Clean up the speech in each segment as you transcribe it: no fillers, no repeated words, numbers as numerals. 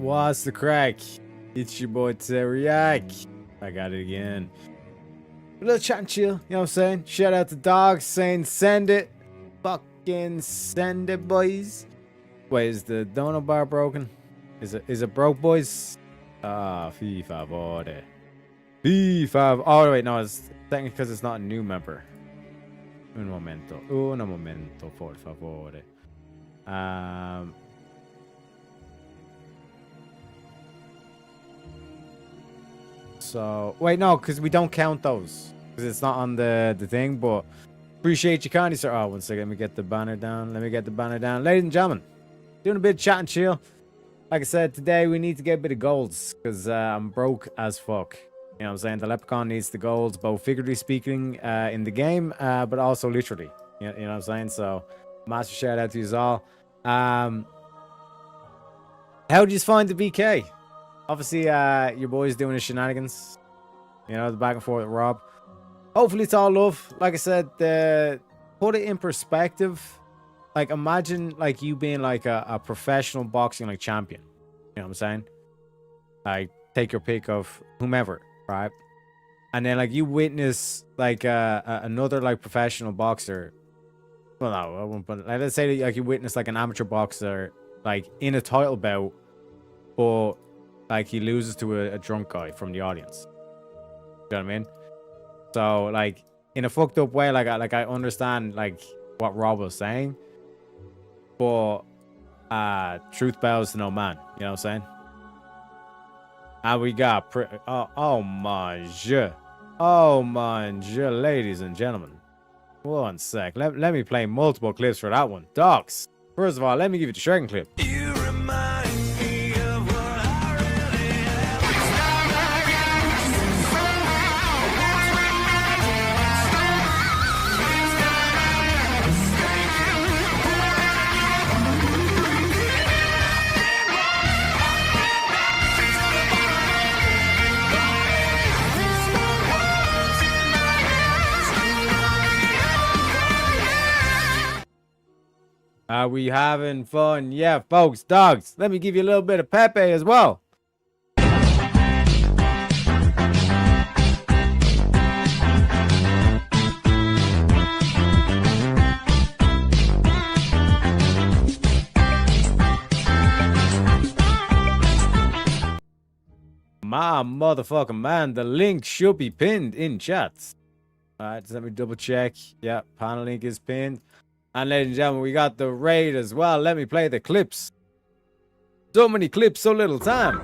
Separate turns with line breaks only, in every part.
What's the crack? It's your boy Teriak. I got it again. A little chat and chill, you know what I'm saying? Shout out to Dogs saying send it. Fucking send it, boys. Wait, is the donut bar broken? Is it broke, boys? Fee favore. Fee fav. Oh wait, no, it's technically because it's not a new member. Un momento, por favore. So wait, no, because we don't count those because it's not on the thing. But appreciate you kindly, sir. Oh, 1 second, let me get the banner down. Ladies and gentlemen, doing a bit of chat and chill. Like I said, today we need to get a bit of golds because I'm broke as fuck. You know what I'm saying? The leprechaun needs the golds, both figuratively speaking in the game, but also literally. You know what I'm saying? So, massive shout out to you all. How did you find the VK? Obviously, your boy's doing his shenanigans. You know, the back and forth with Rob. Hopefully, it's all love. Like I said, put it in perspective. Like, imagine like you being like a professional boxing like champion. You know what I'm saying? Like, take your pick of whomever, right? And then like you witness like another like professional boxer. Well, no, I won't. But like, let's say like you witness like an amateur boxer like in a title bout, but like he loses to a drunk guy from the audience. You know what I mean? So like in a fucked up way, like I understand like what Rob was saying, but truth bows to no man. You know what I'm saying? And we got oh my god, ladies and gentlemen. 1 sec. Let me play multiple clips for that one. Dogs. First of all, let me give you the second clip. You remind me of what I really Are we having fun? Yeah, folks, dogs. Let me give you a little bit of Pepe as well. My motherfucking man, the link should be pinned in chat. Alright, just let me double check. Yeah, panel link is pinned. And ladies and gentlemen, we got the raid as well. Let me play the clips. So many clips, so little time.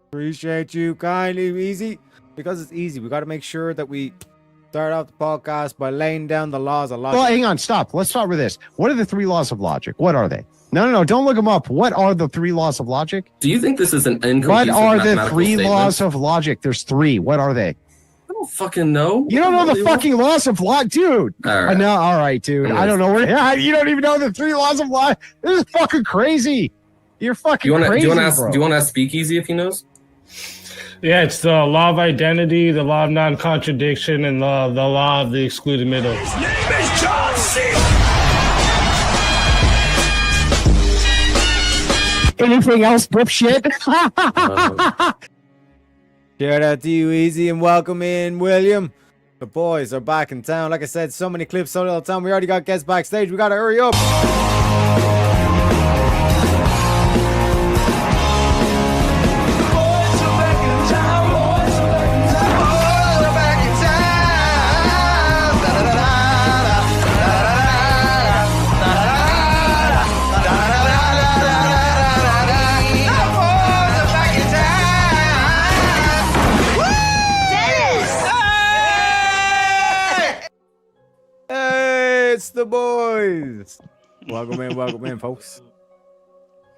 Appreciate you kindly, Easy. Because it's easy, we got to make sure that we start off the podcast by laying down the laws of logic.
Well, hang on, stop. Let's start with this. What are the 3 laws of logic? What are they? No, don't look them up. What are the 3 laws of logic?
Do you think this is an inconclusive
What are the 3
statement?
laws of logic? There's 3. What are they?
I don't fucking know.
You don't know the fucking laws of logic, dude.
All right.
No, all right, dude. I don't know where. You don't even know the 3 laws of logic. This is fucking crazy. You're fucking crazy.
Do you want to ask Speakeasy if he knows?
Yeah, it's the law of identity, the law of non-contradiction, and the law of the excluded middle. His name is John C.
Anything else, dipshit?
Shout out to you, Easy, and welcome in, William. The boys are back in town. Like I said, so many clips, so little time. We already got guests backstage. We got to hurry up. It's the boys. Welcome in, folks.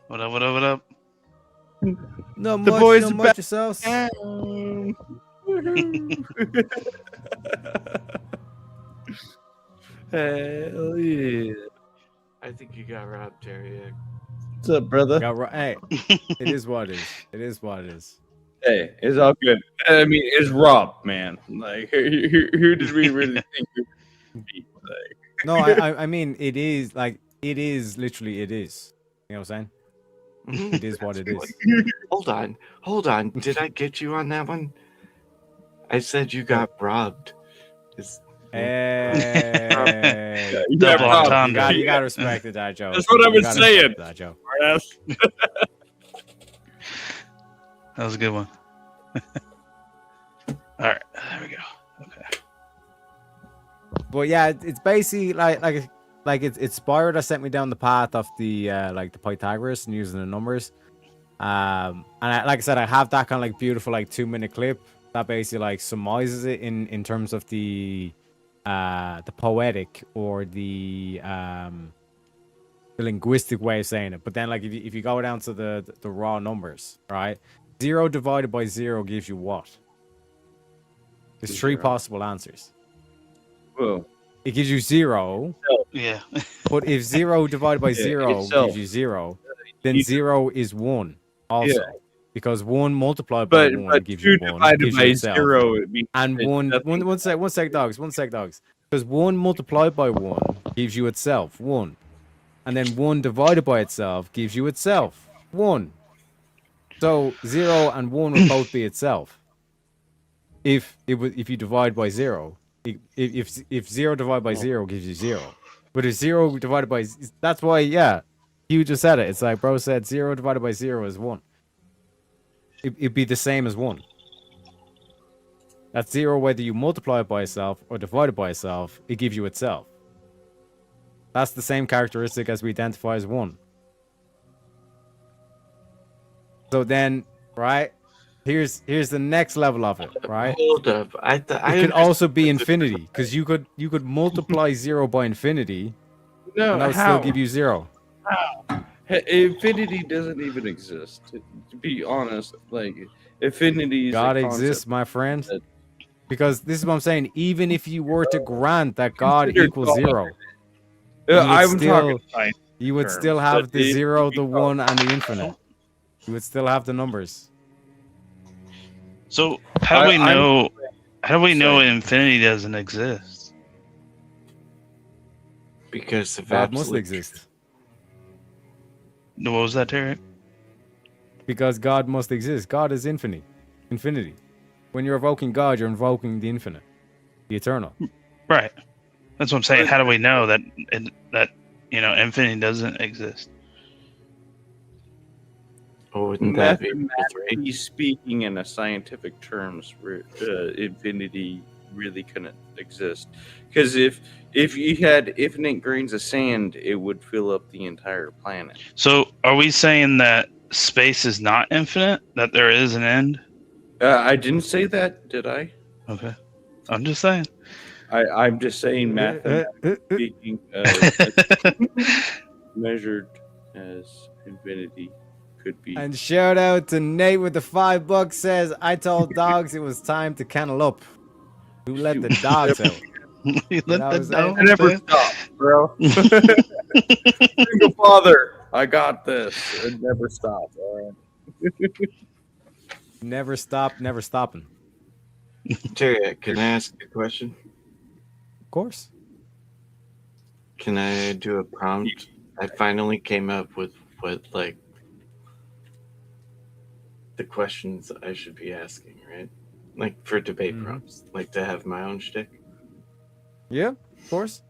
What up?
No
The
much,
boys
no
are
much
back.
yourselves.
Hell yeah.
I think you got robbed, Terry.
What's up, brother?
Hey, it is what it is. It is what it is.
Hey, it's all good. I mean, it's Rob, man. Like, who did we really think it would be? Like,
No, I mean, it is like it is literally it is. You know what I'm saying? It is what it is.
Hold on. Did I get you on that one? I said you got robbed.
Hey,
Double
Rob,
entendre.
you got to respect it, that Joe.
That's what I
You
was
gotta
saying.
respect That Joe.
Yes.
That was a good one. All right, there we go. Okay.
But yeah, it's basically like it's Spyro that sent me down the path of the like the Pythagoras and using the numbers. And like I said, I have that kind of like beautiful like 2-minute clip that basically like surmises it in terms of the poetic or the linguistic way of saying it. But then like if you go down to the raw numbers, right? 0 divided by 0 gives you what? There's 3 possible answers.
Well,
It gives you 0.
Yeah.
But if 0 divided by 0
itself.
gives you 0, then
You-
0 is 1 also.
Yeah.
Because 1 multiplied by 1 gives you 1.
divided
Gives
by
you itself.
0, it means
And
it's
one
nothing.
sec, dogs. Because 1 multiplied by 1 gives you itself 1. And then 1 divided by itself gives you itself 1. So 0 and 1 would both be itself. If you divide by 0. If 0 divided by 0 gives you 0. But if 0 divided by... That's why, yeah. You just said it. It's like bro said 0 divided by 0 is 1. It'd be the same as 1. That's 0 whether you multiply it by itself or divide it by itself. It gives you itself. That's the same characteristic as we identify as 1. So then, right? Here's the next level of it, right?
Hold up.
It could also be infinity, because you could multiply 0 by infinity,
No,
and that would
how?
still give you 0.
Infinity doesn't even exist. To be honest, like infinity is
God
a
exists,
concept
my friend.
that-
Because this is what I'm saying. Even if you were to grant that God
Consider
equals
God.
0,
I'm
still-
talking science
you would
terms,
still have
but
the
it
0,
could be
the 1, and the infinite. You would still have the numbers.
So how do we
I'm-
know? How do we know
Sorry.
infinity doesn't exist?
because of
God must
absolute
exist.
What was that, Terry?
Because God must exist. God is infinity. When you're evoking God, you're invoking the infinite, the eternal.
Right. That's what I'm saying. How do we know that infinity doesn't exist?
Oh, wouldn't that be
Mathematically speaking, in a scientific terms, infinity really couldn't exist. Because if you had infinite grains of sand, it would fill up the entire planet.
So are we saying that space is not infinite? That there is an end?
I didn't say that, did I?
Okay. I'm just saying.
I'm just saying, mathematically speaking, measured as infinity could be.
And shout out to Nate with the $5 says, I told dogs it was time to kennel up. Who let the dogs out?
You let
know what
that
I'm saying?
down,
I never
man.
stop, bro. Single father, I got this. It never stops. All right.
Never stop, never stopping.
Terry, can I ask a question?
Of course.
Can I do a prompt? I finally came up with what, like, the questions I should be asking, right? Like, for debate prompts. Like, to have my own shtick.
Yeah, of course.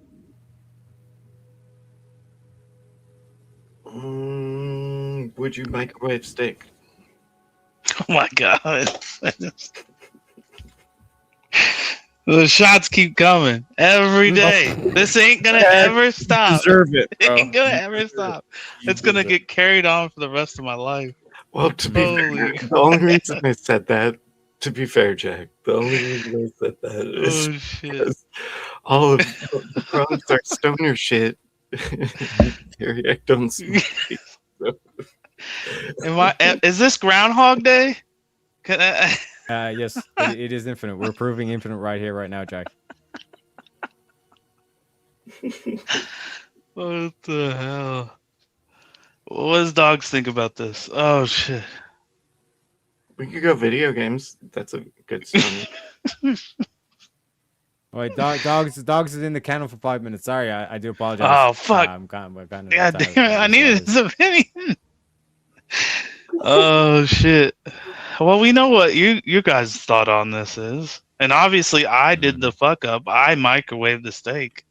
Would you microwave steak?
Oh my god. The shots keep coming every day. This ain't gonna ever stop.
Deserve it,
It
bro.
ain't gonna ever stop. It's gonna get carried on for the rest of my life.
Well, to be fair,
Holy
the only reason I said that, to be fair, Jack, the only reason I said that is
Oh shit.
because all of the prompts are stoner shit. Terry, I don't speak.
Is this Groundhog Day? Can I,
Yes, it is infinite. We're proving infinite right here, right now, Jack.
what the hell? What does dogs think about this? Oh shit.
We could go video games. That's a good stoner.
All right, dogs is in the kennel for 5 minutes. Sorry, I do apologize.
Oh, fuck.
I'm kind of
God damn it, I needed his opinion. Oh shit. Well, we know what you guys' thought on this is. And obviously I did the fuck up. I microwaved the steak.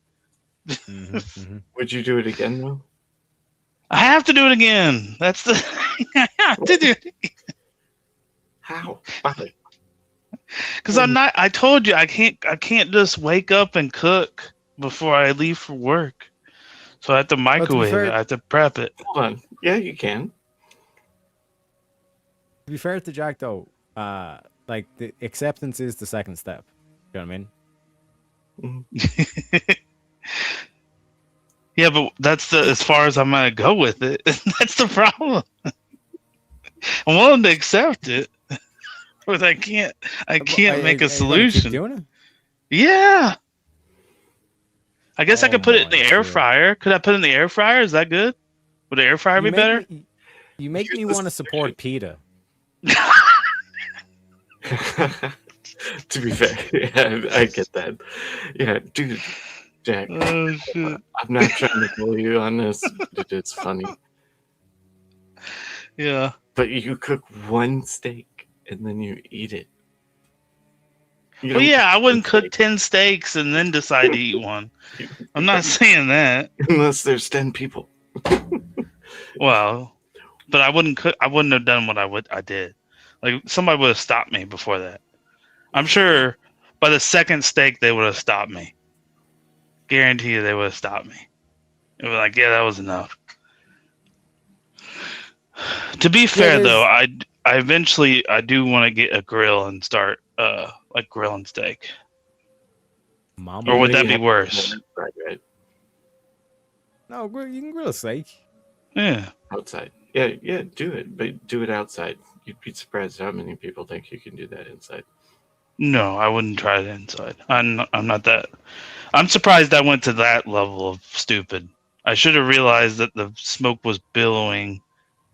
Would you do it again though?
I have to do it again. That's the I have to do it again.
How? Why?
Because I'm not. I told you I can't just wake up and cook before I leave for work. So I have to microwave it. I have to prep it.
Hold on. Yeah, you can.
To be fair to Jack, though, like the acceptance is the second step. You know what I mean?
Yeah, but that's as far as I'm gonna go with it. That's the problem. I'm willing to accept it, but I can't make a solution.
Doing it?
Yeah. I guess I could put it in the
my
air
God.
fryer. Could I put it in the air fryer? Is that good? Would the air fryer be better?
You make me want to support PETA.
To be fair, yeah, I get that. Yeah, dude, Jack,
Oh shit.
I'm not trying to bully you on this, but it's funny.
Yeah.
But you cook one steak and then you eat it. You
Well,
don't
yeah, I wouldn't
steak
cook 10 steaks and then decide to eat one. I'm not saying that.
unless there's 10 people.
Well, but I wouldn't cook. I wouldn't have done what I did. Like somebody would have stopped me before that. I'm sure by the second steak they would have stopped me. Guarantee you they would have stopped me. It was like, yeah, that was enough. To be fair though, I eventually do want to get a grill and start like grilling steak.
Mom,
Or would that be worse?
Right.
No, you can grill a steak.
Yeah.
Outside. Yeah, do it, but do it outside. You'd be surprised how many people think you can do that inside.
No, I wouldn't try it inside. I'm not that. I'm surprised I went to that level of stupid. I should have realized that the smoke was billowing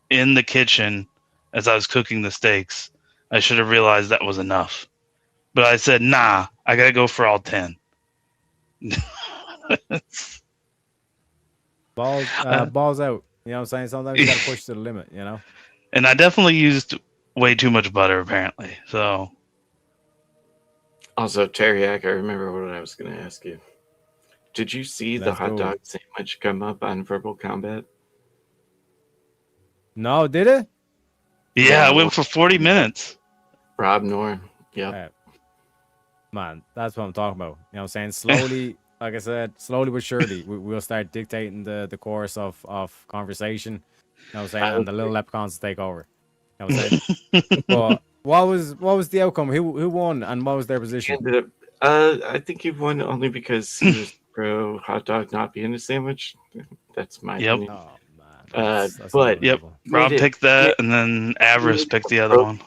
in the kitchen as I was cooking the steaks. I should have realized that was enough. But I said, nah, I gotta go for all 10.
Balls out. You know what I'm saying? Sometimes you gotta push to the limit, you know?
And I definitely used way too much butter, apparently. So,
Also, Teriyaki, I remember what I was going to ask you. Did you see the
Let's
hot
go.
dog sandwich come up on Verbal Combat?
No, did it?
yeah, I went for 40 minutes.
Rob Norm. Yep.
Man, that's what I'm talking about. You know what I'm saying? Slowly, like I said, slowly but surely, we'll start dictating the course of conversation. You know what I'm saying? And the little leprechauns take over. You know what I'm saying? But what was the outcome? Who won and what was their position?
Ended up, I think he won only because he was pro hot dog not being a sandwich. That's my
Yep.
opinion.
Oh man. That's
But-
Yep.
unbelievable.
Rob
Made it-
picked that, and then Avarice picked the other one.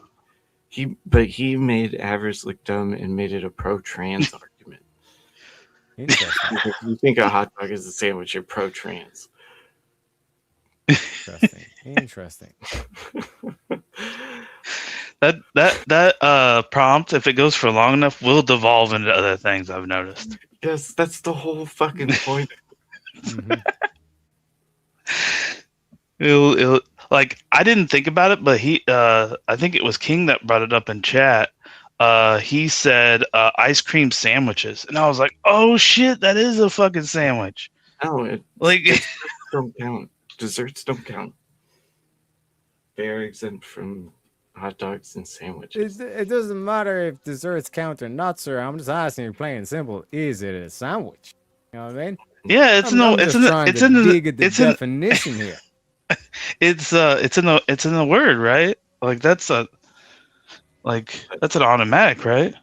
He made Avarice look dumb and made it a pro-trans argument.
Interesting.
If you think a hot dog is a sandwich, you're pro-trans.
Interesting.
That prompt, if it goes for long enough, will devolve into other things. I've noticed.
Yes, that's the whole fucking point.
Mhm.
It'll like I didn't think about it, but I think it was King that brought it up in chat. He said ice cream sandwiches, and I was like, oh shit, that is a fucking sandwich.
No,
Like,
don't count. Desserts don't count. They are exempt from hot dogs and sandwiches.
It doesn't matter if desserts count or not, sir. I'm just asking you, plain and simple. Is it a sandwich? You know what I mean?
yeah, it's
I'm
it's
just
in the
trying
it's
to
in the
dig at the
it's in
definition here.
it's in the word, right? Like that's an automatic, right?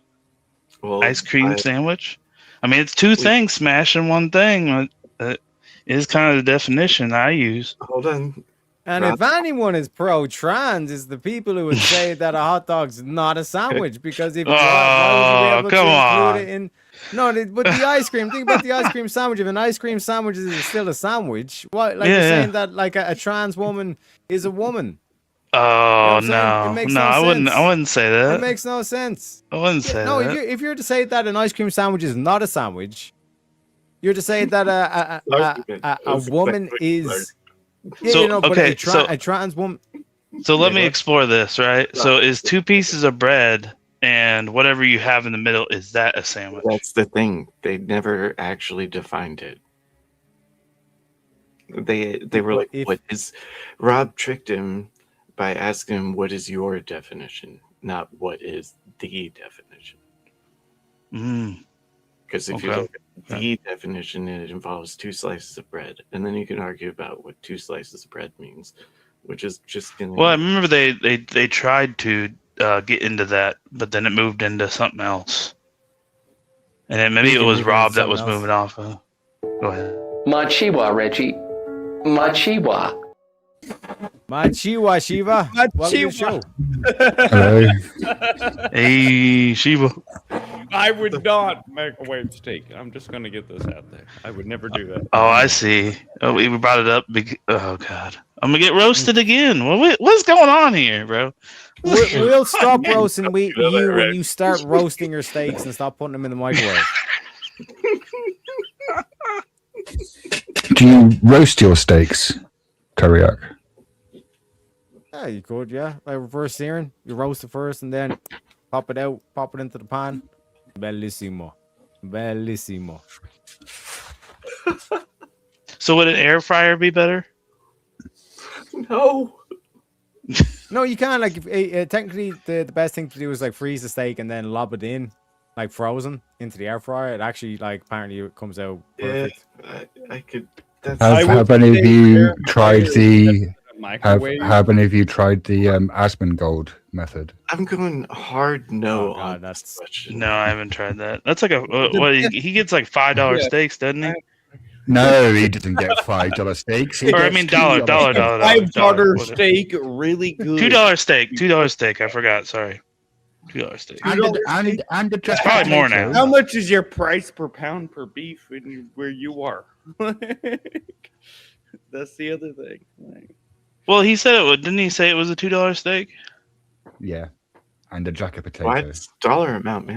Well,
Ice cream sandwich. I mean, it's two things smashed in one thing. That is kind of the definition I use.
Hold on.
And if anyone is pro-trans, it's the people who would say that a hot dog's not a sandwich because if why would you be able
come
to include
on.
it in? No, but the ice cream. Think about the ice cream sandwich. If an ice cream sandwich is still a sandwich, what? Like you're saying that like a trans woman is a woman.
Oh
You know what I'm saying? It
no,
makes
no,
no
I wouldn't.
sense.
I wouldn't say
It
that.
makes no sense.
I wouldn't say
No,
that.
if you're to say that an ice cream sandwich is not a sandwich, you're to say that a woman is. Yeah,
So,
you know, but
okay,
a trans woman.
So let
Yeah,
me
go
explore this, right? So is 2 pieces of bread and whatever you have in the middle, is that a sandwich?
That's the thing. They never actually defined it. They were like,
If-
"What is?" Rob tricked him by asking him, "What is your definition?" Not what is the definition.
Mm,
Because if you
Okay.
look at the definition, it involves 2 slices of bread, and then you can argue about what 2 slices of bread means, which is just gonna.
well, I remember they tried to get into that, but then it moved into something else. And then maybe
We
it
can
was
move into
Rob that
something
was
else.
moving off of. Go ahead.
Machiwa, Reggie. Machiwa.
Machiwa Shiva. Welcome to the show.
Hello.
Hey, Shiva.
I would not microwave steak. I'm just gonna get this out there. I would never do that.
Oh, I see. Oh, we brought it up. Oh, God. I'm going to get roasted again. What's going on here, bro?
We'll stop roasting you when you start roasting your steaks and stop putting them in the microwave.
Do you roast your steaks, Teriak?
Yeah, you could, yeah. Like reverse searing. You roast it first and then pop it out, pop it into the pan. Bellissimo. Bellissimo.
So would an air fryer be better?
No.
No, you can't. Like, technically, the best thing to do is like freeze the steak and then lob it in, like frozen, into the air fryer. It actually, like, apparently it comes out perfect.
Yeah, I could. That's.
Have any of you tried the
Microwave.
have any of you tried the Asmongold method?
I'm going hard no
Oh, God,
on
that's-
this question.
No, I haven't tried that. That's like a what? He gets like $5
Yeah.
steaks, doesn't he?
No, he doesn't get $5 steaks. He
Or I
gets
mean dollar.
$5 steak, really good.
$2 steak. $2 steak. I forgot. Sorry. $2 steak.
And the
It's probably more now.
How much is your price per pound per beef where you are? That's the other thing. Like,
Well, he said it would. Didn't he say it was a $2 steak?
Yeah, and a jack of
Why
potato.
does dollar amount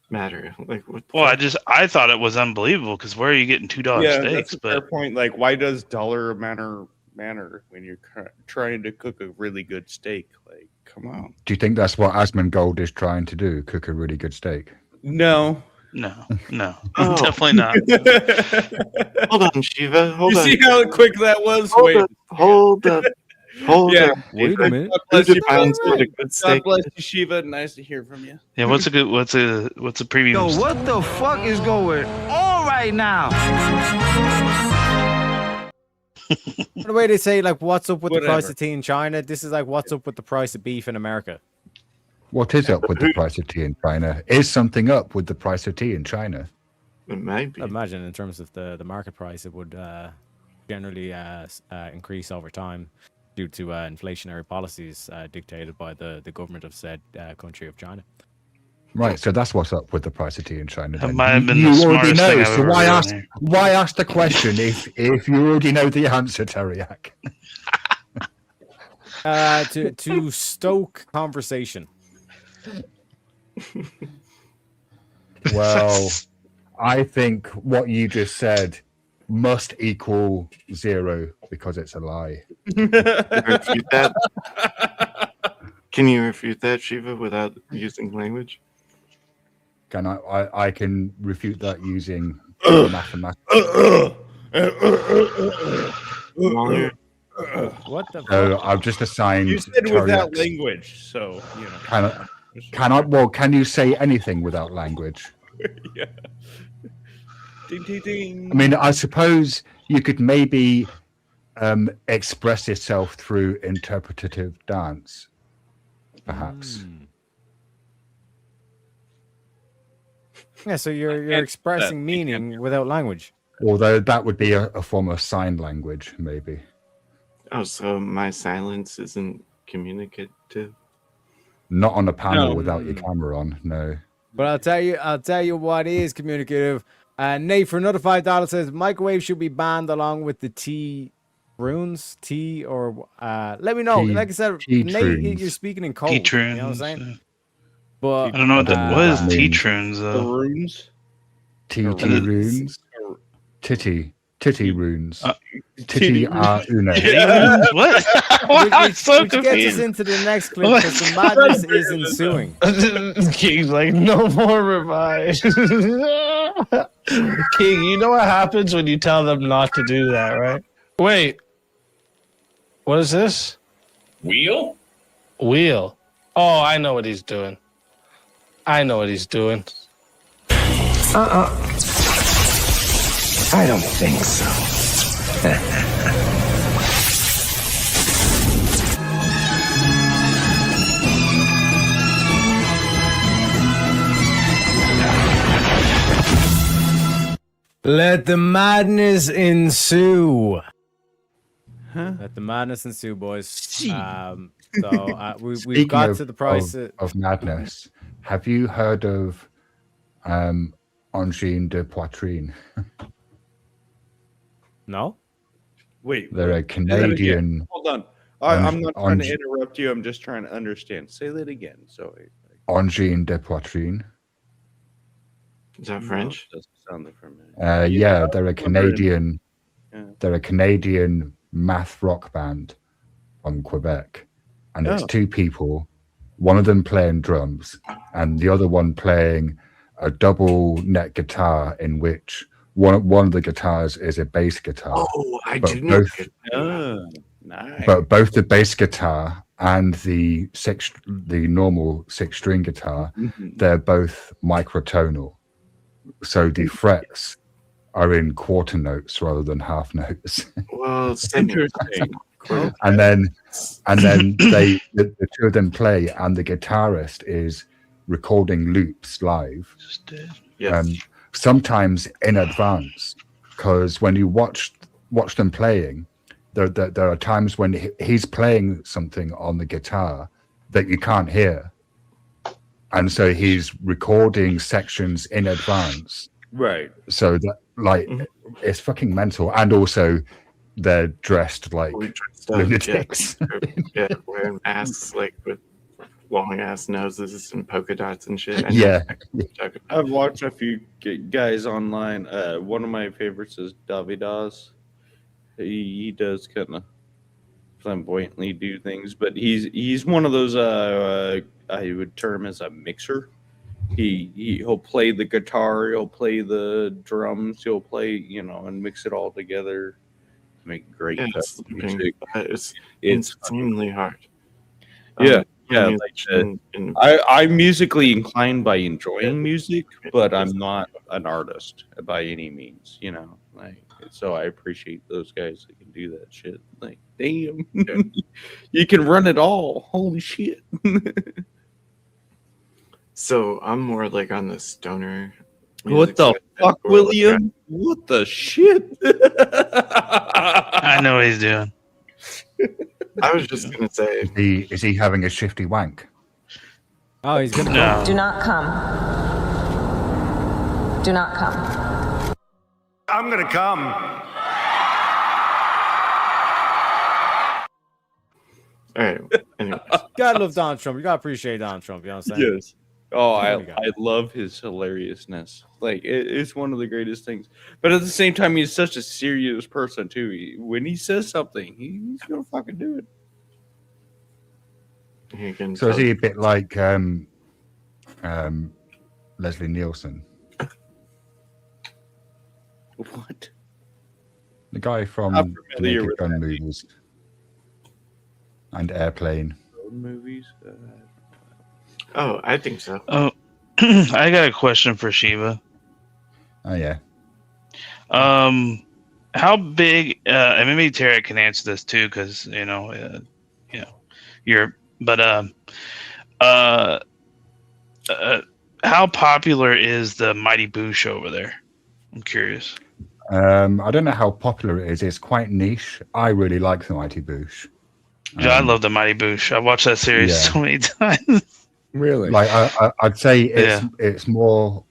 matter? Like what?
Well, I thought it was unbelievable because where are you getting $2
yeah,
steaks?
that's a fair
But
point. Like, why does dollar matter when you're trying to cook a really good steak? Like, come on.
Do you think that's what Asmongold is trying to do? Cook a really good steak?
No.
no,
Oh.
definitely not.
Hold on, Shiva. Hold
you
on.
see how quick that was?
Hold
Wait.
up. Hold up. Hold
Yeah.
up.
Wait a minute.
God
Who
bless you,
defines
brother.
what a good
God
steak
bless
is?
you, Shiva. Nice to hear from you.
Yeah, what's a premium?
what the fuck is going on right now?
The way they say, like, what's up with the price
Whatever.
of tea in China? This is like, what's up with the price of beef in America?
What is up with the price of tea in China? Is something up with the price of tea in China?
It might be.
I imagine in terms of the market price, it would generally increase over time due to inflationary policies dictated by the government of said country of China.
Right, so that's what's up with the price of tea in China.
That
then.
might have been
You
the
already
smartest
know,
thing I've
so
ever
why
heard
ask?
here.
Why ask the question if you already know the answer, Teriak?
To stoke conversation.
Well, I think what you just said must equal 0 because it's a lie.
Refute that? Can you refute that, Shiva, without using language?
Can I can refute that using mathematics.
Longer?
What the
So
fuck?
I've just assigned.
You said without
Teriak's-
language, so you know.
Can you say anything without language?
Yeah. Ding ding ding.
I mean, I suppose you could maybe express yourself through interpretative dance, perhaps.
Hmm. Yeah, so you're
can't
expressing
you
meaning
can't.
without language.
Although that would be a form of sign language, maybe.
Oh, so my silence isn't communicative?
Not on a panel
No.
without your camera on, no.
But I'll tell you what is communicative. Nate for another $5 says microwave should be banned along with the tea runes, tea, or let me know.
Tea-
Like I said,
tea
Nate,
trunes.
you're speaking in code. You know what I'm
T-Trunes.
saying? But
I don't know what
I don't know
what
what
is
that means.
T-Trunes
The
though.
runes.
TT
And
runes. Titty runes.
Titty
Titty une.
T-Trunes? What? I'm so
which gets us
confused.
into the next clip
What's
because the
going
madness
on?
is ensuing.
King's like, no more revive. King, you know what happens when you tell them not to do that, right? Wait. What is this?
Wheel?
Wheel. Oh, I know what he's doing. I know what he's doing.
I don't think so.
Let the madness ensue. Let the madness ensue, boys. So we've
Speaking
got
of,
to the price
of madness, have you heard of Angine de Poitrine?
No?
Wait,
They're a
wait.
Canadian.
Hold on. I'm not trying to
Ange-
interrupt you. I'm just trying to understand. Say that again. Sorry.
Angine de Poitrine.
Is that French?
Doesn't sound familiar.
Yeah, they're a Canadian.
Yeah.
They're a Canadian math rock band from Quebec, and it's
Oh.
two people. One of them playing drums, and the other one playing a double neck guitar, in which one of the guitars is a bass guitar.
Oh, I
but
do know.
both,
Oh, nice.
but both the bass guitar and the normal 6-string guitar,
Mhm.
they're both microtonal. So the frets are in quarter notes rather than half notes.
Well, interesting.
and then the two of them play, and the guitarist is recording loops live.
Yes.
Sometimes in advance, because when you watch them playing, there are times when he's playing something on the guitar that you can't hear, and so he's recording sections in advance,
Right.
so that it's fucking mental. And also they're dressed like lunatics.
Yeah, wearing masks like with long ass noses and polka dots and shit.
Yeah.
I've watched a few guys online. One of my favorites is Davidas. He does kind of flamboyantly do things, but he's one of those I would term as a mixer. He'll play the guitar, he'll play the drums, he'll play, and mix it all together, make great music.
It's insanely hard.
Yeah,
musician
I'm musically inclined by enjoying music, but I'm not an artist by any means. So I appreciate those guys that can do that shit. Like, damn, you can run it all. Holy shit.
So I'm more like on the stoner.
What the fuck, William? What the shit?
I know what he's doing.
I was just gonna say,
Is he having a shifty wank?
Oh, he's gonna
No.
Do not come. Do not come.
I'm gonna come.
all right. Anyways,
gotta love Donald Trump. You gotta appreciate Donald Trump. You know what I'm saying?
Yes. Oh,
There we go.
I love his hilariousness. Like, it's one of the greatest things. But at the same time, he's such a serious person too. When he says something, he's gonna fucking do it.
you can
So is
tell-
he a bit like Leslie Nielsen,
What?
the guy from
I'm
the
familiar
Naked
with
Gun
that.
movies and Airplane?
Road movies.
Oh, I think so.
Oh, I got a question for Shiva.
Oh yeah.
How big? And maybe Tara can answer this too, because you're. But how popular is the Mighty Boosh over there? I'm curious.
I don't know how popular it is. It's quite niche. I really like the Mighty Boosh.
Yeah, I love the Mighty Boosh. I watched that series
yeah.
so many times.
Really?
Like I'd say it's more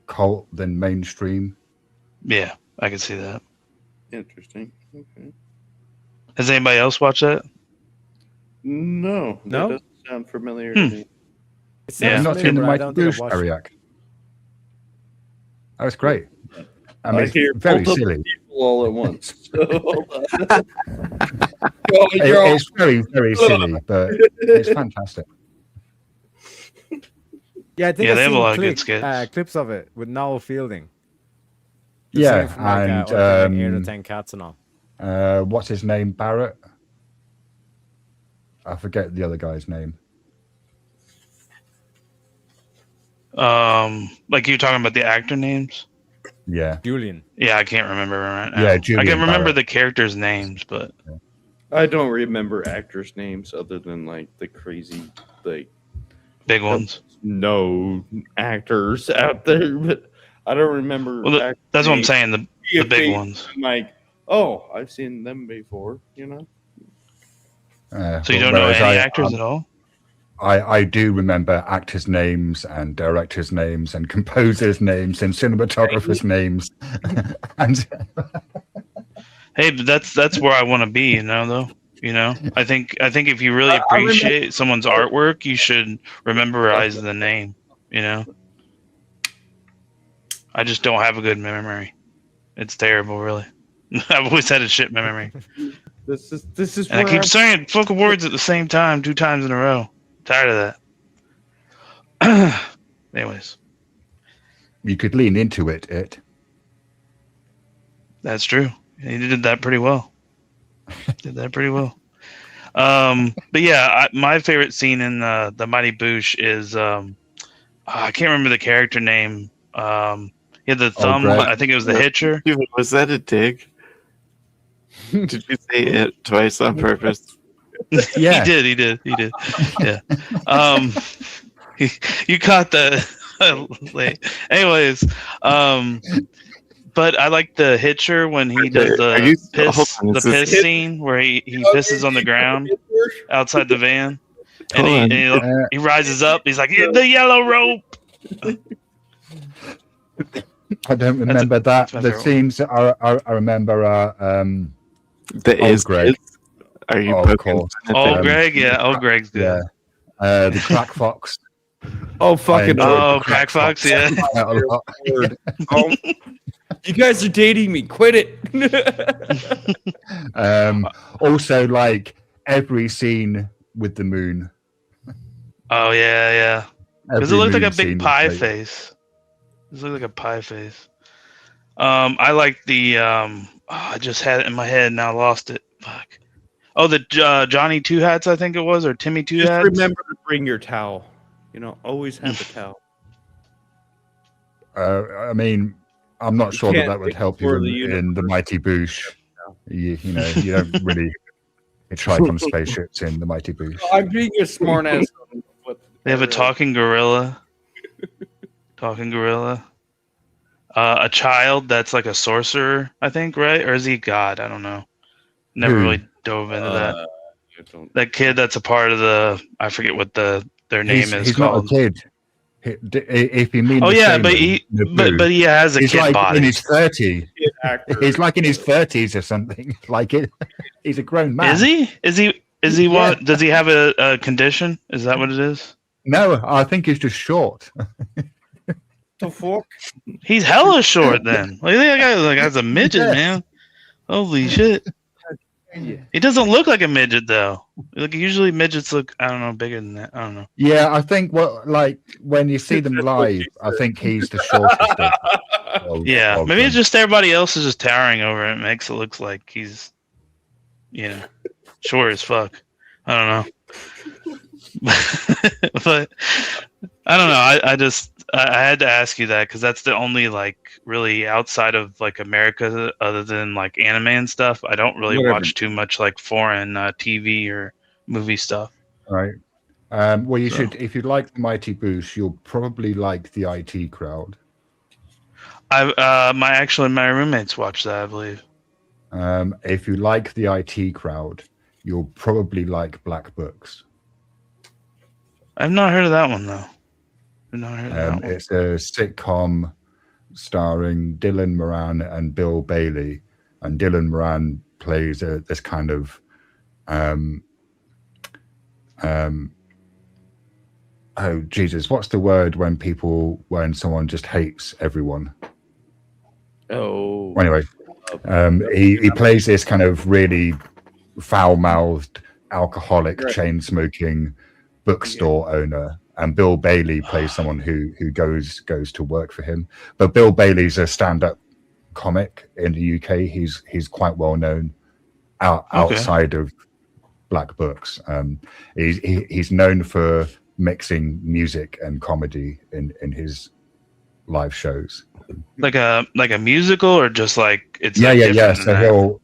cult than mainstream.
Yeah, I can see that.
Interesting.
Has anybody else watched that?
No, that
No?
doesn't sound familiar to me.
It
Yeah.
sounds
I've not
familiar,
seen the
but I
Mighty
don't think I've
Boosh
watched it.
Ariak. That was great. I mean,
hear
it's very
multiple
silly.
people all at once. So, hold on.
It's very, very silly, but it's fantastic.
Yeah, I think
Yeah,
I've
they have a
seen
lot of good skits.
clips of it with Noel Fielding. Just
Yeah,
seen it from like,
and
like 8 or 10 cats and all.
what's his name? Barrett. I forget the other guy's name.
Like you're talking about the actor names?
Yeah,
Julian.
Yeah, I can't remember right now.
Yeah,
I
Julian
can remember
Barrett.
the characters' names, but
I don't remember actors' names other than like the crazy, like
big ones.
no actors out there, but I don't remember.
Well,
actors'
that's what I'm
names.
saying. The big
Face,
ones.
I'm like, oh, I've seen them before. You know.
So you don't know any actors at all?
I do remember actors' names and directors' names and composers' names and cinematographers' names. And
Hey, but that's where I want to be, though. I think if you really appreciate someone's artwork, you should memorize the name. I just don't have a good memory. It's terrible, really. I've always had a shit memory.
This is.
And I keep saying fucking words at the same time 2 times in a row. Tired of that. Anyways,
you could lean into it.
that's true. He did that pretty well. But yeah, my favorite scene in the Mighty Boosh is I can't remember the character name. He had the thumb.
Greg.
I think it was the Hitcher.
Was that a dig? Did you say it twice on purpose?
Yeah,
He did. Yeah. You caught the late. Anyways, but I like the Hitcher when he does the piss scene where he pisses on the ground outside the van, and he rises up. He's like, the yellow rope.
I don't remember that. The scenes I remember are Greg.
Are you
poking?
Greg, yeah. Greg's good.
Yeah. The Crack Fox.
Crack Fox, yeah.
You guys are dating me. Quit
it. Also, like every scene with the moon.
Oh yeah. Does it
Every
look like a
moon scene
big
is
pie
great.
face? Does it look like a pie face? I like the I just had it in my head and now lost it. Fuck. Oh, the Johnny Two Hats, I think it was, or Timmy Two Hats.
Just remember to bring your towel. Always have a towel.
I mean, I'm not sure
can't
that would
take
help
for
you
the
in the Mighty Boosh. You don't really hitchhike on spaceships in the Mighty Boosh.
I'm being a smart ass.
They have a talking gorilla. A child that's like a sorcerer, I think, right? Or is he God? I don't know. Never really dove into that. That kid that's a part of I forget what their name is
He's
called.
not a kid. If you mean,
Oh yeah, but he has a
he's
kid
like
body.
in his 30s. He's like in his 30s or something. Like it. He's a grown man.
Is he? Is he?
Yeah.
What? Does he have a condition? Is that what it is?
No, I think he's just short.
The fuck?
He's hella short then. Like that guy's a midget, man. Holy shit. He doesn't look like a midget though. Like usually midgets look, I don't know, bigger than that. I don't know.
Yeah, I think when you see them live, I think he's the shortest.
Yeah, maybe it's just everybody else is just towering over it. Makes it look like he's, short as fuck. I don't know. But I don't know. I had to ask you that because that's the only really outside of America, other than anime and stuff. I don't really watch too much foreign TV or movie stuff.
Right. Well, you should. If you like Mighty Boosh, you'll probably like the IT Crowd.
My roommates watch that, I believe.
If you like the IT Crowd, you'll probably like Black Books.
I've not heard of that one though.
It's a sitcom starring Dylan Moran and Bill Bailey, and Dylan Moran plays this kind of oh Jesus, what's the word when someone just hates everyone?
Oh.
Anyway, he plays this kind of really foul-mouthed, alcoholic, chain-smoking bookstore owner, and Bill Bailey plays someone who goes to work for him. But Bill Bailey's a stand-up comic in the UK. He's quite well known outside of black books. He's known for mixing music and comedy in his live shows.
Like a musical, or just like it's
yeah.
So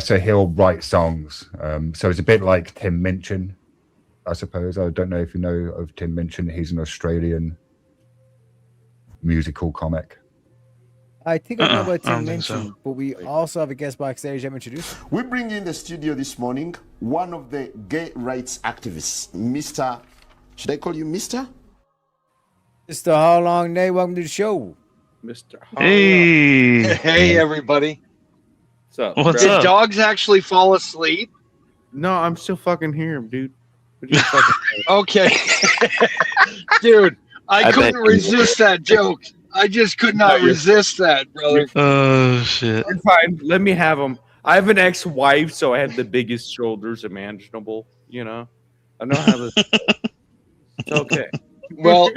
So he'll write songs. So it's a bit like Tim Minchin, I suppose. I don't know if you know of Tim Minchin. He's an Australian musical comic.
I think I know about
I don't
Tim
think so.
Minchin, but we also have a guest backstage. I'm introduced.
We bring in the studio this morning one of the gay rights activists, Mr. Should I call you Mr.?
Mr. How Long Day, welcome to the show.
Mr.
Hey,
Hey, everybody.
What's up?
What's
Did
up?
dogs actually fall asleep?
No, I'm still fucking here, dude. What are you fucking
Okay. Dude, I
I
couldn't
bet you-
resist that joke. I just could not resist that, brother.
Oh shit!
You're fine. Let me have them. I have an ex-wife, so I have the biggest shoulders imaginable. You know, I know how this. It's okay.
Well,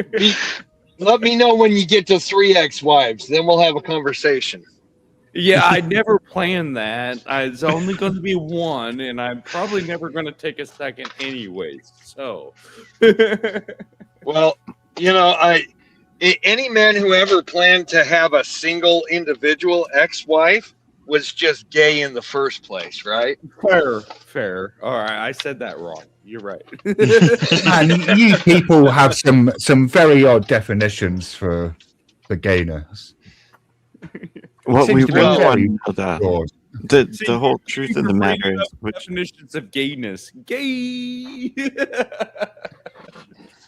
let me know when you get to 3 ex-wives. Then we'll have a conversation.
Yeah, I never planned that. It's only going to be one, and I'm probably never going to take a second anyways. So,
Well, any man who ever planned to have a single individual ex-wife was just gay in the first place, right?
fair. All right, I said that wrong. You're right.
And you people have some very odd definitions for gayness.
Well,
Seems
we
to be
want
very
to know that.
broad.
The whole truth of the matter is, which
definitions of gayness. Gay.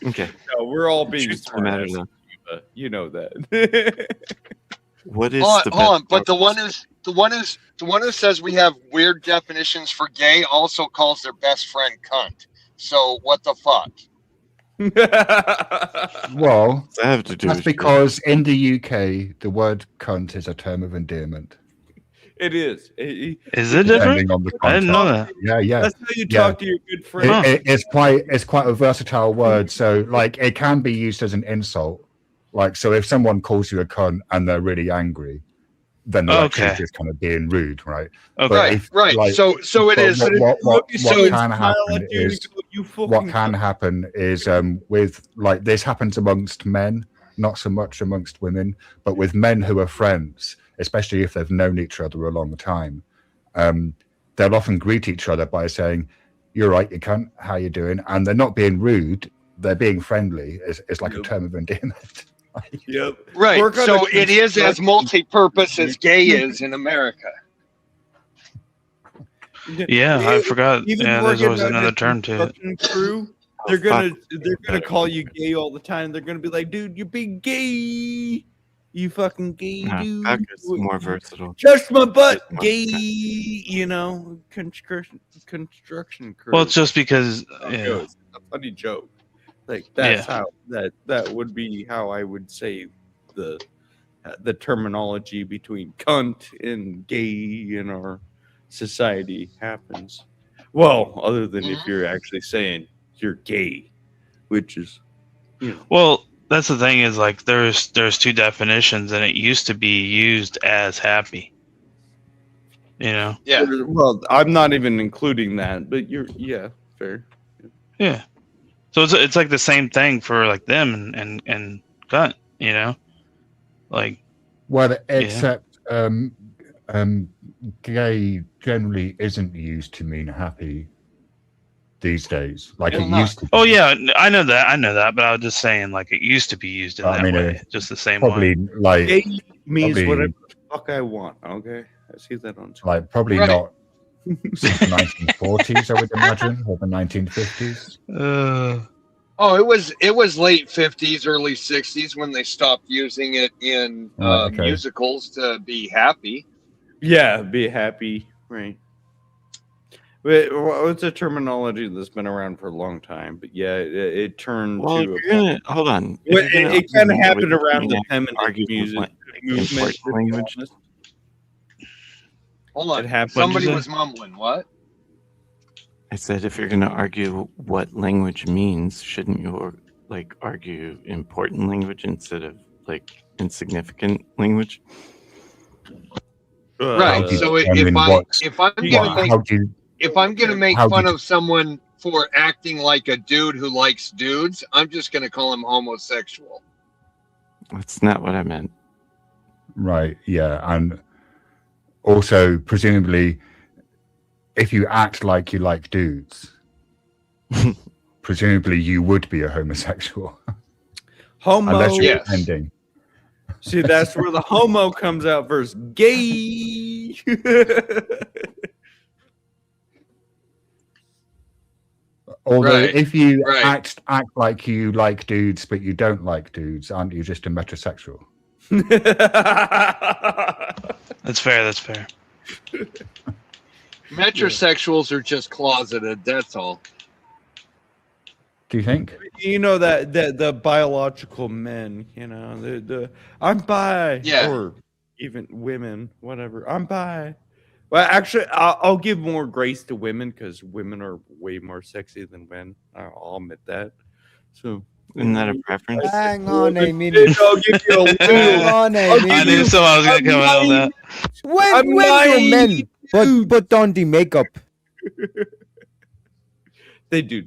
okay,
No, we're all being
truth of the matter
smart.
though.
You know that.
What is
Hold
the
on,
best
but the one who says we have weird definitions for gay also calls their best friend cunt. So what the fuck?
Well,
I have to do
that's
with
because in the UK, the word cunt is a term of endearment.
It is.
Is it different?
Depending on the
I didn't know that.
Yeah.
That's how you talk to your good friend.
It's quite a versatile word. So like it can be used as an insult. Like so, if someone calls you a cunt and they're really angry, then they're actually just kind of being rude, right?
Okay.
But if,
Right.
like,
So it is.
What
So
can happen is with like this happens amongst men, not so much amongst women, but with men who are friends, especially if they've known each other a long time, they'll often greet each other by saying, "You're right, you cunt. How you doing?" And they're not being rude; they're being friendly. It's like a term of endearment.
Yep.
Right. So it is as multi-purpose as gay is in America.
Yeah, I forgot. Yeah, there's always another term to it.
Crew, they're gonna call you gay all the time. They're gonna be like, "Dude, you're being gay. You fucking gay, dude.
Fuck is more versatile.
Touch my butt, gay." You know, construction crew.
Well, it's just because
It's a funny joke. Like that's how that would be how I would say the terminology between cunt and gay in our society happens. Well, other than if you're actually saying you're gay, which is,
Well, that's the thing is like there's 2 definitions, and it used to be used as happy. You know.
Yeah.
Well, I'm not even including that, but fair.
Yeah. So it's like the same thing for like them and cunt, you know, like.
Well, except gay generally isn't used to mean happy these days, like it used to be.
Oh yeah, I know that, but I was just saying like it used to be used in that way, just the same
probably
way.
Like
gay means
probably,
whatever the fuck I want. Okay, I see that on Twitter.
Like probably not since the 1940s, I would imagine, or the 1950s.
Oh, it was late 50s, early 60s when they stopped using it in musicals to be happy.
Yeah, be happy. Right. Well, it's a terminology that's been around for a long time, but yeah, it turned
Well, if
to.
you're gonna hold on, if
Well,
you're gonna
it kind of
argue
happened
with
around
me,
the
I
feminist
argue
music
important
movement. To be
language.
honest.
Hold
It
on.
happened.
Somebody
What'd you
was mumbling. What?
I said if you're gonna argue what language means, shouldn't you like argue important language instead of like insignificant language?
Right.
do you
So
determine what's-
if I'm
what-
gonna make
how do you-
if I'm gonna make
how do
fun
you-
of someone for acting like a dude who likes dudes, I'm just gonna call him homosexual.
That's not what I meant.
Right, yeah. And also, presumably, if you act like you like dudes, presumably you would be a homosexual.
Homo.
Unless you're
Yes.
pretending.
See, that's where the homo comes out first. Gay.
Although,
Right,
if you
right.
act like you like dudes, but you don't like dudes, aren't you just a metrosexual?
That's fair. That's fair.
Metrosexuals are just closeted. That's all.
Do you think?
You know that the biological men, you know, the I'm bi,
Yeah.
or even women, whatever. I'm bi. Well, actually, I'll give more grace to women because women are way more sexy than men. I'll admit that. So,
Isn't that a preference?
Hang on a minute.
I'll give you a
Hang
little.
on a
I'll give
I
minute.
knew
you-
someone was gonna come out on that.
When do men put on the makeup?
They do.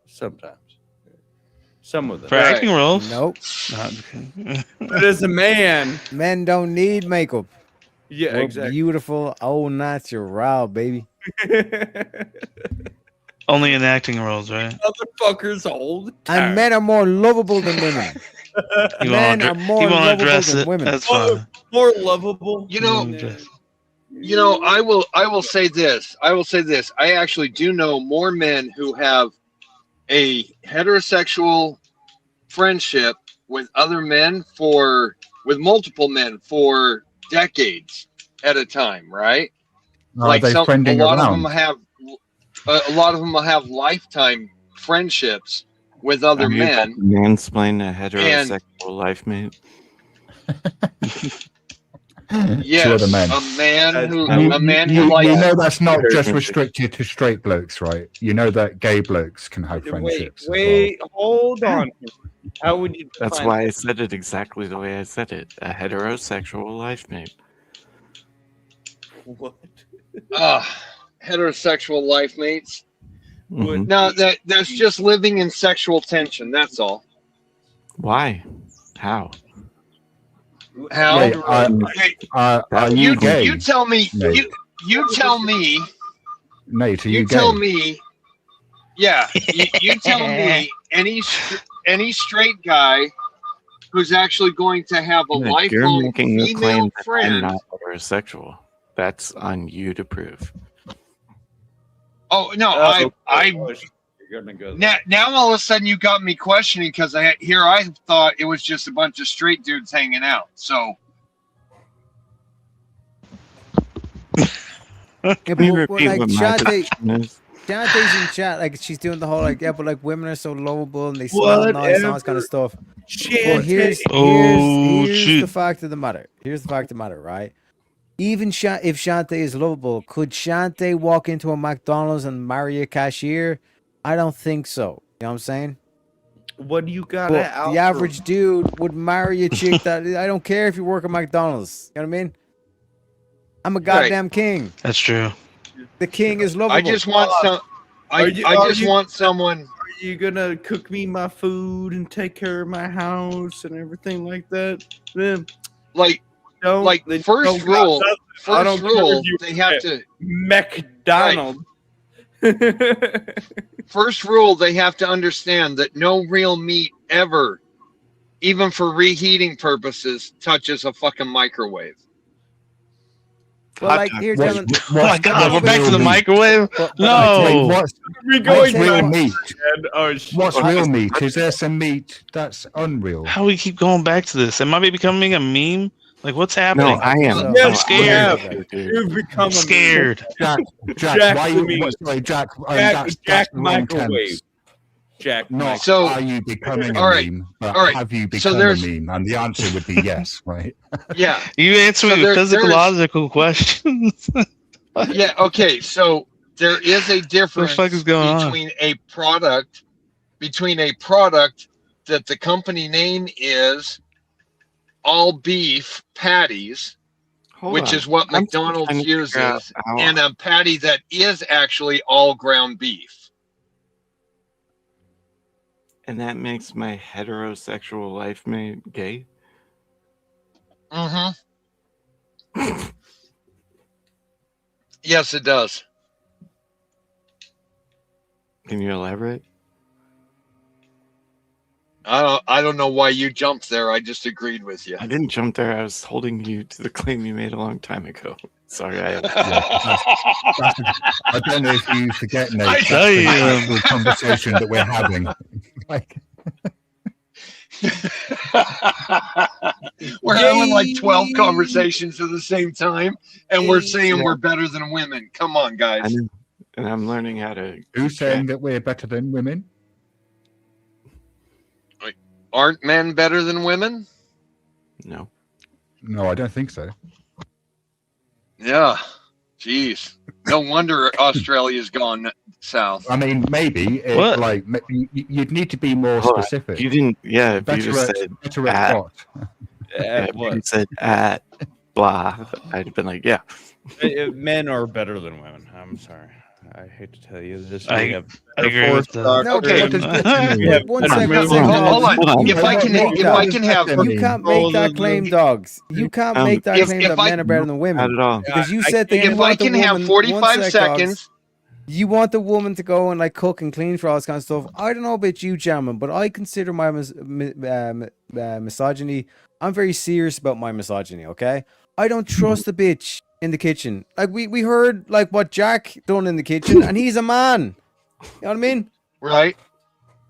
Sometimes. Some of them.
For
Right.
acting roles.
Nope.
But as a man,
Men don't need makeup.
yeah,
We're
exactly.
beautiful, au natural, baby.
Only in acting roles, right?
Motherfuckers all the time.
And men are more lovable than women.
He
Men
won't
are more
he won't
lovable
address
than
it.
women.
That's fine.
More lovable.
You know,
He won't address it.
I will say this. I actually do know more men who have a heterosexual friendship with other men with multiple men for decades at a time, right?
Are they friending
a lot
around?
of them have lifetime friendships with other
Are you about
men.
to mansplain a heterosexual life mate?
Yes,
To other men.
a man who
You
likes.
know that's not just restricted to straight blokes, right? You know that gay blokes can have friendships. as
Wait, hold on. How would you?
That's
define
why I
that?
said it exactly the way I said it. A heterosexual life mate.
What?
Heterosexual life mates.
Mhm.
No, that's just living in sexual tension. That's all.
Why? How?
How?
Wait,
Hey,
are you gay?
you tell me.
Nate?
You tell me.
Nate, are you
You
gay?
tell me. Yeah, you tell me any straight guy who's actually going to have a
Nick, you're
lifelong
making a
female
claim that I'm
friend.
not heterosexual. That's on you to prove.
Oh no,
You're gonna go.
now all of a sudden you got me questioning because I thought it was just a bunch of straight dudes hanging out. So
Yeah, but
Can you
what,
repeat
like
what my
Shantae,
position is?
Shantae's in chat, like she's doing the whole like, yeah, but like women are so lovable and they smell nice and all this kind of stuff. Well, here's the fact of the matter. Here's the fact of the matter, right? Even if Shantae is lovable, could Shantae walk into a McDonald's and marry a cashier? I don't think so. You know what I'm saying?
What do you got?
But the average dude would marry a chick that I don't care if you work at McDonald's. You know what I mean? I'm a goddamn king.
That's true.
The king is lovable.
I just want some. I just want someone.
Are you gonna cook me my food and take care of my house and everything like that? Then
Like first rule. First rule, they have to
McDonald's.
First rule, they have to understand that no real meat ever, even for reheating purposes, touches a fucking microwave.
Well, like here,
What-
gentlemen.
Oh my god, we're back to the microwave?
But
No.
What's
going
real
back?
meat?
Oh,
What's real meat? Is there some meat that's unreal?
How we keep going back to this? Am I becoming a meme? Like, what's happening?
No, I am.
So-
No,
Yes,
I
you
am
have.
too, dude.
You've become
I'm scared.
Jack,
Jack
why
the
you?
meme.
Sorry, Jack.
Jack
That's the wrong
microwave.
tense.
Jack.
Not
So-
are you becoming a
all right,
meme, but
all right.
have you
So
become a
there's-
meme? And the answer would be yes, right?
Yeah.
You answer
So
me with
there's-
physiological questions.
Yeah. Okay. So there is a difference
fuck is going on?
between a product that the company name is all beef patties,
Hold
which
on.
is what
I'm still
McDonald's
trying to figure out
uses,
how-
and a patty that is actually all ground beef.
And that makes my heterosexual life mate gay?
Mm-hmm. Yes, it does.
Can you elaborate?
I don't know why you jumped there. I just agreed with you.
I didn't jump there. I was holding you to the claim you made a long time ago. Sorry,
I don't know if you forget, Nate.
I
That's
tell
the
you.
actual conversation that we're having. Like,
We're having like 12 conversations at the same time, and we're saying we're better than women. Come on,
I
guys.
know. And I'm learning how to.
who's saying that we're better than women?
Aren't men better than women?
No.
No, I don't think so.
Yeah. Jeez. No wonder Australia's gone south.
I mean, maybe it,
What?
like you'd need to be more
Hold on.
specific.
You didn't. Yeah, if you
Better
just
at,
said
better
at-
at what?
yeah, if
what?
you said at blah, I'd have been like, yeah.
Men are better than women. I'm sorry. I hate to tell you this.
I
We have
agree with that.
No,
Okay.
but-
We have
One
better
second,
men.
one second.
Hold on.
Hold on.
If I can have
You can't make that claim, dogs. You can't make that
If-
claim
if
that
I-
men are better than
Not
women.
at all.
Because you said that you
if I
want the
can have
woman-
45
one sec, dogs.
seconds.
You want the woman to go and like cook and clean for all this kind of stuff. I don't know about you, gentlemen, but I consider my misogyny. I'm very serious about my misogyny. Okay, I don't trust the bitch in the kitchen. Like we heard like what Jack done in the kitchen, and he's a man. You know what I mean?
Right.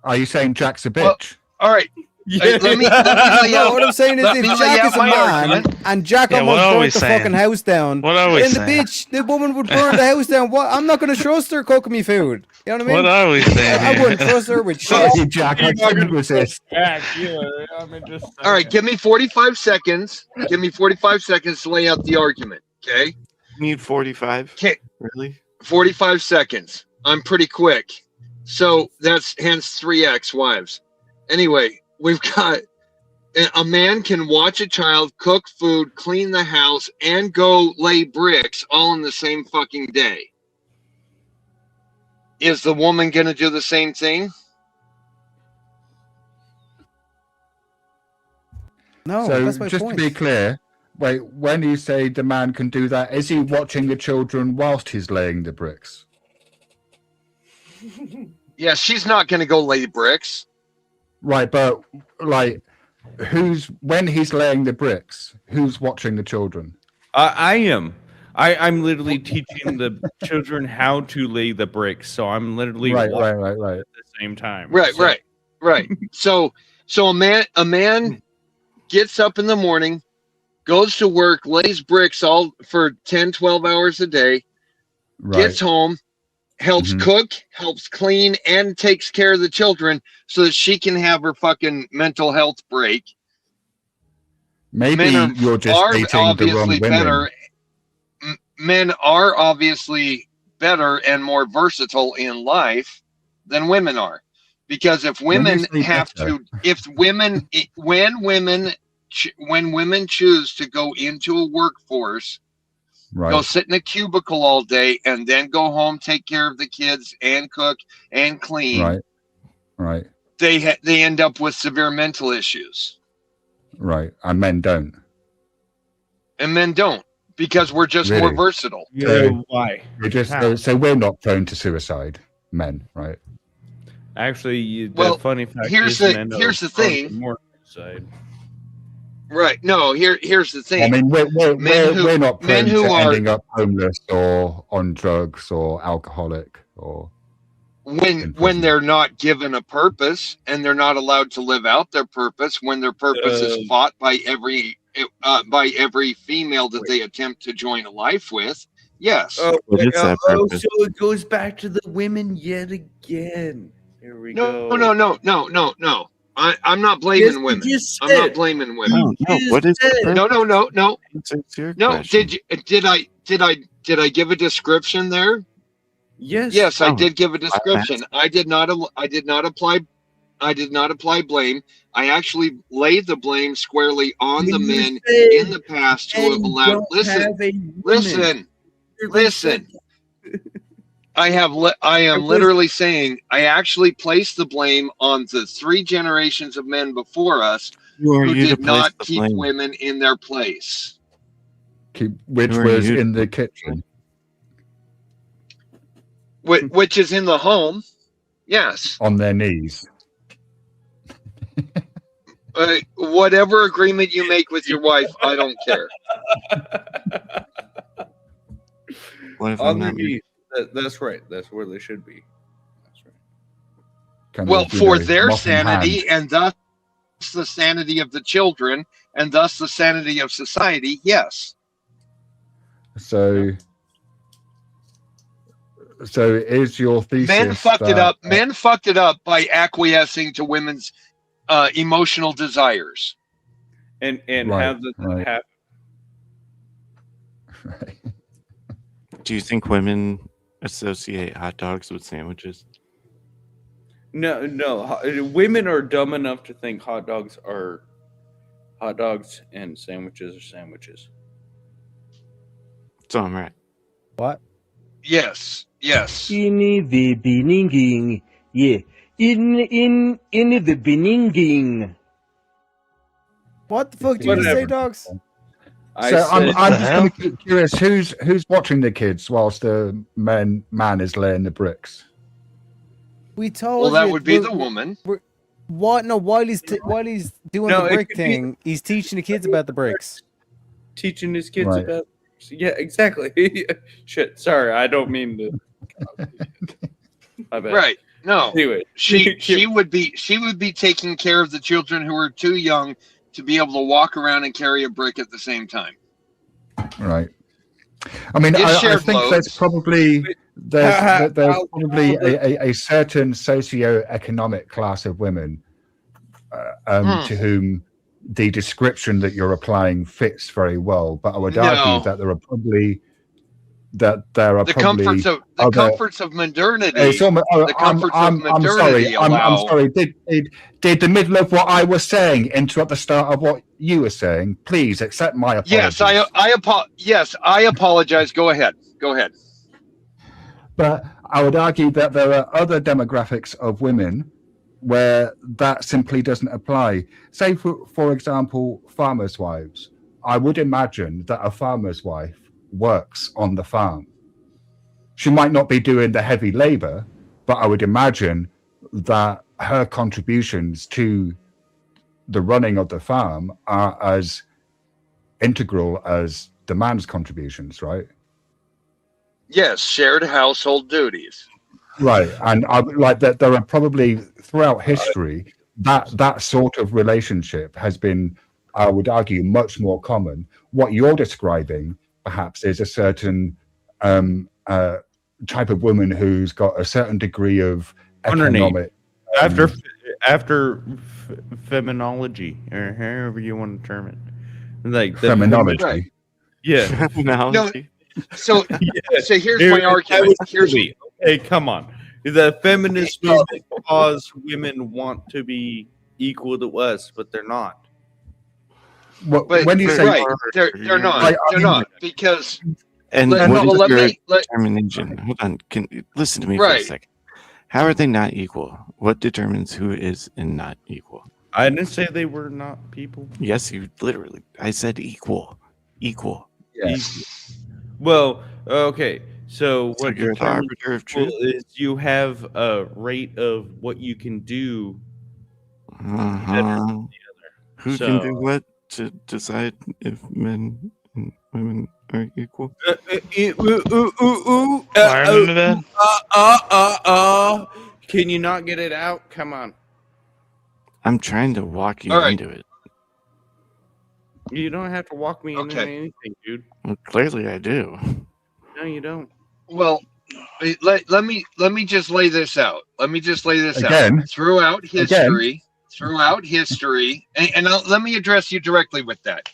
Are you saying Jack's a bitch?
Well, all right. Let me lay
No,
out.
what I'm saying is,
let
if
me lay
Jack
out
is a
my
man
argument.
and Jack
Yeah, what
almost
are we
burnt the
saying?
fucking house down,
What are we
then
saying?
the woman would burn the house down. What? I'm not going to trust her cooking me food. You know what I mean?
What are we saying?
I
here?
wouldn't trust her with shit.
Sorry, Jack, I couldn't resist.
Jack, I mean, just
All right, give me 45 seconds. Give me 45 seconds to lay out the argument. Okay.
You need 45?
Okay.
Really?
45 seconds. I'm pretty quick. So that's hence 3 ex-wives. Anyway, we've got a man can watch a child cook food, clean the house, and go lay bricks all in the same fucking day. Is the woman going to do the same thing?
No,
So
that's my
just
point.
to be clear, wait, when you say the man can do that, is he watching the children whilst he's laying the bricks?
Yeah, she's not going to go lay bricks.
Right, but like, when he's laying the bricks, who's watching the children?
I am. I'm literally teaching the children how to lay the bricks. So I'm literally
Right,
watching
right.
at the same time.
Right,
So-
right. So a man gets up in the morning, goes to work, lays bricks all for 10, 12 hours a day,
Right.
gets home, helps cook, helps clean, and takes care of the children so that she can have her fucking mental health break.
Maybe
Men are
you're just dating the wrong
obviously
women.
better. Men are obviously better and more versatile in life than women are, because if
When you
women
say
have
better-
to, when women choose to go into a workforce, go
Right.
sit in a cubicle all day, and then go home, take care of the kids, and cook and clean,
Right.
they end up with severe mental issues,
Right. And men don't.
and men don't, because we're just more
Really?
versatile.
Why?
We're just
How?
so we're not prone to suicide, men, right?
Actually, the
Well,
funny fact
here's
is,
the-
men
here's
are
the thing.
probably more suicide.
Right? No, here's the thing.
I mean, we're not
men
prone
who
to
are-
ending up homeless or on drugs or alcoholic or
when they're not given a purpose and they're not allowed to live out their purpose, when their purpose is fought by every by every female that they attempt to join a life with. Yes.
What is that
Oh,
purpose?
so it goes back to the women yet again. Here we
No,
go.
no. I'm not
Yes,
blaming
you
women.
just
I'm not
said.
blaming women.
No, no. What is the
said.
purpose?
No.
It's your
No,
question.
did I give a description there?
Yes.
Yes, I
Oh,
did give a
I'm
description. I did not apply blame. I actually laid the blame squarely on the
You
men
said
in the past who have
men
allowed.
don't
Listen,
have a woman.
listen.
Literally said
I am literally saying I actually placed the blame on the 3 generations of men before us
Who are
who
you to
did
place
not
the
keep
blame?
women in their place.
Which
Who are
was
you to
in the
place the
kitchen.
Which is in the home. Yes.
On their knees.
Whatever agreement you make with your wife, I don't care.
What if I'm not?
Underneath. That's right. That's where they should be. That's right.
Kind
Well,
of, you
for
know,
their
mop in hand.
sanity and thus the sanity of the children and thus the sanity of society, yes.
So is your thesis
Men fucked it
that-
up. Men fucked it up by acquiescing to women's emotional desires.
And
Right,
how does that happen?
Do you think women associate hot dogs with sandwiches?
No. Women are dumb enough to think hot dogs are hot dogs and sandwiches are sandwiches.
So I'm right.
What?
Yes.
In the beginning, yeah. In the beginning.
What the fuck did you say, dogs?
So I'm just kind of curious, who's watching the kids whilst the man is laying the bricks?
We told
Well, that
you,
would be
but
the woman.
What? No, while he's doing
No,
the
it
brick
could be-
thing, he's teaching the kids about the bricks.
Teaching his kids
Right.
about. Yeah, exactly. Shit. Sorry, I don't mean to. My bad.
Right. No.
Anyway,
She would be taking care of the children who are too young to be able to walk around and carry a brick at the same time.
Right. I mean,
It's
I
shared
think there's
loads.
probably there's
I'll-
probably a certain socio-economic class of women to whom the description that you're applying fits very well. But I would argue that there are probably
The comforts of modernity.
I'm sorry. I'm sorry. Did the middle of what I was saying interrupt the start of what you were saying? Please accept my apologies.
Yes, I apologize. Go ahead.
But I would argue that there are other demographics of women where that simply doesn't apply. Say, for example, farmers' wives. I would imagine that a farmer's wife works on the farm. She might not be doing the heavy labor, but I would imagine that her contributions to the running of the farm are as integral as the man's contributions, right?
Yes, shared household duties.
Right, and I like that. There are probably throughout history that sort of relationship has been, I would argue, much more common. What you're describing, perhaps, is a certain type of woman who's got a certain degree of economic.
After feminology, or however you want to term it, like the
Feminology.
Right.
Yeah.
Feminology.
So here's my argument.
Hey, come on. The feminist movement cause women want to be equal to us, but they're not.
Well,
But
when you say
right, they're not. They're not because.
And
Let-
what
no,
is
let
your
me- let-
determination? Hold on. Can listen to me for a
Right.
second. How are they not equal? What determines who is and not equal?
I didn't say they were not people.
Yes, you literally. I said equal. Equal.
Yes.
Well, okay. So what
you're the
determines
arbiter of
equal
truth?
is you have a rate of what you can do.
Uh-huh. Who
So-
can do what to decide if men and women are equal?
Can you not get it out? Come on.
I'm trying to walk you
All right.
into it.
You don't have to walk me into
Okay.
anything, dude.
Well, clearly, I do.
No, you don't.
Well, let me just lay this out. Let me just lay this
Again?
out. Throughout history, and let me address you directly with that.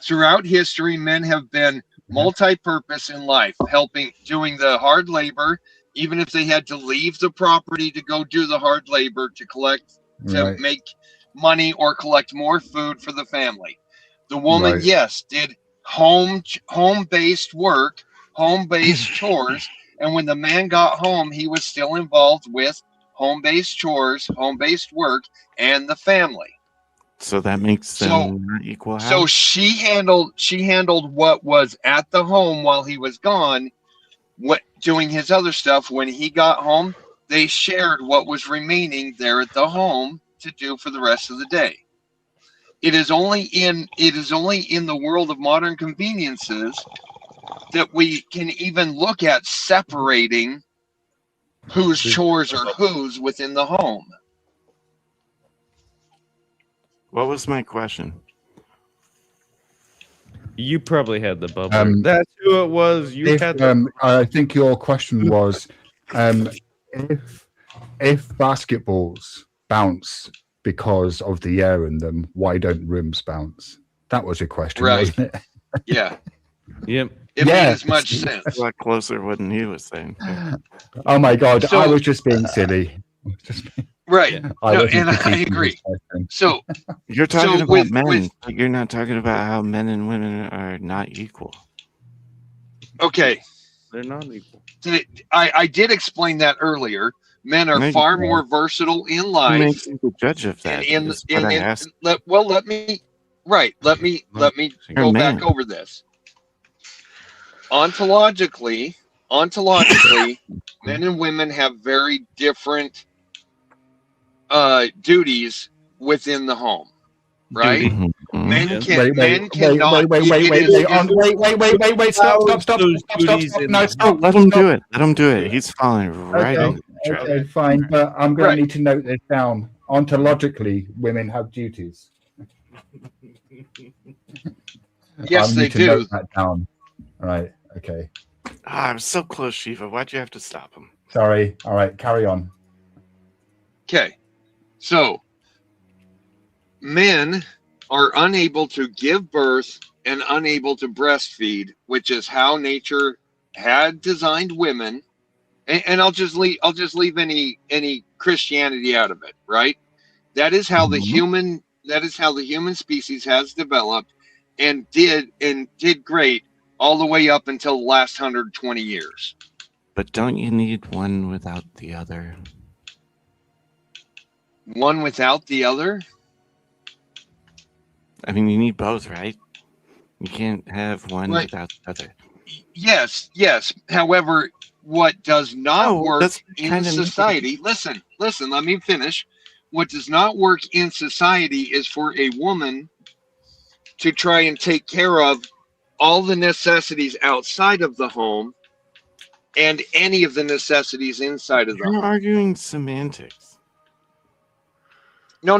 Throughout history, men have been multi-purpose in life, helping, doing the hard labor, even if they had to leave the property to go do the hard labor to make money or collect more food for the family. The woman, yes, did home-based work, home-based chores, and when the man got home, he was still involved with home-based chores, home-based work, and the family.
So that makes them not equal.
So she handled what was at the home while he was gone, doing his other stuff. When he got home, they shared what was remaining there at the home to do for the rest of the day. It is only in the world of modern conveniences that we can even look at separating whose chores are whose within the home.
What was my question?
You probably had the bubble. That's who it was. You had.
I think your question was, if basketballs bounce because of the air in them, why don't rooms bounce? That was your question, wasn't it?
Yeah.
Yep.
It made as much sense.
A lot closer what he was saying.
Oh my God, I was just being silly.
Right. I agree. So
you're talking about men, but you're not talking about how men and women are not equal.
Okay.
They're not equal.
I did explain that earlier. Men are far more versatile in life.
Who makes you the judge of that?
Let me go back over this. Ontologically, men and women have very different duties within the home, right? Men cannot.
Wait! Stop!
No, let him do it. Let him do it. He's falling right into the trap.
Okay, fine, but I'm going to need to note this down. Ontologically, women have duties.
Yes, they do.
Note that down. All right. Okay.
I'm so close, Shiva. Why'd you have to stop him?
Sorry. All right. Carry on.
Okay. So, men are unable to give birth and unable to breastfeed, which is how nature had designed women. And I'll just leave any Christianity out of it, right? That is how the human species has developed and did great all the way up until the last 120 years.
But don't you need one without the other?
One without the other?
I mean, you need both, right? You can't have one without the other.
Yes. However, what does not work in society, listen, let me finish. What does not work in society is for a woman to try and take care of all the necessities outside of the home and any of the necessities inside of the home.
You're arguing semantics.
No.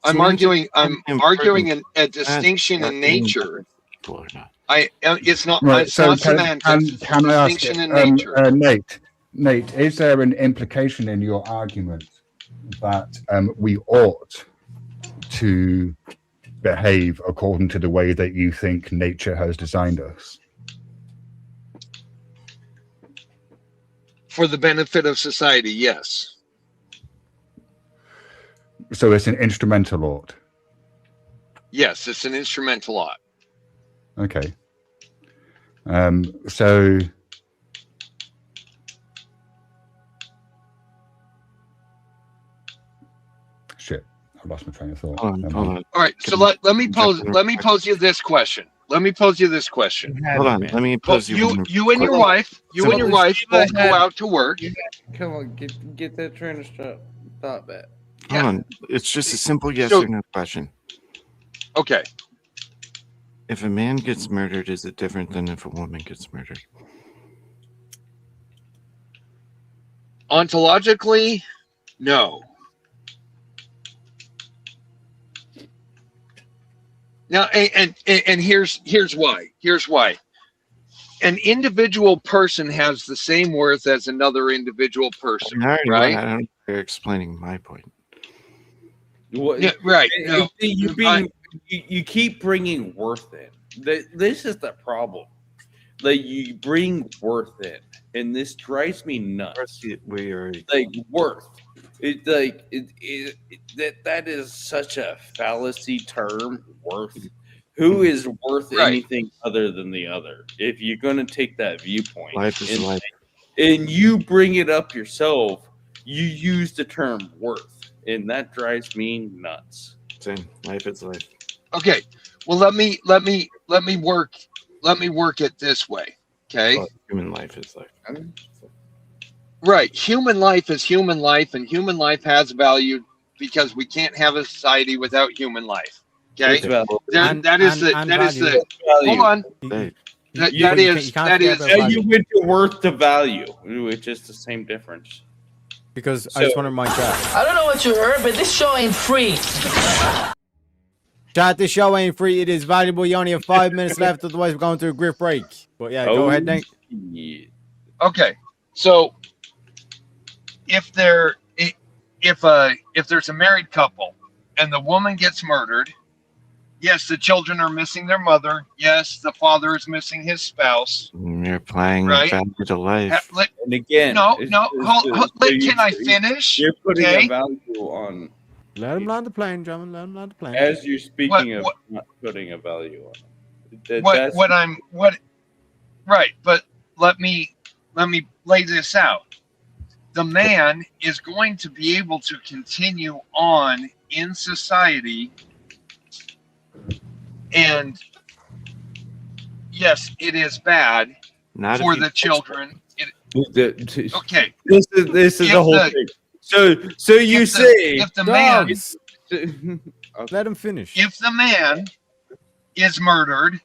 I'm arguing a distinction in nature. It's not.
Right.
It's not semantics.
Can I ask
distinction in nature.
Nate, is there an implication in your argument that we ought to behave according to the way that you think nature has designed us?
For the benefit of society, yes.
So it's an instrumental ought.
Yes, it's an instrumental ought.
Okay. So shit, I lost my train of thought.
Hold on.
All right, so let me pose you this question. Hold
on, let me pose you.
You and your wife both go out to work.
Come on, get that train of thought back.
Hold on. It's just a simple yes or no question.
Okay.
If a man gets murdered, is it different than if a woman gets murdered?
Ontologically, no. Now, and here's why. Here's why. An individual person has the same worth as another individual person, right?
I don't know if you're explaining my point.
Yeah, right. No,
You keep bringing worth in. This is the problem. Like you bring worth in, and this drives me nuts. Like worth. It's like that is such a fallacy term. Worth. Who is worth anything other than the other? If you're going to take that viewpoint,
Life is life.
And you bring it up yourself, you use the term worth, and that drives me nuts.
Same. Life is life.
Okay. Well, let me work it this way. Okay.
Well, human life is life.
Right. Human life is human life, and human life has value because we can't have a society without human life. Okay. That is the hold on. That is
you went to worth to value, which is the same difference.
Because I just want to remind chat.
I don't know what you heard, but this show ain't free.
Chat, this show ain't free. It is valuable. You only have 5 minutes left, otherwise we're going through a grip break. But yeah, go ahead, Nate.
Yeah.
Okay. So if there's a married couple and the woman gets murdered, yes, the children are missing their mother. Yes, the father is missing his spouse.
You're applying
Right.
value to life.
And again,
can I finish?
You're putting
Okay.
a value on.
Let him land the plane, gentlemen. Let him land the plane.
As you're speaking of not putting a value on it.
Right, but let me lay this out. The man is going to be able to continue on in society, and yes, it is bad
Not
for
if
the children. Okay.
This is the whole thing. So you say
if the man
let him finish.
If the man is murdered,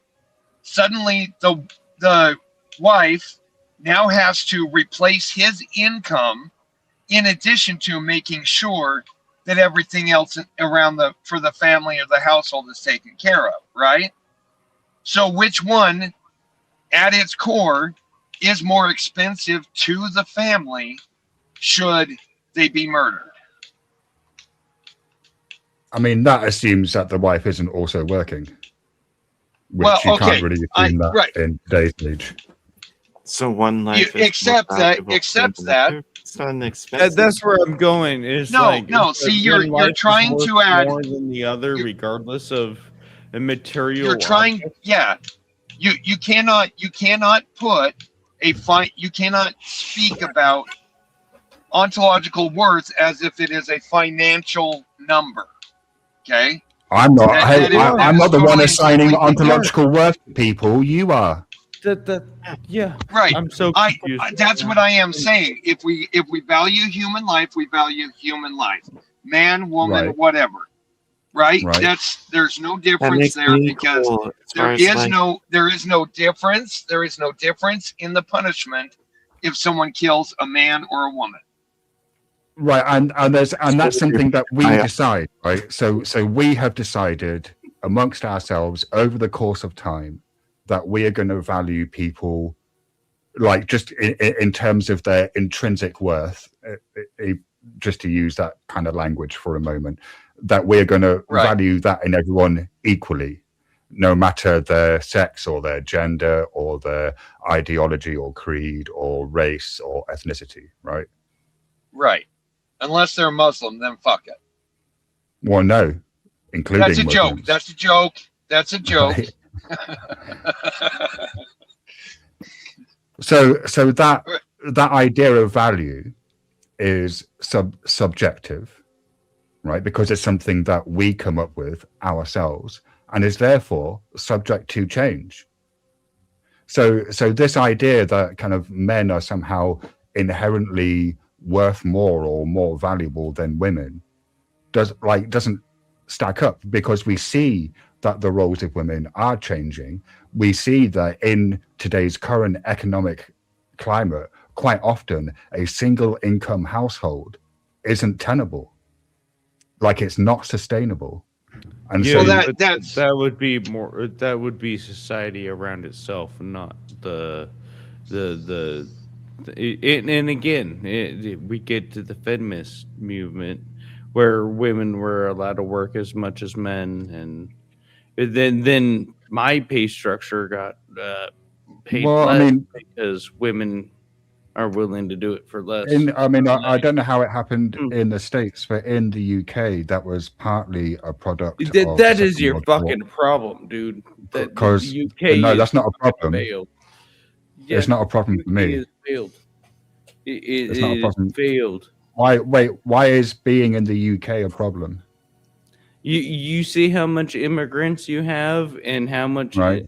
suddenly the wife now has to replace his income in addition to making sure that everything else around for the family or the household is taken care of, right? So which one at its core is more expensive to the family should they be murdered?
I mean, that assumes that the wife isn't also working, which
Well,
you
okay,
can't really assume that
right.
in today's age.
So one life is
accept
more
that.
valuable
Accept
than
that.
another? It's not an expensive.
That's where I'm going. Is
No,
like,
no.
if
See,
one
you're
life is
trying
worth
to add
more than the other, regardless of a material.
You're trying.
object.
Yeah. You cannot put you cannot speak about ontological worth as if it is a financial number. Okay.
I'm not. I'm not the one
totally
assigning
completely
ontological worth to people. You are.
Yeah.
Right.
I'm so confused.
That's what I am saying. If we value human life, we value human life. Man, woman,
Right.
whatever. Right?
Right.
There's no
That
difference
makes
there
me
because
equal as far
there
as
is
life.
no difference. There is no difference in the punishment if someone kills a man or a woman.
Right, and that's something that we
I-
decide, right? So we have decided amongst ourselves over the course of time that we are going to value people like just in terms of their intrinsic worth, just to use that kind of language for a moment, that we're going to value that in everyone equally, no matter their sex or their gender or their ideology or creed or race or ethnicity, right?
Right. Unless they're Muslim, then fuck it.
Well, no, including
That's a joke.
Muslims.
That's a joke. That's a joke.
Right. So that idea of value is subjective, right? Because it's something that we come up with ourselves and is therefore subject to change. So this idea that kind of men are somehow inherently worth more or more valuable than women doesn't stack up, because we see that the roles of women are changing. We see that in today's current economic climate, quite often a single income household isn't tenable. Like, it's not sustainable. And
Yeah,
so
Well,
but that would be more. That would be society around itself, not the. And again, we get to the feminist movement, where women were allowed to work as much as men, and then my pay structure got paid
well, I
less
mean,
because women are willing to do it for less.
I don't know how it happened in the States, but in the UK, that was partly a product of
That
the
is
Second
your
World War.
fucking problem, dude.
Because
the UK
no,
is
that's not a
fucking
problem.
failed.
It's not a problem for
UK
me.
is failed.
It's not a problem.
Failed.
Why is being in the UK a problem?
You see how much immigrants you have and how much
Right.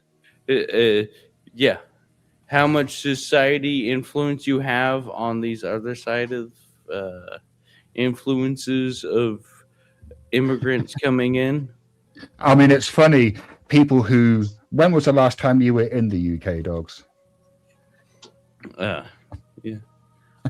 how much society influence you have on these other side of influences of immigrants coming in.
I mean, it's funny. People who. When was the last time you were in the UK, Dogs?
Yeah.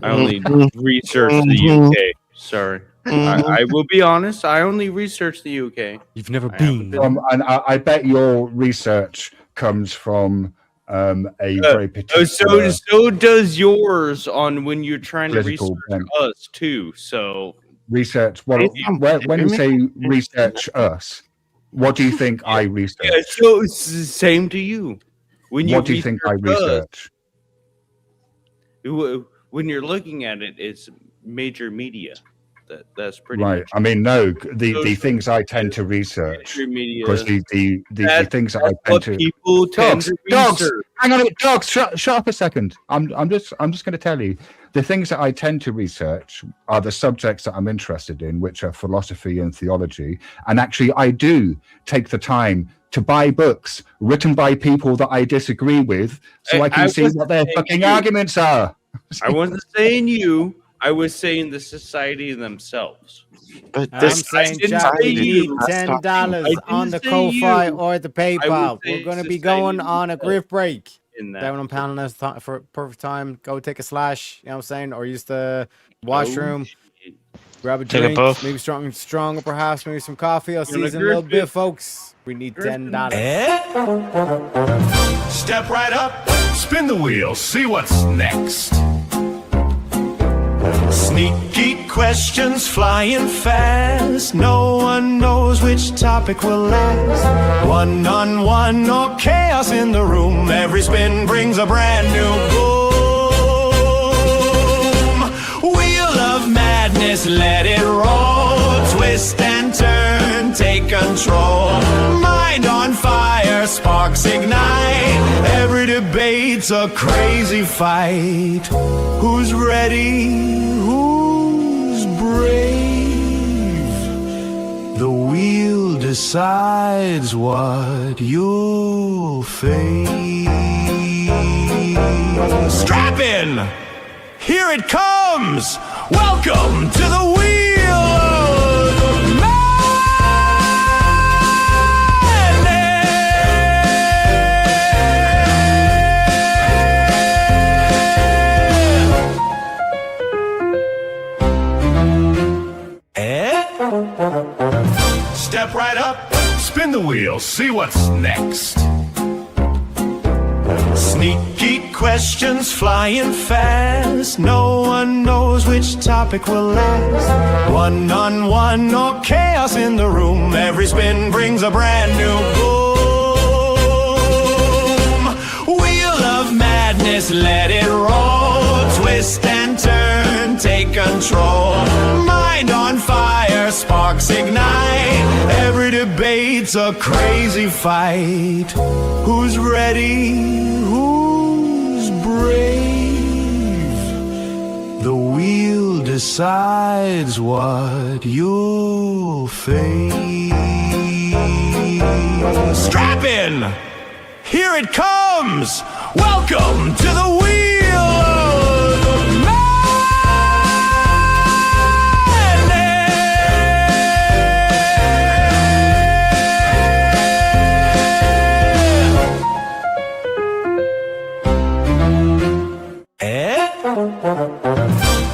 I only researched the UK. Sorry. I will be honest. I only researched the UK.
You've never been.
And I bet your research comes from a very particular.
So does yours on when you're trying to research
political bent.
us too. So
research. Well, when you say research us, what do you think I research?
Yeah, so it's the same to you. When you
What do you think I research?
When you're looking at it, it's major media. That's pretty
Right.
much.
I mean, no, the things I tend to research, because the things that I tend to
people tend to
dogs.
research.
Hang on, dogs. Shut up a second. I'm just going to tell you the things that I tend to research are the subjects that I'm interested in, which are philosophy and theology. And actually, I do take the time to buy books written by people that I disagree with, so I can see what their fucking arguments are.
I wasn't saying you. I was saying the society themselves.
But
I'm saying, Jack, we need $10 on the Ko-Fi or the PayPal. We're going to be going on a grift break. Down on panel for perfect time. Go take a slash, you know what I'm saying? Or use the washroom. Grab a drink. Maybe stronger perhaps. Maybe some coffee. I'll see you in a little bit, folks. We need $10.
Step right up, spin the wheel, see what's next. Sneaky questions flying fast. No one knows which topic will last. One-on-one or chaos in the room. Every spin brings a brand new boom. Wheel of madness, let it roll. Twist and turn, take control. Mind on fire, sparks ignite. Every debate's a crazy fight. Who's ready? Who's brave? The wheel decides what you'll face. Strap in! Here it comes! Welcome to the wheel of Step right up, spin the wheel, see what's next. Sneaky questions flying fast. No one knows which topic will last. One-on-one or chaos in the room. Every spin brings a brand new boom. Wheel of madness, let it roll. Twist and turn, take control. Mind on fire, sparks ignite. Every debate's a crazy fight. Who's ready? Who's brave? The wheel decides what you'll face. Strap in! Here it comes! Welcome to the wheel of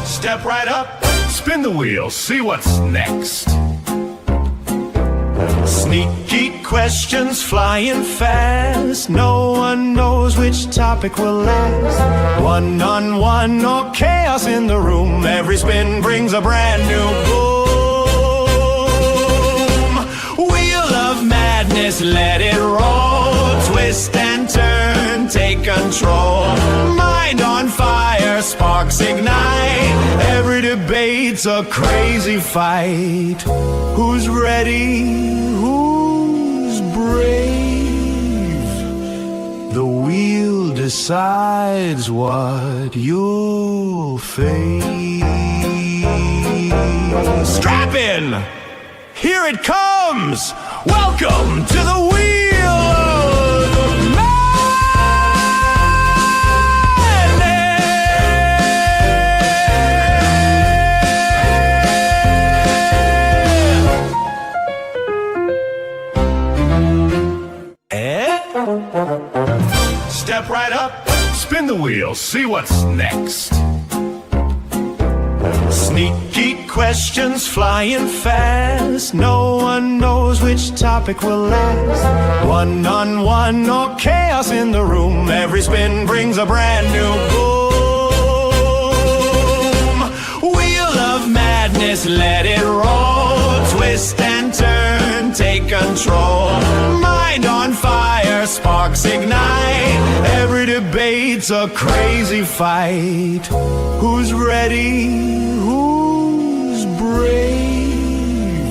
Step right up, spin the wheel, see what's next. Sneaky questions flying fast. No one knows which topic will last. One-on-one or chaos in the room. Every spin brings a brand new boom. Wheel of madness, let it roll. Twist and turn, take control. Mind on fire, sparks ignite. Every debate's a crazy fight. Who's ready? Who's brave? The wheel decides what you'll face. Strap in! Here it comes! Welcome to the wheel of Step right up, spin the wheel, see what's next. Sneaky questions flying fast. No one knows which topic will last. One-on-one or chaos in the room. Every spin brings a brand new boom. Wheel of madness, let it roll. Twist and turn, take control. Mind on fire, sparks ignite. Every debate's a crazy fight. Who's ready? Who's brave?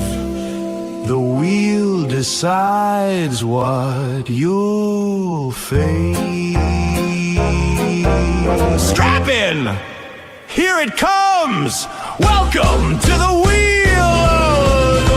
The wheel decides what you'll face. Strap in! Here it comes! Welcome to the wheel of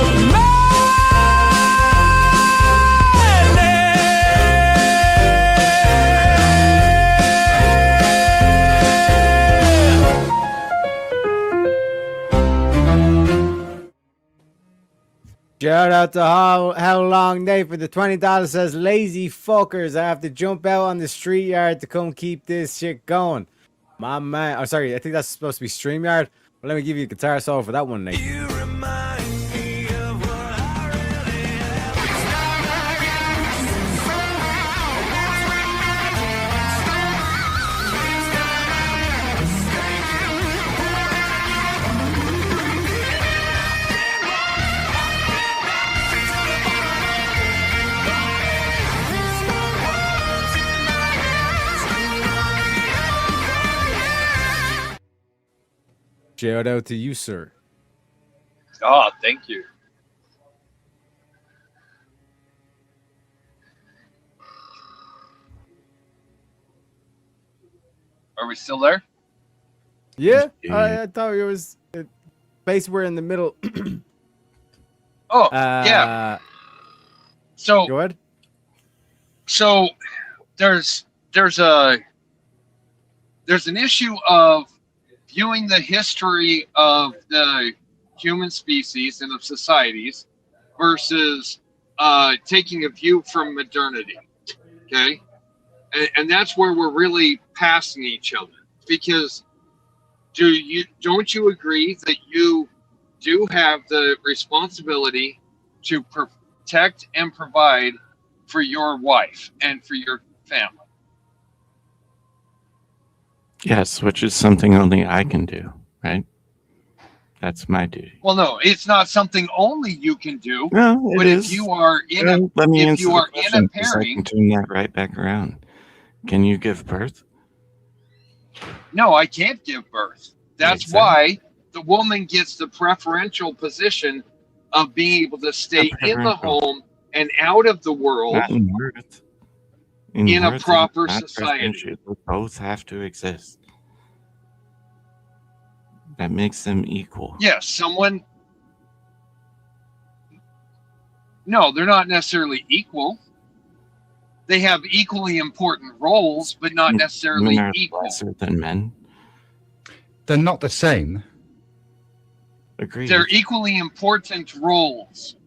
Shout out to how long day for the $20 says lazy fuckers. I have to jump out on the street yard to come keep this shit going. My man, oh sorry, I think that's supposed to be StreamYard. But let me give you a guitar solo for that one, Nate. Shout out to you, sir.
Oh, thank you. Are we still there?
Yeah, I thought it was basically we're in the middle.
Oh, yeah. So
go ahead.
So there's an issue of viewing the history of the human species and of societies versus taking a view from modernity. Okay, and that's where we're really passing each other, because don't you agree that you do have the responsibility to protect and provide for your wife and for your family?
Yes, which is something only I can do, right? That's my duty.
Well, no, it's not something only you can do.
No,
but
it
if
is.
you are in a
Let me
if
answer
you
the
are in
question,
a
'cause I
pairing,
can turn that right back around. Can you give birth?
no, I can't give birth. That's
Exactly.
why the woman gets the preferential position of being able to stay in the home and out of the world
Not in worth.
in a
worth,
proper
not
society.
preferential. They both have to exist. That makes them equal.
Yes, someone. No, they're not necessarily equal. They have equally important roles, but not necessarily
Women are
equal.
lesser than men.
They're not the same.
Agreed.
They're equally important roles,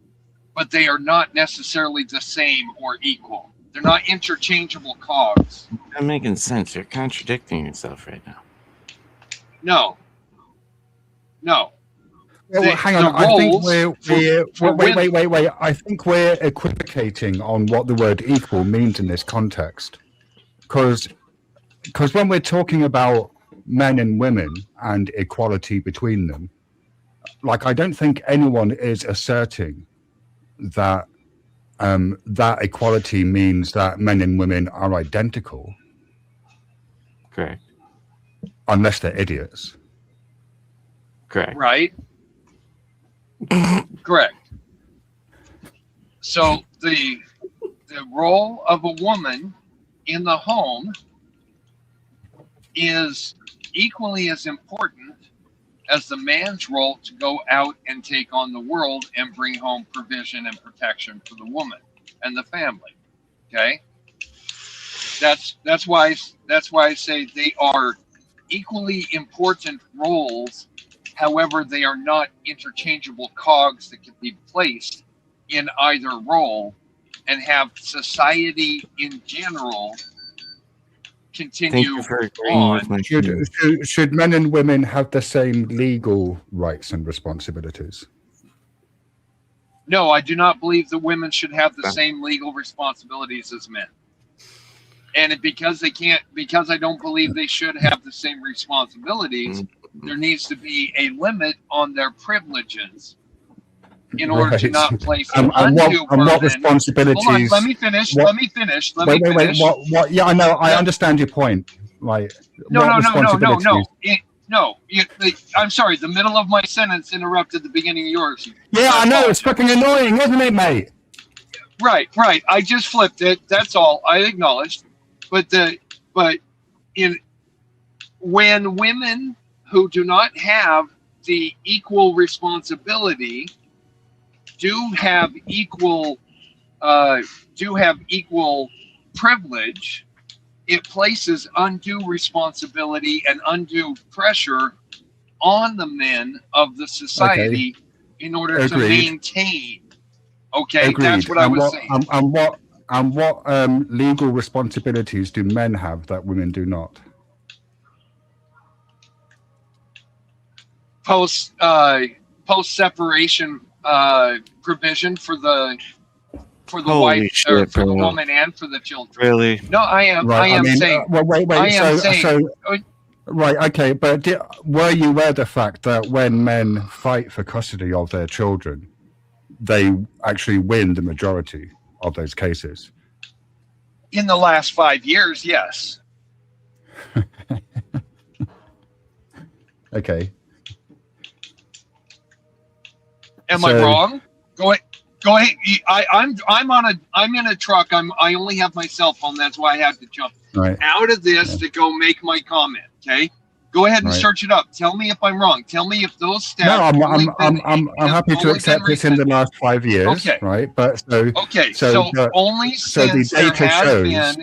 but they are not necessarily the same or equal. They're not interchangeable cogs.
Not making sense. You're contradicting yourself right now.
No.
Well, hang on. I think wait. I think we're equivocating on what the word equal means in this context. Because when we're talking about men and women and equality between them, like I don't think anyone is asserting that that equality means that men and women are identical.
Correct.
Unless they're idiots.
Correct.
Right? Correct. So the role of a woman in the home is equally as important as the man's role to go out and take on the world and bring home provision and protection for the woman and the family. Okay? That's why I say they are equally important roles. However, they are not interchangeable cogs that can be placed in either role and have society in general continue on.
Should men and women have the same legal rights and responsibilities?
No, I do not believe that women should have the same legal responsibilities as men. And because I don't believe they should have the same responsibilities, there needs to be a limit on their privileges in order to not place an undue burden.
What responsibilities?
Hold on, let me finish.
Wait. What? Yeah, I know. I understand your point. Like,
No. I'm sorry. The middle of my sentence interrupted the beginning of yours.
Yeah, I know. It's fucking annoying, isn't it, mate?
Right. I just flipped it. That's all. I acknowledged. When women who do not have the equal responsibility do have equal privilege, it places undue responsibility and undue pressure on the men of the society in order to maintain. Okay,
Agreed.
that's what I was saying.
And what legal responsibilities do men have that women do not?
Post separation provision for the wife, or for the woman, and for the children.
Really?
No, I am. Right, I am saying.
Right. Okay. But were you aware of the fact that when men fight for custody of their children, they actually win the majority of those cases?
In the last 5 years, yes.
Okay.
Am I wrong? Go ahead. I'm in a truck. I only have my cell phone. That's why I had to jump out of this to go make my comment. Okay. Go ahead and search it up. Tell me if I'm wrong. Tell me if those stats.
No, I'm happy to accept this in the last 5 years.
Okay.
Right. But so
only since
the data shows.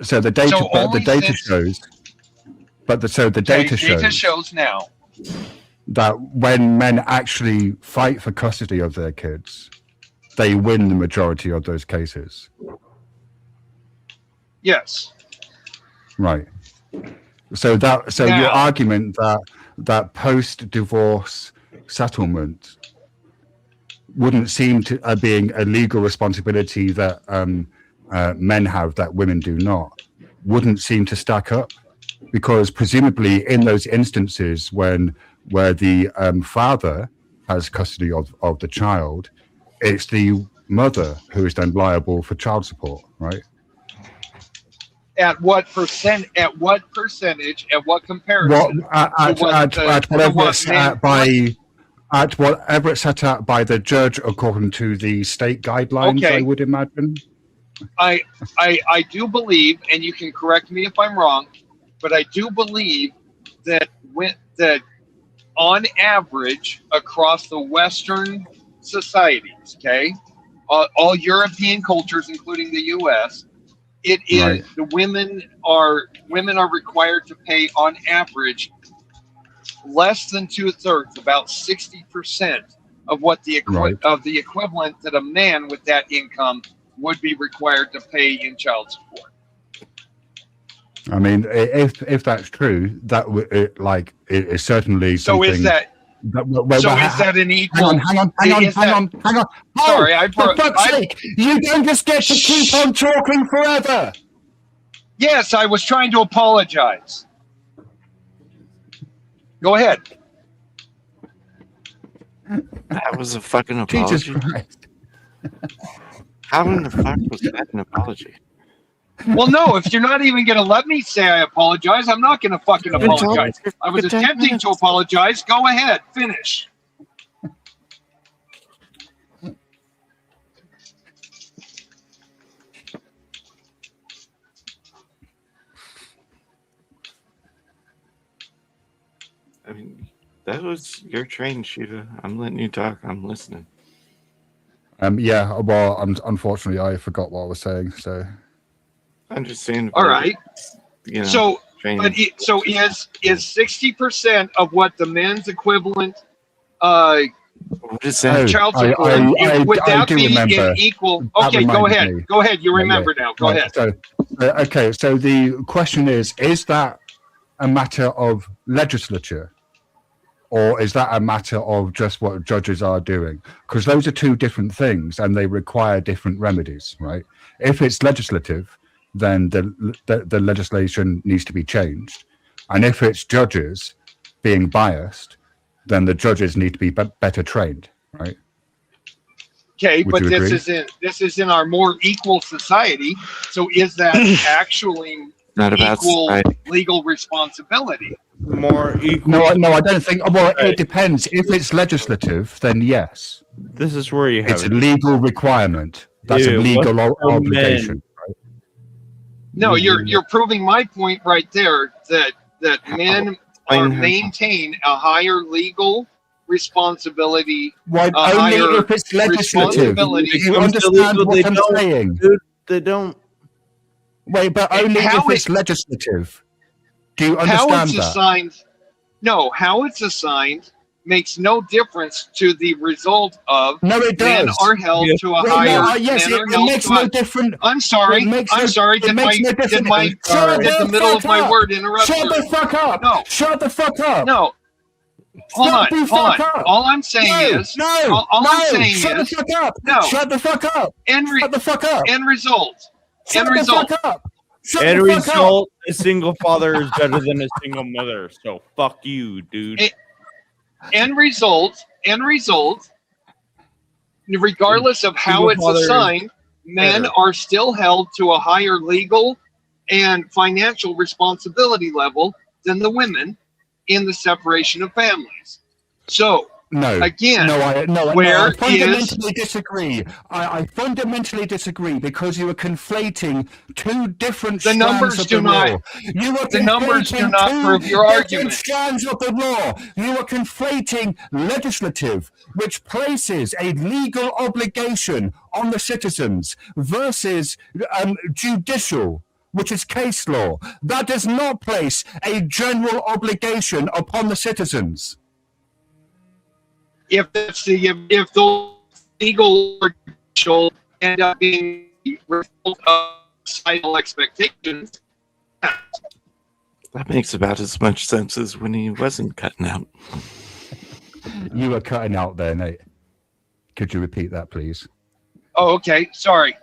So the data, but the data shows. But the data
shows now
that when men actually fight for custody of their kids, they win the majority of those cases.
Yes.
Right. So your argument that post-divorce settlement wouldn't seem to being a legal responsibility that men have that women do not, wouldn't seem to stack up, because presumably in those instances where the father has custody of the child, it's the mother who is then liable for child support, right?
At what percentage? At what comparison?
At whatever it's set at by the judge according to the state guidelines, I would imagine.
I do believe, and you can correct me if I'm wrong, but I do believe that on average across the Western societies, all European cultures, including the U.S., it is the women are required to pay on average less than 2/3, about 60% of what the equivalent that a man with that income would be required to pay in child support.
I mean, if that's true, that it is certainly
So
something.
is that?
Is
that an equal?
Hang on. Oh,
Sorry,
for fuck's sake! You don't just get to keep on talking forever.
Yes, I was trying to apologize. Go ahead.
That was a fucking apology.
Jesus Christ.
How in the fuck was that an apology?
Well, no, if you're not even going to let me say I apologize, I'm not going to fucking apologize. I was attempting to apologize. Go ahead. Finish.
I mean, that was your train, Shiva. I'm letting you talk. I'm listening.
Yeah. Well, unfortunately, I forgot what I was saying. So.
I'm just saying.
All right.
You know,
So,
training.
so is 60% of what the men's equivalent
what is that?
child support would that be
remember.
equal?
That
Okay, go
reminded
ahead.
me.
Go ahead. You remember now. Go
Right,
ahead.
So, okay. So the question is that a matter of legislature, or is that a matter of just what judges are doing? Because those are two different things, and they require different remedies, right? If it's legislative, then the legislation needs to be changed, and if it's judges being biased, then the judges need to be better trained, right?
Okay,
Would
but
you agree?
this is in our more equal society. So is that actually
Not about
equal
society.
legal responsibility?
More equal.
No, I don't think. Well, it depends. If it's legislative, then yes,
This is where you have
it's a legal requirement. That's a
Dude,
legal
what's for
obligation. Right?
No, you're proving my point right there that men maintain a higher legal responsibility.
Why
a
only
higher
if it's legislative?
responsibility.
Do you understand what I'm saying?
Dude, they don't.
Wait, but only
How
if it's legislative. Do you
How
understand
it's
that?
assigned? No, how it's assigned makes no difference to the result of
No, it
men
does.
are held to a
Wait,
higher.
no, yes,
men are
it
held
makes
to
no
a-
difference.
I'm sorry. I'm sorry. Did the middle of my word interrupt
Shut
you?
the fuck up.
No.
Shut the fuck up.
No. Hold
Shut
on.
the fuck up.
All I'm saying is.
No.
All
no.
I'm saying
Shut
is.
the fuck up.
No.
Shut the fuck up. Shut the fuck up.
End result.
Shut
End
the
result.
fuck up. Shut
End
the fuck up.
result: a single father is better than a single mother. So fuck you, dude.
End result. Regardless of how it's
Single father
assigned, men
better.
are still held to a higher legal and financial responsibility level than the women in the separation of families. So,
No.
again,
I
where
fundamentally disagree. I fundamentally disagree because you are conflating two different
The
strands
numbers
of
do
the
not-
law. You are
the numbers do
conflating
not
two
prove your
different
argument.
strands of the law. You are conflating legislative, which places a legal obligation on the citizens, versus judicial, which is case law. That does not place a general obligation upon the citizens.
if those legal or judicial end up being the result of societal expectations,
That makes about as much sense as when he wasn't cutting out.
You were cutting out there, Nate. Could you repeat that, please?
oh, okay, sorry.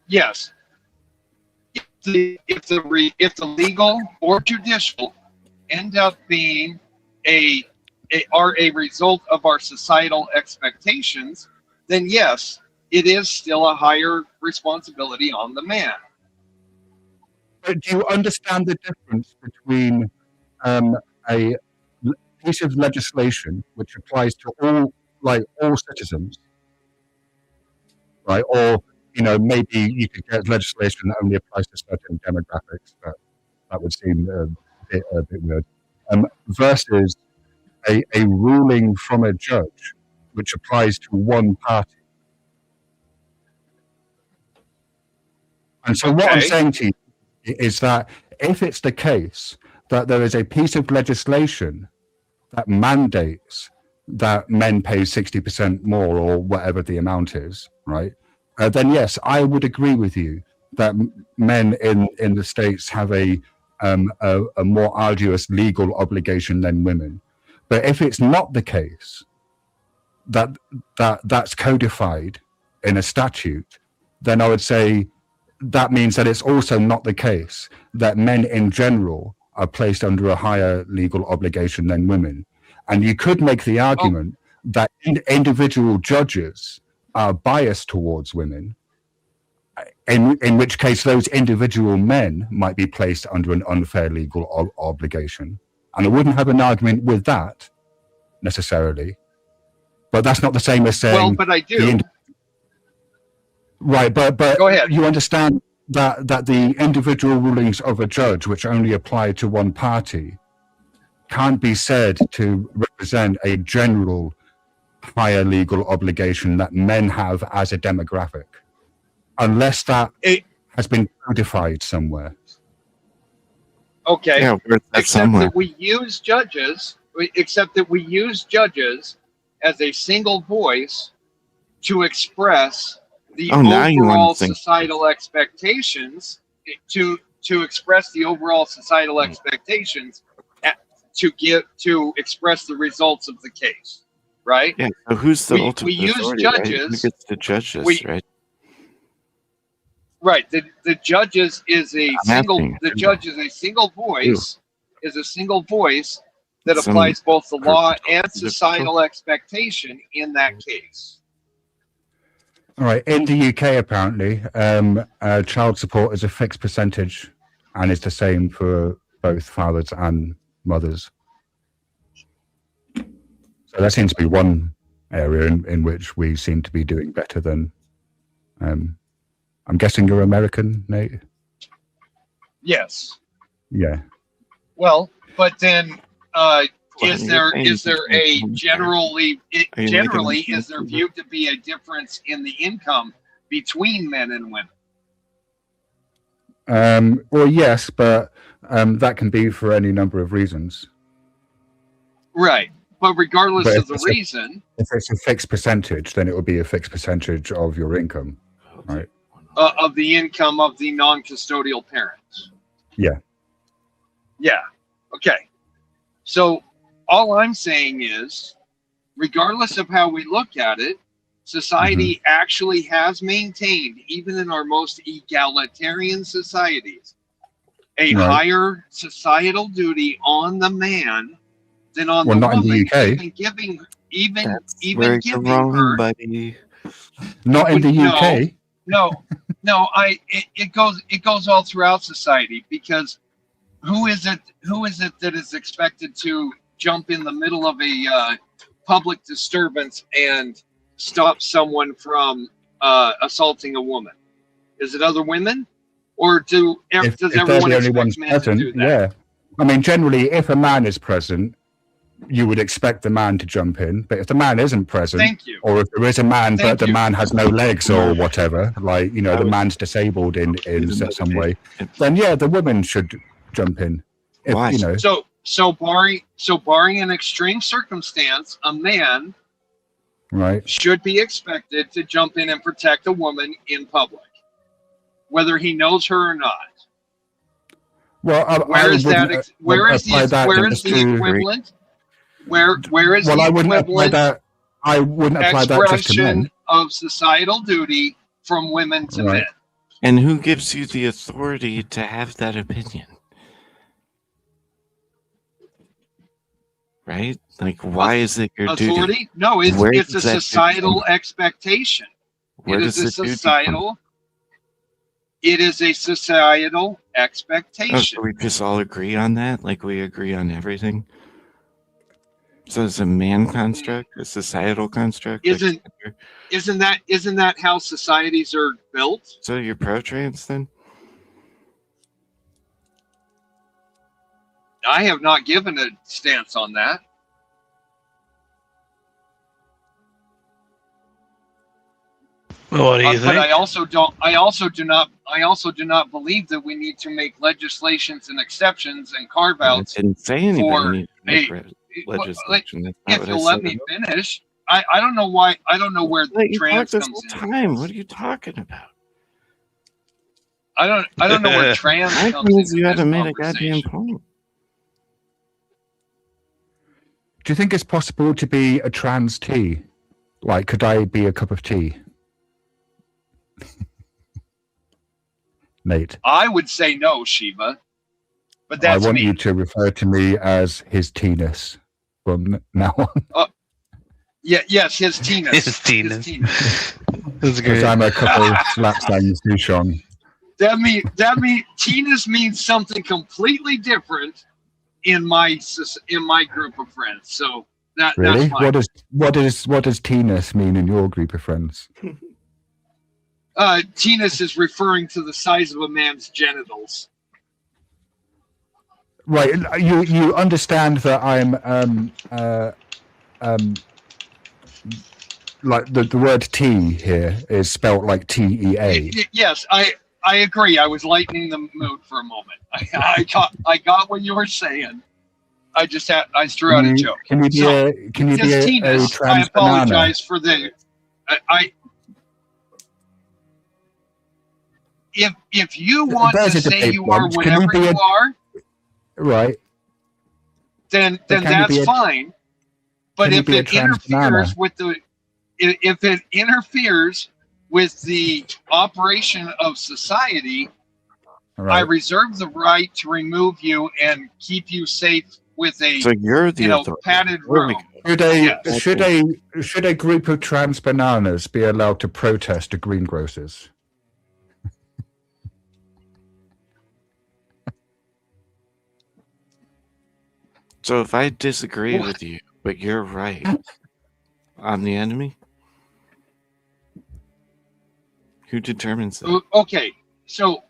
Yes. If the legal or judicial end up being a result of our societal expectations, then yes, it is still a higher responsibility on the man.
But do you understand the difference between a piece of legislation which applies to all citizens, right? Or maybe you could get legislation that only applies to certain demographics, but that would seem a bit weird. Versus a ruling from a judge which applies to one party. And so what I'm saying to you is that if it's the case that there is a piece of legislation that mandates that men pay 60% more or whatever the amount is, right? Then yes, I would agree with you that men in the States have a more arduous legal obligation than women. But if it's not the case that's codified in a statute, then I would say that means that it's also not the case that men in general are placed under a higher legal obligation than women. And you could make the argument that individual judges are biased towards women, in which case those individual men might be placed under an unfair legal obligation. And I wouldn't have an argument with that necessarily, but that's not the same as saying.
Well, but I do.
Right, but
Go ahead.
You understand that the individual rulings of a judge, which only apply to one party, can't be said to represent a general higher legal obligation that men have as a demographic, unless that has been codified somewhere.
Okay.
Yeah,
except that we use judges as a single voice to express the overall societal expectations, to express the overall societal expectations, to express the results of the case, right?
Yeah. So who's the ultimate
we use
authority,
judges.
Right? Who gets to judge this, right?
Right. The judges is a single. The judge is a single voice. Is a single voice that applies both the law and societal expectation in that case.
All right. In the UK, apparently, child support is a fixed percentage, and it's the same for both fathers and mothers. So that seems to be one area in which we seem to be doing better than. I'm guessing you're American, Nate?
Yes.
Yeah.
Well, but then is there a generally is there viewed to be a difference in the income between men and women?
Well, yes, but that can be for any number of reasons.
Right. But regardless of the reason,
if it's a fixed percentage, then it would be a fixed percentage of your income, right?
Of the income of the non-custodial parents.
Yeah.
Yeah. Okay. So all I'm saying is, regardless of how we look at it, society actually has maintained, even in our most egalitarian societies, a higher societal duty on the man than on the
not
woman.
In the UK.
Even giving
wrong,
her.
Buddy.
Not in the UK.
No. It goes all throughout society, because who is it that is expected to jump in the middle of a public disturbance and stop someone from assaulting a woman? Is it other women, or does everyone expect men to do that?
Yeah, I mean, generally, if a man is present, you would expect the man to jump in. But if the man isn't present, or if there is a man but the man has no legs or whatever, like, you know, the man's disabled in some way, then yeah, the woman should jump in. If, you know.
So barring an extreme circumstance, a man should be expected to jump in and protect a woman in public, whether he knows her or not.
Well,
where is the equivalent? Where is the equivalent?
I wouldn't apply that just to men.
Of societal duty from women to men.
And who gives you the authority to have that opinion? Right? Like, why is it your
authority?
Duty?
No, it's a societal expectation. It is a societal expectation.
Oh, so we just all agree on that? Like, we agree on everything? So it's a man construct, a societal construct?
Isn't that how societies are built?
So you're pro-trans then?
I have not given a stance on that.
Well, what do you think?
But I also do not believe that we need to make legislations and exceptions and carve outs.
I didn't say anybody needs to make legislation.
If you'll let me finish, I don't know why. I don't know where
you
trans
talk this
comes
whole
in.
time. What are you talking about?
I don't know where trans
That
comes
means
into
you
this
haven't made a
conversation.
goddamn point.
Do you think it's possible to be a trans tea? Like, could I be a cup of tea? Nate,
I would say no, Shiva, but
I
that's
want
me.
you to refer to me as his teeness from now on.
Yes, his teenus.
His teenus. That's
Because
great.
I'm a couple slaps things too strong.
That mean teenus means something completely different in my group of friends. So
Really?
that's fine.
What does teeness mean in your group of friends?
Teenus is referring to the size of a man's genitals.
Right. You understand that I'm like the word tea here is spelt like TEA.
Yes, I agree. I was lightening the mood for a moment. I got what you were saying. I threw out a joke.
Can you be
So,
a
Teenus,
trans
I apologize
banana?
for the. If you want
There's
to
a
say
debate,
you are
Bob. Can you
whatever
be
you
a-
are,
Right.
then
But can you
that's
be a-
fine. But
can you
if
be a
it
trans
interferes
banana?
with if it interferes with the operation of society, I
Right.
reserve the right to remove you and keep you safe with a
So you're the authority.
padded
There we
room.
go.
Should a group of trans bananas be allowed to protest the greengrocers?
So if I disagree with you, but you're right, I'm the enemy? Who determines that?
Okay, so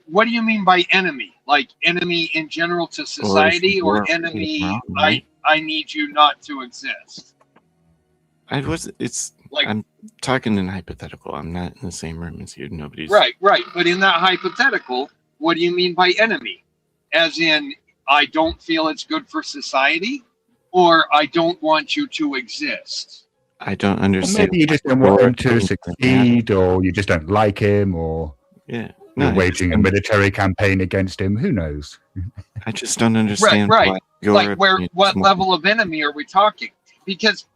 what do you mean by enemy? Like enemy in general to society, or
you're
enemy?
wrong, right?
I need you not to exist.
I'm talking in hypothetical. I'm not in the same room as you. Nobody's
Right. But in that hypothetical, what do you mean by enemy? As in, I don't feel it's good for society, or I don't want you to exist.
I don't
Or
understand.
maybe you just don't want him to succeed, or you just don't like him, or
Yeah.
you're
No,
waging a military campaign against him. Who knows?
I just don't understand.
Right.
why your
Like
opinion
what
is more-
level of enemy are we talking? Because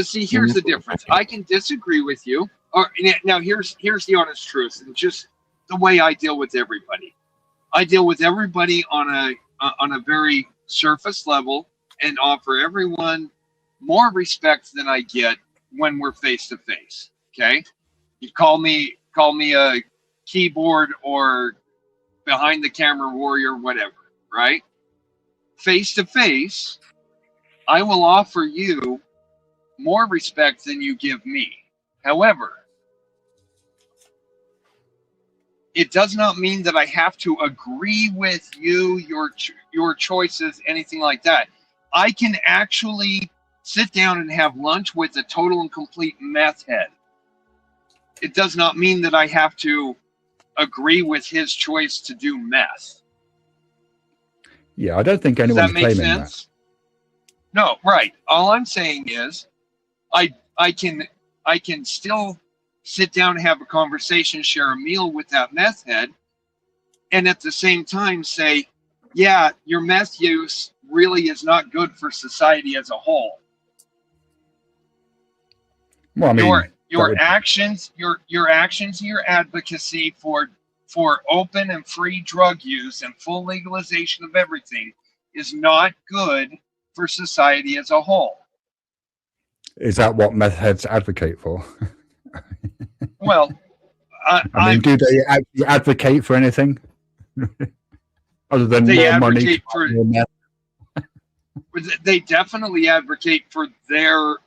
see, here's the difference. I can disagree with you. Or now here's the honest truth, and just the way I deal with everybody. I deal with everybody on a very surface level and offer everyone more respect than I get when we're face to face. Okay, you call me a keyboard or behind the camera warrior, whatever, right? Face to face, I will offer you more respect than you give me. However, it does not mean that I have to agree with you, your choices, anything like that. I can actually sit down and have lunch with a total and complete meth head. It does not mean that I have to agree with his choice to do meth.
Yeah, I don't think
Does
anyone's
that make
claiming
sense? No, right. All I'm saying is I can still sit down and have a conversation, share a meal with that meth head, and at the same time say, yeah, your meth use really is not good for society as a whole.
that. Well, I mean,
Your actions, your actions, your advocacy for open and free drug use and full legalization of everything is not good for society as a whole.
is that what meth heads advocate for?
Well,
I mean, do they actually advocate for anything other than
they
more money?
advocate for.
More meth?
They definitely advocate for their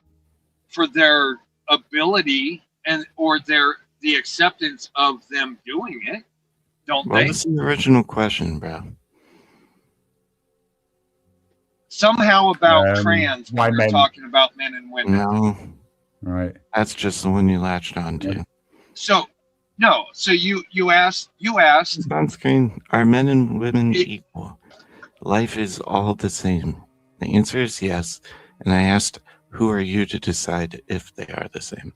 ability or the acceptance of them doing it, don't
What
they?
was the original question, bro?
Somehow about trans,
why
when we're
men?
talking about men and women.
No,
Right.
that's just the one you latched on to.
So you asked.
On screen, are men and women equal? Life is all the same. The answer is yes. And I asked, who are you to decide if they are the same?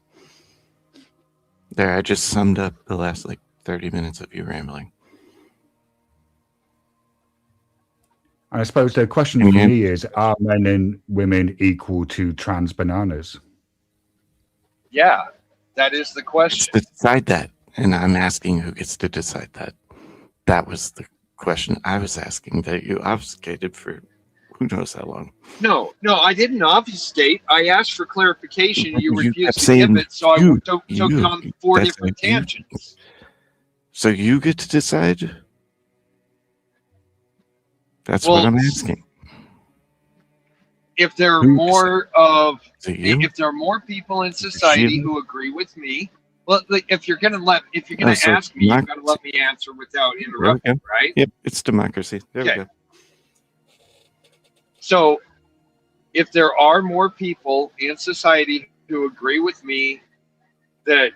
There, I just summed up the last 30 minutes of you rambling.
And I suppose the question for me is, are men and women equal to trans bananas?
Yeah, that is the question.
To decide that, and I'm asking who gets to decide that. That was the question I was asking that you obfuscated for who knows how long.
No, I didn't obfuscate. I asked for clarification. You
You
refused
kept
to give
saying
it, so I took it
you.
on 4
That's
different
what you-
tangents.
So you get to decide? That's
Well,
what I'm asking.
If there are
Who
more of,
Is it you?
if there are more people in society
Shiva?
who agree with me, well, like, if you're gonna
so
ask me, you've got to
democracy.
let me answer without
There we
interrupting,
go.
right?
Yep, it's democracy. There
Okay.
we go.
So, if there are more people in society who agree with me that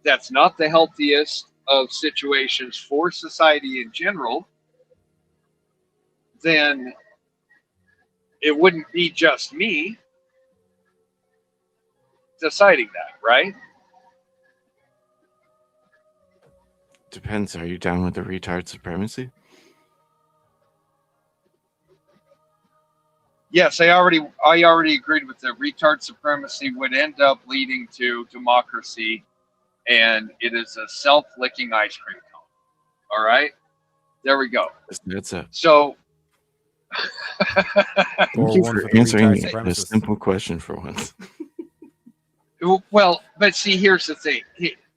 that's not the healthiest of situations for society in general, then it wouldn't be just me deciding that, right?
Depends. Are you down with the retard supremacy?
Yes, I already agreed with that. Retard supremacy would end up leading to democracy, and it is a self-licking ice cream cone. All right, there we go.
That's a.
So,
Thank you for answering a simple question for once.
well, but see, here's the thing.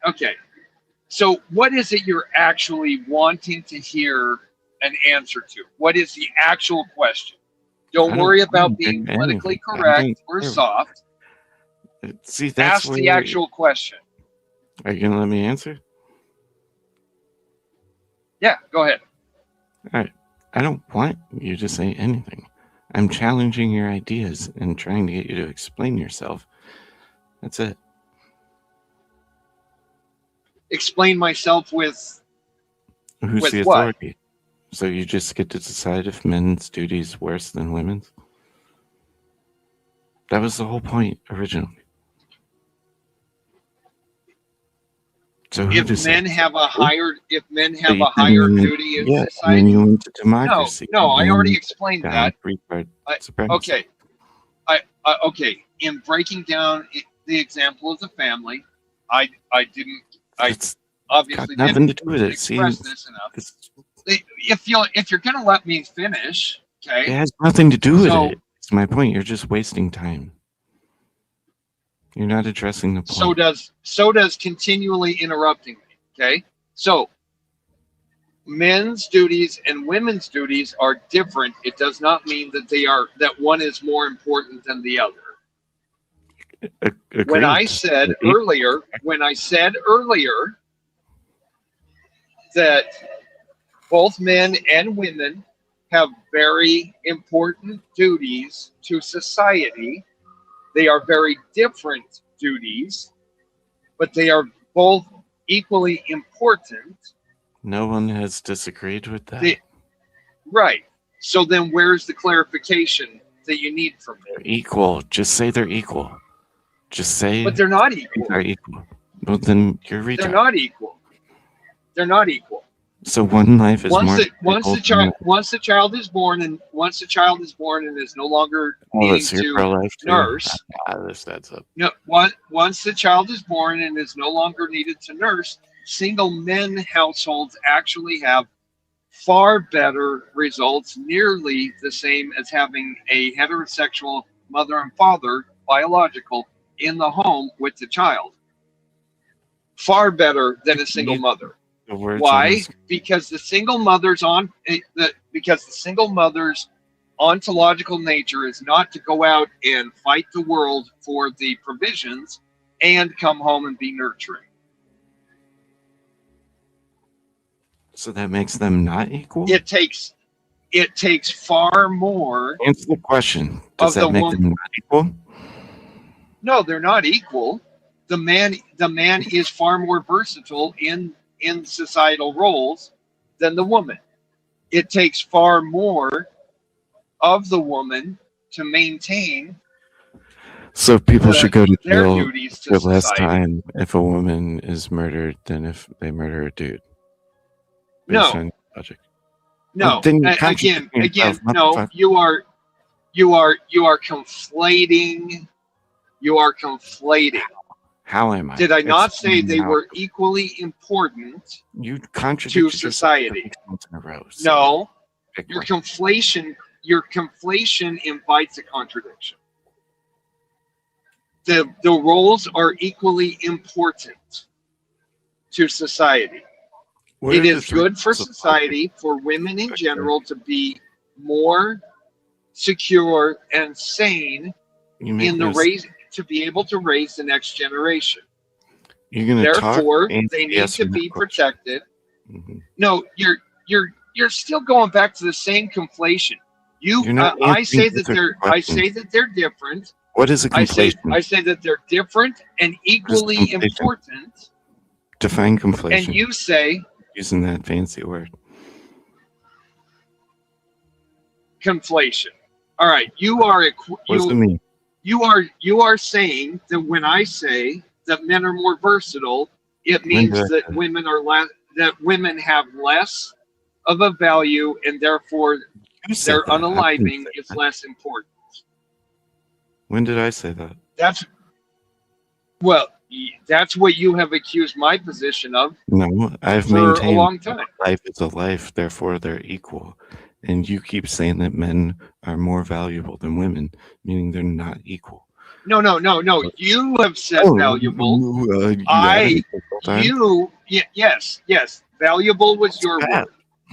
Okay, so what is it you're actually wanting to hear an answer to? What is the actual question? Don't worry about being politically correct or soft.
See, that's
Ask the actual question.
Are you gonna let me answer?
Yeah, go ahead.
All right. I don't want you to say anything. I'm challenging your ideas and trying to get you to explain yourself. That's it.
Explain myself with
Who's the
what?
authority? So you just get to decide if men's duty is worse than women's? That was the whole point originally. So who
If
decides?
men have a higher duty in
Yeah,
society.
and then you went to democracy.
No, I
and
already
then
explained
down
that.
with retard supremacy.
Okay. Okay. In breaking down the example of the family, I obviously
got nothing
didn't
to do with it.
express
See,
this enough. If you're gonna let me finish, okay?
it has nothing to do with
So-
it. It's my point. You're just wasting time. You're not addressing the point.
So does continually interrupting me. Okay, so men's duties and women's duties are different. It does not mean that one is more important than the other. When I said earlier that both men and women have very important duties to society, they are very different duties, but they are both equally important.
No one has disagreed with that.
Right. So then where's the clarification that you need from me?
They're equal. Just say they're equal. Just say.
But they're not equal.
They're equal. Well, then you're retarded.
They're not equal. They're not equal.
So one life is more.
Once the child is born and is no longer needing to nurse.
This adds up.
No, once the child is born and is no longer needed to nurse, single men households actually have far better results, nearly the same as having a heterosexual mother and father, biological, in the home with the child. Far better than a single mother. Why? Because the single mother's ontological nature is not to go out and fight the world for the provisions and come home and be nurturing.
So that makes them not equal?
It takes far more.
Answer the question. Does that make them not equal?
No, they're not equal. The man is far more versatile in societal roles than the woman. It takes far more of the woman to maintain.
So people should go to
their
jail
duties to
for less
society.
time if a woman is murdered than if they murder a dude. based
No.
on logic.
No.
Well, then you're
Again,
contradicting yourself. What the
no.
fuck?
You are conflating. You are conflating.
How am I?
Did I not say
Explain
they
how.
were equally important
You
to
contradicted
society?
yourself 3 times in a row. So
No.
pick
Your
one.
conflation invites a contradiction. The roles are equally important to society.
What
It
are the
is
3
good for
roles of
society, for women in
Okay.
general, to be more secure and sane
You make
in the
no s-
raise, to be able to raise the next generation.
You're gonna talk.
Therefore,
Answer
they need
yes
to
or no
be
question.
protected.
Mhm.
No, you're still going back to the same conflation.
You're not
I say
answering
that
different
I say
questions.
that they're different.
What is a
I say
conflation?
that they're different and equally
conflation?
important.
Define
And
conflation.
you say
Using that fancy word.
conflation. All right, you are
What does it mean?
you are saying that when I say that men are more versatile, it
When
means
did I
that
say
women are less, that women have less of a value, and therefore
You said
their
that. I didn't
unaliving
say
is
that.
less important.
When did I say that?
That's that's what you have accused my position of
No, I've
for a
maintained
long
that
time.
life is a life, therefore they're equal. And you keep saying that men are more valuable than women, meaning they're not equal.
No. You have said
Oh,
valuable.
you haven't this whole time?
Yes. Valuable was your
bad.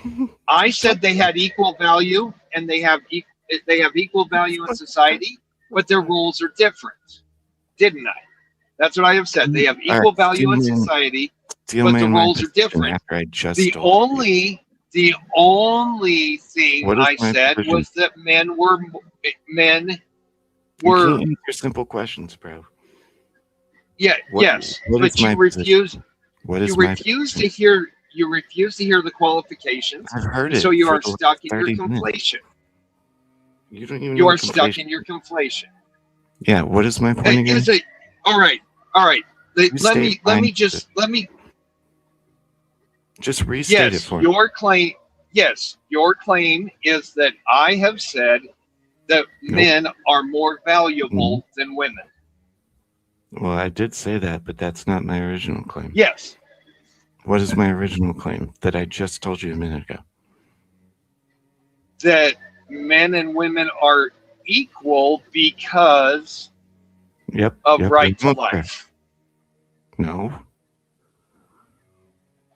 word. I said they had equal value, and they have equal value in society, but their roles are different, didn't I? That's what I have said. They have
All
equal
right,
value in society,
steal
but
my
the
my
roles are
position
different.
after I just
The
told you.
only thing
What is
I
my
said
position?
was that men were
You can't answer simple questions, bro.
yes,
What
but
is my
you refuse.
position? What is
You
my
refuse to
position?
hear. You refuse to hear the qualifications,
I've heard
and so
it
you
for
are
the last
stuck in your
30 minutes.
conflation.
You don't even
You
know
are
what
stuck
conflation
in your
is.
conflation.
Yeah, what is my point again?
Is it all right? Let
state
me
mine.
just
Just restate it
yes.
for me.
Your claim. Yes, your claim is that I have said that men are more valuable than women.
Well, I did say that, but that's not my original claim.
Yes.
What is my original claim that I just told you a minute ago?
That men and women are equal because of right to life.
No.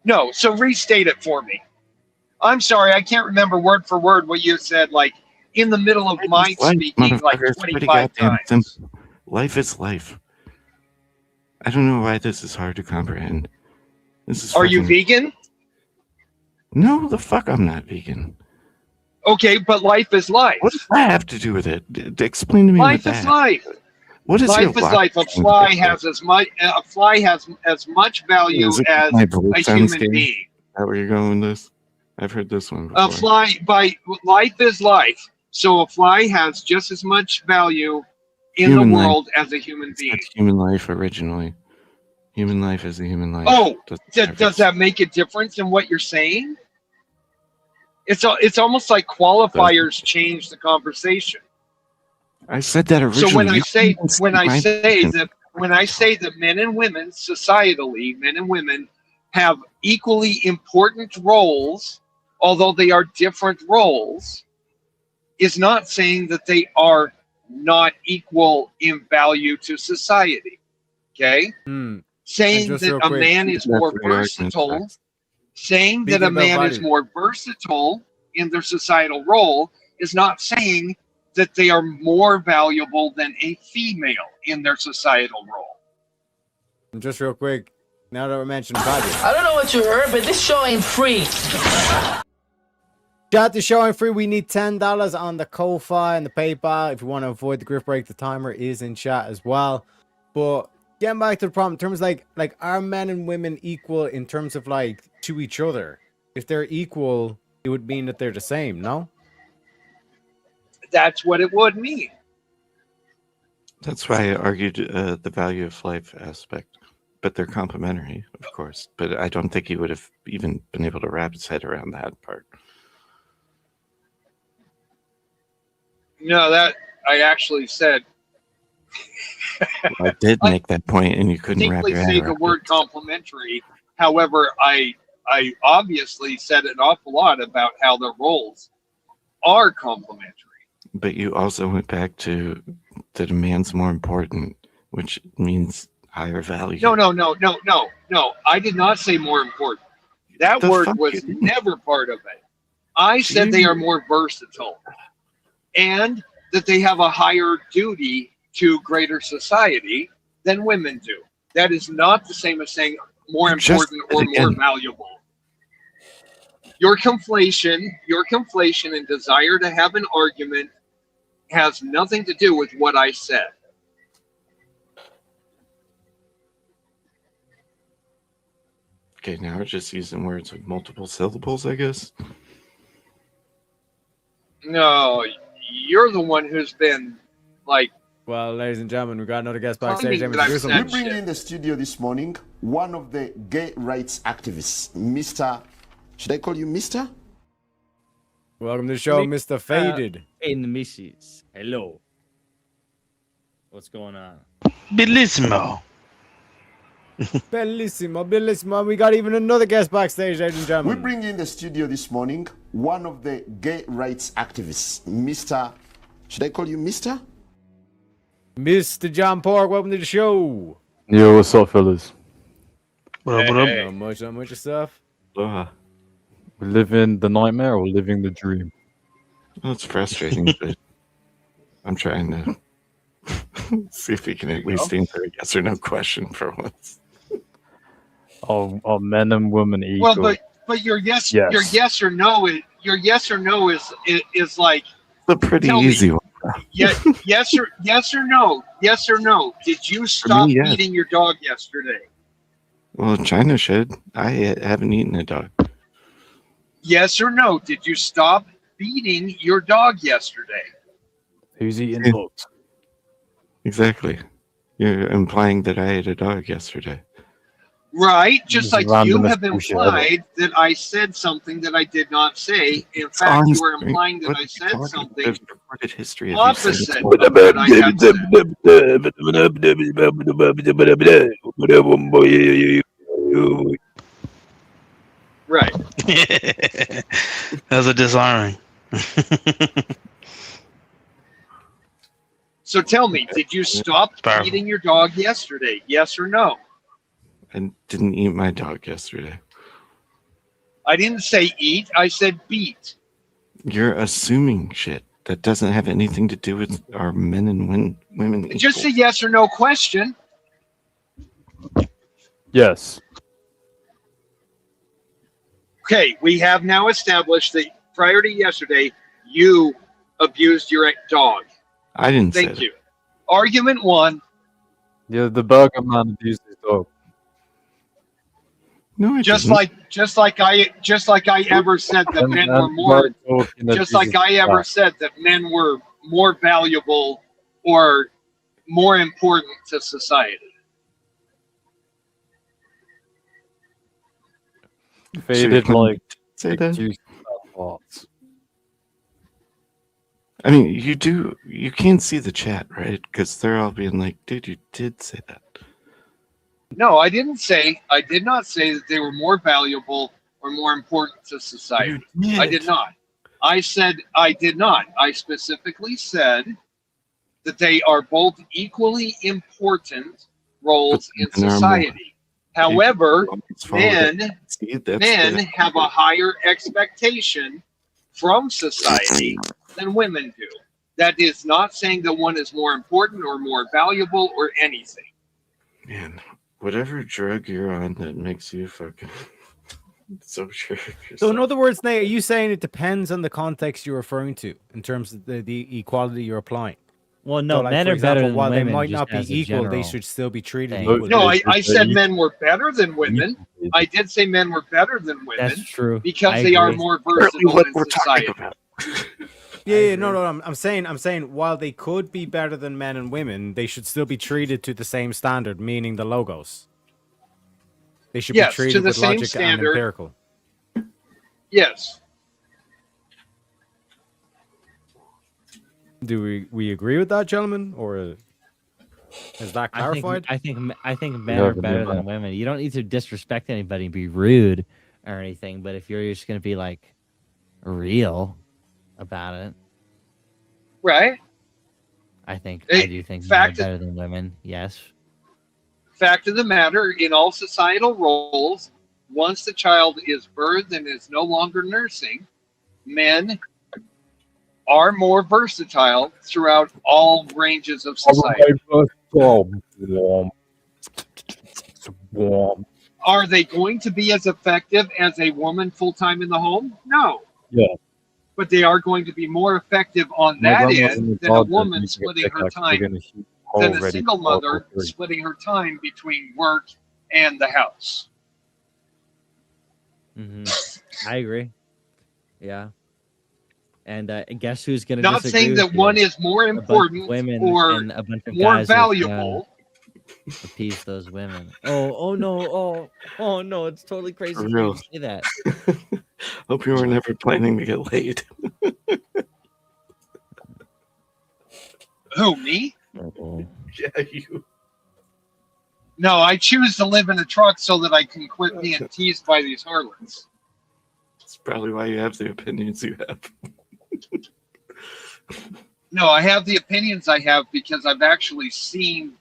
No, so restate it for me. I'm sorry, I can't remember word for word what you said, like in the middle of my
Life,
speaking, like
motherfucker, it's pretty
25
goddamn
times.
simple. Life is life. I don't know why this is hard to comprehend. This is
Are you
fucking-
vegan?
No, the fuck I'm not vegan.
Okay, but life is life.
What does that have to do with it? Explain to me
Life
what
is
that.
life.
What is
life
your
is
logic
life. A
trying to
fly
get there?
has as much value
Is it
as
my voice
a
sounds
human
gay?
being.
Is that where you're going with this? I've heard this one
A
before.
fly life is life. So a fly has just as much value in
Human
the
life.
world as a human being.
It's human life originally. Human life is a human life.
Oh,
Doesn't
does that make a difference in what you're saying? It's almost like qualifiers change the conversation.
I said that originally.
So when I
You
say
can't see my
that men and women societally, men and women have equally important roles, although they are different roles, is not saying that they are not equal in value to society. Okay? Saying
just
that
real
a
quick,
man is
that's
more
where your argument
versatile,
starts.
saying that
Speaking
a
about
man is
value.
more versatile in their societal role is not saying that they are more valuable than a female in their societal role.
And just real quick, now that we're mentioning value.
I don't know what you heard, but this show ain't free.
Chat, the show ain't free. We need $10 on the Ko-Fi and the PayPal. If you want to avoid the grip break, the timer is in chat as well. But getting back to the problem, in terms of like are men and women equal in terms of like to each other? If they're equal, it would mean that they're the same, no?
That's what it would mean.
That's why I argued the value of life aspect. but they're complementary, of course. But I don't think he would have even been able to wrap his head around that part.
No, that I actually said.
I did make that point, and you couldn't wrap
Distinctly
your
say
head
the
around
word complementary. However, I obviously said an awful lot about how the roles are complementary.
But you also went back to that a man's more important, which means higher value.
No. I did not say more important. That
The
word
fuck
was
you didn't.
never part of it. I said they are more versatile and that they have a higher duty to greater society than women do. That is not the same as saying more
You just
important
said
or
it
more
again.
valuable. Your conflation and desire to have an argument has nothing to do with what I said.
Okay, now we're just using words with multiple syllables, I guess.
No, you're the one who's been like.
Well, ladies and gentlemen, we got another guest backstage.
Claiming
Let me
that I've
introduce
said
him.
We bring in the studio this morning one of the gay rights activists, Mr. Should I call you Mr.?
Welcome to the show, Mr. Faded.
In the missus. Hello. What's going on?
Bellissimo.
Bellissimo. We got even another guest backstage, ladies and
We
gentlemen.
bring in the studio this morning one of the gay rights activists, Mr. Should I call you Mr.?
Mr. John Park, welcome to the show.
Yo, what's up, fellas?
What up?
Not much yourself.
We're living the nightmare or living the dream?
Well, it's frustrating, but I'm trying to see if we can at least answer a yes or no question for once.
Are men and women equal?
Well, but your yes or no is like
a pretty
tell me,
easy one.
yes or no. Did you stop
me, yes.
feeding your dog yesterday?
Well, China should. I haven't eaten a dog.
Yes or no? Did you stop feeding your dog yesterday?
Who's eating dogs?
Exactly. You're implying that I ate a dog yesterday.
Right, just like you
randomest
have
bullshit
implied that I said something that I did not say. In fact, you were implying that I said something
There's recorded history of
opposite
you
of what I have said. Right.
That's a disarming.
So tell me, did you stop feeding your dog yesterday? Yes or no?
I didn't eat my dog yesterday.
I didn't say eat, I said beat.
You're assuming shit that doesn't have anything to do with our men and women.
Just a yes or no question.
Yes.
Okay, we have now established that prior to yesterday, you abused your dog.
I didn't say
Thank you. Argument one.
Yeah, the burger man abused his dog.
No, I
Just
didn't.
like I ever said that men were more. Just like I ever said that men were more valuable or more important to society.
Faded like
say that.
juice parts.
I mean, you can see the chat, right? Because they're all being like, dude, you did say that.
No, I did not say that they were more valuable or more important to society. I did not. I said I did not. I specifically said that they are both equally important roles in society. However, men have a higher expectation from society than women do. That is not saying that one is more important or more valuable or anything.
Man, whatever drug you're on that makes you fucking so sure.
So in other words, Nate, are you saying it depends on the context you're referring to in terms of the equality you're applying?
Well, no,
So, like,
men
for
are better
example,
than
while
women.
they might
just
not be
as a
equal, they
general
should still be treated
thing.
equally.
No, I said men were better than women. I did say men were better than women.
That's true.
Because
I
they are
agree.
more versatile in society.
Yeah, no. I'm saying while they could be better than men and women, they should still be treated to the same standard, meaning the logos. They should
Yes,
be
to
treated
the
with
same
logic
standard.
and empirical.
Yes.
Do we agree with that, gentlemen, or is that clarified?
I think men are better than women. You don't need to disrespect anybody and be rude or anything, but if you're just gonna be like real about it,
Right.
I do think men are
fact-
better than women. Yes.
Fact of the matter, in all societal roles, once the child is birthed and is no longer nursing, men are more versatile throughout all ranges of society. Are they going to be as effective as a woman full-time in the home? No.
Yeah.
But they are going to be more effective on that end than a woman splitting her time, than a single mother splitting her time between work and the house.
I agree. Yeah. And guess who's going to
Not saying that one is more important or
and a bunch of
more
guys
valuable.
Appease those women. Oh no! Oh no! It's totally crazy
For
for you
real.
to say that.
Hope you were never planning to get laid.
Who, me?
Yeah, you.
No, I choose to live in a truck so that I can quit being teased by these harlots.
That's probably why you have the opinions you have.
No, I have the opinions I have because I've actually seen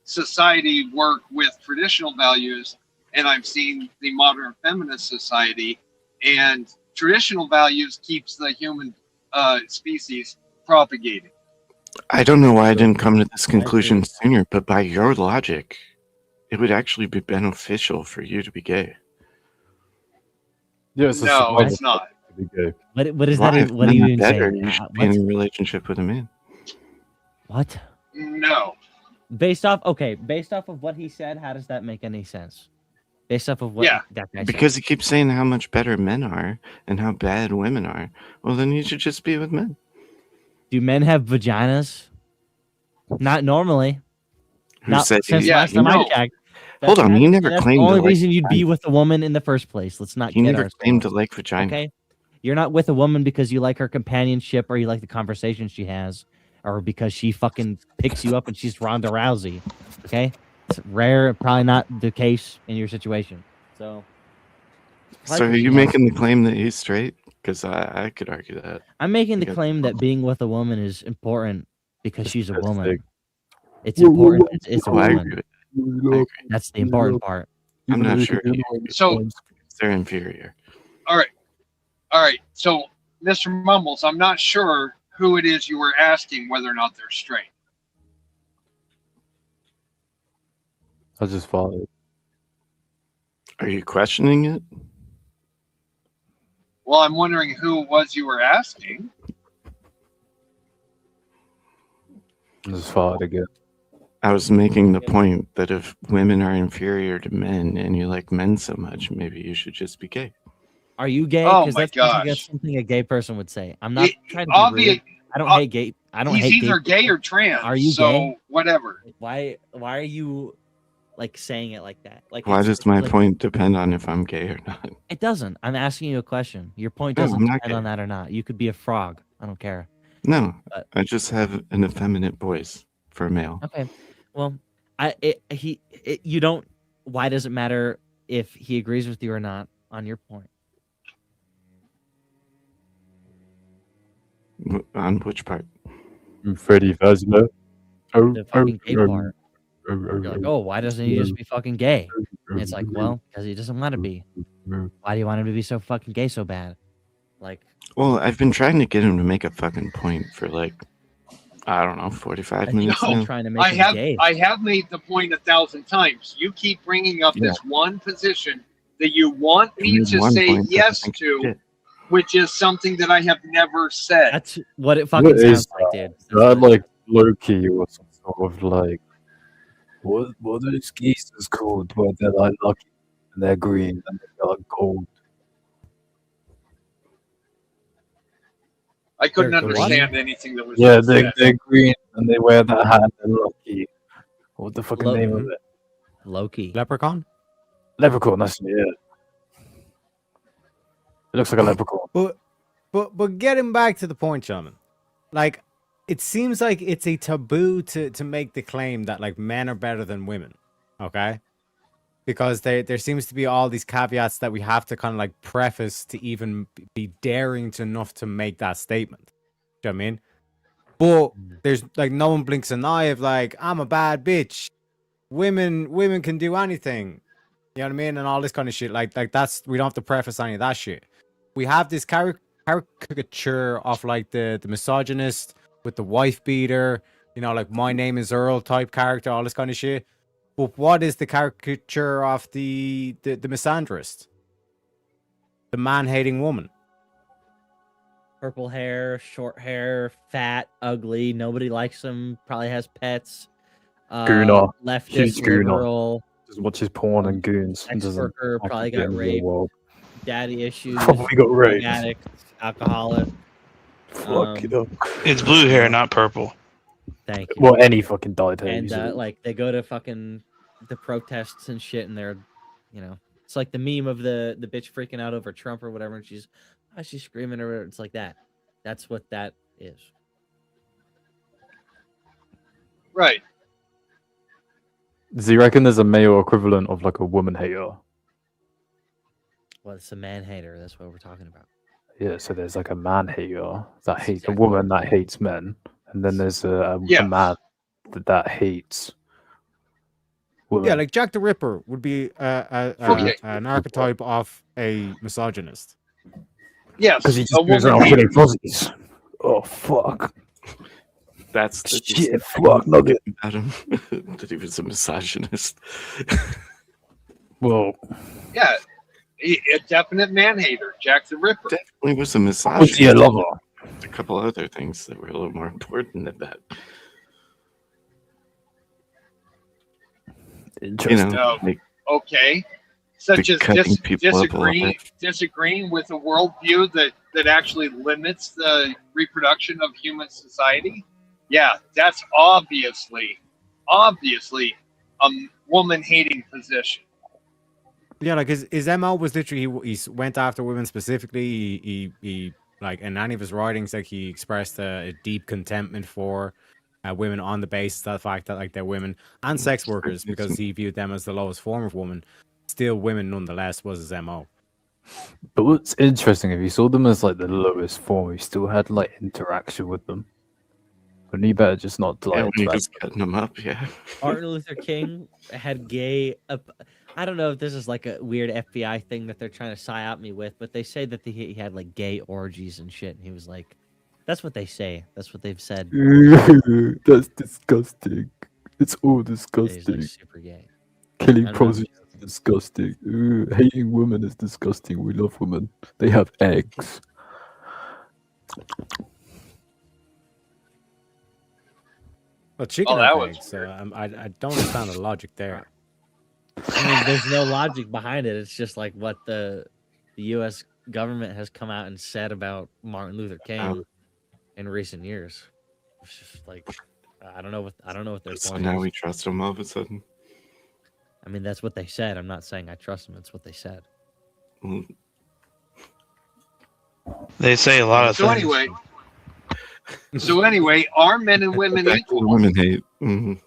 society work with traditional values, and I've seen the modern feminist society, and traditional values keeps the human species propagating.
I don't know why I didn't come to this conclusion sooner, but by your logic, it would actually be beneficial for you to be gay.
Yes,
No, it's not.
To be gay.
What is
Why?
that?
If
What are
men
you
are
even
better,
saying?
you should be in a relationship with a man.
What?
No.
Based off of what he said, how does that make any sense? Based off of what that guy
Because
said.
he keeps saying how much better men are and how bad women are. Well, then you should just be with men.
Do men have vaginas? Not normally.
Who
Not
said
since
he-
last
you
time I
know-
checked.
Hold on, he never
that's
claimed
the only
to like
reason you'd be
vagina.
with a woman in the first place. Let's not
He
get
never
ourselves.
claimed to like vagina.
Okay, you're not with a woman because you like her companionship or you like the conversation she has, or because she fucking picks you up and she's Ronda Rousey. Okay, it's rare, probably not the case in your situation. So,
So are you making the claim that he's straight? Because I could argue that.
I'm making the
Because-
claim that being with a woman is important because she's a woman.
big.
It's important. It's a
Oh, I
woman.
agree with I agree.
That's the important part.
I'm not sure.
So
They're inferior.
all right. So, Mr. Mumbles, I'm not sure who it is you were asking whether or not they're straight.
I just followed.
Are you questioning it?
Well, I'm wondering who it was you were asking.
I just followed again.
I was making the point that if women are inferior to men and you like men so much, maybe you should just be gay.
Are you gay?
Oh
Because
my
that's basically
gosh.
something a gay person would say. I'm not trying to be
Obvious.
rude. I don't hate gay. I don't
He's
hate
either
gay.
gay or trans.
Are you
so
gay?
whatever.
Why are you like saying it like that? Like
Why
it's-
does my
like,
point depend on if I'm gay or not?
It doesn't. I'm asking you a question. Your point
No,
doesn't
I'm not
depend on
gay.
that or not. You could be a frog. I don't care.
No,
But-
I just have an effeminate voice for a male.
Okay. Well, you don't. Why does it matter if he agrees with you or not on your point?
On which part?
Freddy Fazbear.
The fucking gay part. You're like, oh, why doesn't he just be fucking gay? And it's like, well, because he doesn't want to be. Why do you want him to be so fucking gay so bad? Like,
Well, I've been trying to get him to make a fucking point for like, I don't know, 45 minutes now.
trying to make
I
him
have
gay.
I have made the point 1,000 times. You keep bringing up this one position that you want me
made
to
one
say
point, but I
yes
think
to,
shit.
which is something that I have never said.
That's what it fucking
What is
sounds like, dude.
Is that like Loki or some sort of like what are those geese called where they're like lucky and they're green and they're like gold?
I couldn't
They're green?
understand anything that was
Yeah,
said.
they're green and they wear that hat and they're lucky. What the fucking name of it?
Loki.
Leprechaun?
Leprechaun. That's yeah. It looks like a leprechaun.
But getting back to the point, gentlemen, like it seems like it's a taboo to make the claim that like men are better than women, okay? Because there seems to be all these caveats that we have to kind of like preface to even be daring to enough to make that statement. Do you know what I mean? But there's like no one blinks an eye of like I'm a bad bitch. Women can do anything. You know what I mean? And all this kind of shit. Like that's we don't have to preface any of that shit. We have this caricature of like the misogynist with the wife beater, you know, like my name is Earl type character, all this kind of shit. But what is the caricature of the misandrist? The man-hating woman.
Purple hair, short hair, fat, ugly. Nobody likes him. Probably has pets.
Gooner.
Leftist,
Huge gooner.
liberal.
Just watches porn and goons. And doesn't
Ex-worker, probably
actually get
got
in the real
raped.
world.
Daddy issues.
Probably got raped.
drug addict, alcoholic.
Fuck it up.
It's blue hair, not purple.
Thank you.
Well, any fucking dyed hair.
And
usually.
like they go to fucking the protests and shit, and they're, you know, it's like the meme of the bitch freaking out over Trump or whatever, and she's screaming or whatever. It's like that. That's what that is.
Right.
Does he reckon there's a male equivalent of like a woman hater?
Well, it's a man hater. That's what we're talking about.
Yeah, so there's like a man hater that hates a woman that hates men, and then there's a man that hates women.
Yeah, like Jack the Ripper would be an archetype of a misogynist.
Yes,
because he just goes around killing fuzzies. Oh fuck!
That's the
shit. Fuck, nugget.
About him that he was a misogynist.
Well,
yeah, a definite man hater, Jack the Ripper.
Definitely was a misogynist.
Was he a lover?
A couple other things that were a little more important than that.
Interesting.
You know, like,
Okay, such as
cutting people up a
disagreeing with a worldview that actually limits the reproduction of human society. Yeah, that's obviously a woman-hating position.
Yeah, like his MO was literally he went after women specifically. He like in any of his writings, like he expressed a deep contentment for women on the basis of the fact that like they're women and sex workers because he viewed them as the lowest form of woman. Still, women nonetheless was his MO.
But what's interesting, if you saw them as like the lowest form, he still had like interaction with them. Wouldn't he better just not like
when he was cutting them up? Yeah.
Martin Luther King had gay. I don't know if this is like a weird FBI thing that they're trying to psyop me with, but they say that he had like gay orgies and shit. And he was like, that's what they say. That's what they've said.
That's disgusting. It's all disgusting.
He's like super gay.
Killing
I don't know.
prostitutes is disgusting. Hating women is disgusting. We love women. They have eggs.
Well, chicken
that
have
was
eggs, so I don't understand the logic there.
I mean, there's no logic behind it. It's just like what the U.S. government has come out and said about Martin Luther King in recent years. It's just like I don't know what their
So
point
now
is.
we trust him all of a sudden.
I mean, that's what they said. I'm not saying I trust them. It's what they said.
They say a lot of
So
things.
anyway, are men and women
Back to
equal?
women hate. Mhm.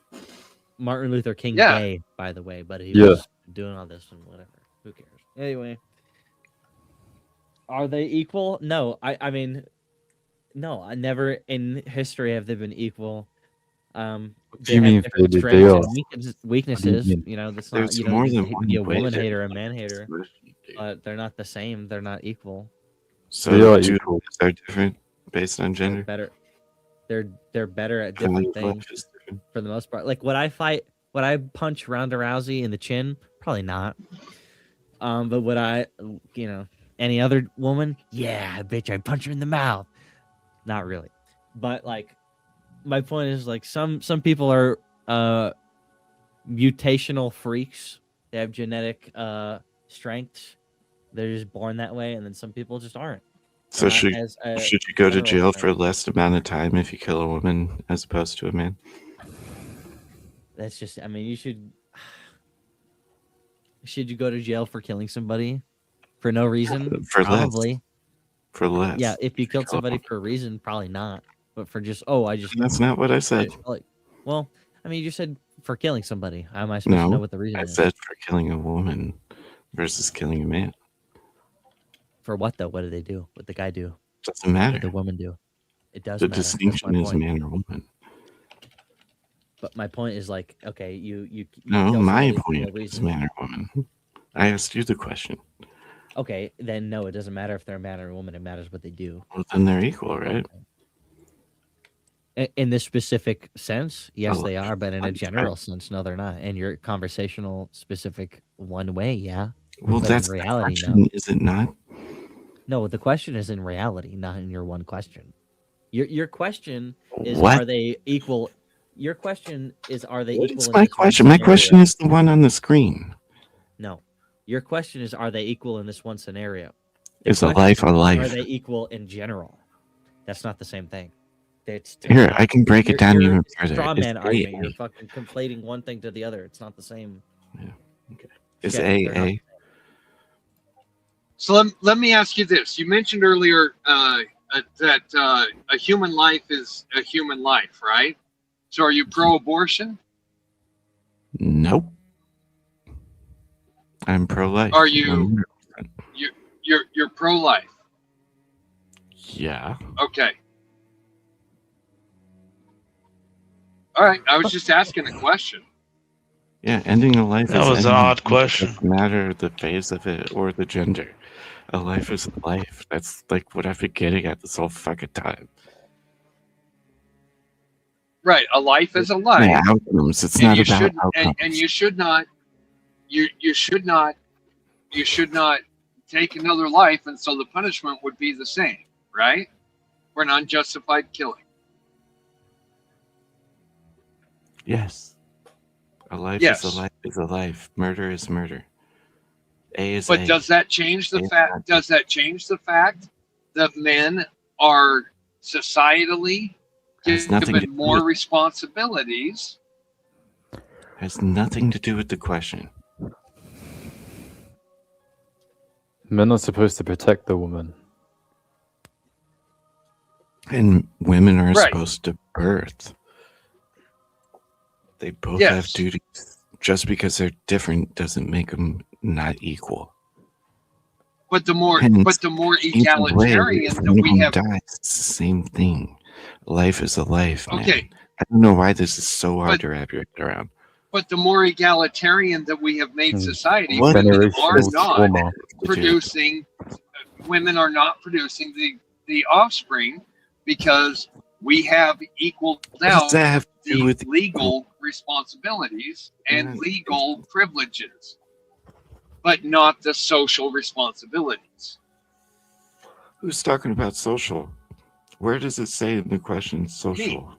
Martin Luther King
Yeah.
gay, by the way, but he
Yeah.
was doing all this and whatever. Who cares? Anyway, are they equal? No, I mean, no. I never in history have they been equal.
do
They
you
have
mean
different
they
strengths
are?
and weaknesses.
mean?
You know, that's
There's
not. You don't
more
need
than
to
one
be a
way
woman
to
hater or a man hater,
express it.
but they're not the same. They're not equal.
So
They are
two
equal.
are different based on
They're
gender.
better. They're better at
Quality
different
of life
things
is different.
for the most part. Like would I punch Ronda Rousey in the chin? Probably not. But would I, you know, any other woman? Yeah, bitch, I'd punch her in the mouth. Not really. But like my point is like some people are mutational freaks. They have genetic strengths. They're just born that way, and then some people just aren't.
So
Not
should
as a
should you go to
general
jail
strength.
for less amount of time if you kill a woman as opposed to a man?
That's just. I mean, you should. Should you go to jail for killing somebody for no reason?
For less.
Probably.
For less.
Yeah, if you killed somebody for a reason, probably not. But for just I just
That's not what I said.
Well, I mean, you said for killing somebody. How am I supposed to know what the reason
I
is?
said for killing a woman versus killing a man.
For what though? What did they do? What the guy do?
Doesn't matter.
What did the woman do? It does
The
matter. That's
distinction
my
is
point.
man or woman.
But my point is like, okay, you
No,
kill
my
somebody for no
point is
reason.
man or woman. I asked you the question.
Okay, then no, it doesn't matter if they're a man or a woman. It matters what they do.
Well, then they're equal, right?
In this specific sense, yes,
Oh,
they are. But in a general sense, no, they're not. In your conversational specific one way, yeah.
Well,
But
that's
in
the
reality,
question,
no.
is it not?
No, the question is in reality, not in your one question. Your question is,
What?
are they equal? Your question is, are they
What
equal?
is
in
my
this one
question? My question
scenario?
is the one on the screen.
No, your question is, are they equal in this one scenario?
Is a life a
Are
life?
they equal in general? That's not the same thing. It's
Here,
not.
I can break it down even
It's a
further.
straw
Is
man argument.
AA.
You're fucking conflating one thing to the other. It's not the same.
Yeah. Okay. Is
Shit, they're not-
AA?
So let me ask you this. You mentioned earlier that a human life is a human life, right? So are you pro-abortion?
Nope. I'm pro-life.
Are you? You're pro-life.
Yeah.
Okay. All right. I was just asking a question.
Yeah, ending a life
That
is
was an
ending
odd
a life.
question.
It doesn't matter the phase of it or the gender. A life is a life. That's like what I've been getting at this whole fucking time.
Right. A life is a life.
Yeah, outcomes. It's
And
not
you
about
shouldn't-
outcomes.
and you should not. You should not take another life, and so the punishment would be the same, right? For an unjustified killing.
Yes. A life
Yes.
is a life is a life. Murder is murder. A is
But
A.
does that change the
A is
fact?
not.
Does that change the fact that men are societally
Has nothing to
given
do
more
with-
responsibilities?
Has nothing to do with the question.
Men are supposed to protect the woman.
And women are
Right.
supposed to birth. They both
Yes.
have duties. Just because they're different doesn't make them not equal.
But the more
Hence, either way,
egalitarian
if
that
one of
we
them
have,
dies, it's the same thing. Life is a life, man.
Okay.
I don't know why this is so hard to wrap your head around.
but the more egalitarian that we have made society,
What
women are
generational
not
trauma.
producing. Women are not producing the offspring because we have equaled
What does
out
that have to do
the
with
legal responsibilities and
Yeah.
legal privileges, but not the social responsibilities.
who's talking about social? Where does it say in the question social?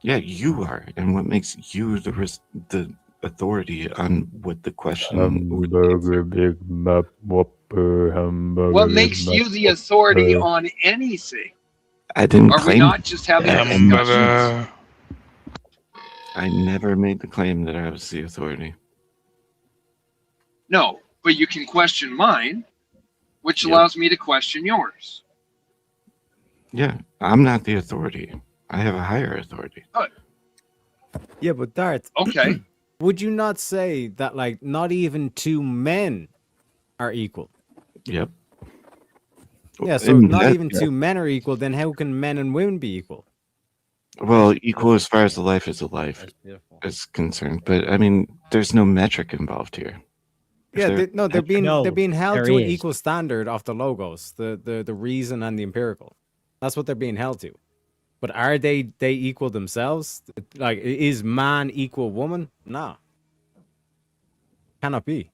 Yeah, you are, and what makes you the authority on what the question?
Hamburger, Big Mac, Whopper, hamburger.
What
Big
makes
Mac,
you the authority
Whopper.
on anything?
I didn't
Are we
claim.
not just having discussions?
Hamburger.
I never made the claim that I was the authority.
No, but you can question mine, which
Yep.
allows me to question yours.
Yeah, I'm not the authority. I have a higher authority.
Yeah, but Darth,
Okay.
would you not say that like not even two men are equal?
Yep.
Yeah, so
And
if not
that-
even two men are equal, then how can men and women be equal?
Well, equal as far as the life is a life
That's beautiful.
is concerned, but I mean, there's no metric involved here. If
Yeah,
there-
they're being
No,
they're being held
there
to an
is.
equal standard of the logos, the reason and the empirical. That's what they're being held to. But are they equal themselves? Like, is man equal woman? Nah, cannot be.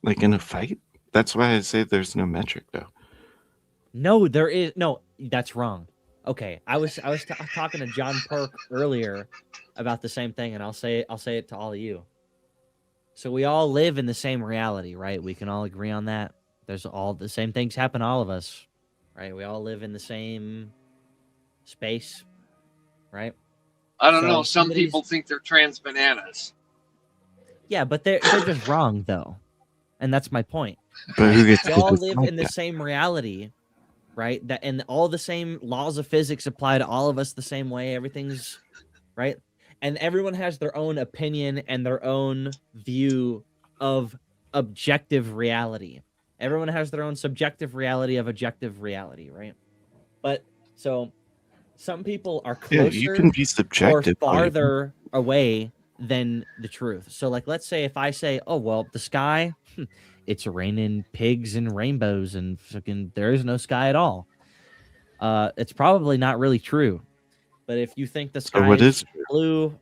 like in a fight. That's why I say there's no metric, though.
No, there is no. That's wrong. Okay, I was talking to John Perk earlier about the same thing, and I'll say it to all of you. So we all live in the same reality, right? We can all agree on that. There's all the same things happen to all of us, right? We all live in the same space, right?
I don't
So
know. Some
somebody's-
people think they're trans bananas.
Yeah, but they're just wrong though, and that's my point.
But who gets
We
to
all live
decide
in the
that?
same reality, right? That and all the same laws of physics apply to all of us the same way. Everything's right, and everyone has their own opinion and their own view of objective reality. Everyone has their own subjective reality of objective reality, right? But so some people are
Yeah,
closer
you can be
or
subjective. all you want.
farther away than the truth. So like let's say if I say, "Oh, well, the sky, it's raining pigs and rainbows and fucking there is no sky at all." It's probably not really true. But if you think the
So
sky
what
is
is true?
blue,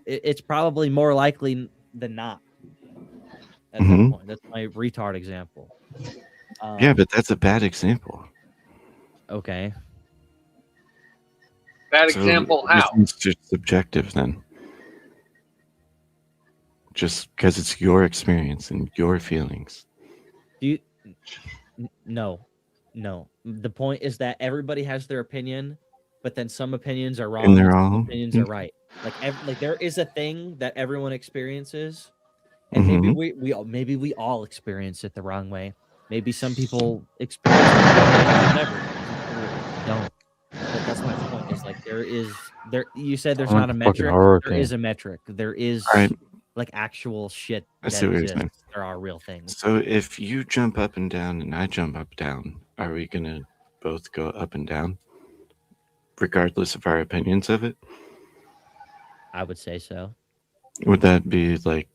it's probably more likely than not at that
Mhm.
point. That's my retard example.
Yeah, but that's a bad example.
Okay.
Bad
So
example,
this
how?
is just subjective then. Just because it's your experience and your feelings.
Do you no. The point is that everybody has their opinion, but then some opinions are wrong
And they're
and some
all
opinions are right. Like there is a thing that everyone experiences, and
Mhm.
maybe we all experience it the wrong way. Maybe some people experience it the wrong way, whatever. Don't. But that's my point. Is like there. You said there's
Sound
not a
like a fucking
metric.
horror
There is
game.
a metric. There is
Alright.
like actual shit
I
that
see what you're
exists.
saying.
There are real things.
So if you jump up and down and I jump up down, are we gonna both go up and down? Regardless of our opinions of it?
I would say so.
Would that be like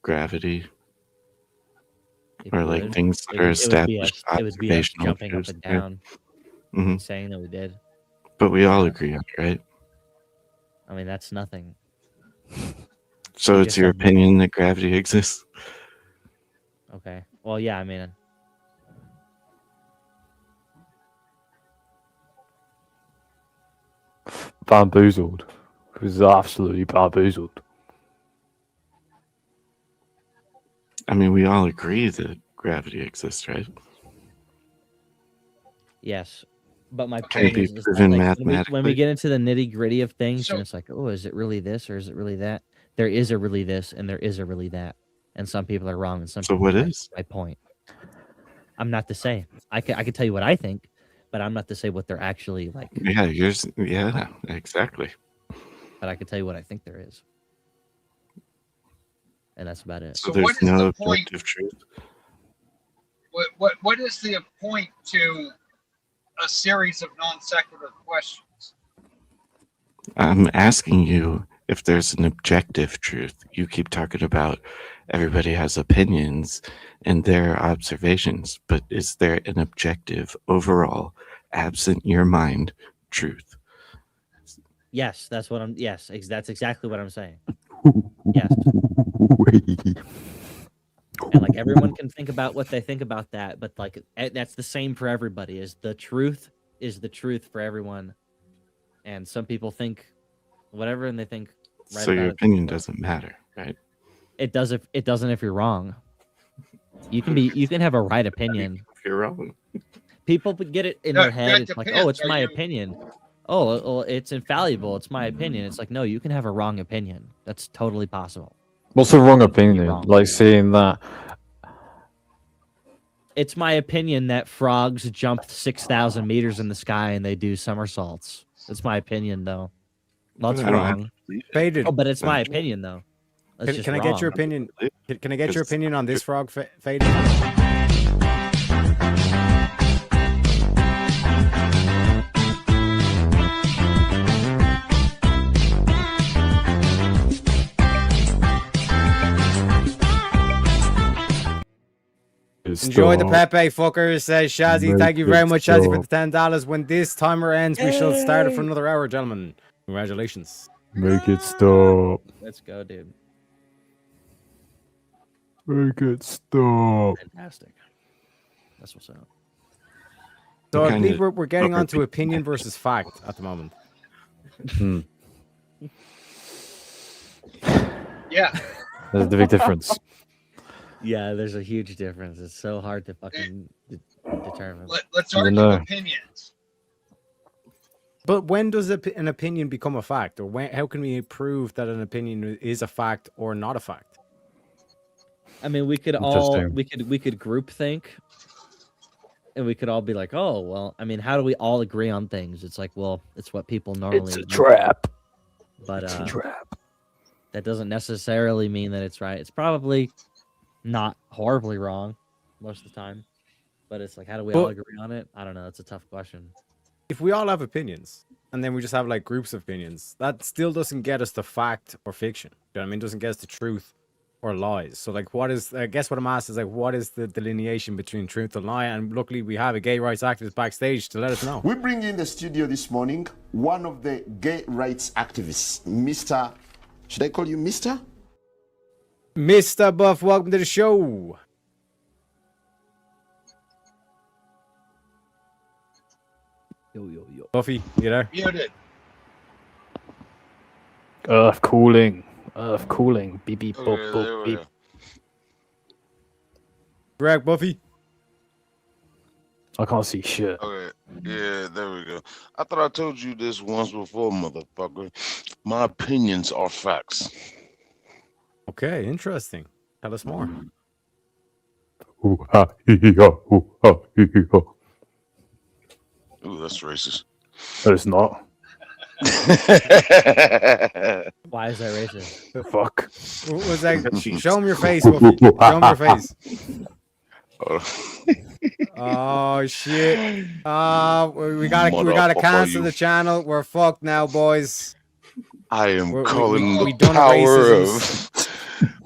gravity?
It
Or like
would.
things that
It
are
would be us.
established
It would be us
observational
jumping up
truths,
and
right?
down,
Mhm.
saying that we did.
But we all agree on it, right?
I mean, that's nothing.
So
You
it's
just
your
said nothing.
opinion that gravity exists?
Okay. Well, yeah. I mean,
Bamboozled. It was absolutely bamboozled.
I mean, we all agree that gravity exists, right?
yes. But my
Can it
point
be
is that
proven
like when we
mathematically?
get into the nitty gritty of things, and it's like, oh, is it really this or is it really that? There is a really this and there is a really that, and some people are wrong and some
So
people
what
are right.
is?
My point. I'm not to say. I can tell you what I think, but I'm not to say what they're actually like.
Yeah, yours. Yeah, exactly.
But I can tell you what I think there is, and that's about it.
So
So what
there's
is
no
the point?
objective truth.
What is the point to a series of non sequitur questions?
I'm asking you if there's an objective truth. You keep talking about everybody has opinions and their observations, but is there an objective, overall, absent your mind, truth?
Yes, that's what I'm. Yes, that's exactly what I'm saying. Yes. And like everyone can think about what they think about that, but like that's the same for everybody. Is the truth for everyone, and some people think whatever, and they think right
So
about
your
it.
opinion doesn't matter, right?
It does if it doesn't if you're wrong. You can have a right opinion.
If you're wrong.
People get it in their head. It's like, oh, it's my opinion. Oh, well, it's infallible. It's my opinion. It's like, no, you can have a wrong opinion. That's totally possible.
What's the wrong opinion?
wrong.
Like seeing that.
It's my opinion that frogs jump 6,000 meters in the sky and they do somersaults. That's my opinion, though. That's
I don't have
wrong.
to believe it.
Faded.
Oh, but it's my opinion, though. That's
Can,
just
can I get your
wrong.
opinion? Can I get your
It's-
opinion on this frog, Faded? Enjoy the Pepe, fuckers, says Shazzy.
Make
Thank you very
it
much, Shazzy, for
stop.
the $10. When this timer ends, we shall start it for another hour, gentlemen. Congratulations.
Make it stop.
Let's go, dude.
Make it stop.
Fantastic. That's what's up.
So I
Kinda
believe we're getting
over-
onto opinion versus fact at the moment.
Hmm.
Yeah.
There's the big difference.
Yeah, there's a huge difference. It's so hard to fucking determine.
Let's
You
argue
know.
opinions.
But when does an opinion become a fact, or how can we prove that an opinion is a fact or not a fact?
I mean, we could group think, and we could all be like, oh, well, I mean, how do we all agree on things? It's like, well, it's what people normally.
It's a trap.
But
it's a trap.
That doesn't necessarily mean that it's right. It's probably not horribly wrong most of the time. But it's like, how do we all agree on it? I don't know. It's a tough question.
If we all have opinions, and then we just have like groups of opinions, that still doesn't get us to fact or fiction. You know what I mean? It doesn't get us to truth or lies. So like, I guess what I'm asking is like, what is the delineation between truth and lie? And luckily we have a gay rights activist backstage to let us know.
We bring in the studio this morning one of the gay rights activists, Mr. Should I call you Mr.?
Mr. Buff, welcome to the show.
Yo.
Buffy, you there?
Muted.
Earth cooling. Beep beep boop
Okay,
boop beep.
Greg, Buffy.
I can't see shit.
Okay, yeah, there we go. I thought I told you this once before, motherfucker. My opinions are facts.
Okay, interesting. Tell us more.
Ooh, that's racist.
No, it's not.
Why is that racist?
Fuck.
What was that? Show him your face, Buffy. Show him your face. Oh shit! We gotta cancel the channel. We're fucked now, boys.
I am calling
we
the
done
power
racism.
of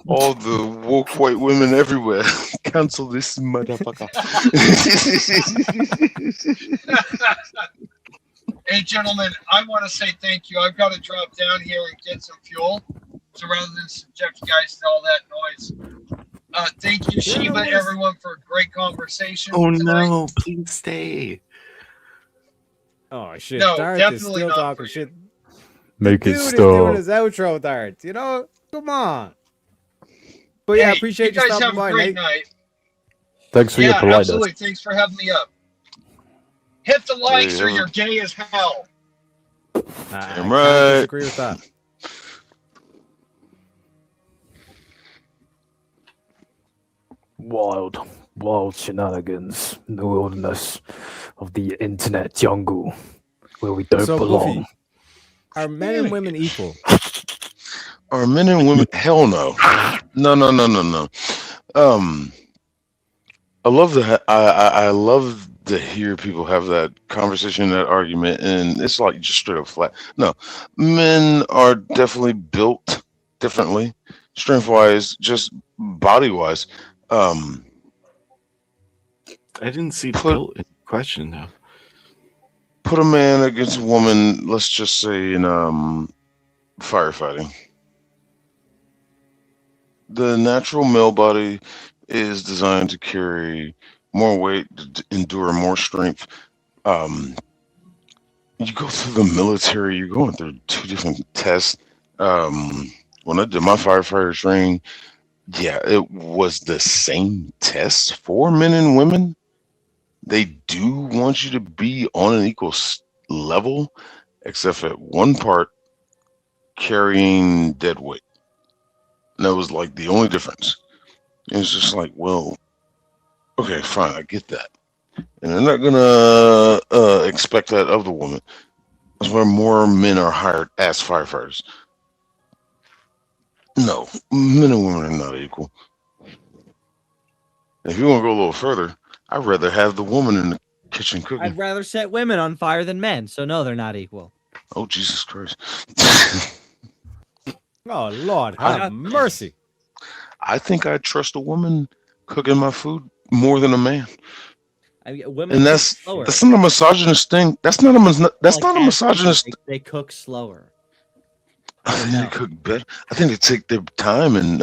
all the woke white women everywhere. Cancel this motherfucker.
Hey, gentlemen, I want to say thank you. I've got to drop down here and get some fuel. So rather than subject you guys to all that noise, thank you, Sheba, everyone, for a great conversation.
Oh
tonight.
no, please stay.
Oh shit!
No,
Dart is
definitely
still
not
talking shit.
Make
Dude
it
is doing
stop.
his outro, Dart. You know, come on. But yeah, I appreciate you
you guys
stopping
have a
by,
great
mate.
night.
Thanks for your politeness.
Absolutely. Thanks for having me up. Hit the likes or you're gay as hell.
I
Damn
can't
right.
disagree with that.
Wild shenanigans in the wilderness of the internet jungle where we don't
So,
belong.
Buffy, are men and women equal?
Are men and women? Hell no. No. I love that. I love to hear people have that conversation, that argument, and it's like just straight up flat. No, men are definitely built differently, strength wise, just body wise.
I didn't see built in question though.
Put a man against a woman, let's just say in firefighting. The natural male body is designed to carry more weight, to endure more strength. You go through the military, you're going through two different tests. When I did my firefighter training, yeah, it was the same test for men and women. They do want you to be on an equal level, except for one part, carrying dead weight. And that was like the only difference. It's just like, well, okay, fine, I get that. And they're not gonna expect that of the woman. That's why more men are hired as firefighters. No, men and women are not equal. If you want to go a little further, I'd rather have the woman in the kitchen cooking.
I'd rather set women on fire than men, so no, they're not equal.
Oh, Jesus Christ.
Oh, Lord, have mercy.
I think I trust a woman cooking my food more than a man.
I mean, women
And
cook
that's
slower.
not a misogynist thing. That's not a misogynist.
They cook slower.
I think they cook better. I think they take their time and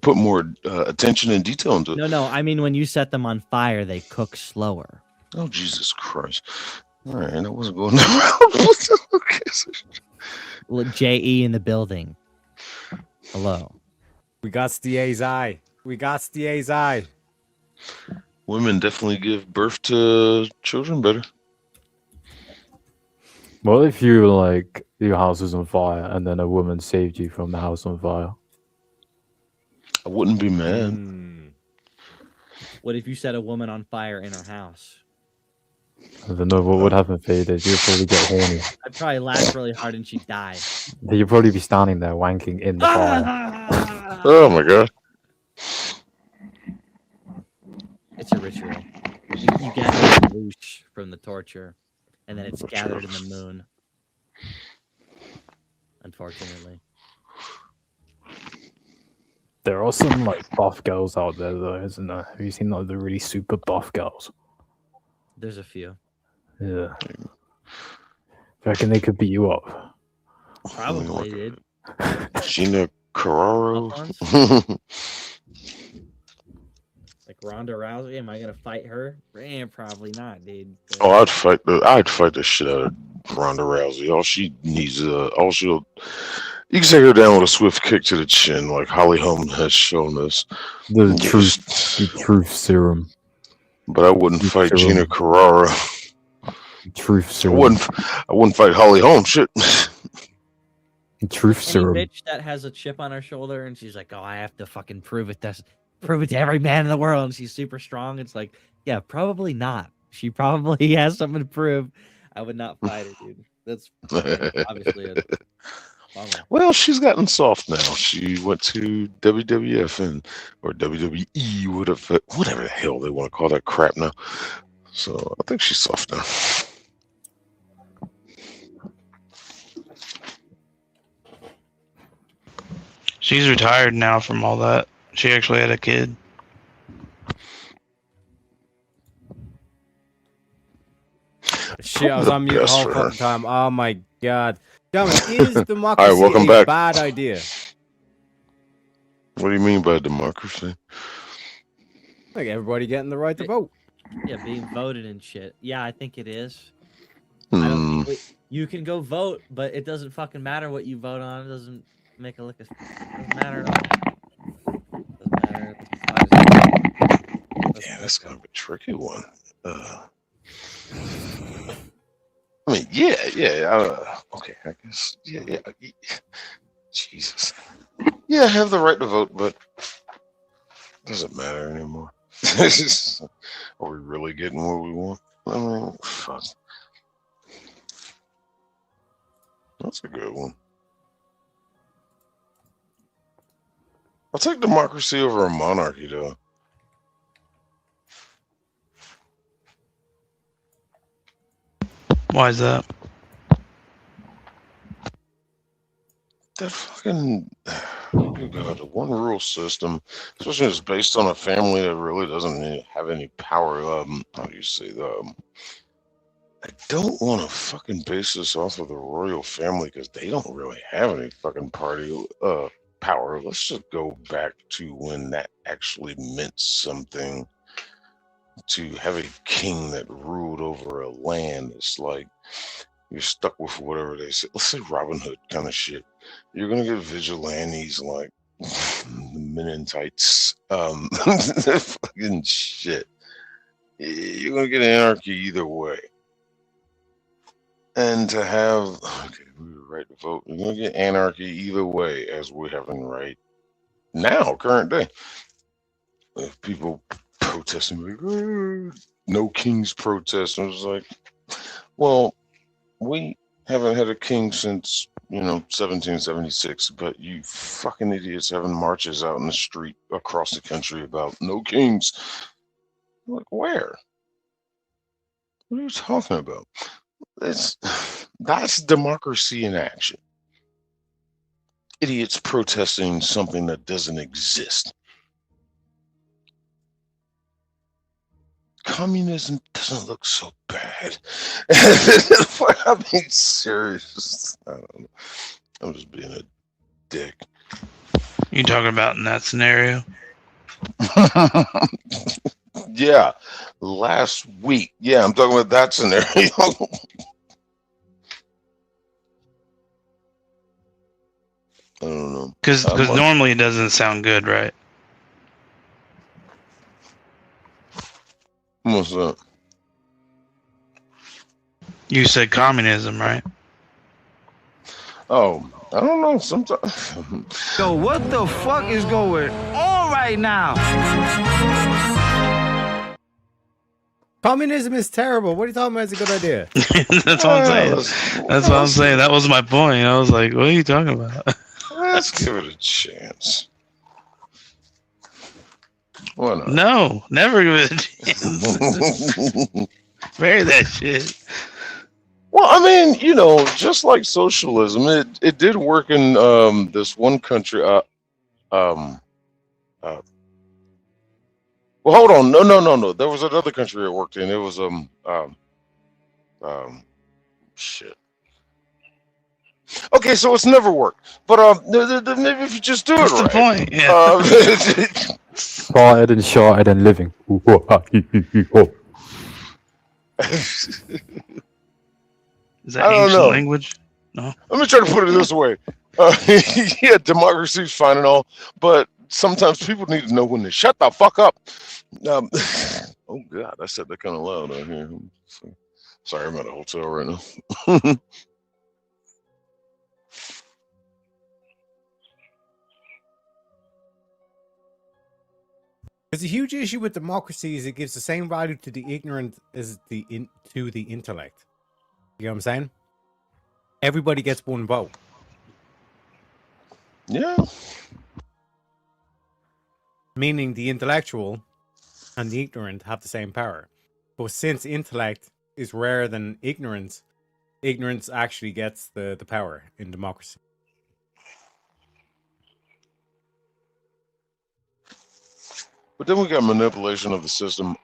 put more attention and detail into it.
No. I mean, when you set them on fire, they cook slower.
Oh, Jesus Christ. All right, I wasn't going around.
Look, JE in the building. Hello.
We got Stie's eye.
Women definitely give birth to children better.
What if you like your house was on fire and then a woman saved you from the house on fire?
I wouldn't be mad.
What if you set a woman on fire in her house?
I don't know what would happen, Faded. You'd probably get horny.
I'd probably laugh really hard and she'd die.
You'd probably be standing there wanking in the fire.
Oh my god.
It's a ritual. You gather the whoosh from the torture, and then it's gathered in the moon. Unfortunately.
There are some like buff girls out there, though, isn't there? Have you seen like the really super buff girls?
There's a few.
Yeah. I reckon they could beat you up.
Probably, dude.
Gina Carraro.
Like Ronda Rousey, am I gonna fight her? Probably not, dude.
Oh, I'd fight the shit out of Ronda Rousey. All she needs, you can take her down with a swift kick to the chin, like Holly Holm has shown us.
The truth serum.
But I wouldn't fight Gina Carrara.
Truth serum.
I wouldn't fight Holly Holm. Shit.
Truth serum.
Any bitch that has a chip on her shoulder and she's like, "Oh, I have to fucking prove it to every man in the world." And she's super strong. It's like, yeah, probably not. She probably has something to prove. I would not fight her, dude. That's obviously a bummer.
Well, she's gotten soft now. She went to WWF or WWE, whatever the hell they want to call that crap now. So I think she's soft now.
She's retired now from all that. She actually had a kid.
Shit, I was on mute the whole fucking time. Oh my god. Gentlemen, is democracy
All right, welcome
a
back.
bad idea?
What do you mean by democracy?
Like everybody getting the right to vote.
Yeah, being voted and shit. Yeah, I think it is. You can go vote, but it doesn't fucking matter what you vote on. It doesn't make a lick of doesn't matter at all. Doesn't matter.
Yeah, that's kind of a tricky one. I mean, yeah. Okay, I guess. Yeah. Jesus. Yeah, I have the right to vote, but it doesn't matter anymore. Are we really getting what we want? I mean, fuck. That's a good one. I'll take democracy over a monarchy, though.
Why is that?
That fucking the one rule system, especially if it's based on a family that really doesn't have any power. How do you say that? I don't want to fucking base this off of the royal family because they don't really have any fucking party power. Let's just go back to when that actually meant something. To have a king that ruled over a land, it's like you're stuck with whatever they say. Let's say Robin Hood kind of shit. You're gonna get vigilantes like the Men in Tights, fucking shit. You're gonna get anarchy either way. And to have we were right to vote. You're gonna get anarchy either way, as we're having right now, current day. If people protesting, like, no king's protest. I was like, well, we haven't had a king since 1776, but you fucking idiots having marches out in the street across the country about no kings. I'm like, where? What are you talking about? That's democracy in action. Idiots protesting something that doesn't exist. Communism doesn't look so bad. I'm being serious. I don't know. I'm just being a dick.
You talking about in that scenario?
Yeah, last week. Yeah, I'm talking about that scenario. I don't know.
Because normally it doesn't sound good, right?
What's that?
You said communism, right?
Oh, I don't know. Sometimes.
So what the fuck is going on right now?
Communism is terrible. What are you talking about? It's a good idea.
That's what I'm saying. That's what I'm saying. That was my point. I was like, what are you talking about?
Let's give it a chance. Why not?
No, never give it a chance. Bury that shit.
Well, I mean, you know, just like socialism, it did work in this one country. Well, hold on. No. There was another country it worked in. It was shit. Okay, so it's never worked. But maybe if you just do
That's
it
the
right.
point. Yeah.
Farted and shorted and living.
Is that
I don't
ancient
know.
language? No.
Let me try to put it this way. Yeah, democracy's fine and all, but sometimes people need to know when to shut the fuck up. Oh God, I said that kind of loud out here. Sorry, I'm at a hotel right now.
There's a huge issue with democracy is it gives the same value to the ignorant as to the intellect. You know what I'm saying? Everybody gets one vote.
Yeah.
Meaning the intellectual and the ignorant have the same power. But since intellect is rarer than ignorance, ignorance actually gets the power in democracy.
But then we got manipulation of the system.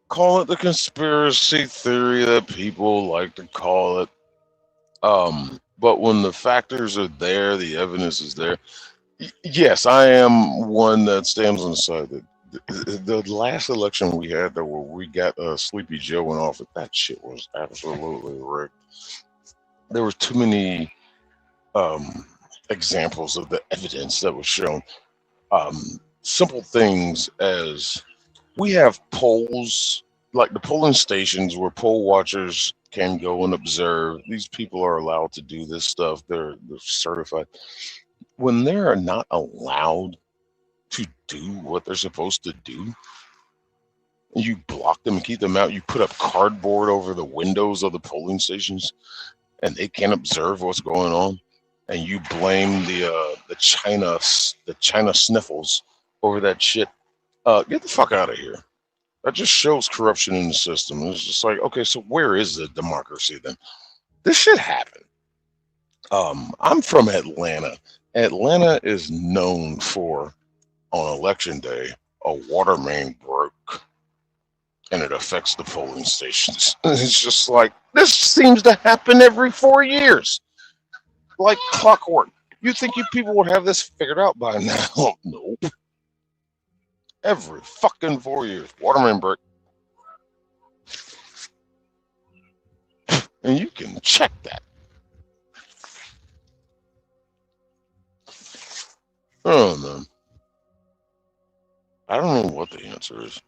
Call it the conspiracy theory that people like to call it. But when the factors are there, the evidence is there. Yes, I am one that stands on the side that the last election we had where we got Sleepy Joe in office, that shit was absolutely rigged. There were too many examples of the evidence that was shown. Simple things as we have polls, like the polling stations where poll watchers can go and observe. These people are allowed to do this stuff. They're certified. When they're not allowed to do what they're supposed to do, you block them and keep them out. You put up cardboard over the windows of the polling stations, and they can't observe what's going on. And you blame the China sniffles over that shit. Get the fuck out of here. That just shows corruption in the system. It's just like, okay, so where is the democracy then? This shit happened. I'm from Atlanta. Atlanta is known for, on election day, a water main broke, and it affects the polling stations. It's just like, this seems to happen every 4 years. Like clockwork. You think you people would have this figured out by now? Nope. Every fucking 4 years, water main break. And you can check that. Oh man. I don't know what the answer is.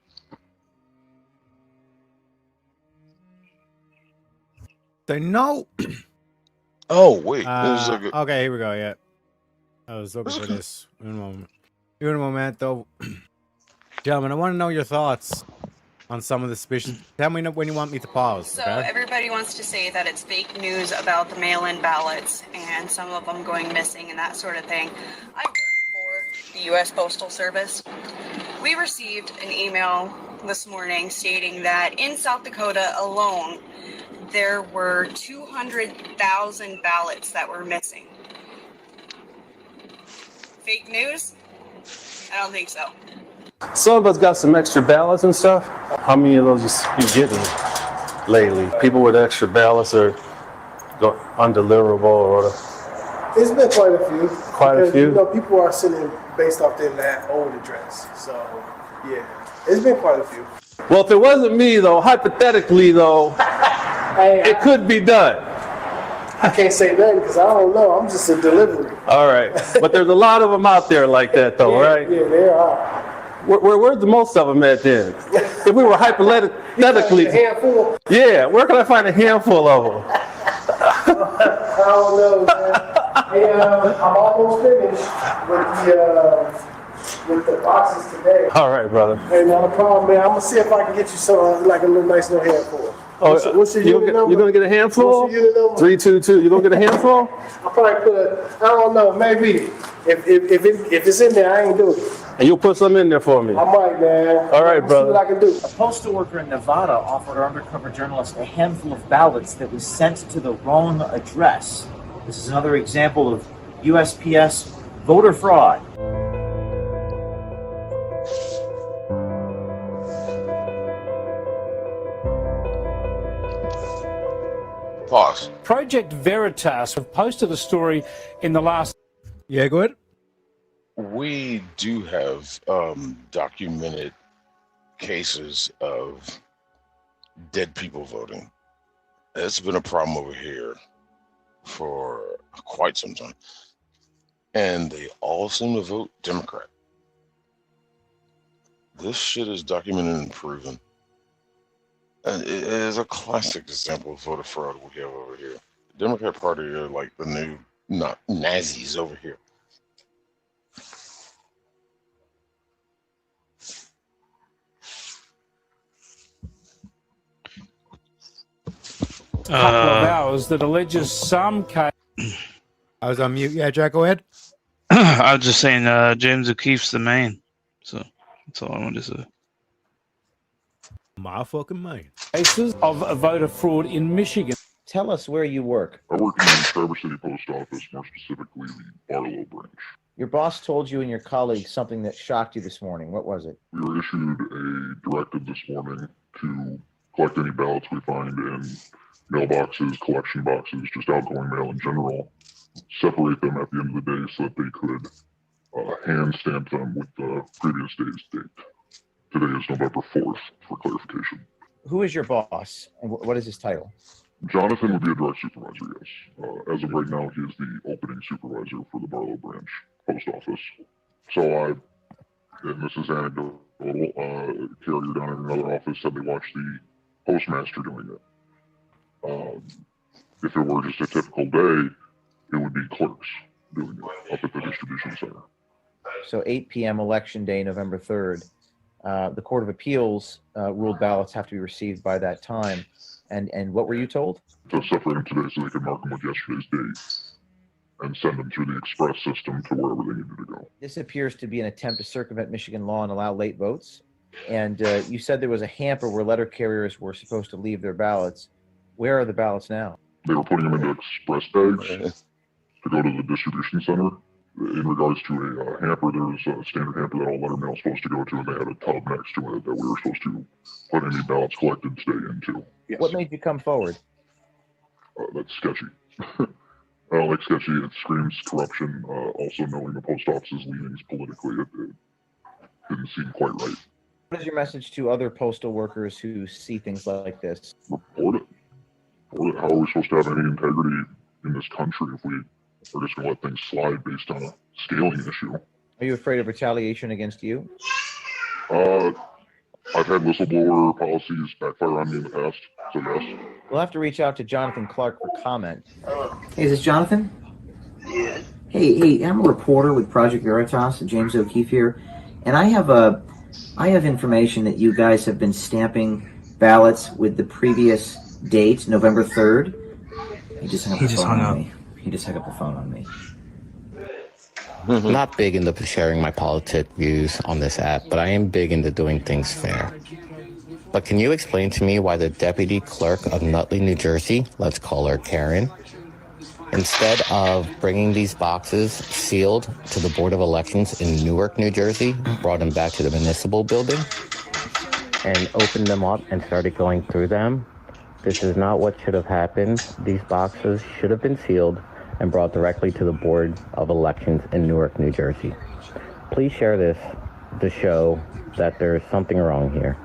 They know.
Oh wait, there's a good...
Okay, here we go. Yeah, I was looking for this. Un momento, gentlemen. I want to know your thoughts on some of the suspicions. Tell me when you want me to pause.
So
okay?
everybody wants to say that it's fake news about the mail-in ballots and some of them going missing and that sort of thing. I work for the U.S. Postal Service. We received an email this morning stating that in South Dakota alone, there were 200,000 ballots that were missing. Fake news? I don't think so.
Some of us got some extra ballots and stuff. How many of those you getting lately? People with extra ballots are undeliverable or whatever.
It's been quite a few.
Quite a few?
You know, people are sending based off their old address. So, yeah, it's been quite a few.
Well, if it wasn't me, though, hypothetically, though, it could be done.
I can't say that because I don't know. I'm just a delivery.
All right. But there's a lot of them out there like that, though,
yeah,
right?
Yeah, there are.
Where's the most of them at then? If we were hypothetically,
handful.
yeah, where can I find a handful of them?
I don't know, man. Hey, I'm almost finished with the boxes today.
All right, brother.
Hey, not a problem, man. I'm gonna see if I can get you some like a little nice little handful.
Oh,
what's your unit number?
you're gonna get a handful?
What's your unit number?
322. You gonna get a handful?
I'll probably put. I don't know. Maybe if it's in there, I ain't do it.
And you'll put some in there for me.
I might, man.
All right, brother.
See what I can do.
A postal worker in Nevada offered our undercover journalist a handful of ballots that was sent to the wrong address. This is another example of USPS voter fraud.
Pause.
Project Veritas have posted a story in the last...
Yeah, go ahead.
We do have documented cases of dead people voting. It's been a problem over here for quite some time. And they all seem to vote Democrat. This shit is documented and proven. And it is a classic example of voter fraud we have over here. The Democrat Party are like the new Nazis over here.
couple of hours that alleges some case...
I was on mute. Yeah, Jack, go ahead.
I was just saying James O'Keefe's the main. So that's all I wanted to say.
My fucking man.
Cases of voter fraud in Michigan.
Tell us where you work.
I work in the Traverse City Post Office, more specifically the Barlow branch.
Your boss told you and your colleagues something that shocked you this morning. What was it?
We were issued a directive this morning to collect any ballots we find in mailboxes, collection boxes, just outgoing mail in general, separate them at the end of the day so that they could hand stamp them with the previous day's date. Today is November 4th, for clarification.
Who is your boss, and what is his title?
Jonathan would be a direct supervisor, yes. As of right now, he is the opening supervisor for the Barlow branch post office. So and this is anecdotal, carrier down in another office said they watched the postmaster doing it. If it were just a typical day, it would be clerks doing it up at the distribution center.
So 8 p.m. election day, November 3rd. The Court of Appeals ruled ballots have to be received by that time. And what were you told?
To separate them today so they could mark them with yesterday's date and send them through the express system to wherever they needed to go.
This appears to be an attempt to circumvent Michigan law and allow late votes. And you said there was a hamper where letter carriers were supposed to leave their ballots. Where are the ballots now?
They were putting them into express bags to go to the distribution center. In regards to a hamper, there was a standard hamper that all letter mail is supposed to go to, and they had a tub next to it that we were supposed to put any ballots collected today into. Yes.
What made you come forward?
That's sketchy. I don't like sketchy. It screams corruption. Also, knowing the post office's leanings politically, it didn't seem quite right.
What is your message to other postal workers who see things like this?
Report it. How are we supposed to have any integrity in this country if we are just going to let things slide based on a scaling issue?
Are you afraid of retaliation against you?
I've had whistleblower policies backfire on me in the past, so yes.
We'll have to reach out to Jonathan Clark for comment. Hey, is this Jonathan?
Yeah.
Hey, I'm a reporter with Project Veritas, James O'Keefe here, and I have information that you guys have been stamping ballots with the previous date, November 3rd. He just hung up. He just hung up the phone on me.
I'm not big into sharing my politic views on this app, but I am big into doing things fair. But can you explain to me why the deputy clerk of Nutley, New Jersey, let's call her Karen, instead of bringing these boxes sealed to the Board of Elections in Newark, New Jersey, brought them back to the municipal building and opened them up and started going through them? This is not what should have happened. These boxes should have been sealed and brought directly to the Board of Elections in Newark, New Jersey. Please share this to show that there's something wrong here.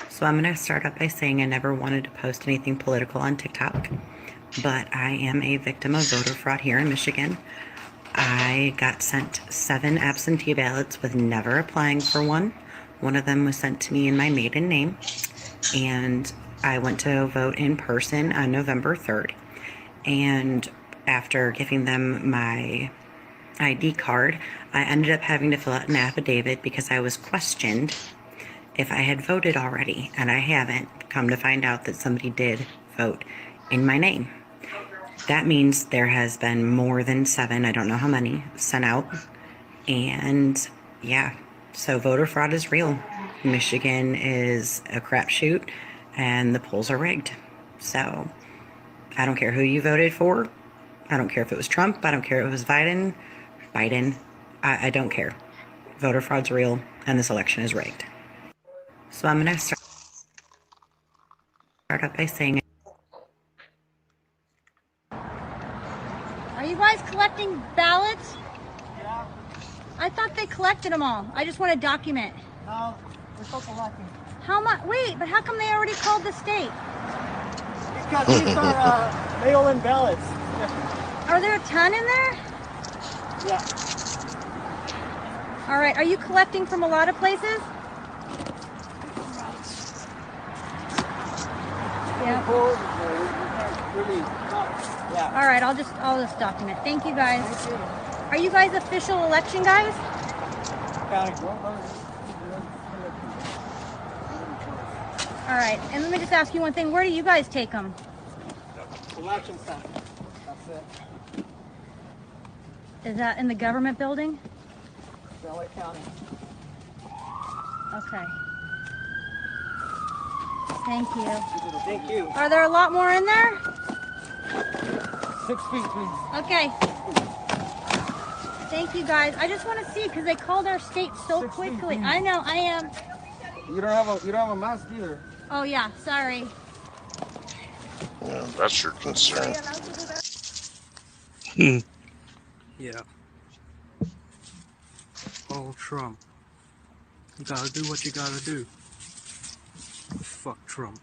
So I'm going to start up by saying I never wanted to post anything political on TikTok, but I am a victim of voter fraud here in Michigan. I got sent 7 absentee ballots with never applying for one. One of them was sent to me in my maiden name, and I went to vote in person on November 3rd. And after giving them my ID card, I ended up having to fill out an affidavit because I was questioned if I had voted already, and I haven't. Come to find out that somebody did vote in my name. That means there has been more than 7, I don't know how many, sent out. And yeah, so voter fraud is real. Michigan is a crapshoot, and the polls are rigged. So I don't care who you voted for. I don't care if it was Trump. I don't care if it was Biden. I don't care. Voter fraud's real, and this election is rigged. So I'm going to start up by saying,
are you guys collecting ballots? Yeah. I thought they collected them all. I just want to document.
No, we're still collecting.
How much? Wait, but how come they already called the state?
Because these are mail-in ballots.
Are there a ton in there?
Yeah.
All right, are you collecting from a lot of places? Yeah. All right, I'll just document. Thank you guys. Are you guys official election guys? All right, and let me just ask you one thing. Where do you guys take them?
Election center. That's it.
Is that in the government building?
LA County.
Okay. Thank you.
Thank you.
Are there a lot more in there?
6 feet, please.
Okay. Thank you guys. I just want to see because they called our state so quickly. I know, I am.
You don't have a mask either.
Oh yeah, sorry.
Yeah, that's your concern.
Yeah. Oh, Trump. You gotta do what you gotta do. Fuck Trump.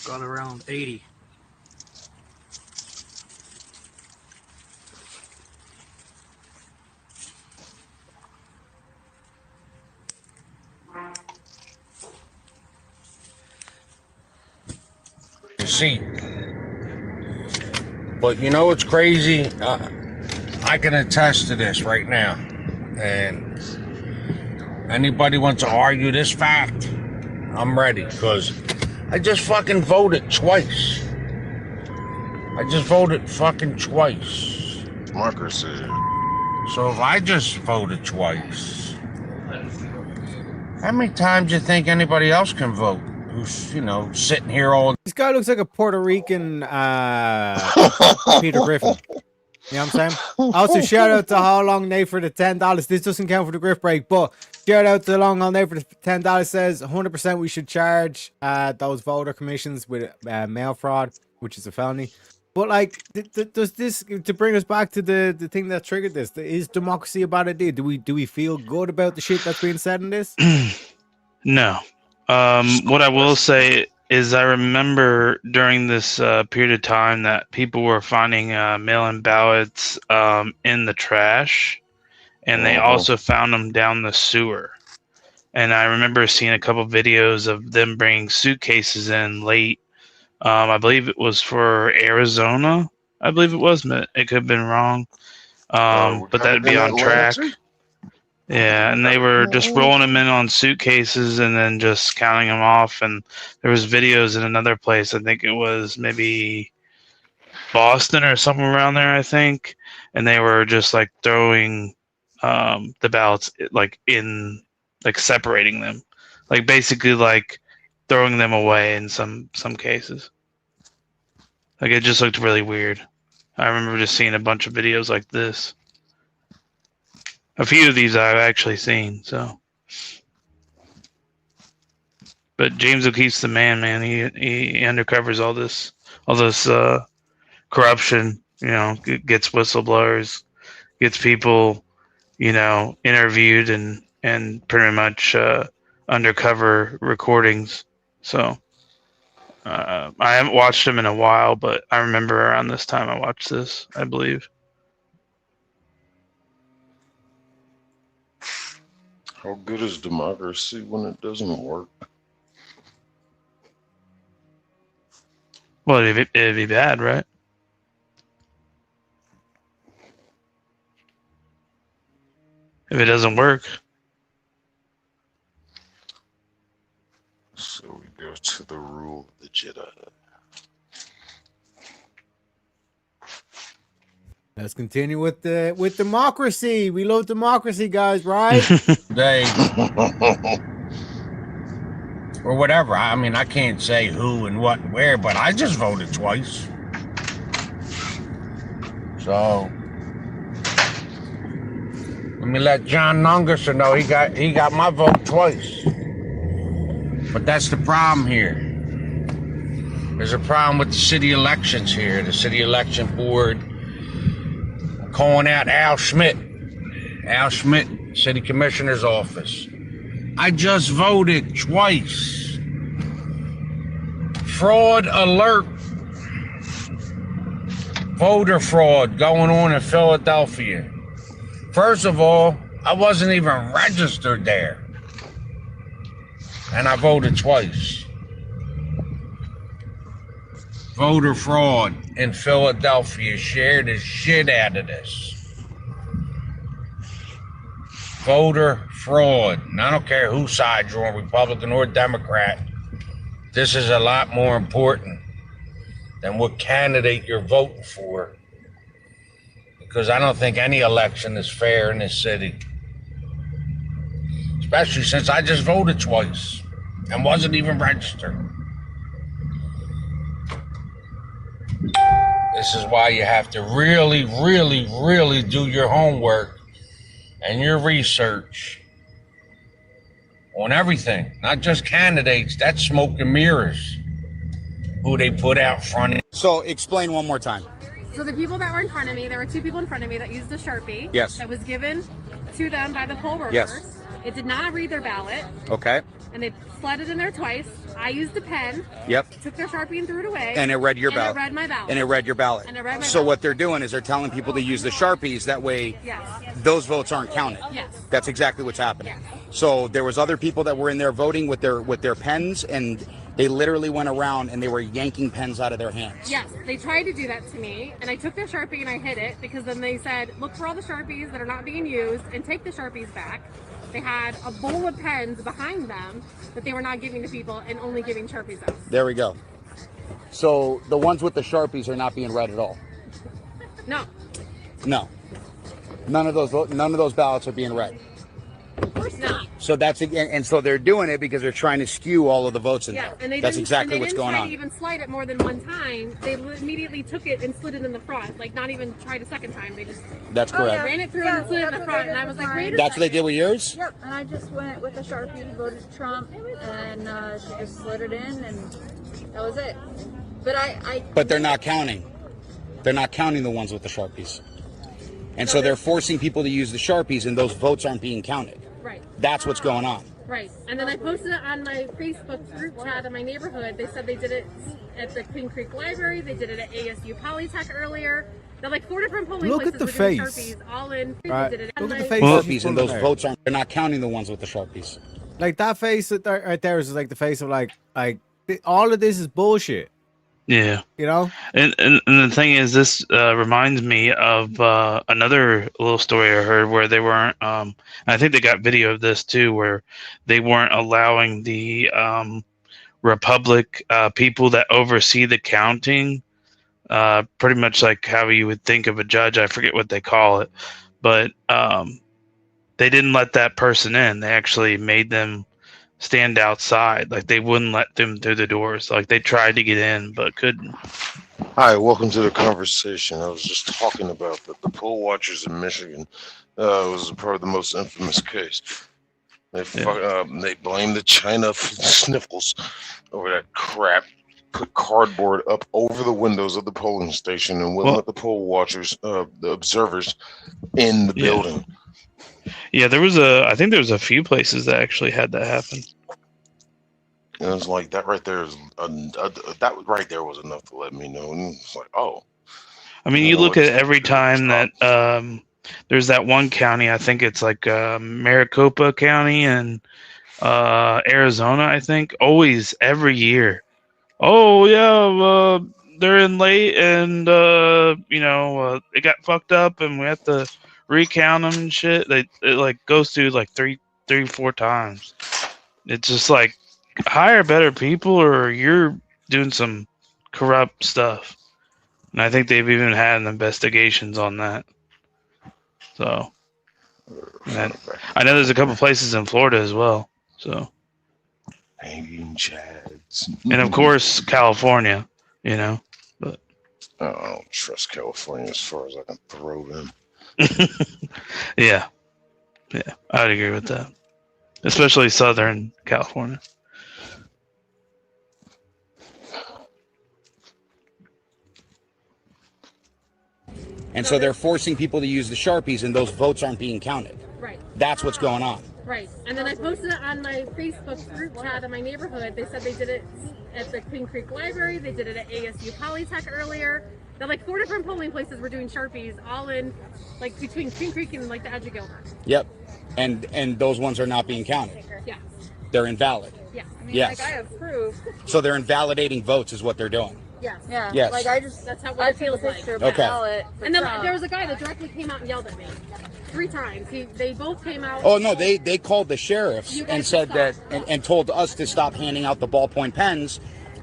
Got around 80.
See, but you know what's crazy? I can attest to this right now, and anybody wants to argue this fact, I'm ready, because I just fucking voted twice. I just voted fucking twice.
Democracy.
So if I just voted twice, how many times do you think anybody else can vote? Who's, you know, sitting here all...
This guy looks like a Puerto Rican Peter Griffin. You know what I'm saying? Also, shout out to How Long Nate for the $10. This doesn't count for the grift break, but shout out to Long Nate for the $10. Says 100% we should charge those voter commissions with mail fraud, which is a felony. But like, does this, to bring us back to the thing that triggered this, is democracy about it? Do we feel good about the shit that's being said in this?
No. What I will say is I remember during this period of time that people were finding mail-in ballots in the trash, and they also found them down the sewer. And I remember seeing a couple videos of them bringing suitcases in late. I believe it was for Arizona. I believe it was. It could have been wrong. But that'd be on track. Yeah, and they were just rolling them in on suitcases and then just counting them off. And there was videos in another place. I think it was maybe Boston or somewhere around there, I think. And they were just like throwing the ballots like in, like separating them, like basically like throwing them away in some cases. Like it just looked really weird. I remember just seeing a bunch of videos like this. A few of these I've actually seen, so. But James O'Keefe's the man. He undercovers all this corruption. You know, gets whistleblowers, gets people, you know, interviewed and pretty much undercover recordings. So I haven't watched them in a while, but I remember around this time I watched this, I believe.
How good is democracy when it doesn't work?
Well, it'd be bad, right? If it doesn't work.
So we go to the rule of the Jedi.
Let's continue with democracy. We love democracy, guys, right?
They or whatever. I mean, I can't say who and what and where, but I just voted twice. So let me let John Nungerson know he got my vote twice. But that's the problem here. There's a problem with the city elections here. The city election board calling out Al Schmidt, City Commissioner's office. I just voted twice. Fraud alert. Voter fraud going on in Philadelphia. First of all, I wasn't even registered there. And I voted twice. Voter fraud in Philadelphia. Share the shit out of this. Voter fraud. And I don't care whose side you're on, Republican or Democrat. This is a lot more important than what candidate you're voting for. Because I don't think any election is fair in this city. Especially since I just voted twice and wasn't even registered. This is why you have to really, really, really do your homework and your research on everything, not just candidates. That's smoke and mirrors, who they put out front.
So explain one more time.
So the people that were in front of me, there were two people in front of me that used a Sharpie.
Yes.
That was given to them by the poll workers.
Yes.
It did not read their ballot.
Okay.
And they slid it in there twice. I used a pen.
Yep.
Took their Sharpie and threw it away.
And it read your ballot.
And it read my ballot.
And it read your ballot.
And it read my
So
ballot.
what they're doing is they're telling people to use the Sharpies. That way, those votes aren't counted.
Yes.
That's exactly what's happening. So there was other people that were in there voting with their pens, and they literally went around and they were yanking pens out of their hands.
Yes, they tried to do that to me, and I took their Sharpie and I hid it because then they said, look for all the Sharpies that are not being used and take the Sharpies back. They had a bowl of pens behind them that they were not giving to people and only giving Sharpies out.
There we go. So the ones with the Sharpies are not being read at all.
No.
No. None of those ballots are being read.
Of course not.
So that's and so they're doing it because they're trying to skew all of the votes in there.
And they
That's
didn't,
exactly
and they
what's
didn't
going
try
on.
to even slide it more than one time. They immediately took it and slid it in the front, like not even tried a second time. They just
That's correct.
ran it through and slid it in the front, and I was like, wait a
That's what they
second.
did with yours?
Yep, and I just went with a Sharpie, voted Trump, and she just slid it in, and that was it. But
But they're not counting. They're not counting the ones with the Sharpies. And so they're forcing people to use the Sharpies, and those votes aren't being counted.
Right.
That's what's going on.
Right. And then I posted it on my Facebook group chat in my neighborhood. They said they did it at the Queen Creek Library. They did it at ASU Polytech earlier. They're like 4 different polling
Look
places
at the
were doing
face.
Sharpies all in.
Right.
They did it
Look at
my-
the face. Sharpies, and those votes aren't. They're not counting the ones with the Sharpies.
Like that face right there is like the face of like all of this is bullshit.
Yeah.
You know?
And the thing is, this reminds me of another little story I heard where they weren't, I think they got video of this too, where they weren't allowing the Republic people that oversee the counting, pretty much like how you would think of a judge. I forget what they call it, but they didn't let that person in. They actually made them stand outside. Like they wouldn't let them through the doors. Like they tried to get in but couldn't.
Hi, welcome to the conversation. I was just talking about that the poll watchers in Michigan was probably the most infamous case. They blame the China sniffles over that crap. Put cardboard up over the windows of the polling station and wouldn't let the poll watchers, the observers, in the building.
Yeah, I think there was a few places that actually had that happen.
And it was like that right there is that right there was enough to let me know. And it's like, oh,
I mean, you look at every time that there's that one county. I think it's like Maricopa County in Arizona. I think always every year. Oh yeah, they're in late, and it got fucked up, and we have to recount them and shit. It like goes through like three, 4 times. It's just like hire better people, or you're doing some corrupt stuff. And I think they've even had investigations on that. So, and I know there's a couple places in Florida as well. So,
hanging chads,
and of course California. But
I don't trust California as far as I can throw them.
yeah, I'd agree with that, especially Southern California.
And so they're forcing people to use the Sharpies, and those votes aren't being counted.
Right.
That's what's going on.
Right. And then I posted it on my Facebook group chat in my neighborhood. They said they did it at the Queen Creek Library. They did it at ASU Polytech earlier. That like 4 different polling places were doing Sharpies, all in like between Queen Creek and like the edge of Gilbert.
Yep. And those ones are not being counted.
Yeah.
They're invalid.
Yeah.
I mean,
Yes.
like I have proof.
So they're invalidating votes is what they're doing.
Yes.
Yeah.
Yes.
Like
That's how I feel like.
Okay.
Ballot for
And then
Trump.
there was a guy that directly came out and yelled at me 3 times. They both came out.
Oh no, they called the sheriffs
You guys
and said that and told us to stop handing out the ballpoint pens,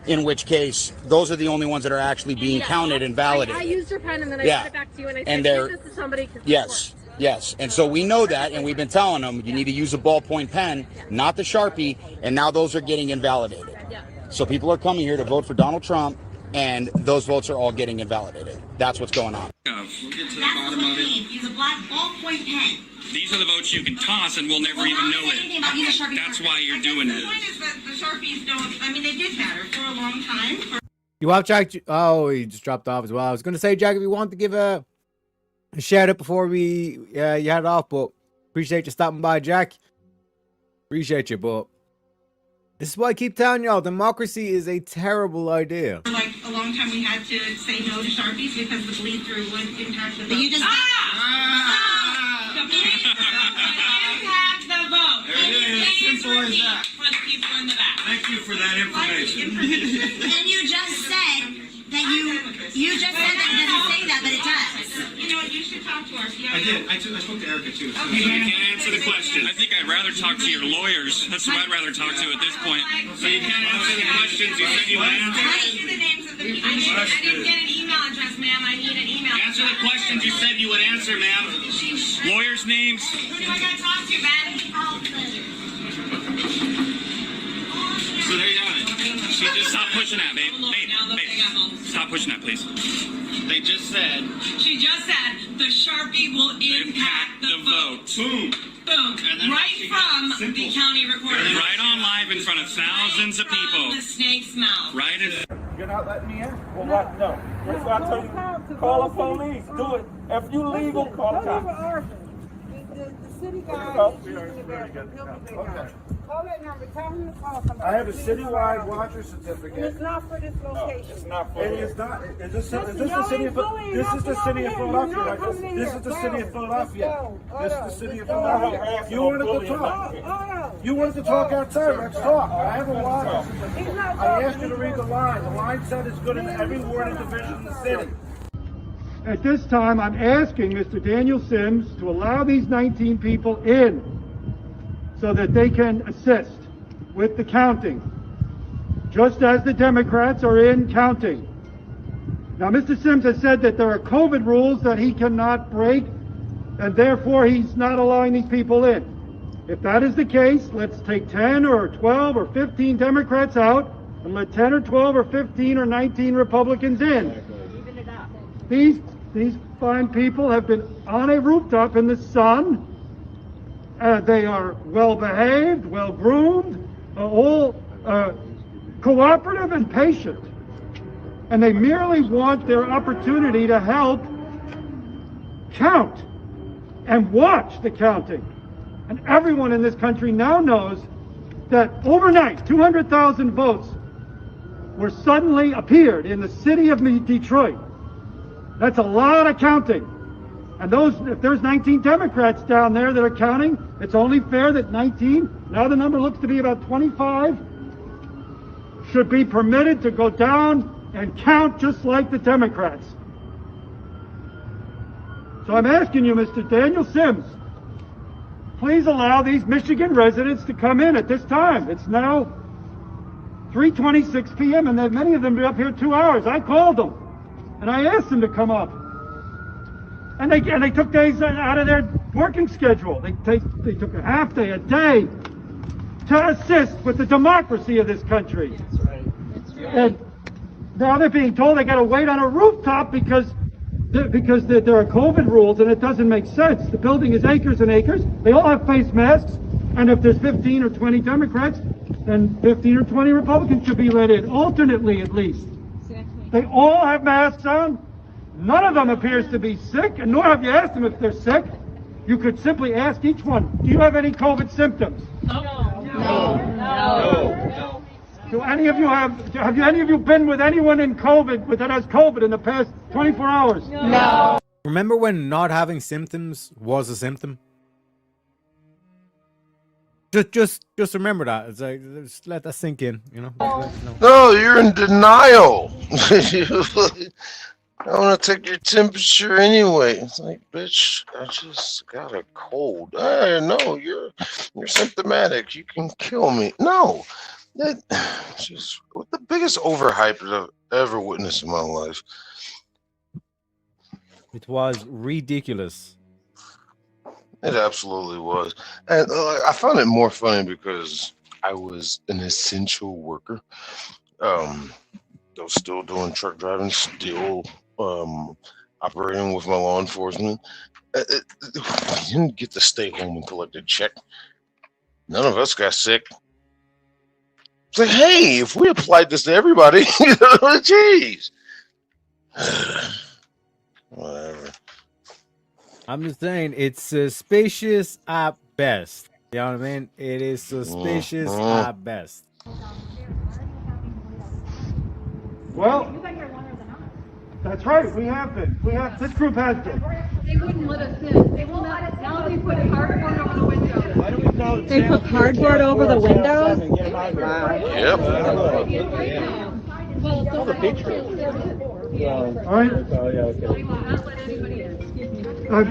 in which case those are the only ones that are actually being counted and validated.
I used your pen and then I
Yeah.
sent it back to you and I
And
said,
they're-
give this to somebody. 'Cause
Yes. Yes, and so we know that, and we've been telling them you need to use a ballpoint pen, not the Sharpie, and now those are getting invalidated.
Yeah.
So people are coming here to vote for Donald Trump, and those votes are all getting invalidated. That's what's going on.
We'll get to the bottom of it.
Use a black ballpoint pen.
These are the votes you can toss and we'll never even know it. That's why you're doing
The
it.
point is that the Sharpies don't, I mean, they did matter for a long time.
You want Jack? Oh, he just dropped off as well. I was going to say, Jack, if you want to give a shout out before we you head off, but appreciate you stopping by, Jack. Appreciate you, but this is why I keep telling y'all, democracy is a terrible idea.
For like a long time, we had to say no to Sharpies because the bleed through would impact the vote. You just the bleed through impact the vote.
There it is. Simple as that.
For the people in the back.
Thank you for that information.
And you just said that you just said that it doesn't say that, but it does. You know what? You should talk to us.
I did. I spoke to Erica too. So you can't answer the question. I think I'd rather talk to your lawyers. That's who I'd rather talk to at this point. So you can't answer the questions you said you would answer.
I need the names of the people. I didn't get an email address, ma'am. I need an email.
Answer the questions you said you would answer, ma'am. Lawyers' names.
Who do I got to talk to, man?
So there you have it. She just stop pushing that, babe. Babe, stop pushing that, please. They just said.
She just said the Sharpie will impact the vote.
Boom.
Boom. Right from the county recorder.
Right on live in front of thousands of people.
The snake's mouth.
Right in.
You're not letting me in? Well, what? No. That's why I told you, call the police. Do it. If you legal, call the cops.
The city guy is in the bathroom. He'll be there. Call that number. Tell him to call somebody.
I have a citywide watcher certificate.
And it's not for this location.
It's not for this. It's not. Is this the city of Philadelphia? This is the city of Philadelphia. This is the city of Philadelphia. This is the city of Philadelphia. You wanted to talk. You wanted to talk outside. Let's talk. I have a watcher. I asked you to read the line. The line said it's good in every ward and division in the city.
At this time, I'm asking Mr. Daniel Sims to allow these 19 people in so that they can assist with the counting, just as the Democrats are in counting. Now, Mr. Sims has said that there are COVID rules that he cannot break, and therefore he's not allowing these people in. If that is the case, let's take 10 or 12 or 15 Democrats out and let 10 or 12 or 15 or 19 Republicans in. These fine people have been on a rooftop in the sun. They are well behaved, well groomed, all cooperative and patient. And they merely want their opportunity to help count and watch the counting. And everyone in this country now knows that overnight 200,000 votes were suddenly appeared in the city of Detroit. That's a lot of counting. And if there's 19 Democrats down there that are counting, it's only fair that 19, now the number looks to be about 25, should be permitted to go down and count just like the Democrats. So I'm asking you, Mr. Daniel Sims, please allow these Michigan residents to come in at this time. It's now 3:26 p.m. and many of them be up here 2 hours. I called them and I asked them to come up. And they took days out of their working schedule. They took a half day, a day, to assist with the democracy of this country. That's right. That's right. And now they're being told they got to wait on a rooftop because there are COVID rules, and it doesn't make sense. The building is acres and acres. They all have face masks, and if there's 15 or 20 Democrats, then 15 or 20 Republicans should be let in, alternately at least. Exactly. They all have masks on. None of them appears to be sick, and nor have you asked them if they're sick. You could simply ask each one, do you have any COVID symptoms?
No. No.
Do any of you have any of you been with anyone that has COVID in the past 24 hours?
No.
Remember when not having symptoms was a symptom? Just remember that. It's like, just let that sink in, you know?
No, you're in denial. I want to take your temperature anyway. It's like, bitch, I just got a cold. No, you're symptomatic. You can kill me. No, that just the biggest overhype I've ever witnessed in my life.
It was ridiculous.
It absolutely was, and I found it more funny because I was an essential worker. I was still doing truck driving, still operating with my law enforcement. I didn't get to stay home and collect a check. None of us got sick. It's like, hey, if we applied this to everybody, jeez. Whatever.
I'm just saying, it's suspicious at best. You know what I mean? It is suspicious at best.
Well, that's right. We have been. This group has been.
They wouldn't let us in. They won't let us. Now they put cardboard over the windows. They put cardboard over the windows?
Yep.
Well, the picture.
All right.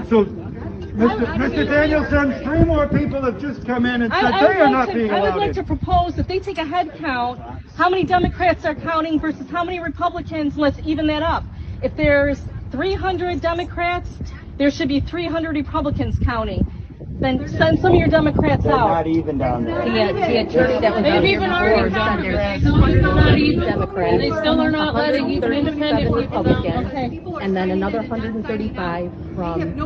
So, Mr. Danielson, 3 more people have just come in and said they are not being allowed in.
I would like to propose that they take a head count, how many Democrats are counting versus how many Republicans, let's even that up. If there's 300 Democrats, there should be 300 Republicans counting. Then send some of your Democrats out.
Not even down there.
The attorney that was on here before said there's 130 Democrats.
They still are not letting even independent
Republicans, and then another 135 from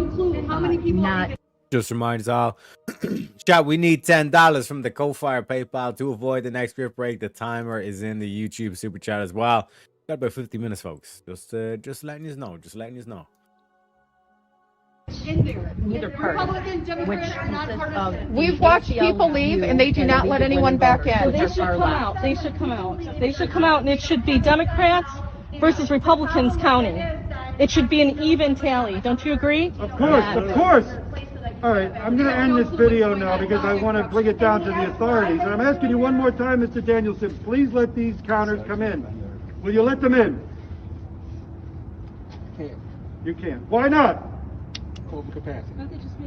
not.
Just remind us all, chat, we need $10 from the Ko-Fi or PayPal to avoid the next script break. The timer is in the YouTube super chat as well. Got about 50 minutes, folks. Just letting you know. Just letting you know.
Neither party.
We've watched people leave and they do not let anyone back in.
So they should come out. They should come out. They should come out, and it should be Democrats versus Republicans counting. It should be an even tally. Don't you agree?
Of course, of course. All right, I'm going to end this video now because I want to bring it down to the authorities. And I'm asking you one more time, Mr. Danielson, please let these counters come in. Will you let them in?
Can't.
You can't. Why not?
COVID capacity.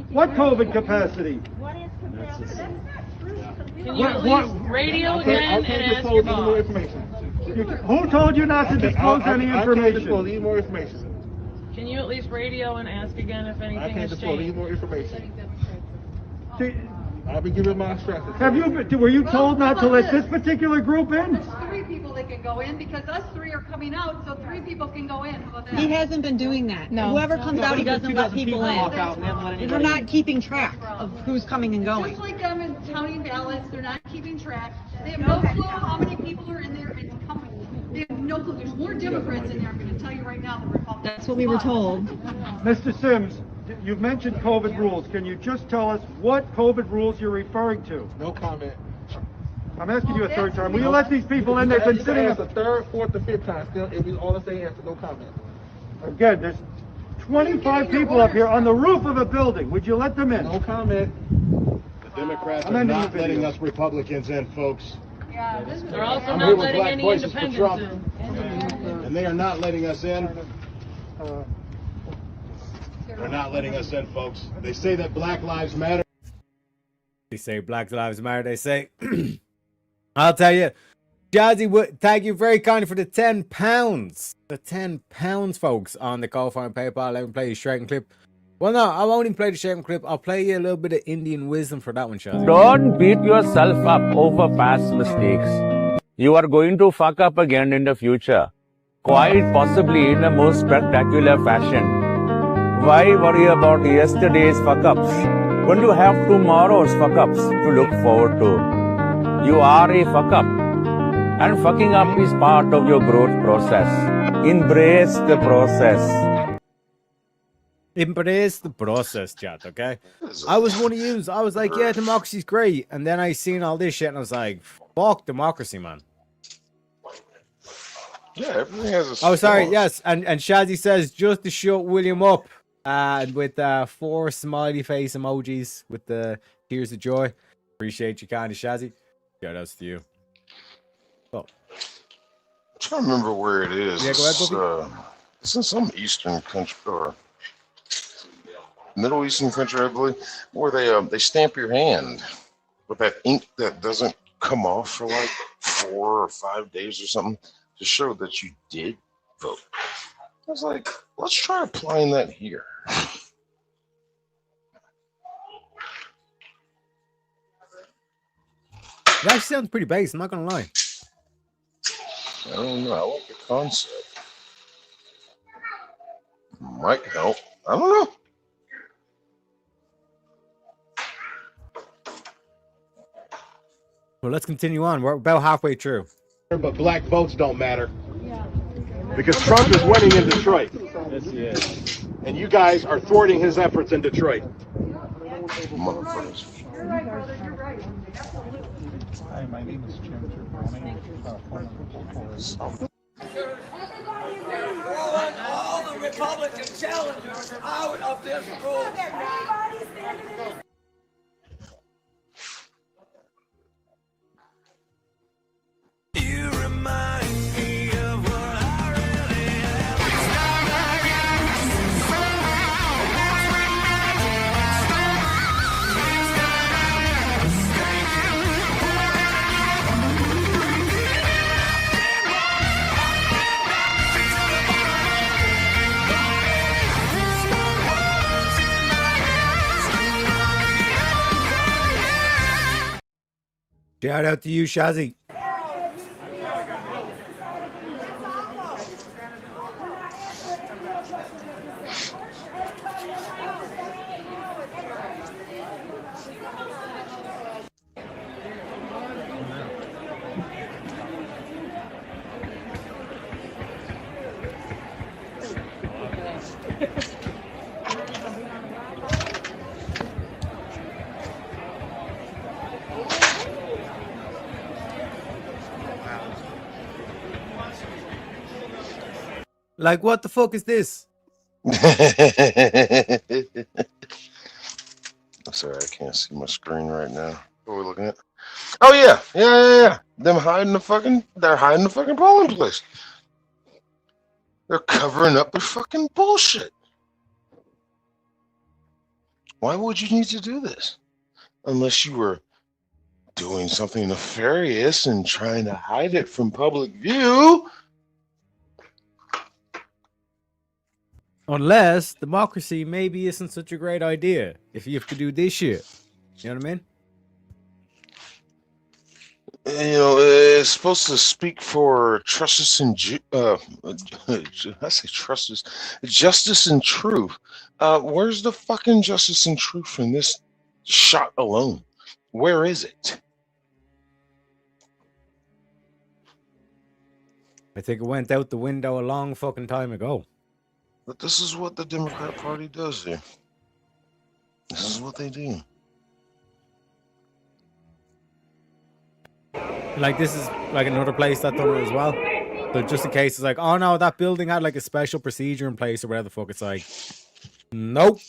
What COVID capacity?
What is capacity? Can you at least radio again and ask your boss?
Who told you not to disclose any information?
I can't disclose any more information.
Can you at least radio and ask again if anything
I can't
has
disclose any
changed?
more information. I'll be giving my instructions.
Were you told not to let this particular group in?
There's 3 people that can go in because us 3 are coming out, so 3 people can go in. How about that?
He hasn't been doing that.
No.
Whoever comes out, he doesn't let people in. They're not keeping track of who's coming and going.
Just like them in counting ballots, they're not keeping track. They have no clue how many people are in there and coming. They have no clue. There's more Democrats in there, I'm going to tell you right now, than Republicans.
That's what we were told.
Mr. Sims, you've mentioned COVID rules. Can you just tell us what COVID rules you're referring to?
No comment.
I'm asking you a third time. Will you let these people in? They've been sitting
It's the third, fourth, or fifth time. Still, it was all the same answer. No comment.
Again, there's 25 people up here on the roof of a building. Would you let them in?
No comment.
The Democrats
I'm
are
ending
not
the
letting
video.
us Republicans in, folks.
Yeah, this is.
They're also
I'm
not
here with
letting
Black
any
Voices for Trump,
independents
and they are not letting us in. They're not letting us in, folks. They say that Black Lives Matter.
They say Black Lives Matter. They say, I'll tell you, Jazzy, thank you very kindly for the £10. The £10, folks, on the Ko-Fi and PayPal. Let me play you straight and clip. Well, no, I won't even play the shaking clip. I'll play you a little bit of Indian wisdom for that one, Shazzy.
Don't beat yourself up over past mistakes. You are going to fuck up again in the future, quite possibly in the most spectacular fashion. Why worry about yesterday's fuck-ups when you have tomorrow's fuck-ups to look forward to? You are a fuck-up, and fucking up is part of your growth process. Embrace the process.
Embrace the process, chat, okay? I was one of yous. I was like, yeah, democracy's great. And then I seen all this shit and I was like, fuck democracy, man.
Yeah, everything has a
Oh, sorry,
flaws.
yes. And Shazzy says, just to shut William up, with 4 smiley face emojis with the tears of joy. Appreciate you, kind of Shazzy. Shout outs to you. Oh.
I'm trying to remember where it is.
Yeah, go ahead,
It's in some Eastern country or Middle Eastern country, I believe, where they stamp your hand with that ink that doesn't come off for like 4 or 5 days or something to show that you did vote. I was like, let's try applying that here.
That actually sounds pretty basic, I'm not gonna lie.
I don't know. I like the concept. Might help. I don't know.
Well, let's continue on. We're about halfway through.
But black votes don't matter. Because Trump is winning in Detroit.
Yes, he is.
And you guys are thwarting his efforts in Detroit.
Motherfuckers.
You're right, brother, you're right.
Hi, my name is Jim.
All the Republican challengers are out of this room. You remind me of what I really
Shout out to you, Shazzy. Like, what the fuck is this?
I'm sorry, I can't see my screen right now. What are we looking at? Oh yeah. They're hiding the fucking polling place. They're covering up their fucking bullshit. Why would you need to do this? Unless you were doing something nefarious and trying to hide it from public view.
Unless democracy maybe isn't such a great idea if you have to do this shit. You know what I mean?
You know, it's supposed to speak for justice and justice and truth. Where's the fucking justice and truth in this shot alone? Where is it?
I think it went out the window a long fucking time ago.
But this is what the Democrat Party does here. This is what they do.
Like this is like another place that done it as well. So just in case it's like, oh no, that building had like a special procedure in place or whatever the fuck. It's like, nope.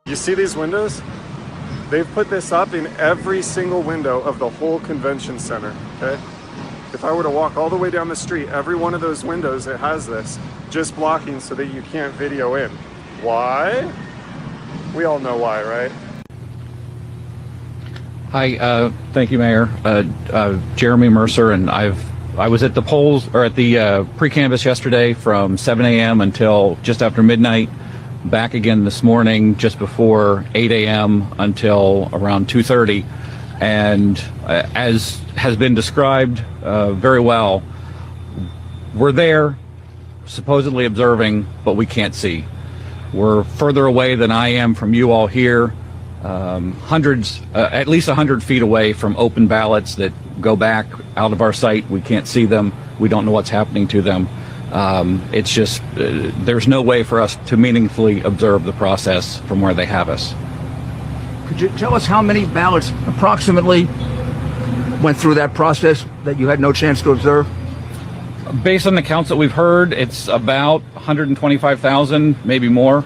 You see these windows? They've put this up in every single window of the whole convention center, okay? If I were to walk all the way down the street, every one of those windows, it has this, just blocking so that you can't video in. Why? We all know why, right?
Hi, thank you, Mayor. Jeremy Mercer, and I was at the polls, or at the pre-canvass yesterday from 7 a.m. until just after midnight. Back again this morning just before 8 a.m. until around 2:30. And as has been described very well, we're there supposedly observing, but we can't see. We're further away than I am from you all here, hundreds, at least 100 feet away from open ballots that go back out of our sight. We can't see them. We don't know what's happening to them. It's just, there's no way for us to meaningfully observe the process from where they have us.
Could you tell us how many ballots approximately went through that process that you had no chance to observe?
Based on the counts that we've heard, it's about 125,000, maybe more.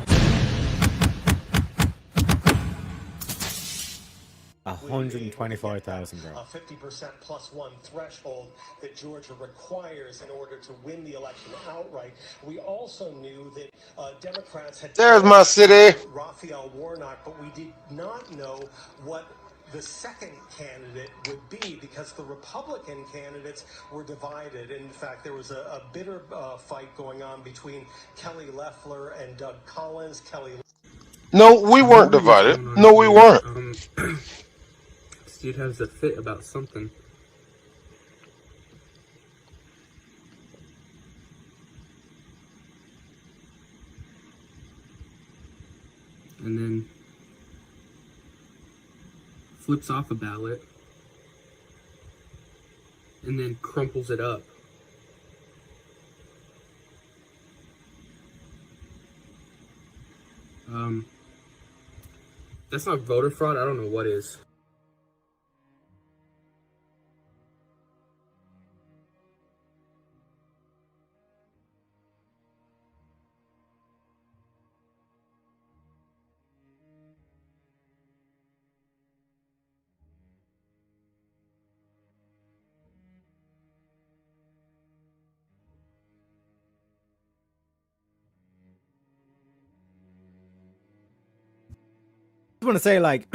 125,000, bro.
A 50% plus one threshold that Georgia requires in order to win the election outright. We also knew that Democrats had
There's my city.
Raphael Warnock, but we did not know what the second candidate would be because the Republican candidates were divided. In fact, there was a bitter fight going on between Kelly Loeffler and Doug Collins.
No, we weren't divided. No, we weren't.
Dude has a fit about something. And then flips off a ballot and then crumples it up. That's not voter fraud. I don't know what is.
I want to say, like,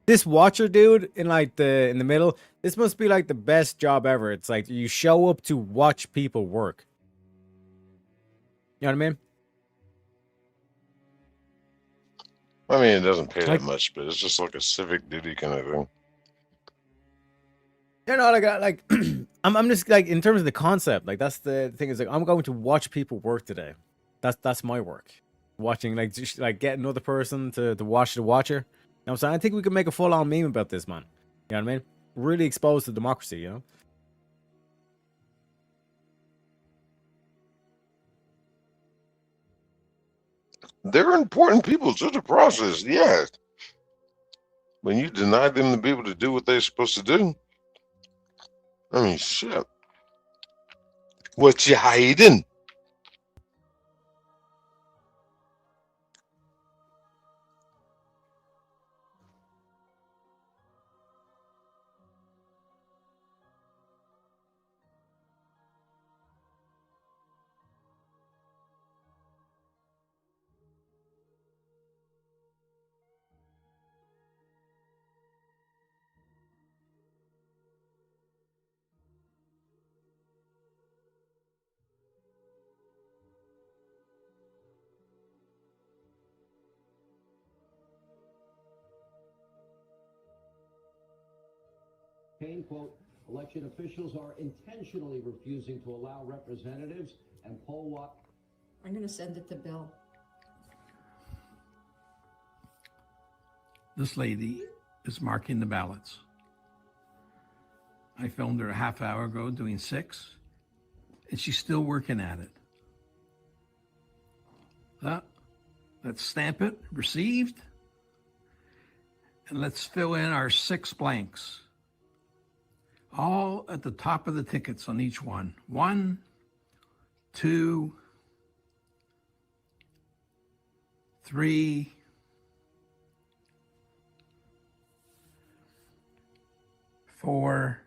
this watcher dude in like in the middle, this must be like the best job ever. It's like you show up to watch people work. You know what I mean?
I mean, it doesn't pay that much, but it's just like a civic duty kind of thing.
You know, like I'm just like, in terms of the concept, like that's the thing, is like I'm going to watch people work today. That's my work. Watching, like, just like get another person to watch the watcher. You know what I'm saying? I think we could make a full-on meme about this, man. You know what I mean? Really expose to democracy, you know?
They're important people to the process, yes. When you deny them to be able to do what they're supposed to do, I mean, shit. What you hiding?
Kane, quote, election officials are intentionally refusing to allow representatives and poll what?
I'm going to send it to Bill.
This lady is marking the ballots.
I filmed her a half hour ago doing 6, and she's still working at it. Let's stamp it, received, and let's fill in our 6 blanks. All at the top of the tickets on each one. 1, 2, 3, 4,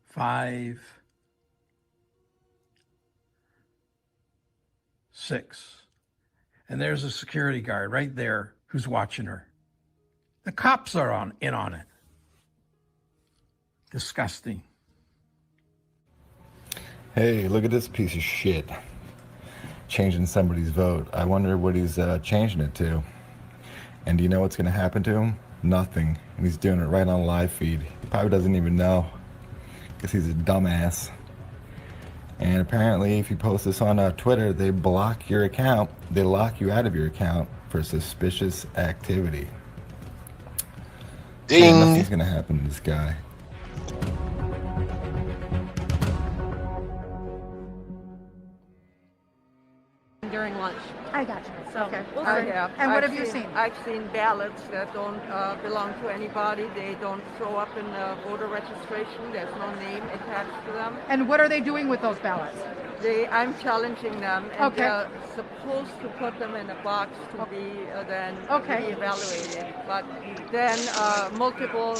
5, 6. And there's a security guard right there who's watching her. The cops are in on it. Disgusting.
Hey, look at this piece of shit. Changing somebody's vote. I wonder what he's changing it to. And do you know what's going to happen to him? Nothing. And he's doing it right on live feed. He probably doesn't even know. Because he's a dumbass. And apparently, if you post this on Twitter, they block your account. They lock you out of your account for suspicious activity.
Ding!
And nothing's going to happen to this guy.
During lunch.
I got you.
So
Okay.
we'll
All
see.
right. And what have you seen?
I've seen ballots that don't belong to anybody. They don't show up in voter registration. There's no name attached to them.
And what are they doing with those ballots?
I'm challenging them, and
Okay.
they're supposed to put them in a box to be then
Okay.
evaluated. But then multiple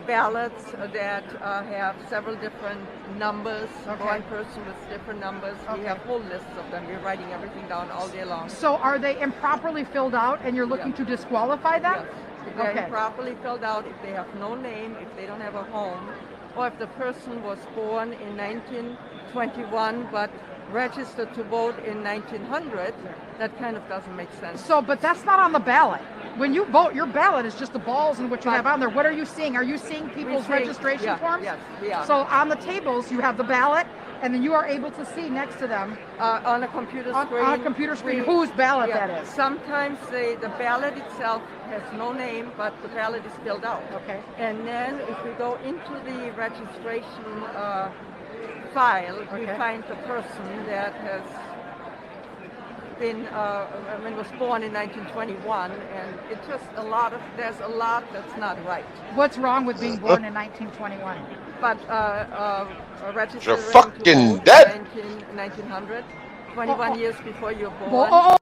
ballots that have several different numbers.
Okay.
One person with different numbers. We have whole lists of them. We're writing everything down all day long.
So are they improperly filled out and you're looking to disqualify them?
Yes. If they're
Okay.
improperly filled out, if they have no name, if they don't have a home, or if the person was born in 1921 but registered to vote in 1900, that kind of doesn't make sense.
So, but that's not on the ballot. When you vote, your ballot is just the balls and what you have on there. What are you seeing? Are you seeing people's registration
yeah,
forms?
Yes, we are.
So on the tables, you have the ballot, and then you are able to see next to them
on a computer screen.
On a computer screen, whose ballot
yeah,
that is.
Sometimes the ballot itself has no name, but the ballot is filled out.
Okay.
And then if we go into the registration file, we find the person that has been, was born in 1921, and it's just there's a lot that's not right.
What's wrong with being born in 1921?
But registering
You're fucking
to vote
dead.
in 1900, 21 years before you're born.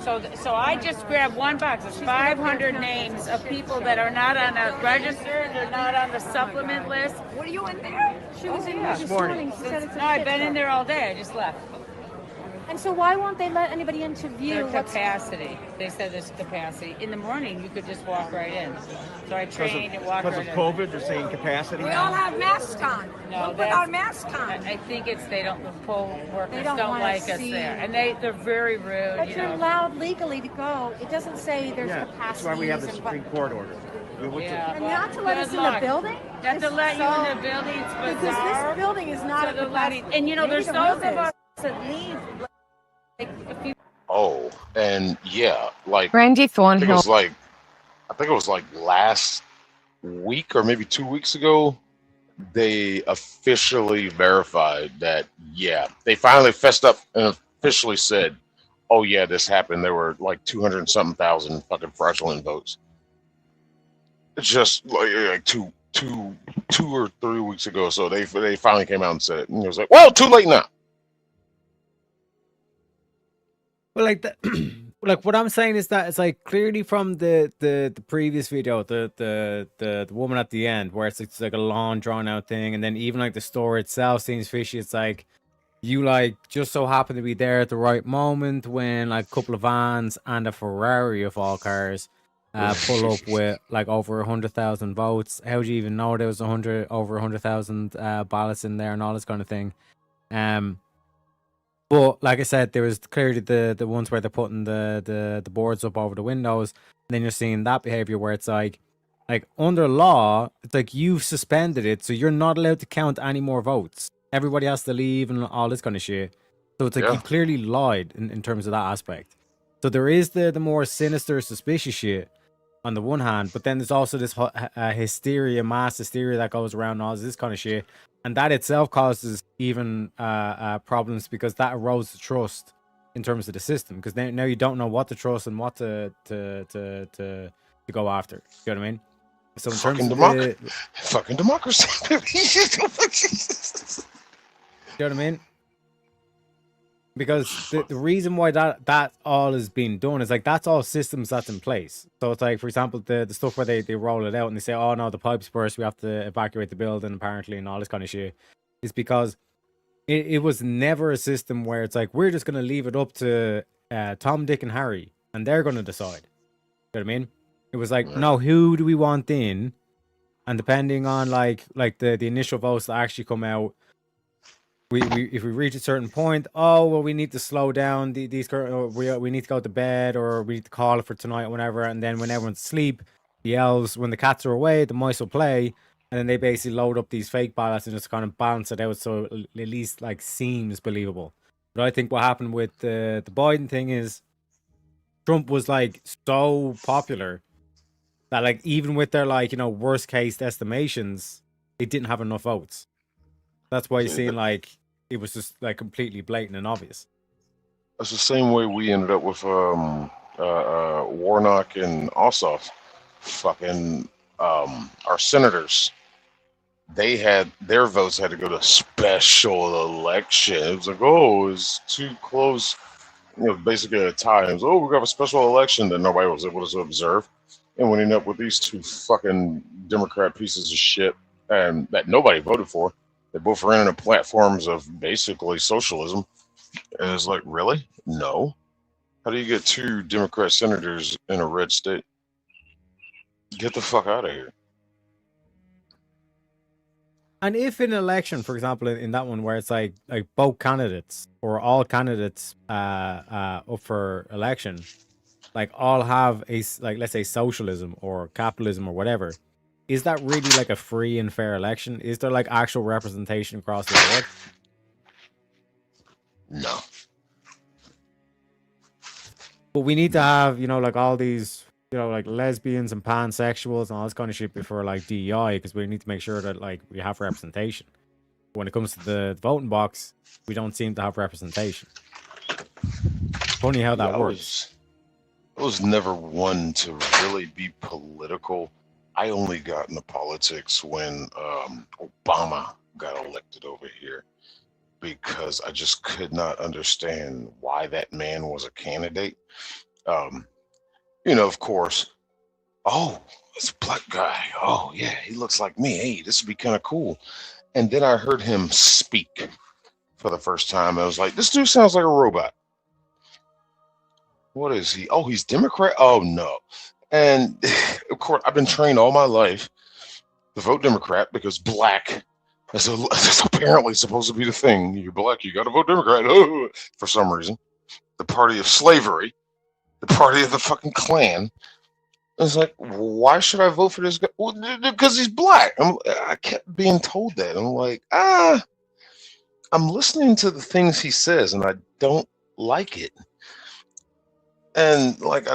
So I just grabbed one box. It's 500 names of people that are not on the register. They're not on the supplement list.
Were you in there? She was in there this morning. She said it's a
No, I've
shit
been
show.
in there all day. I just left.
And so why won't they let anybody into view?
Their capacity. They said there's capacity. In the morning, you could just walk right in. So I trained and walked right in.
Because of COVID, they're saying capacity.
We all have masks on.
No,
Look without masks on.
I think it's the poll workers
They
don't
wanna
like us
see
there,
you.
and they're very rude.
But
you
you're
know.
allowed legally to go. It doesn't say there's
Yeah,
capacity.
that's why we have the Supreme Court order.
Yeah.
And not to let us
Good
in the
luck.
building?
Not to let you in the building. It's
Because
bizarre.
this building is not
So
a
they're letting-
capacity.
And you know,
Maybe
there's
the
those
roof
of us
is.
that leave. Like, if you
Oh, and yeah, like
Randy
I think it was like last week or maybe 2 weeks ago, they officially verified that, yeah, they finally fessed up and officially said, oh yeah, this happened. There were like 200 and something thousand fucking fraudulent votes. It's just like two or 3 weeks ago. So they finally came out and said it. And it was like, well, too late now.
Well, like what I'm saying is that it's like clearly from the previous video, the woman at the end, where it's like a long drawn out thing, and then even like the store itself seems fishy. It's like you like just so happen to be there at the right moment when like a couple of vans and a Ferrari of all cars pull up with like over 100,000 votes. How do you even know there was over 100,000 ballots in there and all this kind of thing? But like I said, there was clearly the ones where they're putting the boards up over the windows, and then you're seeing that behavior where it's like under law, it's like you've suspended it, so you're not allowed to count any more votes. Everybody has to leave and all this kind of shit. So it's like you clearly lied in terms of that aspect. So there is the more sinister, suspicious shit. on the one hand, but then there's also this hysteria, mass hysteria that goes around all this kind of shit, and that itself causes even problems because that erodes the trust in terms of the system. Because now you don't know what to trust and what to go after. You know what I mean? So in terms of
fucking democracy.
You know what I mean? Because the reason why that all is being done is like that's all systems that's in place. So it's like, for example, the stuff where they roll it out and they say, oh no, the pipes burst, we have to evacuate the building apparently and all this kind of shit, is because it was never a system where it's like we're just gonna leave it up to Tom, Dick, and Harry and they're gonna decide. You know what I mean? It was like, no, who do we want in? And depending on like the initial votes that actually come out, we if we reach a certain point, oh well, we need to slow down these current, we need to go to bed, or we need to call it for tonight or whatever. And then when everyone's asleep, the elves, when the cats are away, the mice will play, and then they basically load up these fake ballots and just kind of balance it out so it at least like seems believable. But I think what happened with the Biden thing is Trump was like so popular that like even with their like, you know, worst case estimations, they didn't have enough votes. That's why you're seeing like it was just like completely blatant and obvious.
That's the same way we ended up with Warnock and Ossoff. Fucking our senators, they had their votes had to go to special election. It was like, oh, it's too close, you know, basically at times. Oh, we got a special election that nobody was able to observe, and we ended up with these two fucking Democrat pieces of shit, and that nobody voted for. They both ran into platforms of basically socialism. And it's like, really? No. How do you get two Democrat senators in a red state? Get the fuck out of here.
And if in an election, for example, in that one where it's like both candidates or all candidates up for election, like all have a, like, let's say socialism or capitalism or whatever, is that really like a free and fair election? Is there like actual representation across the board?
No.
But we need to have, you know, like all these, you know, like lesbians and pansexuals and all this kind of shit before like DEI, because we need to make sure that like we have representation. But when it comes to the voting box, we don't seem to have representation. Funny how that works.
I was never one to really be political. I only got into politics when Obama got elected over here, because I just could not understand why that man was a candidate. You know, of course, oh, it's a black guy. Oh, yeah, he looks like me. Hey, this would be kind of cool. And then I heard him speak for the first time. I was like, this dude sounds like a robot. What is he? Oh, he's Democrat? Oh, no. And of course, I've been trained all my life to vote Democrat because black is apparently supposed to be the thing. You're black, you got to vote Democrat. Oh, for some reason. The party of slavery, the party of the fucking Klan. It's like, why should I vote for this guy? Well, because he's black. I kept being told that. I'm like, I'm listening to the things he says and I don't like it. And like, I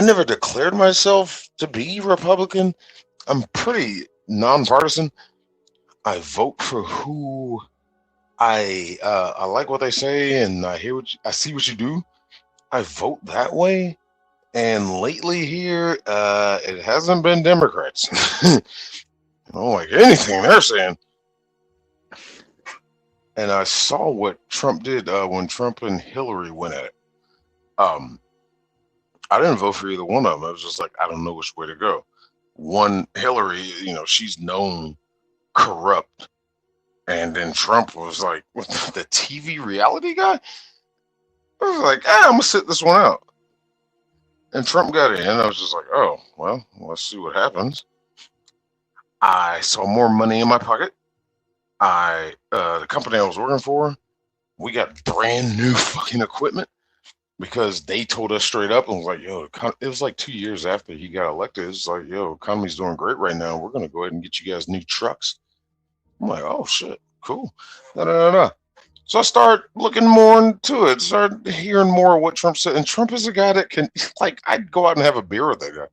never declared myself to be Republican. I'm pretty nonpartisan. I vote for who I like what they say, and I see what you do. I vote that way. And lately here, it hasn't been Democrats. I don't like anything they're saying. And I saw what Trump did when Trump and Hillary went at it. I didn't vote for either one of them. I was just like, I don't know which way to go. One, Hillary, you know, she's known corrupt. And then Trump was like, what, the TV reality guy? I was like, I'm going to sit this one out. And Trump got in. I was just like, oh, well, let's see what happens. I saw more money in my pocket. The company I was working for, we got brand new fucking equipment. Because they told us straight up and was like, yo, it was like 2 years after he got elected. It's like, yo, economy's doing great right now. We're going to go ahead and get you guys new trucks. I'm like, oh, shit, cool. So I start looking more into it, start hearing more of what Trump said. And Trump is a guy that can, like, I'd go out and have a beer with that guy.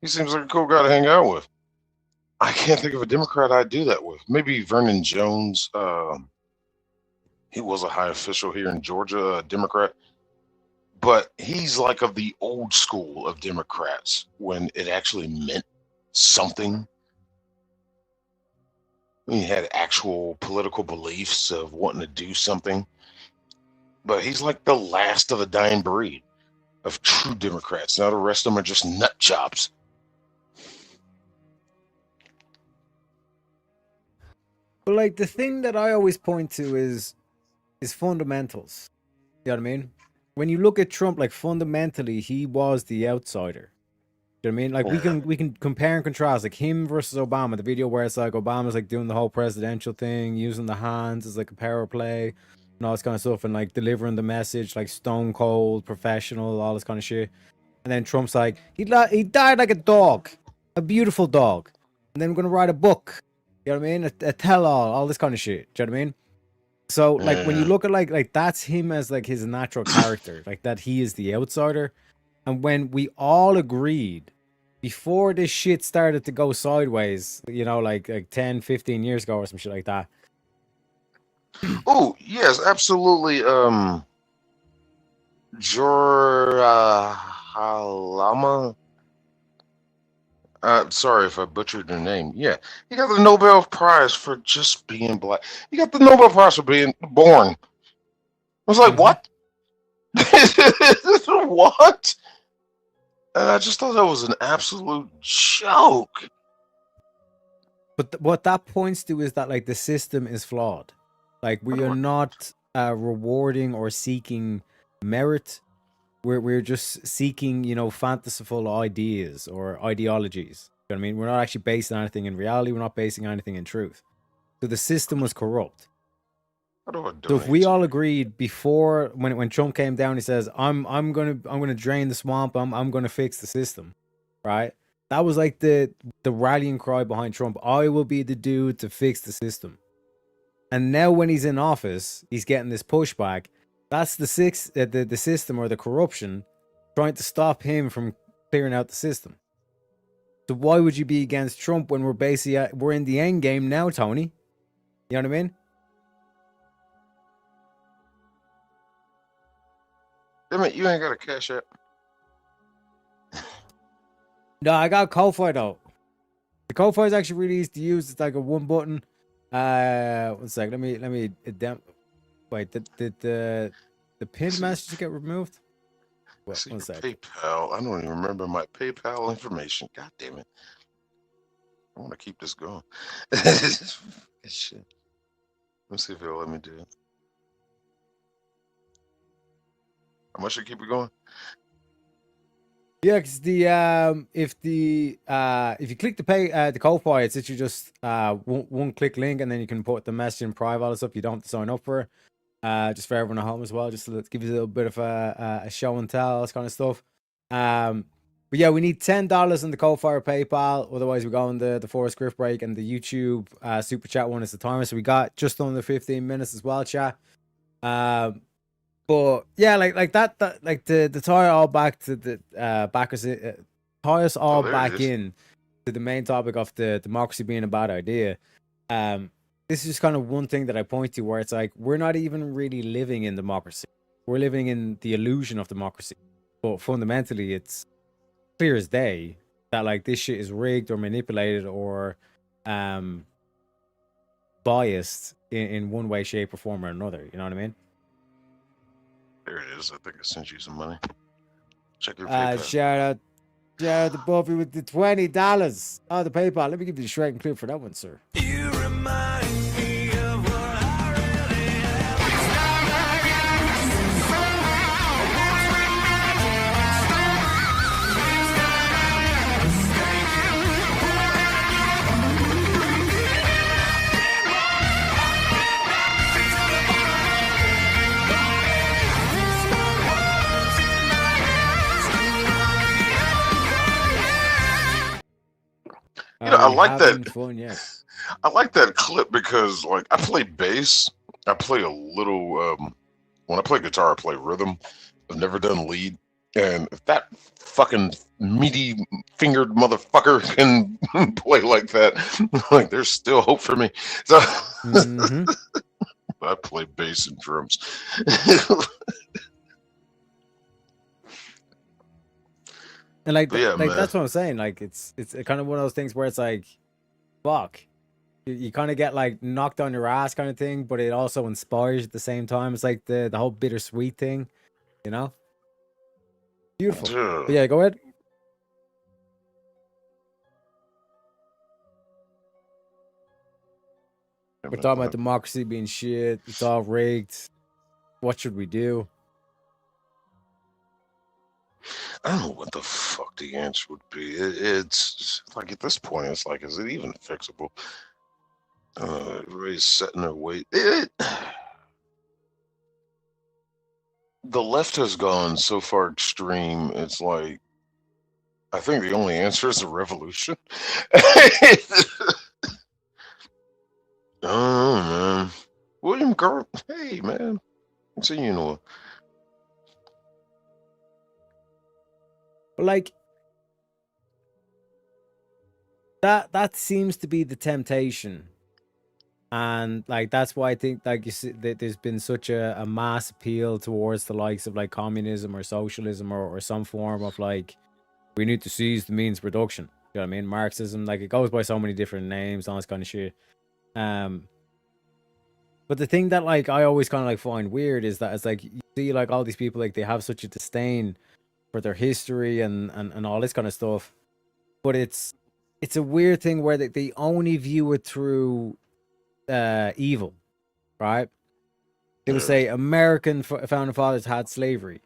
He seems like a cool guy to hang out with. I can't think of a Democrat I'd do that with. Maybe Vernon Jones. He was a high official here in Georgia, a Democrat. But he's like of the old school of Democrats when it actually meant something. When he had actual political beliefs of wanting to do something. But he's like the last of a dying breed of true Democrats. Now the rest of them are just nut jobs.
But like the thing that I always point to is fundamentals. You know what I mean? When you look at Trump, like fundamentally, he was the outsider. You know what I mean? Like we can compare and contrast, like him versus Obama. The video where it's like Obama's like doing the whole presidential thing, using the hands as like a power play, and all this kind of stuff, and like delivering the message like stone cold, professional, all this kind of shit. And then Trump's like, he died like a dog, a beautiful dog, and then we're gonna write a book. You know what I mean? A tell-all this kind of shit. Do you know what I mean? So like when you look at like that's him as like his natural character, like that he is the outsider. And when we all agreed before this shit started to go sideways, you know, like 10, 15 years ago or some shit like that.
Oh, yes, absolutely. Halama. Sorry if I butchered your name. Yeah, he got the Nobel Prize for just being black. He got the Nobel Prize for being born. I was like, what? What? And I just thought that was an absolute joke.
But what that points to is that like the system is flawed. Like we are not rewarding or seeking merit. We're just seeking, you know, fanciful ideas or ideologies. You know what I mean? We're not actually basing anything in reality. We're not basing anything in truth. So the system was corrupt. So if we all agreed before when Trump came down, he says, I'm gonna drain the swamp, I'm gonna fix the system. Right? That was like the rallying cry behind Trump. I will be the dude to fix the system. And now when he's in office, he's getting this pushback. That's the system or the corruption trying to stop him from clearing out the system. So why would you be against Trump when we're in the end game now, Tony? You know what I mean?
Damn it, you ain't got a cash app.
No, I got Ko-Fi though. The Ko-Fi is actually really easy to use. It's like a one button. 1 sec. Let me wait. Did the pinned message get removed? Wait, 1 sec.
PayPal. I don't even remember my PayPal information. God damn it! I want to keep this going. Shit. Let's see if it'll let me do it. How much should keep it going?
Yeah, because if you click the Ko-Fi, it's literally just one click link, and then you can put the message in private, all this stuff. You don't have to sign up for it. Just for everyone at home as well, just to give you a little bit of a show and tell, all this kind of stuff. But yeah, we need $10 in the Ko-Fi or PayPal, otherwise we go on the Forest Griff break, and the YouTube super chat one is the timer. So we got just under 15 minutes as well, chat. But yeah, like that like the tie all back to the tie us all back in to the main topic of the democracy being a bad idea. This is just kind of one thing that I point to where it's like we're not even really living in democracy. We're living in the illusion of democracy. But fundamentally, it's clear as day that like this shit is rigged or manipulated or biased in one way, shape, or form or another. You know what I mean?
There it is. I think I sent you some money. Check your PayPal.
Shout out to Buffy with the $20. Oh, the PayPal. Let me give you the shred and clip for that one, sir.
You remind me of what I really
You know, I like that.
Fun, yeah.
I like that clip because, like, I play bass, I play a little. When I play guitar, I play rhythm. I've never done lead, and if that fucking meaty fingered motherfucker can play like that, like there's still hope for me. So
Mm-hmm.
I play bass and drums.
And like,
But yeah, man.
that's what I'm saying. Like, it's kind of one of those things where it's like, fuck, you kind of get like knocked on your ass kind of thing, but it also inspires at the same time. It's like the whole bittersweet thing, you know? Beautiful.
Yeah.
But yeah, go ahead. We're talking about democracy being shit. It's all rigged. What should we do?
I don't know what the fuck the answer would be. It's like at this point, it's like, is it even fixable? Everybody's setting their weight. The left has gone so far extreme. It's like, I think the only answer is a revolution. Oh man, William Garp. Hey man, so you know.
Like that seems to be the temptation, and like that's why I think like you see that there's been such a mass appeal towards the likes of like communism or socialism or some form of like we need to seize the means of production. You know what I mean? Marxism, like it goes by so many different names, all this kind of shit. But the thing that like I always kind of like find weird is that it's like you see like all these people like they have such a disdain for their history and all this kind of stuff, but it's a weird thing where they only view it through evil, right? They would say American founding fathers had slavery,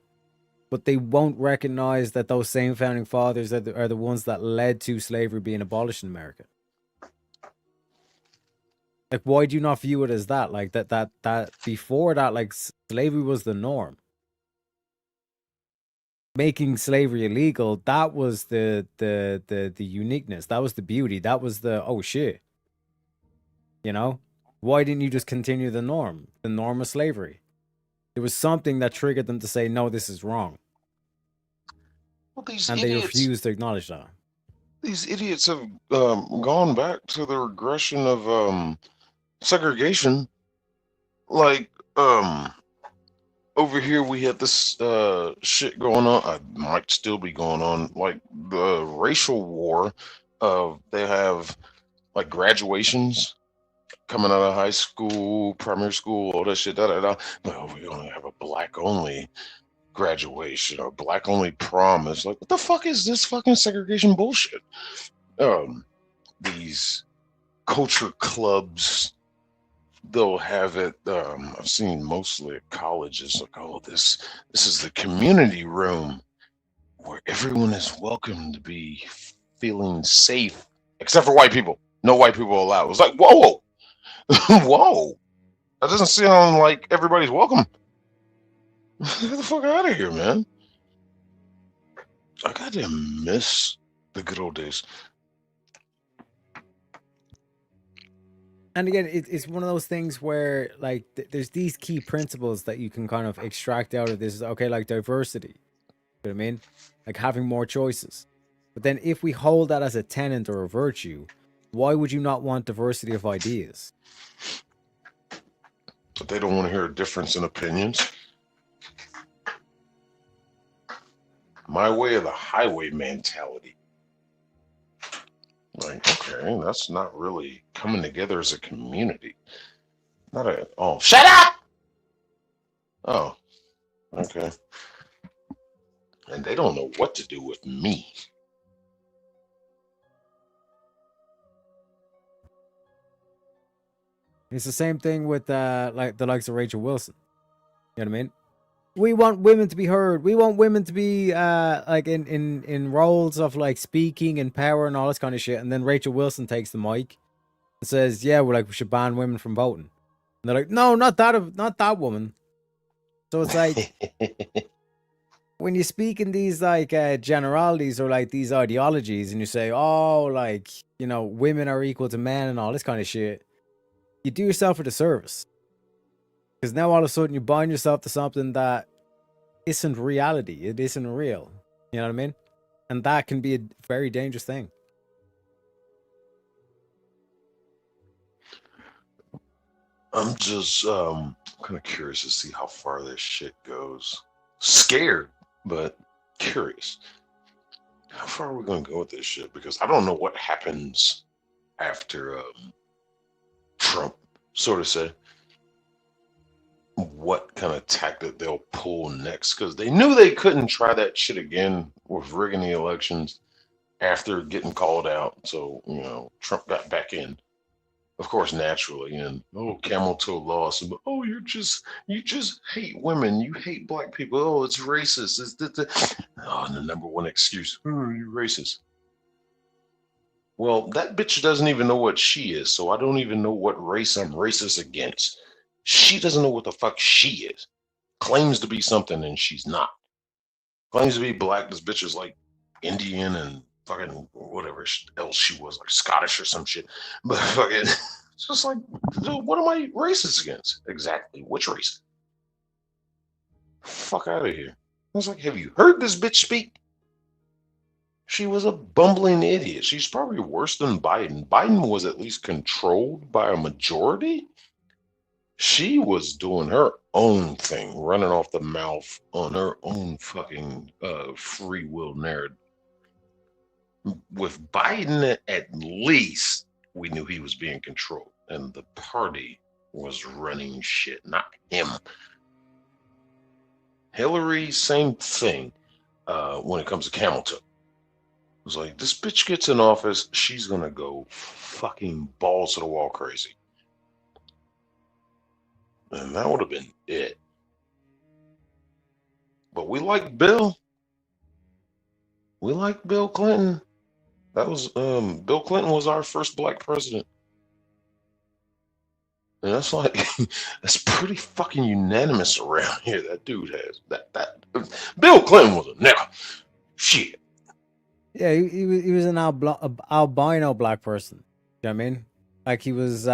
but they won't recognize that those same founding fathers are the ones that led to slavery being abolished in America. Like, why do you not view it as that? Like that before that, like slavery was the norm. Making slavery illegal, that was the uniqueness. That was the beauty. That was the oh shit. You know, why didn't you just continue the norm of slavery? There was something that triggered them to say no, this is wrong.
Well, these
and
idiots,
they refuse to acknowledge that.
These idiots have gone back to the regression of segregation. Like over here we had this shit going on. It might still be going on. Like the racial war of they have like graduations coming out of high school, primary school, all that shit. But we're gonna have a black only graduation or black only prom. It's like, what the fuck is this fucking segregation bullshit? These culture clubs, they'll have it. I've seen mostly at colleges like, oh, this is the community room where everyone is welcome to be feeling safe, except for white people. No white people allowed. It's like, whoa, whoa, that doesn't sound like everybody's welcome. Get the fuck out of here, man. I gotta miss the good old days.
And again, it's one of those things where like there's these key principles that you can kind of extract out of this. Okay, like diversity. You know what I mean? Like having more choices. But then if we hold that as a tenet or a virtue, why would you not want diversity of ideas?
But they don't want to hear a difference in opinions. My way or the highway mentality. Like, okay, that's not really coming together as a community. Not at all. Shut up! Oh, okay. And they don't know what to do with me.
It's the same thing with like the likes of Rachel Wilson. You know what I mean? We want women to be heard. We want women to be like in roles of like speaking and power and all this kind of shit. And then Rachel Wilson takes the mic and says, "Yeah, we should ban women from voting." And they're like, "No, not that woman." So it's like when you speak in these like generalities or like these ideologies, and you say, "Oh, like women are equal to men" and all this kind of shit, you do yourself a disservice. Because now all of a sudden you bind yourself to something that isn't reality. It isn't real. You know what I mean? And that can be a very dangerous thing.
I'm just kind of curious to see how far this shit goes. Scared, but curious. How far are we going to go with this shit? Because I don't know what happens after Trump, so to say. What kind of tactic they'll pull next? Because they knew they couldn't try that shit again with rigging the elections after getting called out. So, you know, Trump got back in. Of course, naturally, and camel toe loss. Oh, you just hate women. You hate black people. Oh, it's racist. It's and the number one excuse. Oh, you're racist. Well, that bitch doesn't even know what she is, so I don't even know what race I'm racist against. She doesn't know what the fuck she is. Claims to be something and she's not. Claims to be black. This bitch is like Indian and fucking whatever else she was, like Scottish or some shit. But fucking, it's just like, what am I racist against? Exactly. Which race? Fuck out of here. I was like, have you heard this bitch speak? She was a bumbling idiot. She's probably worse than Biden. Biden was at least controlled by a majority. She was doing her own thing, running off the mouth on her own fucking free will narrative. With Biden, at least we knew he was being controlled, and the party was running shit, not him. Hillary, same thing. When it comes to camel toe, it was like, this bitch gets in office, she's gonna go fucking balls to the wall crazy. And that would have been it. But we like Bill. We like Bill Clinton. That was Bill Clinton was our first black president. And that's like that's pretty fucking unanimous around here. That dude has that Bill Clinton was a nigga. Shit.
Yeah, he was an albino black person. You know what I mean? Like he was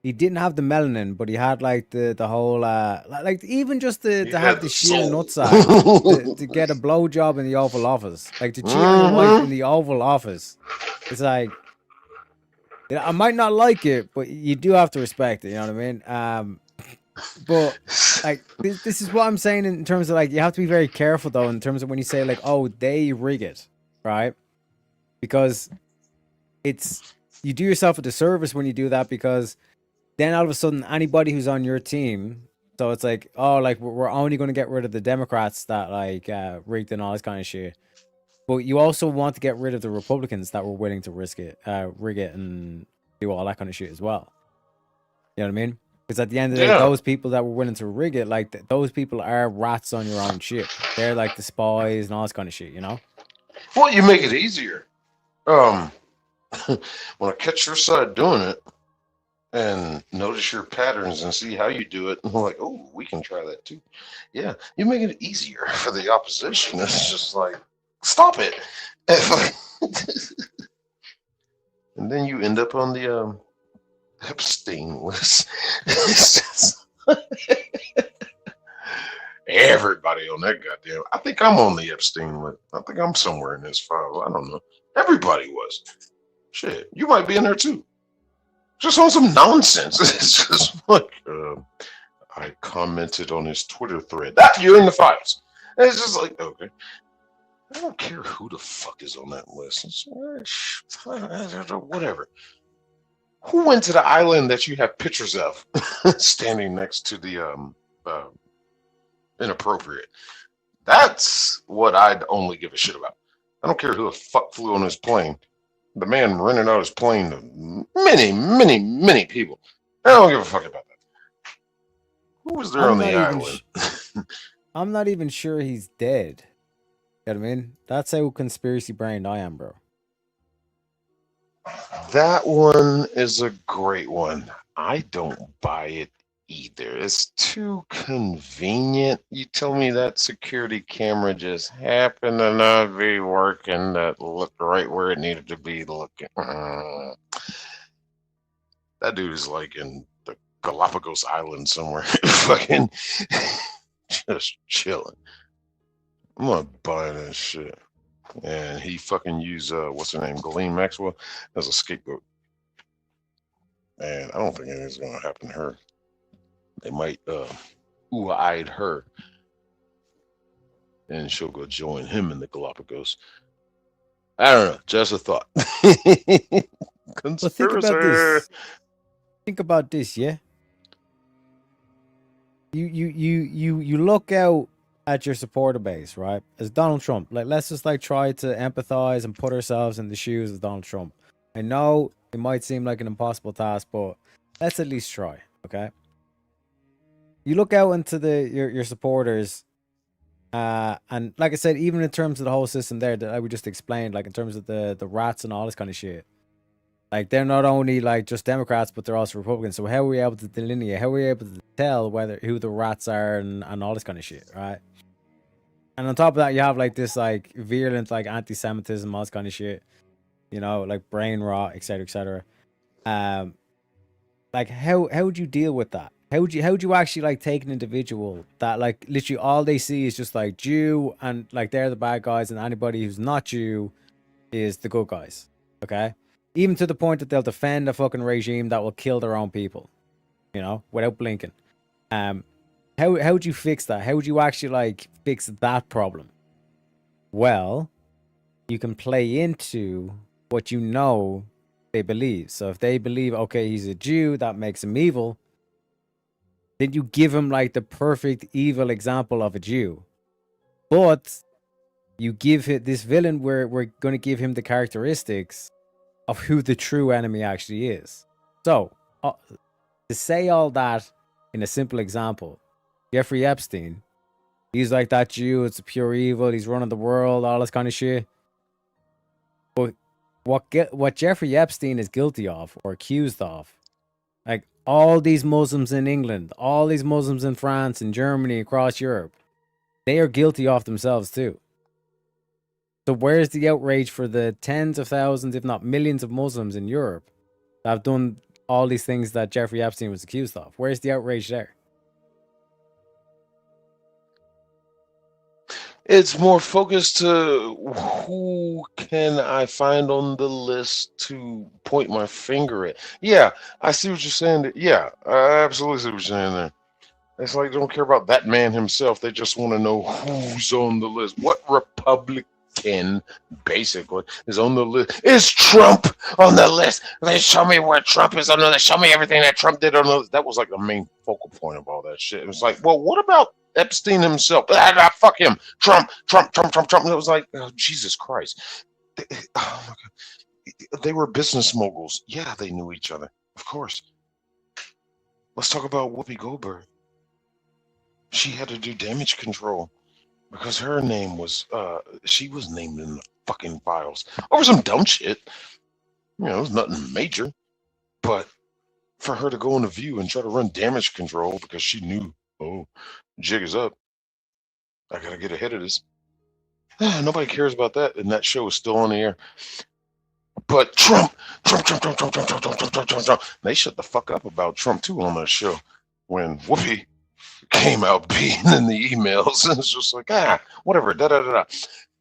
he didn't have the melanin, but he had like the whole like even just to have the sheer nutsack to get a blowjob in the Oval Office, like to cheat on your wife in the Oval Office. It's like, I might not like it, but you do have to respect it. You know what I mean? But like this is what I'm saying in terms of like you have to be very careful though in terms of when you say like, oh, they rig it, right? Because you do yourself a disservice when you do that, because then all of a sudden anybody who's on your team, so it's like, oh, like we're only going to get rid of the Democrats that like rigged and all this kind of shit, but you also want to get rid of the Republicans that were willing to rig it and do all that kind of shit as well. You know what I mean? Because at the end of the day, those people that were willing to rig it, like those people are rats on your own shit. They're like the spies and all this kind of shit, you know?
Well, you make it easier. When I catch your side doing it and notice your patterns and see how you do it, and we're like, oh, we can try that too. Yeah, you make it easier for the opposition. It's just like, stop it. And then you end up on the Epstein list. Everybody on that goddamn. I think I'm on the Epstein list. I think I'm somewhere in this file. I don't know. Everybody was. Shit, you might be in there too. Just on some nonsense. It's just like I commented on his Twitter thread. That you're in the files. And it's just like, okay. I don't care who the fuck is on that list. It's, whatever. Who went to the island that you have pictures of standing next to the inappropriate? That's what I'd only give a shit about. I don't care who the fuck flew on his plane. The man rented out his plane to many, many, many people. I don't give a fuck about that. Who was there on the island?
I'm not even sure he's dead. You know what I mean? That's how conspiracy brained I am, bro.
That one is a great one. I don't buy it either. It's too convenient. You tell me that security camera just happened to not be working, that looked right where it needed to be looking. That dude is like in the Galapagos Island somewhere, fucking just chilling. I'm not buying that shit. And he fucking used what's her name, Ghislaine Maxwell, as a scapegoat. And I don't think anything's gonna happen to her. They might ooh-eyed her, and she'll go join him in the Galapagos. I don't know, just a thought.
Well, think about this. Think about this, yeah. You look out at your supporter base, right? As Donald Trump, like let's just like try to empathize and put ourselves in the shoes of Donald Trump. I know it might seem like an impossible task, but let's at least try, okay? You look out into your supporters, and like I said, even in terms of the whole system there that I would just explained, like in terms of the rats and all this kind of shit. Like they're not only like just Democrats, but they're also Republicans. So how are we able to delineate? How are we able to tell who the rats are and all this kind of shit, right? And on top of that, you have like this like virulent like anti-Semitism, all this kind of shit, you know, like brain rot, etc., etc. Like how would you deal with that? How would you actually like take an individual that like literally all they see is just like Jew and like they're the bad guys and anybody who's not Jew is the good guys, okay? Even to the point that they'll defend a fucking regime that will kill their own people, you know, without blinking. How would you fix that? How would you actually like fix that problem? Well, you can play into what you know they believe. So if they believe, okay, he's a Jew, that makes him evil, then you give him like the perfect evil example of a Jew. But you give it this villain, we're going to give him the characteristics of who the true enemy actually is. So, to say all that in a simple example, Jeffrey Epstein, he's like that Jew, it's a pure evil, he's running the world, all this kind of shit. But what Jeffrey Epstein is guilty of or accused of, like all these Muslims in England, all these Muslims in France and Germany, across Europe, they are guilty of themselves too. So where's the outrage for the tens of thousands, if not millions of Muslims in Europe that have done all these things that Jeffrey Epstein was accused of? Where's the outrage there?
It's more focused to who can I find on the list to point my finger at. Yeah, I see what you're saying. Yeah, I absolutely see what you're saying there. It's like they don't care about that man himself. They just want to know who's on the list. What Republican basically is on the list? Is Trump on the list? They show me where Trump is on the list. Show me everything that Trump did on the list. That was like the main focal point of all that shit. It was like, well, what about Epstein himself? Fuck him. Trump. And it was like, oh, Jesus Christ. Oh my God. They were business moguls. Yeah, they knew each other. Of course. Let's talk about Whoopi Goldberg. She had to do damage control because her name was, she was named in the fucking files over some dumb shit. You know, it was nothing major. But for her to go on The View and try to run damage control because she knew, oh, jig is up. I gotta get ahead of this. Nobody cares about that, and that show is still on the air. But Trump. They shut the fuck up about Trump too on that show when Whoopi came out being in the emails, and it's just like, whatever, da.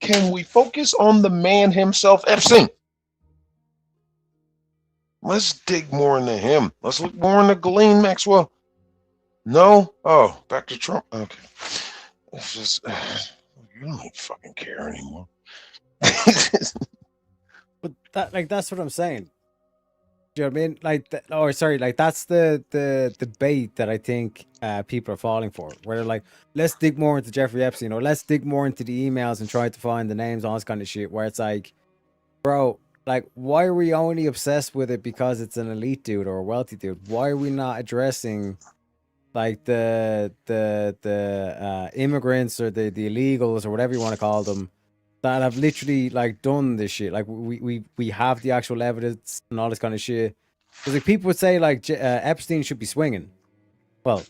Can we focus on the man himself, Epstein? Let's dig more into him. Let's look more into Ghislaine Maxwell. No? Oh, back to Trump. Okay. It's just, you don't even fucking care anymore.
But that's what I'm saying. Do you know what I mean? Like, that's the debate that I think people are falling for. Where they're like, let's dig more into Jeffrey Epstein, or let's dig more into the emails and try to find the names, all this kind of shit. Where it's like, bro, like, why are we only obsessed with it because it's an elite dude or a wealthy dude? Why are we not addressing like the immigrants or the illegals or whatever you want to call them that have literally like done this shit? Like we have the actual evidence and all this kind of shit. Because like people would say like Epstein should be swinging. Well,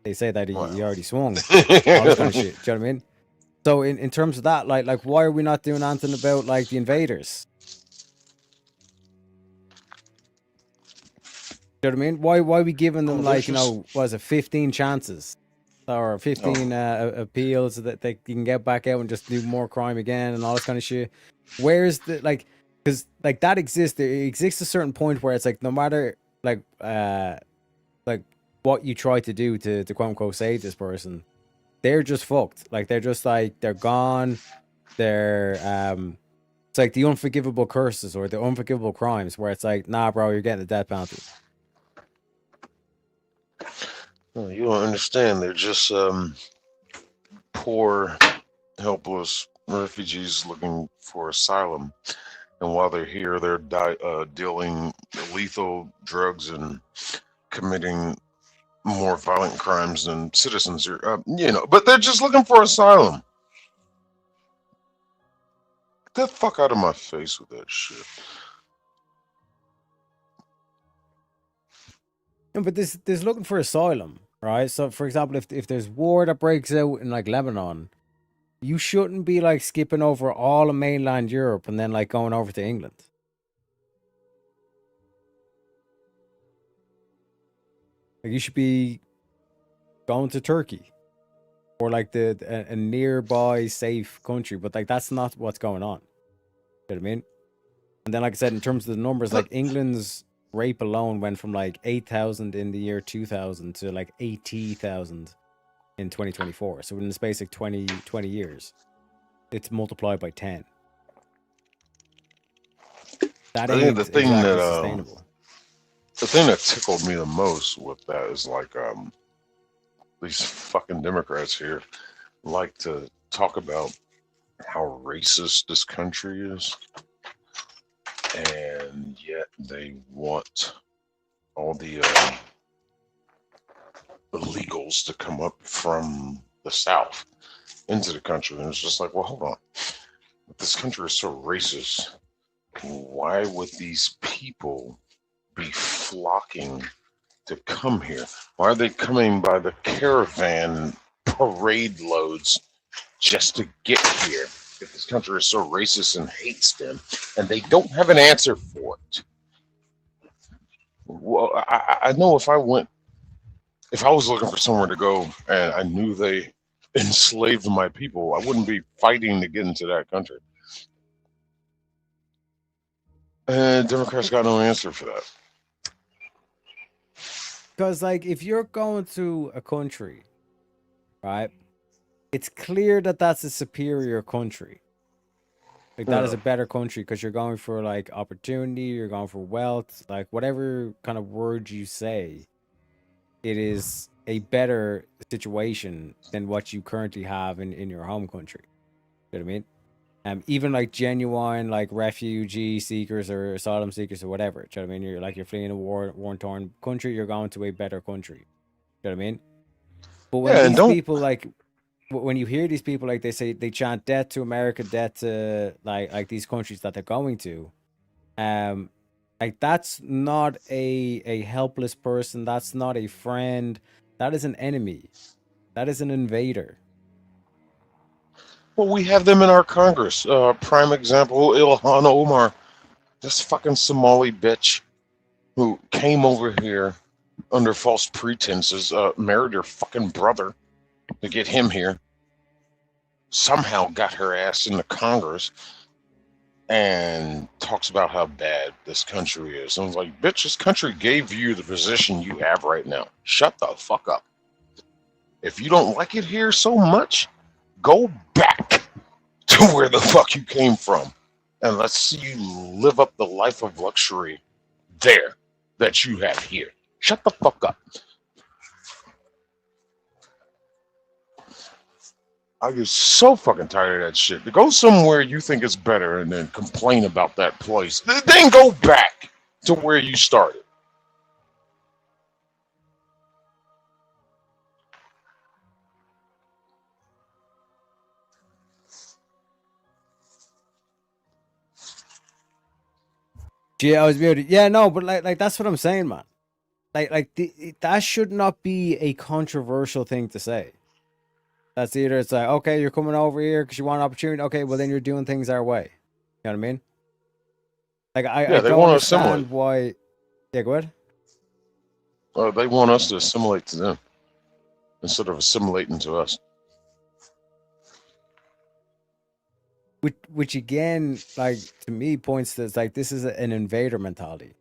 they say that he already swung. All this kind of shit. Do you know what I mean? So in terms of that, like why are we not doing anything about like the invaders? You know what I mean? Why are we giving them
they're
like, you
just-
know, was it 15 chances or 15 appeals so that they can get back out and just do more crime again and all this kind of shit? Where's the like? Because like that exists. There exists a certain point where it's like no matter like what you try to do to quote unquote save this person, they're just fucked. Like they're just like they're gone. They're it's like the unforgivable curses or the unforgivable crimes where it's like, nah, bro, you're getting the death penalty.
No, you don't understand. They're just poor, helpless refugees looking for asylum. And while they're here, they're dealing lethal drugs and committing more violent crimes than citizens are. You know, but they're just looking for asylum. Get the fuck out of my face with that shit.
No, but this looking for asylum, right? So, for example, if there's war that breaks out in like Lebanon, you shouldn't be like skipping over all of mainland Europe and then like going over to England. Like you should be going to Turkey or like a nearby safe country, but like that's not what's going on. You know what I mean? And then, like I said, in terms of the numbers, like England's rape alone went from like 8,000 in the year 2000 to like 80,000 in 2024. So in the space of 20 years, it's multiplied by 10. That
I think
ain't
the thing
exactly
that
sustainable.
the thing that tickled me the most with that is like these fucking Democrats here like to talk about how racist this country is, and yet they want all the illegals to come up from the South into the country. And it's just like, well, hold on. If this country is so racist, why would these people be flocking to come here? Why are they coming by the caravan parade loads just to get here? If this country is so racist and hates them, and they don't have an answer for it. Well, I know if I was looking for somewhere to go and I knew they enslaved my people, I wouldn't be fighting to get into that country. And Democrats got no answer for that.
Because, like, if you're going to a country, right, it's clear that that's a superior country. Like, that is a better country because you're going for, like, opportunity, you're going for wealth, like, whatever kind of word you say, it is a better situation than what you currently have in your home country. You know what I mean? Even like genuine like refugee seekers or asylum seekers or whatever. Do you know what I mean? You're fleeing a war-torn country, you're going to a better country. Do you know what I mean? But when these people like when you hear these people like they say they chant death to America, death to like these countries that they're going to, like that's not a helpless person, that's not a friend, that is an enemy. That is an invader.
Well, we have them in our Congress. Prime example, Ilhan Omar, this fucking Somali bitch who came over here under false pretenses, married her fucking brother to get him here, somehow got her ass into Congress and talks about how bad this country is. And I was like, bitch, this country gave you the position you have right now. Shut the fuck up. If you don't like it here so much, go back to where the fuck you came from. And let's see you live up the life of luxury there that you have here. Shut the fuck up. I get so fucking tired of that shit. To go somewhere you think is better and then complain about that place. Then go back to where you started.
Yeah, I was muted. Yeah, no, but like that's what I'm saying, man. That should not be a controversial thing to say. That's either it's like, okay, you're coming over here because you want an opportunity. Okay, well then you're doing things our way. You know what I mean? Like I
they
don't
want to
understand
assimilate.
why. Yeah, go ahead.
They want us to assimilate to them instead of assimilating to us.
Which again, like to me, points to it's like this is an invader mentality.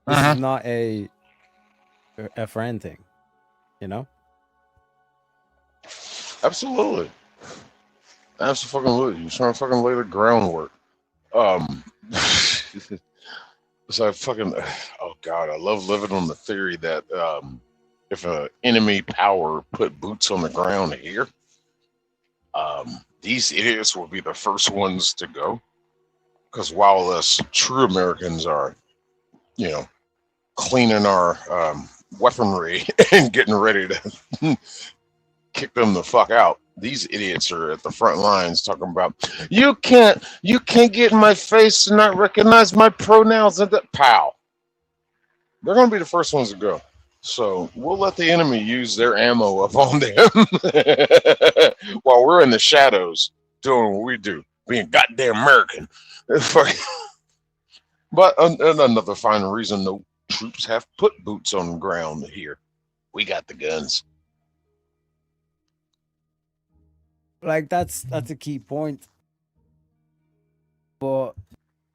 This is not a friend thing, you know?
Absolutely. Absolutely. You're trying to fucking lay the groundwork. So I fucking, oh God, I love living on the theory that if an enemy power put boots on the ground here, these idiots will be the first ones to go. Because while us true Americans are, you know, cleaning our weaponry and getting ready to kick them the fuck out, these idiots are at the front lines talking about you can't get in my face and not recognize my pronouns and that pow. They're gonna be the first ones to go. So we'll let the enemy use their ammo up on them while we're in the shadows doing what we do, being goddamn American. But another fine reason no troops have put boots on the ground here. We got the guns.
Like that's a key point. But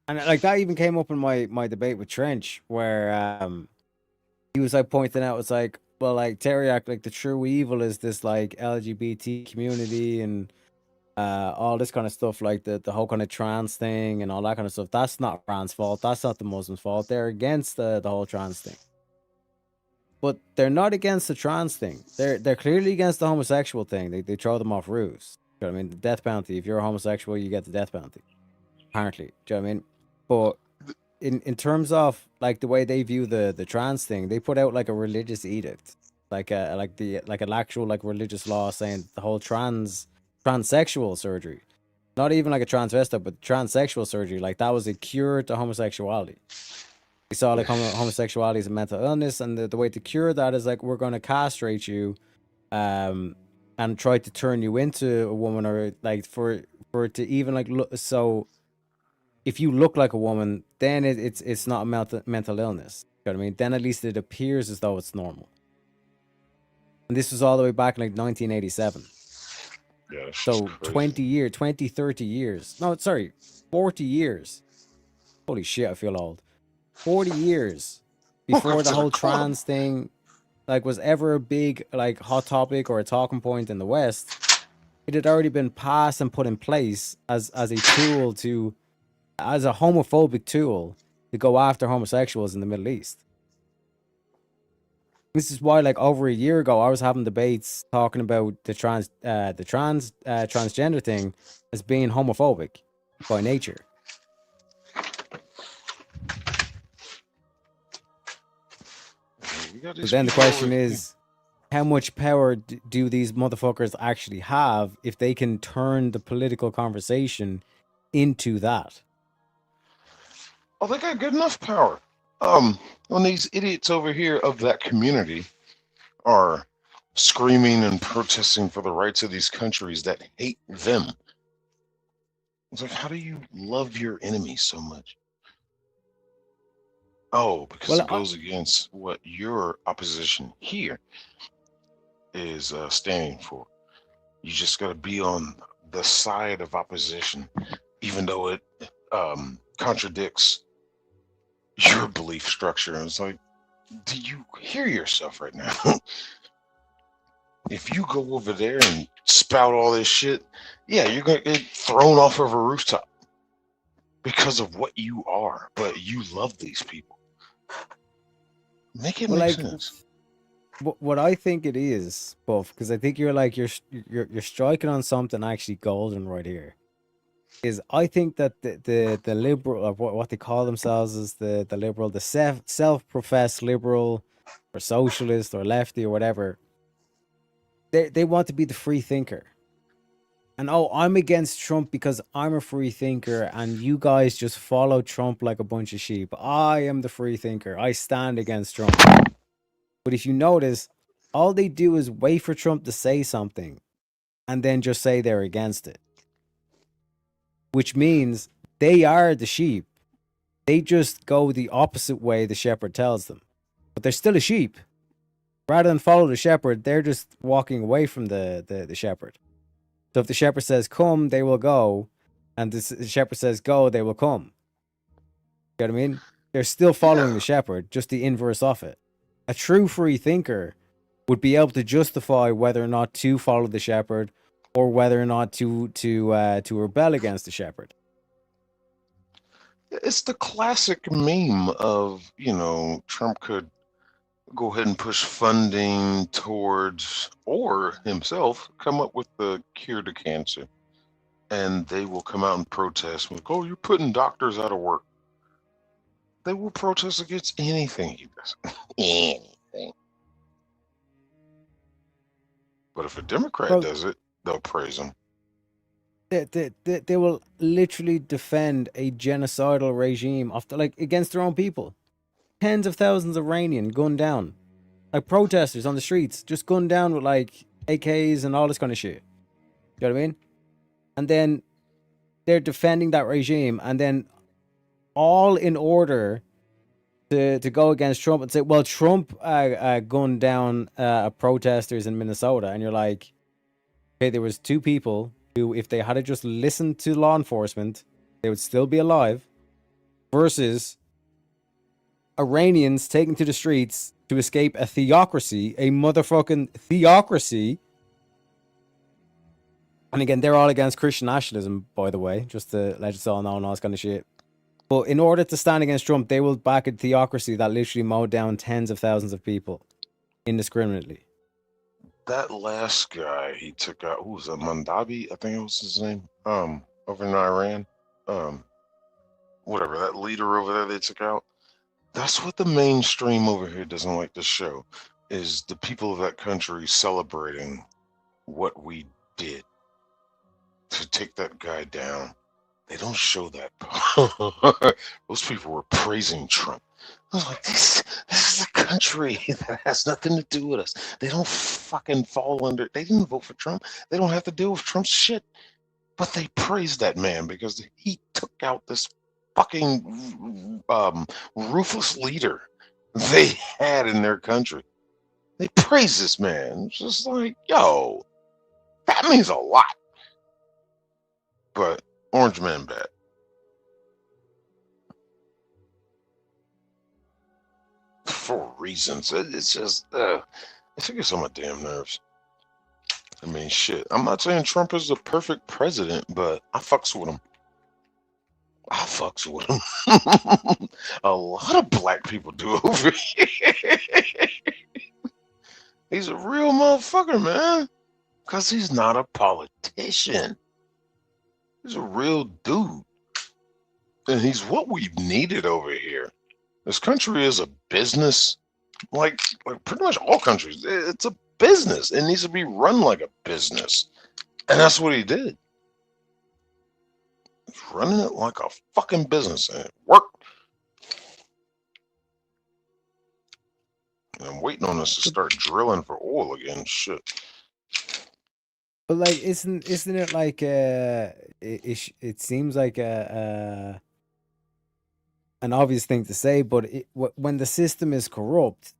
and like that even came up in my debate with Trench, where he was like pointing out, it's like, well, like Teriak, like the true evil is this like LGBT community and all this kind of stuff, like the whole kind of trans thing and all that kind of stuff. That's not trans fault. That's not the Muslims' fault. They're against the whole trans thing. But they're not against the trans thing. They're clearly against the homosexual thing. They throw them off roofs. You know what I mean? The death penalty. If you're a homosexual, you get the death penalty. Apparently. Do you know what I mean? But in terms of like the way they view the trans thing, they put out like a religious edict. Like an actual like religious law saying the whole transsexual surgery. Not even like a transvestite, but transsexual surgery. Like that was a cure to homosexuality. We saw like homosexuality as a mental illness, and the way to cure that is like we're going to castrate you, and try to turn you into a woman, or like for it to even like look. So if you look like a woman, then it's not a mental illness. You know what I mean? Then at least it appears as though it's normal. And this was all the way back in like 1987.
Yeah,
so 30 years. No, sorry, 40 years. Holy shit, I feel old. 40 years before the whole trans thing like was ever a big like hot topic or a talking point in the West. It had already been passed and put in place as a tool to, as a homophobic tool to go after homosexuals in the Middle East. This is why, like over a year ago, I was having debates talking about the transgender thing as being homophobic by nature. But then the question is, how much power do these motherfuckers actually have if they can turn the political conversation into that?
Oh, they got good enough power. When these idiots over here of that community are screaming and protesting for the rights of these countries that hate them. It's like, how do you love your enemy so much? Oh, because it goes against what your opposition here is standing for. You just got to be on the side of opposition, even though it contradicts your belief structure. And it's like, do you hear yourself right now? If you go over there and spout all this shit, yeah, you're going to get thrown off of a rooftop because of what you are. But you love these people. Make it make sense.
What I think it is, Buff, because I think you're striking on something actually golden right here. Is I think that the liberal, or what they call themselves is the liberal, the self-professed liberal or socialist or lefty or whatever, they want to be the free thinker. And I'm against Trump because I'm a free thinker and you guys just follow Trump like a bunch of sheep. I am the free thinker. I stand against Trump. But if you notice, all they do is wait for Trump to say something and then just say they're against it. Which means they are the sheep. They just go the opposite way the shepherd tells them. But they're still a sheep. Rather than follow the shepherd, they're just walking away from the shepherd. So if the shepherd says come, they will go, and the shepherd says go, they will come. You know what I mean? They're still following the shepherd, just the inverse of it. A true free thinker would be able to justify whether or not to follow the shepherd, or whether or not to rebel against the shepherd.
It's the classic meme of, Trump could go ahead and push funding towards, or himself come up with the cure to cancer. And they will come out and protest like, oh, you're putting doctors out of work. They will protest against anything he does. Anything. But if a Democrat does it, they'll praise him.
They will literally defend a genocidal regime against their own people. Tens of thousands of Iranian gunned down. Like protesters on the streets, just gunned down with like AKs and all this kind of shit. You know what I mean? And then they're defending that regime, and then all in order to go against Trump and say, well, Trump gunned down protesters in Minnesota. And you're like, okay, there was 2 people who, if they had just listened to law enforcement, they would still be alive, versus Iranians taking to the streets to escape a theocracy, a motherfucking theocracy. And again, they're all against Christian nationalism, by the way, just to let us all know and all this kind of shit. But in order to stand against Trump, they will back a theocracy that literally mowed down tens of thousands of people indiscriminately.
That last guy he took out, who was it, Mandabi, I think it was his name, over in Iran, whatever, that leader over there they took out. That's what the mainstream over here doesn't like to show, is the people of that country celebrating what we did to take that guy down. They don't show that. Those people were praising Trump. I was like, this is a country that has nothing to do with us. They don't fucking fall under. They didn't vote for Trump. They don't have to deal with Trump's shit. But they praised that man because he took out this fucking ruthless leader they had in their country. They praised this man. It's just like, yo, that means a lot. But Orange Man bad. For reasons. It's just, it gets on my damn nerves. I mean, shit. I'm not saying Trump is the perfect president, but I fucks with him. A lot of black people do over here. He's a real motherfucker, man. Because he's not a politician. He's a real dude. And he's what we've needed over here. This country is a business. Like pretty much all countries. It's a business. It needs to be run like a business. And that's what he did. He's running it like a fucking business. And it worked. And I'm waiting on us to start drilling for oil again. Shit.
But like, isn't it like it seems like an obvious thing to say, but when the system is corrupt,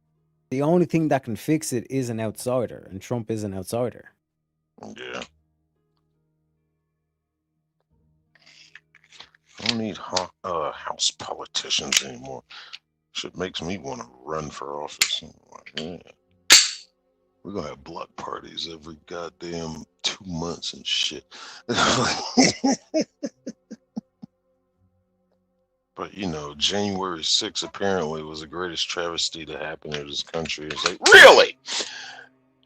the only thing that can fix it is an outsider, and Trump is an outsider.
Yeah. I don't need house politicians anymore. Shit makes me want to run for office. Like, yeah. We're going to have block parties every goddamn 2 months and shit. But, January 6th apparently was the greatest travesty to happen in this country. It's like, really?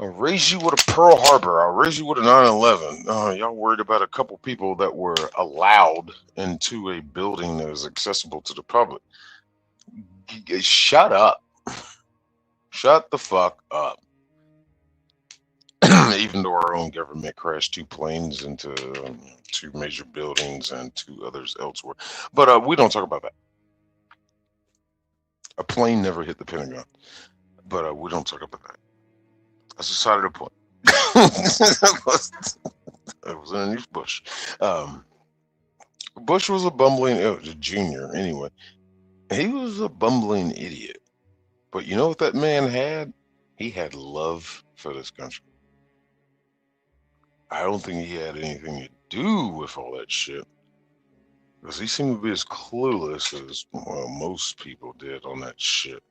I'll raise you with a Pearl Harbor. I'll raise you with a 9/11. Y'all worried about a couple people that were allowed into a building that was accessible to the public. Shut up. Shut the fuck up. Even though our own government crashed 2 planes into 2 major buildings and 2 others elsewhere. But we don't talk about that. A plane never hit the Pentagon. But we don't talk about that. That's beside the point. It was underneath Bush. Bush was a bumbling, a junior anyway. He was a bumbling idiot. But you know what that man had? He had love for this country. I don't think he had anything to do with all that shit. Because he seemed to be as clueless as most people did on that shit.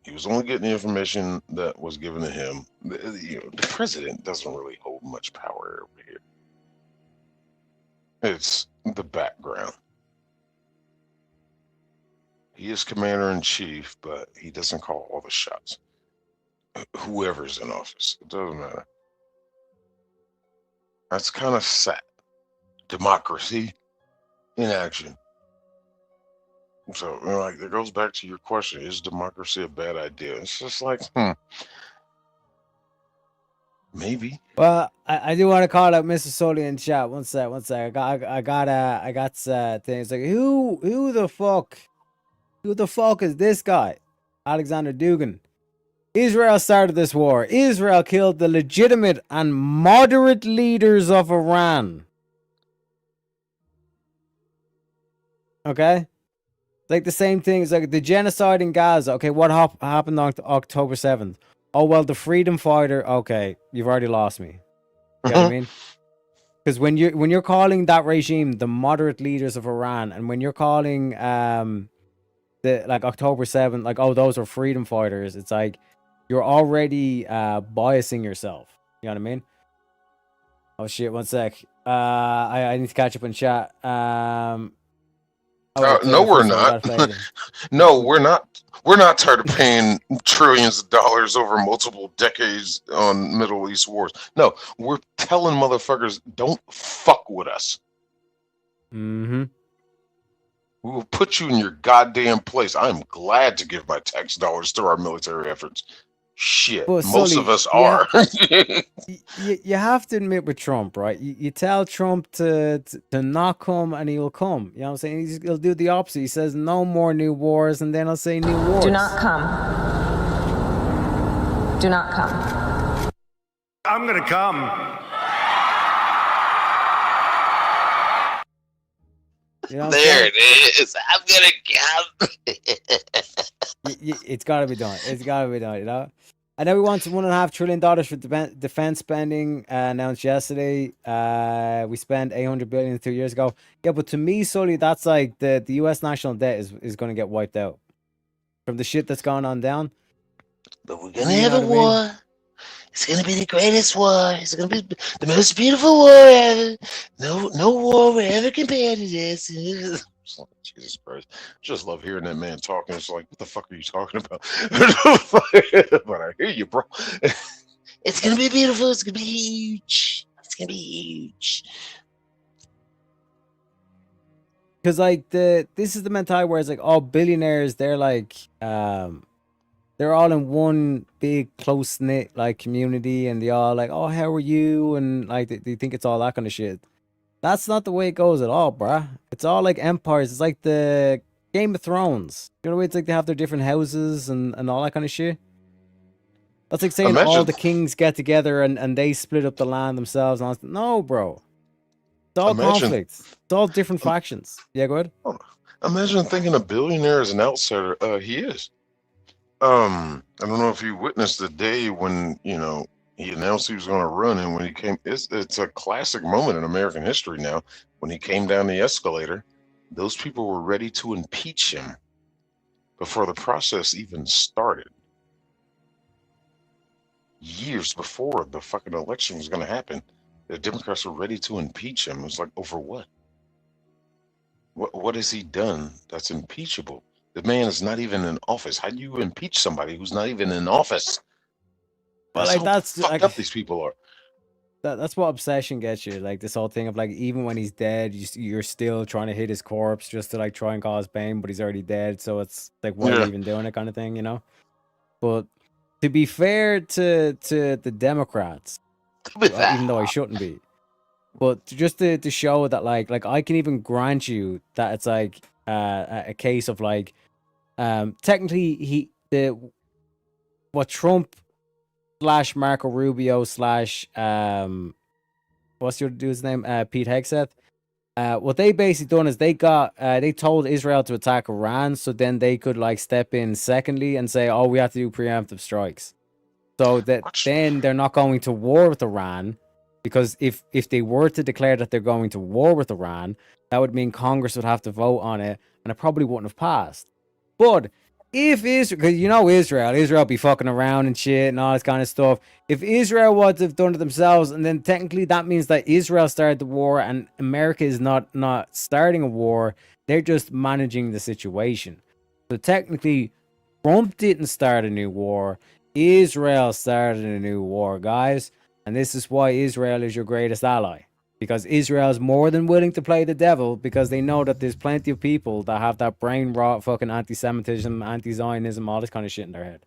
He was only getting the information that was given to him. The president doesn't really hold much power over here. It's the background. He is commander in chief, but he doesn't call all the shots. Whoever's in office, it doesn't matter. That's kind of sad. Democracy in action. So, like, it goes back to your question: is democracy a bad idea? It's just like, maybe.
Well, I do want to call out Mr. Sully in chat. One sec. I got things like who the fuck is this guy? Alexander Dugan. Israel started this war. Israel killed the legitimate and moderate leaders of Iran. Okay? It's like the same thing. It's like the genocide in Gaza. Okay, what happened on October 7th? Oh, well, the freedom fighter. Okay, you've already lost me. You know what I mean? Because when you're calling that regime the moderate leaders of Iran, and when you're calling the like October 7th, like, oh, those are freedom fighters, it's like you're already biasing yourself. You know what I mean? Oh shit, one sec. I need to catch up in chat.
No, we're not. No, we're not. We're not tired of paying trillions of dollars over multiple decades on Middle East wars. No, we're telling motherfuckers, don't fuck with us.
Mm-hmm.
We will put you in your goddamn place. I'm glad to give my tax dollars to our military efforts. Shit,
Well,
most
Sully,
of us are.
You have to admit with Trump, right? You tell Trump to not come and he'll come. You know what I'm saying? He'll do the opposite. He says no more new wars, and then he'll say new wars.
Do not come. Do not come.
I'm gonna come.
You know
there it is. I'm gonna come.
It's got to be done. It's got to be done, you know? I know we want $1.5 trillion for defense spending announced yesterday. We spent $800 billion 2 years ago. Yeah, but to me, Sully, that's like the U.S. national debt is going to get wiped out from the shit that's gone on down.
But we're going to have a war. It's going to be the greatest war. It's going to be the most beautiful war ever. No war will ever compare to this. Jesus Christ. Just love hearing that man talking. It's like, what the fuck are you talking about? But I hear you, bro. It's going to be beautiful. It's going to be huge. It's going to be huge.
Because, like, this is the mentality where it's like, all billionaires, they're like, they're all in one big close-knit, like, community, and they all like, oh, how are you? And, like, they think it's all that kind of shit. That's not the way it goes at all, bruh. It's all like empires. It's like the Game of Thrones. You know what I mean? It's like they have their different houses and all that kind of shit. That's like saying all the kings get together and they split up the land themselves. And all that. No, bro. It's all conflict. It's all different factions. Yeah, go ahead.
Imagine thinking a billionaire is an outsider. He is. I don't know if you witnessed the day when, he announced he was going to run, and when he came, it's a classic moment in American history now. When he came down the escalator, those people were ready to impeach him before the process even started. Years before the fucking election was going to happen, the Democrats were ready to impeach him. It was like, over what? What has he done that's impeachable? The man is not even in office. How do you impeach somebody who's not even in office?
But like, that's
fucked
like,
up these people are.
That's what obsession gets you. Like this whole thing of like, even when he's dead, you're still trying to hit his corpse just to like try and cause pain, but he's already dead. So it's like, why are you even doing it, kind of thing, you know? But to be fair to the Democrats, even though I shouldn't be, but just to show that like I can even grant you that it's like a case of like, technically what Trump / Marco Rubio / what's your dude's name? Pete Hegseth. What they basically done is they told Israel to attack Iran, so then they could like step in secondly and say, oh, we have to do preemptive strikes. So that then they're not going to war with Iran, because if they were to declare that they're going to war with Iran, that would mean Congress would have to vote on it, and it probably wouldn't have passed. But if Israel, because you know Israel be fucking around and shit and all this kind of stuff. If Israel would have done it themselves, and then technically that means that Israel started the war and America is not starting a war, they're just managing the situation. So technically, Trump didn't start a new war. Israel started a new war, guys. And this is why Israel is your greatest ally. Because Israel is more than willing to play the devil, because they know that there's plenty of people that have that brain rot fucking anti-Semitism, anti-Zionism, all this kind of shit in their head.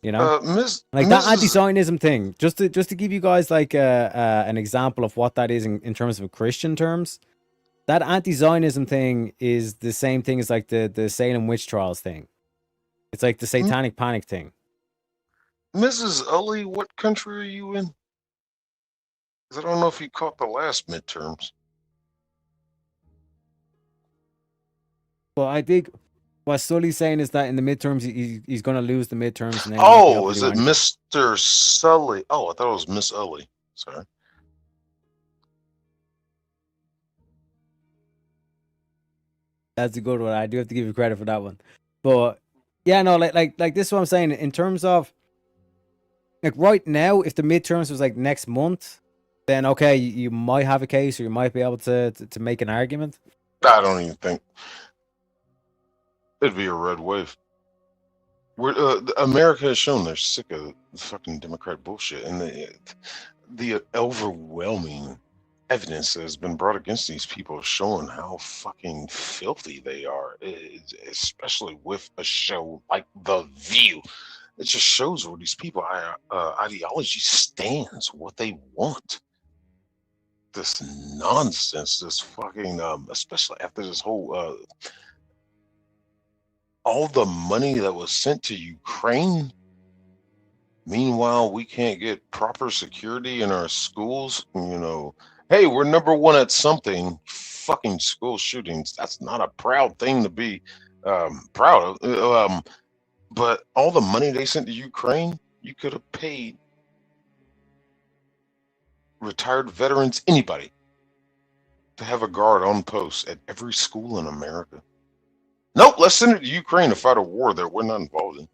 You know? That anti-Zionism thing, just to give you guys like an example of what that is in terms of Christian terms. That anti-Zionism thing is the same thing as like the Salem witch trials thing. It's like the satanic panic thing.
Mrs. Ully, what country are you in? 'Cause I don't know if you caught the last midterms.
Well, I think what Sully's saying is that in the midterms, he's going to lose the midterms. And then
Oh, is it Mr. Sully? Oh, I thought it was Miss Ully. Sorry.
That's a good one. I do have to give you credit for that one. But yeah, no, like this is what I'm saying in terms of like right now. If the midterms was like next month, then okay, you might have a case, or you might be able to make an argument.
I don't even think it'd be a red wave. America has shown they're sick of fucking Democrat bullshit, and the overwhelming evidence that has been brought against these people showing how fucking filthy they are, especially with a show like The View. It just shows where these people ideology stands, what they want. This nonsense, this fucking, especially after this whole, all the money that was sent to Ukraine. Meanwhile, we can't get proper security in our schools. You know, hey, we're number one at something. Fucking school shootings. That's not a proud thing to be proud of. But all the money they sent to Ukraine, you could have paid retired veterans, anybody, to have a guard on post at every school in America. Nope, let's send it to Ukraine to fight a war that we're not involved in. I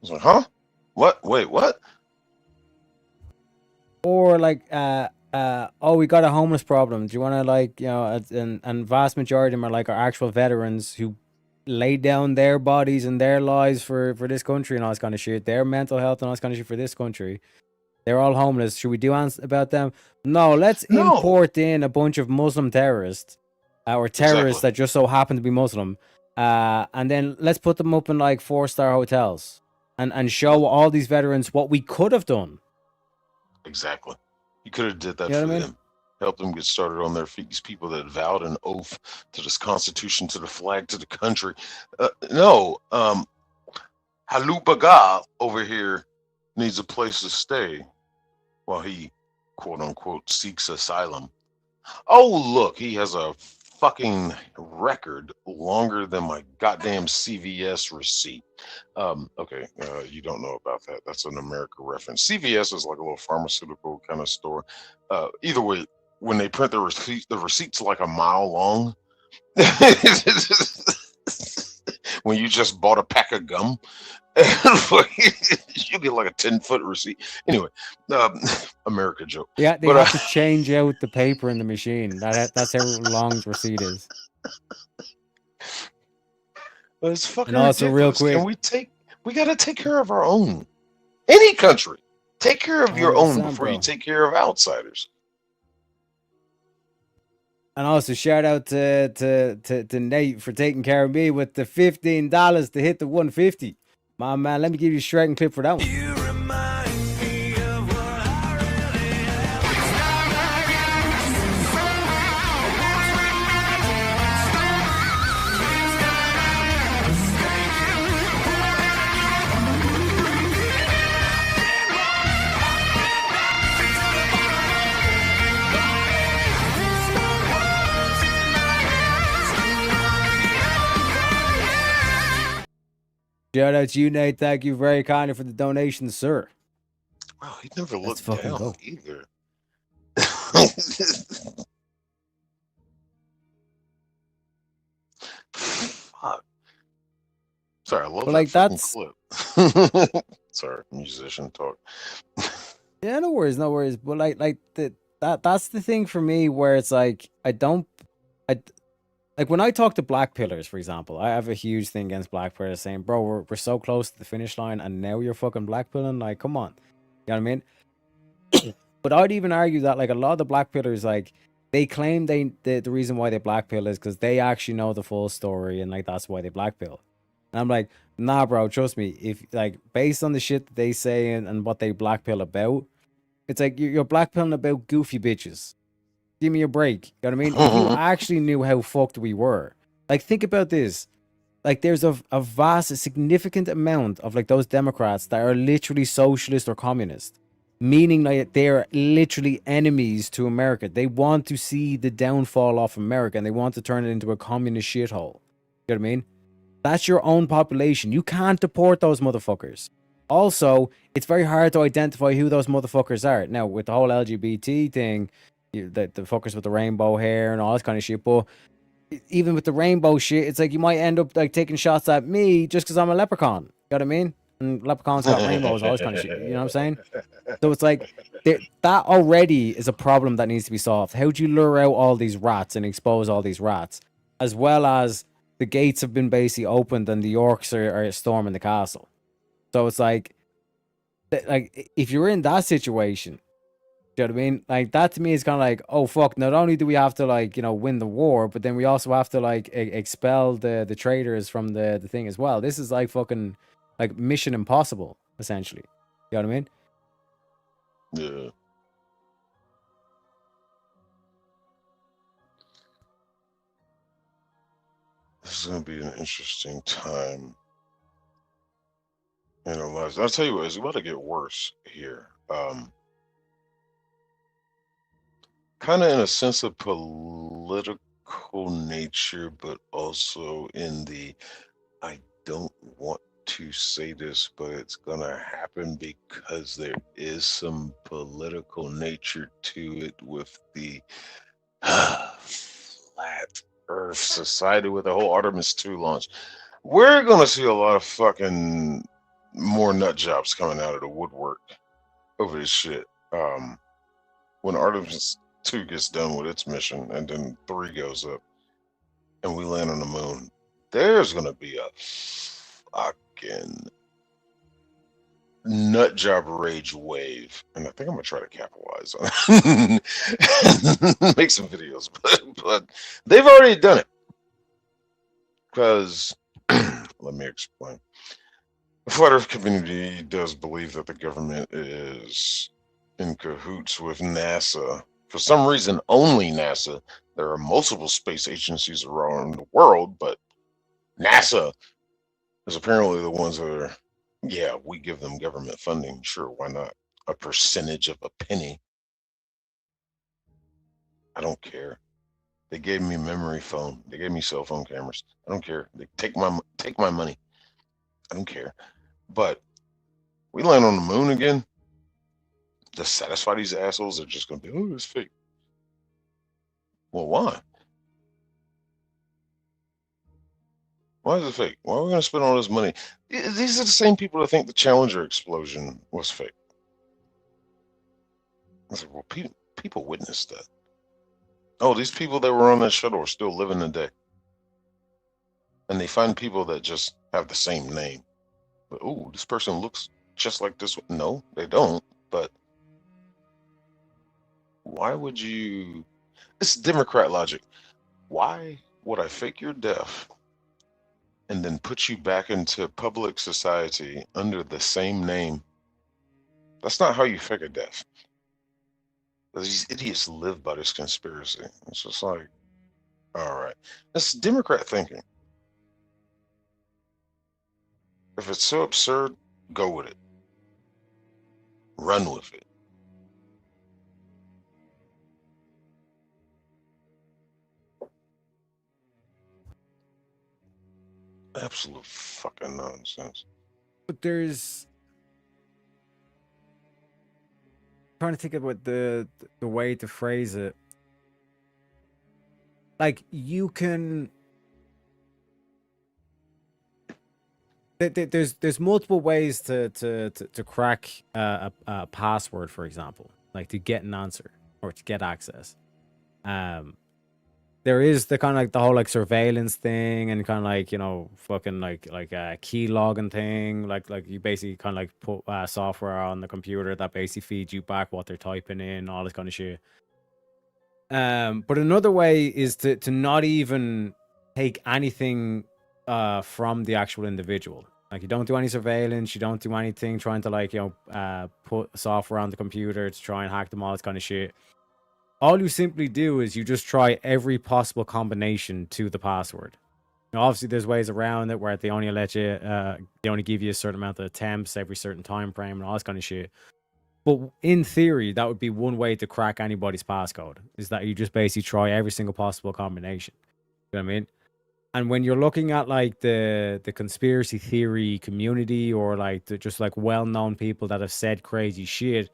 was like, huh? What? Wait, what?
Or like, oh, we got a homeless problem. Do you want to like, you know, and vast majority of them are like our actual veterans who laid down their bodies and their lives for this country and all this kind of shit, their mental health and all this kind of shit for this country. They're all homeless. Should we do about them? No, let's import in a bunch of Muslim terrorists or terrorists that just so happen to be Muslim. And then let's put them up in like 4-star hotels and show all these veterans what we could have done.
Exactly. You could have did that for them. Help them get started on their feet. These people that vowed an oath to this Constitution, to the flag, to the country. Halubaga over here needs a place to stay while he, quote unquote, seeks asylum. Oh, look, he has a fucking record longer than my goddamn CVS receipt. Okay, you don't know about that. That's an America reference. CVS is like a little pharmaceutical kind of store. Either way, when they print the receipt's like a mile long. When you just bought a pack of gum, you get like a 10-foot receipt. Anyway, America joke.
Yeah, they have to change out the paper in the machine. That's how long the receipt is.
But it's fucking
and also,
ridiculous.
real quick,
we got to take care of our own. Any country, take care of your own before you take care of outsiders.
And also, shout out to Nate for taking care of me with the $15 to hit the 150. My man, let me give you a striking clip for that one. Shout out to you, Nate. Thank you very kindly for the donation, sir.
Wow, he never
Let's
looked
fucking
down
go.
either. Fuck. Sorry, I love
But
that
like
fucking
that's
clip. Sorry, musician talk.
yeah, no worries, no worries. But that's the thing for me where it's like I like when I talk to black pillars, for example, I have a huge thing against black pillars saying, bro, we're so close to the finish line and now you're fucking black pilling. Like, come on. You know what I mean? But I'd even argue that like a lot of the black pillars, like they claim the reason why they black pill is because they actually know the full story and like that's why they black pill. And I'm like, nah, bro, trust me. If like based on the shit that they say and what they black pill about, it's like you're black pilling about goofy bitches. Give me a break. You know what I mean? If you actually knew how fucked we were, like think about this. Like there's a vast, a significant amount of like those Democrats that are literally socialist or communist, meaning like they're literally enemies to America. They want to see the downfall of America and they want to turn it into a communist shithole. You know what I mean? That's your own population. You can't deport those motherfuckers. Also, it's very hard to identify who those motherfuckers are. Now, with the whole LGBT thing, the fuckers with the rainbow hair and all that kind of shit, but even with the rainbow shit, it's like you might end up like taking shots at me just because I'm a leprechaun. You know what I mean? And leprechauns got rainbows, all this kind of shit. You know what I'm saying? So it's like that already is a problem that needs to be solved. How do you lure out all these rats and expose all these rats, as well as the gates have been basically opened and the orcs are storming the castle. So it's like if you're in that situation, you know what I mean? Like that to me is kind of like, oh fuck! Not only do we have to like win the war, but then we also have to like expel the traitors from the thing as well. This is like fucking like Mission Impossible essentially. You know what I mean?
Yeah. This is going to be an interesting time in our lives. I'll tell you what, it's about to get worse here. Kind of in a sense of political nature, but also in the I don't want to say this, but it's going to happen because there is some political nature to it with the flat Earth society with the whole Artemis 2 launch. We're gonna see a lot of fucking more nut jobs coming out of the woodwork over this shit. When Artemis 2 gets done with its mission and then 3 goes up and we land on the moon, there's gonna be a fucking nut job rage wave, and I think I'm gonna try to capitalize on it. Make some videos, but they've already done it because let me explain. The flat Earth community does believe that the government is in cahoots with NASA. For some reason, only NASA. There are multiple space agencies around the world, but NASA is apparently the ones that are, yeah, we give them government funding. Sure, why not? A percentage of a penny. I don't care. They gave me memory foam. They gave me cell phone cameras. I don't care. They take my money. I don't care. But we land on the moon again. To satisfy these assholes, they're just gonna be, oh, it's fake. Well, why? Why is it fake? Why are we gonna spend all this money? These are the same people that think the Challenger explosion was fake. I said, well, people witnessed that. Oh, these people that were on that shuttle are still living today. And they find people that just have the same name. But, oh, this person looks just like this one. No, they don't. But why would you? It's Democrat logic. Why would I fake your death and then put you back into public society under the same name? That's not how you fake a death. These idiots live by this conspiracy. It's just like, all right. That's Democrat thinking. If it's so absurd, go with it. Run with it. Absolute fucking nonsense.
But there's trying to think about the way to phrase it. Like you can. There's multiple ways to crack a password, for example, like to get an answer or to get access. There is the kind of like the whole like surveillance thing and kind of like, you know, fucking like a key logging thing. Like you basically kind of like put software on the computer that basically feeds you back what they're typing in, all this kind of shit. But another way is to not even take anything from the actual individual. Like you don't do any surveillance, you don't do anything trying to like, you know, put software on the computer to try and hack them, all this kind of shit. All you simply do is you just try every possible combination to the password. Now, obviously, there's ways around it where they only let you, they only give you a certain amount of attempts every certain time frame and all this kind of shit. But in theory, that would be one way to crack anybody's passcode, is that you just basically try every single possible combination. You know what I mean? And when you're looking at like the conspiracy theory community or like the just like well-known people that have said crazy shit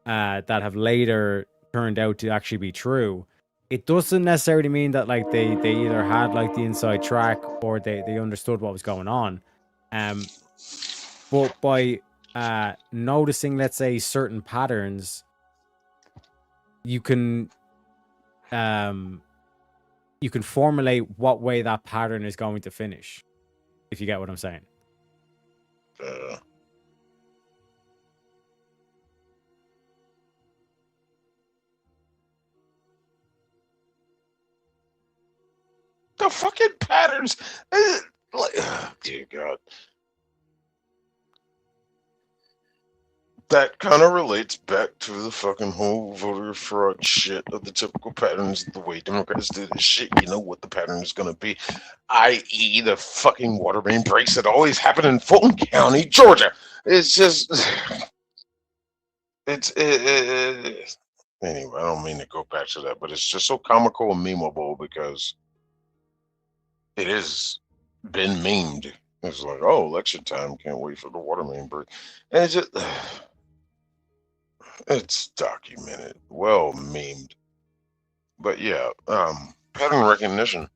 that have later turned out to actually be true, it doesn't necessarily mean that like they either had like the inside track or they understood what was going on. But by noticing, let's say, certain patterns, you can formulate what way that pattern is going to finish, if you get what I'm saying.
The fucking patterns. Like, oh, dear God. That kind of relates back to the fucking whole voter fraud shit of the typical patterns, the way Democrats do this shit. You know what the pattern is going to be, i.e. the fucking water main breaks that always happen in Fulton County, Georgia. It's just, anyway, I don't mean to go back to that, but it's just so comical and memeable because it has been memed. It's like, oh, election time, can't wait for the water main break. And it's just, it's documented, well memed. But yeah, pattern recognition.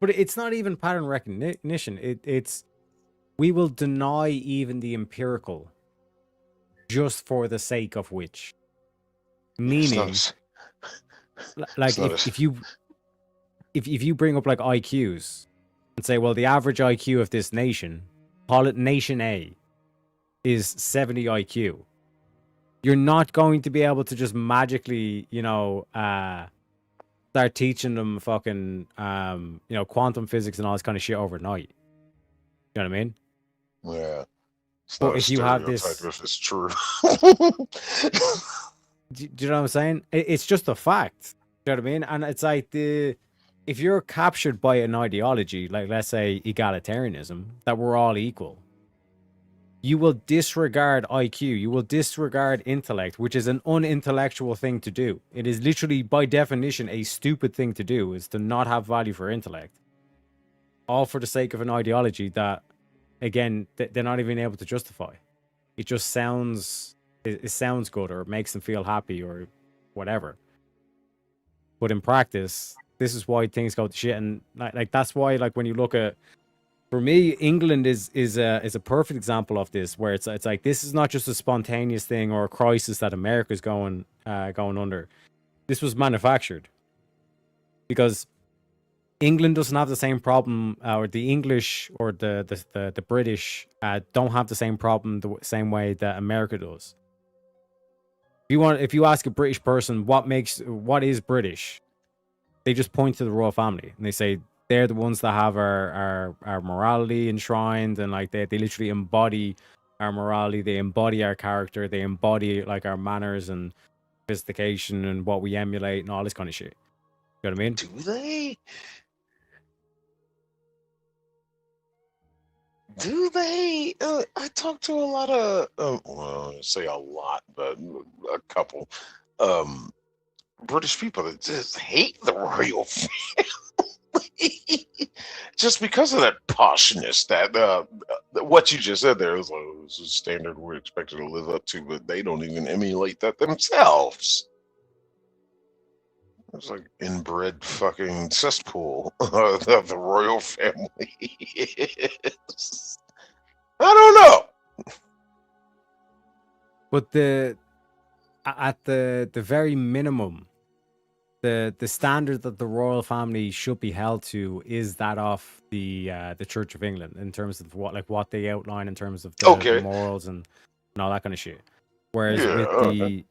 But it's not even pattern recognition. It's we will deny even the empirical just for the sake of which. Meaning, like if you bring up like IQs and say, well, the average IQ of this nation, call it nation A, is 70 IQ. You're not going to be able to just magically, you know, start teaching them fucking, you know, quantum physics and all this kind of shit overnight. You know what I mean?
Yeah. It's
but
not
if
a
you have
stereotype
this,
if it's true.
do you know what I'm saying? It's just a fact. You know what I mean? And it's like if you're captured by an ideology, like let's say egalitarianism, that we're all equal, you will disregard IQ, you will disregard intellect, which is an unintellectual thing to do. It is literally, by definition, a stupid thing to do, is to not have value for intellect. All for the sake of an ideology that, again, they're not even able to justify. It just sounds, it sounds good, or it makes them feel happy, or whatever. But in practice, this is why things go to shit. And like that's why, like, when you look at, for me, England is a perfect example of this, where it's like this is not just a spontaneous thing or a crisis that America's going under. This was manufactured because England doesn't have the same problem, or the English or the British don't have the same problem the same way that America does. If you ask a British person what is British, they just point to the royal family and they say they're the ones that have our morality enshrined, and like they literally embody our morality, they embody our character, they embody like our manners and sophistication and what we emulate and all this kind of shit. You know what I mean?
Do they? Do they? I talk to a lot of, well, I say a lot, but a couple British people that just hate the royal family. Just because of that poshness, that what you just said there is like, this is standard we're expected to live up to, but they don't even emulate that themselves. It's like inbred fucking cesspool of the royal family. I don't know.
But at the very minimum, the standard that the royal family should be held to is that of the Church of England in terms of what they outline in terms of the morals and all that kind of shit. Whereas
Yeah,
with
okay.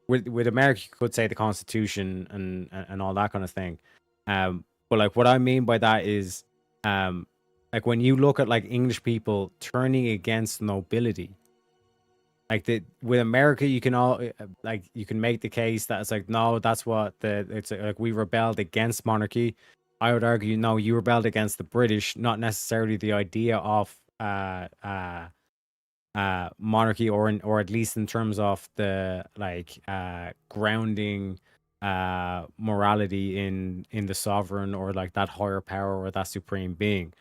with America, you could say the Constitution and all that kind of thing. But like what I mean by that is, like when you look at like English people turning against nobility, like with America, you can all like you can make the case that it's like no, that's what it's like we rebelled against monarchy. I would argue no, you rebelled against the British, not necessarily the idea of monarchy, or at least in terms of the like grounding morality in the sovereign or like that higher power or that supreme being.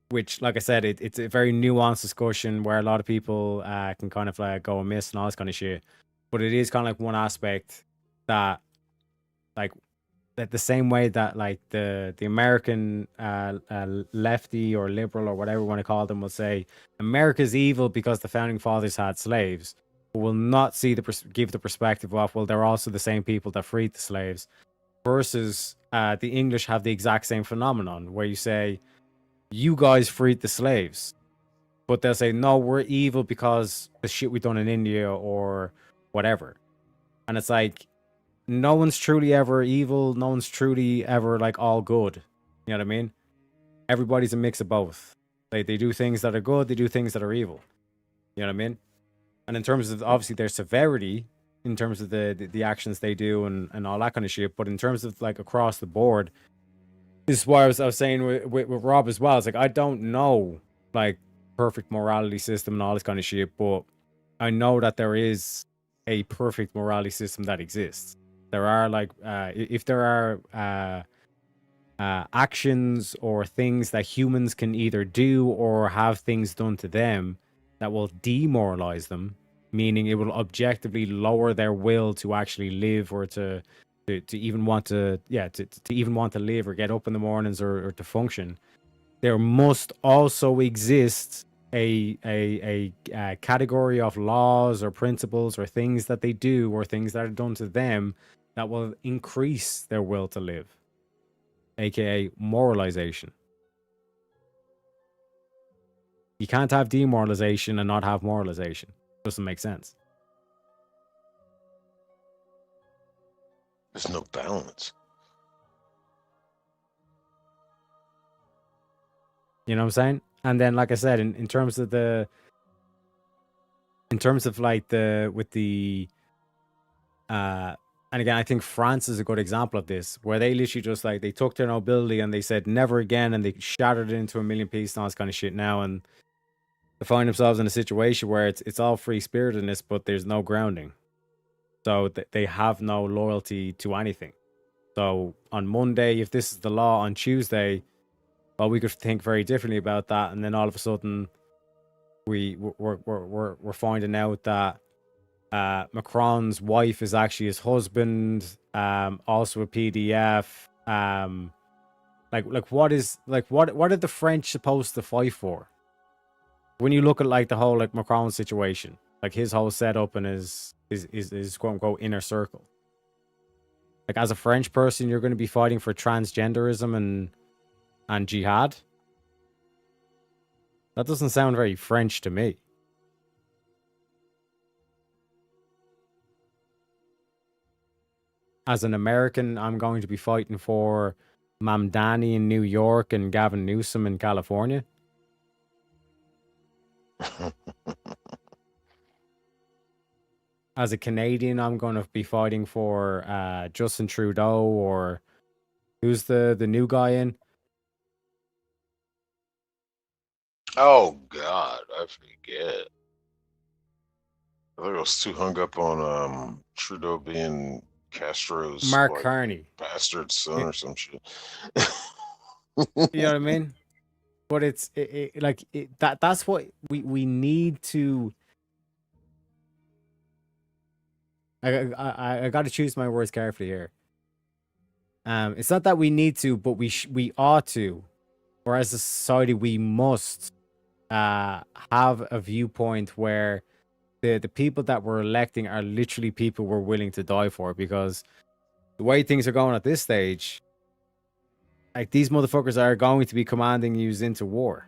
Which, like I said, it's a very nuanced discussion where a lot of people can kind of like go amiss and all this kind of shit. But it is kind of like one aspect that, like, that the same way that like the American lefty or liberal or whatever you want to call them will say America's evil because the founding fathers had slaves, but will not see give the perspective of, well, they're also the same people that freed the slaves. Versus the English have the exact same phenomenon where you say, you guys freed the slaves, but they'll say, no, we're evil because the shit we done in India or whatever. And it's like, no one's truly ever evil. No one's truly ever like all good. You know what I mean? Everybody's a mix of both. Like they do things that are good. They do things that are evil. You know what I mean? And in terms of obviously their severity, in terms of the actions they do and all that kind of shit, but in terms of like across the board, this is why I was saying with Rob as well. It's like I don't know like perfect morality system and all this kind of shit, but I know that there is a perfect morality system that exists. There are like if there are actions or things that humans can either do or have things done to them that will demoralize them, meaning it will objectively lower their will to actually live or to even want to even want to live or get up in the mornings or to function. There must also exist a category of laws or principles or things that they do or things that are done to them that will increase their will to live, aka moralization. You can't have demoralization and not have moralization. Doesn't make sense.
There's no balance.
You know what I'm saying? And then, like I said, in terms of like with the and again, I think France is a good example of this, where they literally just like they took their nobility and they said never again, and they shattered it into a million pieces and all this kind of shit now, and they find themselves in a situation where it's all free spiritedness, but there's no grounding, so they have no loyalty to anything. So on Monday, if this is the law, on Tuesday, well, we could think very differently about that, and then all of a sudden, we're finding out that Macron's wife is actually his husband, also a PDF. What are the French supposed to fight for? When you look at like the whole like Macron situation, like his whole setup and his quote unquote inner circle. Like as a French person, you're going to be fighting for transgenderism and jihad. That doesn't sound very French to me. As an American, I'm going to be fighting for Mamdani in New York and Gavin Newsom in California. As a Canadian, I'm going to be fighting for Justin Trudeau, or who's the new guy in?
Oh God, I forget. I think I was too hung up on Trudeau being Castro's
Mark
like
Carney.
bastard son or some shit.
You know what I mean? But it's that's what we need to. I got to choose my words carefully here. It's not that we need to, but we ought to, or as a society we must have a viewpoint where the people that we're electing are literally people we're willing to die for, because the way things are going at this stage, like these motherfuckers are going to be commanding you into war.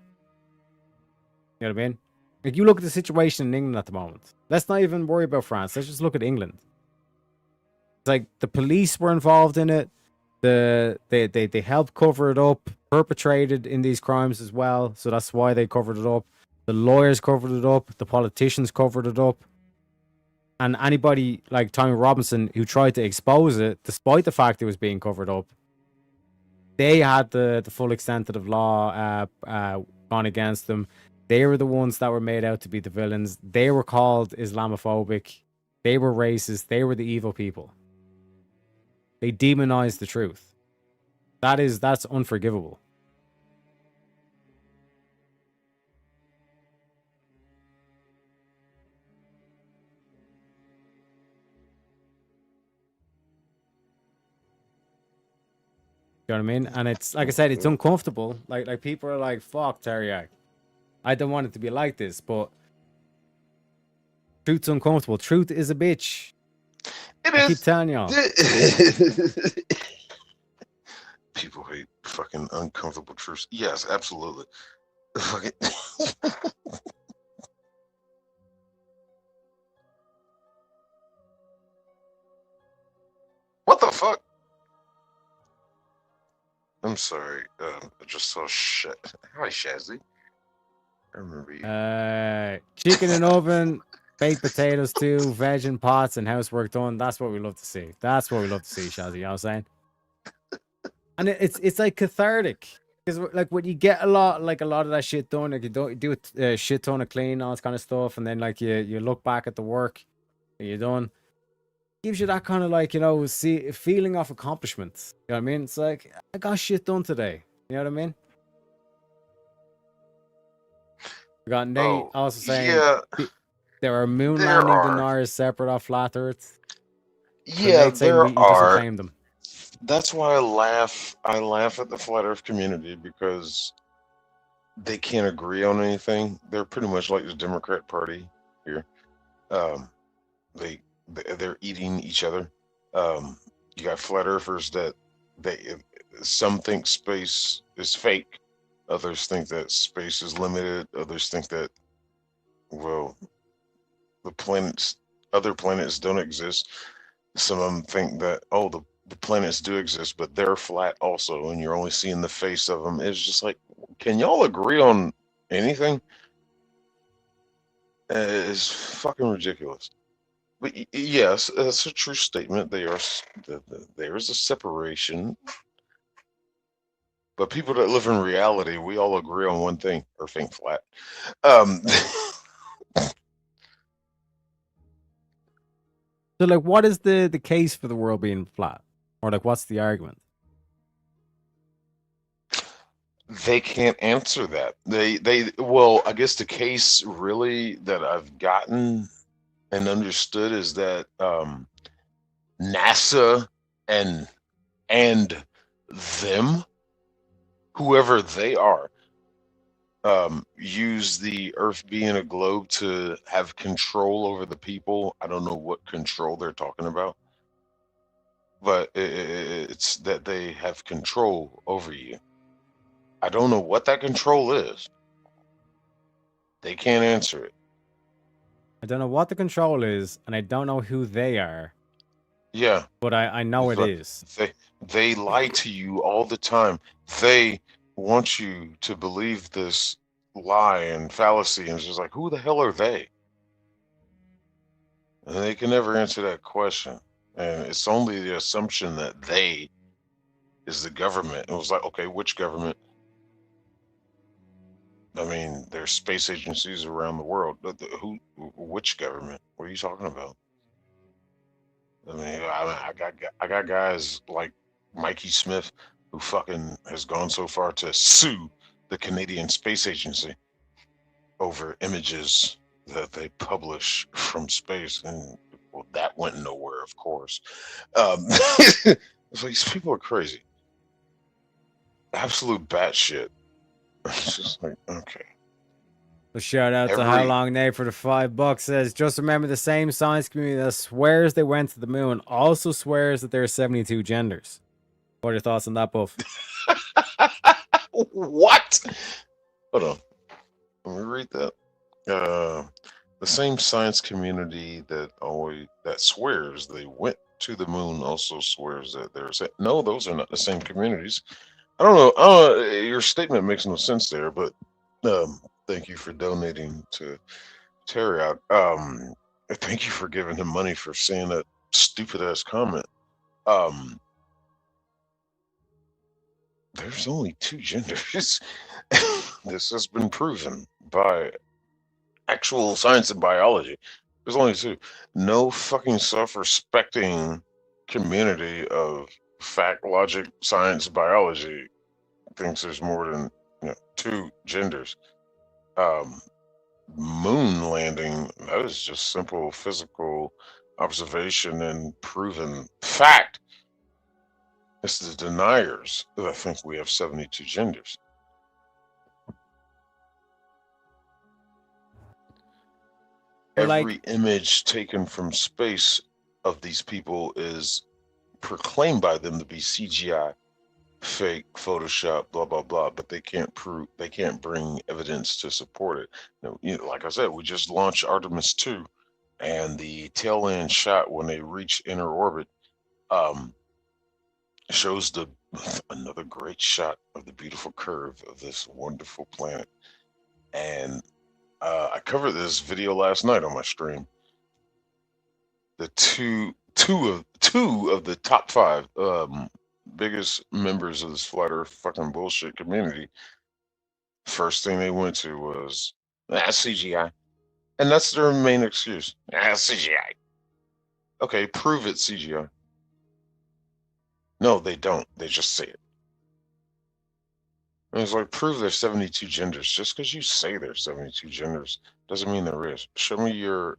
You know what I mean? Like you look at the situation in England at the moment. Let's not even worry about France. Let's just look at England. It's like the police were involved in it. They helped cover it up, perpetrated in these crimes as well. So that's why they covered it up. The lawyers covered it up. The politicians covered it up. And anybody like Tommy Robinson who tried to expose it, despite the fact it was being covered up, they had the full extent of the law gone against them. They were the ones that were made out to be the villains. They were called Islamophobic. They were racist. They were the evil people. They demonized the truth. That's unforgivable. You know what I mean? And it's like I said, it's uncomfortable. Like people are like, "Fuck, Terry, I don't want it to be like this," but truth's uncomfortable. Truth is a bitch. I keep telling y'all.
People hate fucking uncomfortable truths. Yes, absolutely. Fucking. What the fuck? I'm sorry. I just saw shit. Hi, Shazzy. I remember you.
Chicken in oven, baked potatoes too, veg in pots, and housework done. That's what we love to see. That's what we love to see, Shazzy. You know what I'm saying? And it's like cathartic, because like when you get a lot of that shit done, like you do a shit ton of clean, all this kind of stuff, and then like you look back at the work that you done, gives you that kind of like, you know, feeling of accomplishment. You know what I mean? It's like I got shit done today. You know what I mean? We got Nate also saying there are moon landing deniers separate off flat Earth.
Yeah, there
he doesn't
are.
claim them.
That's why I laugh. I laugh at the flat Earth community because they can't agree on anything. They're pretty much like the Democrat Party here. They're eating each other. You got flat earthers that some think space is fake, others think that space is limited, others think that, well, other planets don't exist. Some of them think that, oh, the planets do exist, but they're flat also, and you're only seeing the face of them. It's just like, can y'all agree on anything? It's fucking ridiculous. But yes, that's a true statement. There is a separation, but people that live in reality, we all agree on one thing: Earth ain't flat.
So like, what is the case for the world being flat, or like, what's the argument?
They can't answer that. Well, I guess the case really that I've gotten and understood is that NASA and them, whoever they are, use the Earth being a globe to have control over the people. I don't know what control they're talking about, but it's that they have control over you. I don't know what that control is. They can't answer it.
I don't know what the control is, and I don't know who they are.
Yeah.
But I know it is.
They lie to you all the time. They want you to believe this lie and fallacy, and it's just like, who the hell are they? And they can never answer that question. And it's only the assumption that they is the government. It was like, okay, which government? I mean, there's space agencies around the world. Which government? What are you talking about? I mean, I got guys like Mikey Smith who fucking has gone so far to sue the Canadian Space Agency over images that they publish from space, and well, that went nowhere, of course. It's like these people are crazy, absolute batshit. It's just like okay.
Well, shout out to How Long Nate for the $5. Says, just remember the same science community that swears they went to the moon also swears that there are 72 genders. What are your thoughts on that, Buff?
What? Hold on. Let me read that. The same science community that swears they went to the moon also swears that there's no. Those are not the same communities. I don't know. Your statement makes no sense there, but thank you for donating to Terry out. Thank you for giving him money for saying that stupid ass comment. There's only two genders. This has been proven by actual science and biology. There's only two. No fucking self-respecting community of fact, logic, science, biology thinks there's more than two genders. Moon landing, that is just simple physical observation and proven fact. It's the deniers that think we have 72 genders. Every image taken from space of these people is proclaimed by them to be CGI, fake, Photoshop, blah blah blah. But they can't bring evidence to support it. Like I said, we just launched Artemis 2, and the tail end shot when they reach inner orbit, shows another great shot of the beautiful curve of this wonderful planet. And I covered this video last night on my stream. The two of the top 5 biggest members of this flat earth fucking bullshit community, first thing they went to was CGI. And that's their main excuse. CGI. Okay, prove it, CGI. No, they don't. They just say it. And it's like, prove there's 72 genders. Just because you say there's 72 genders doesn't mean there is. Show me your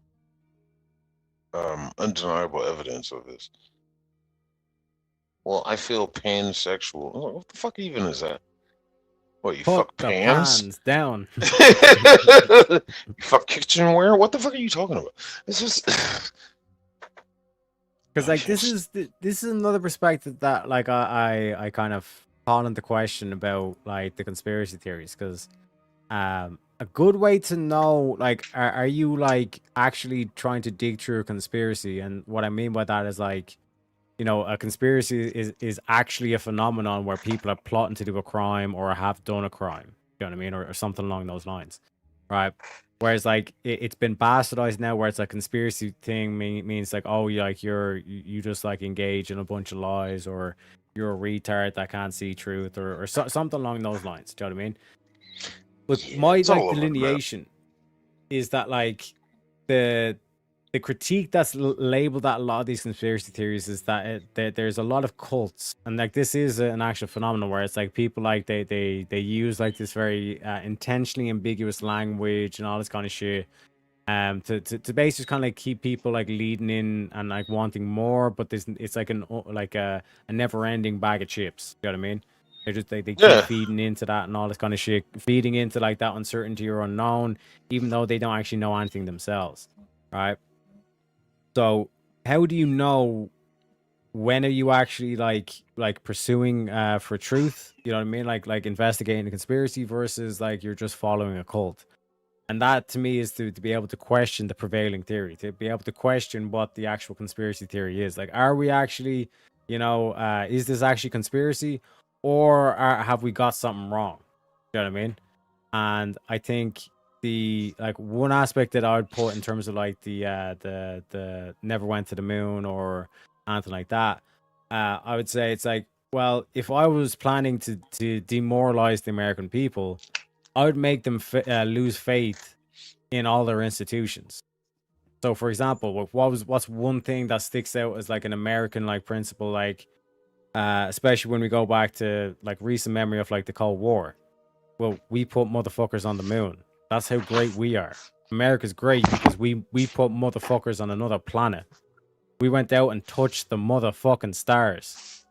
undeniable evidence of this. Well, I feel pansexual. What the fuck even is that? What, you fuck pans?
Pans down.
You fuck kitchenware? What the fuck are you talking about? This is...
Because like this is another perspective that like I kind of call into question about like the conspiracy theories, because a good way to know like are you like actually trying to dig through a conspiracy, and what I mean by that is like, a conspiracy is actually a phenomenon where people are plotting to do a crime or have done a crime, you know what I mean, or something along those lines, right? Whereas like it's been bastardized now, where it's like conspiracy thing means like, oh, you just like engage in a bunch of lies, or you're a retard that can't see truth, or something along those lines. Do you know what I mean? But my like delineation is that like the critique that's labeled at a lot of these conspiracy theories is that there's a lot of cults, and like this is an actual phenomenon where it's like people like they use like this very intentionally ambiguous language and all this kind of shit, to basically kind of like keep people like leading in and like wanting more, but it's like a never-ending bag of chips. You know what I mean? They keep feeding into that and all this kind of shit, feeding into like that uncertainty or unknown, even though they don't actually know anything themselves, right? So how do you know when are you actually like pursuing for truth? You know what I mean? Like investigating a conspiracy versus like you're just following a cult. And that to me is to be able to question the prevailing theory, to be able to question what the actual conspiracy theory is. Like, are we actually, is this actually conspiracy, or have we got something wrong? You know what I mean? And I think the like one aspect that I would put in terms of like the never went to the moon or anything like that, I would say it's like, well, if I was planning to demoralize the American people, I would make them lose faith in all their institutions. So, for example, what's one thing that sticks out as like an American like principle, like especially when we go back to like recent memory of like the Cold War. Well, we put motherfuckers on the moon. That's how great we are. America's great because we put motherfuckers on another planet. We went out and touched the motherfucking stars.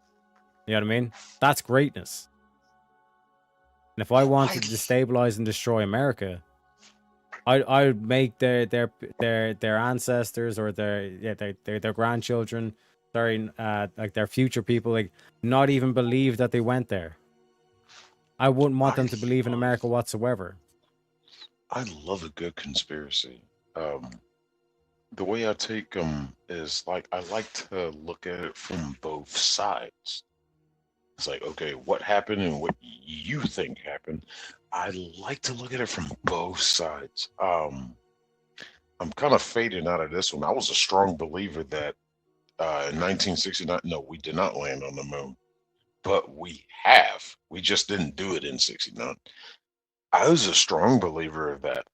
You know what I mean? That's greatness. And if I wanted to destabilize and destroy America, I would make their ancestors or their grandchildren, sorry, like their future people, like not even believe that they went there. I wouldn't want them to believe in America whatsoever.
I love a good conspiracy. The way I take them is like I like to look at it from both sides. It's like, okay, what happened and what you think happened. I like to look at it from both sides. I'm kind of fading out of this one. I was a strong believer that in 1969, no, we did not land on the moon, but we have. We just didn't do it in 69. I was a strong believer of that.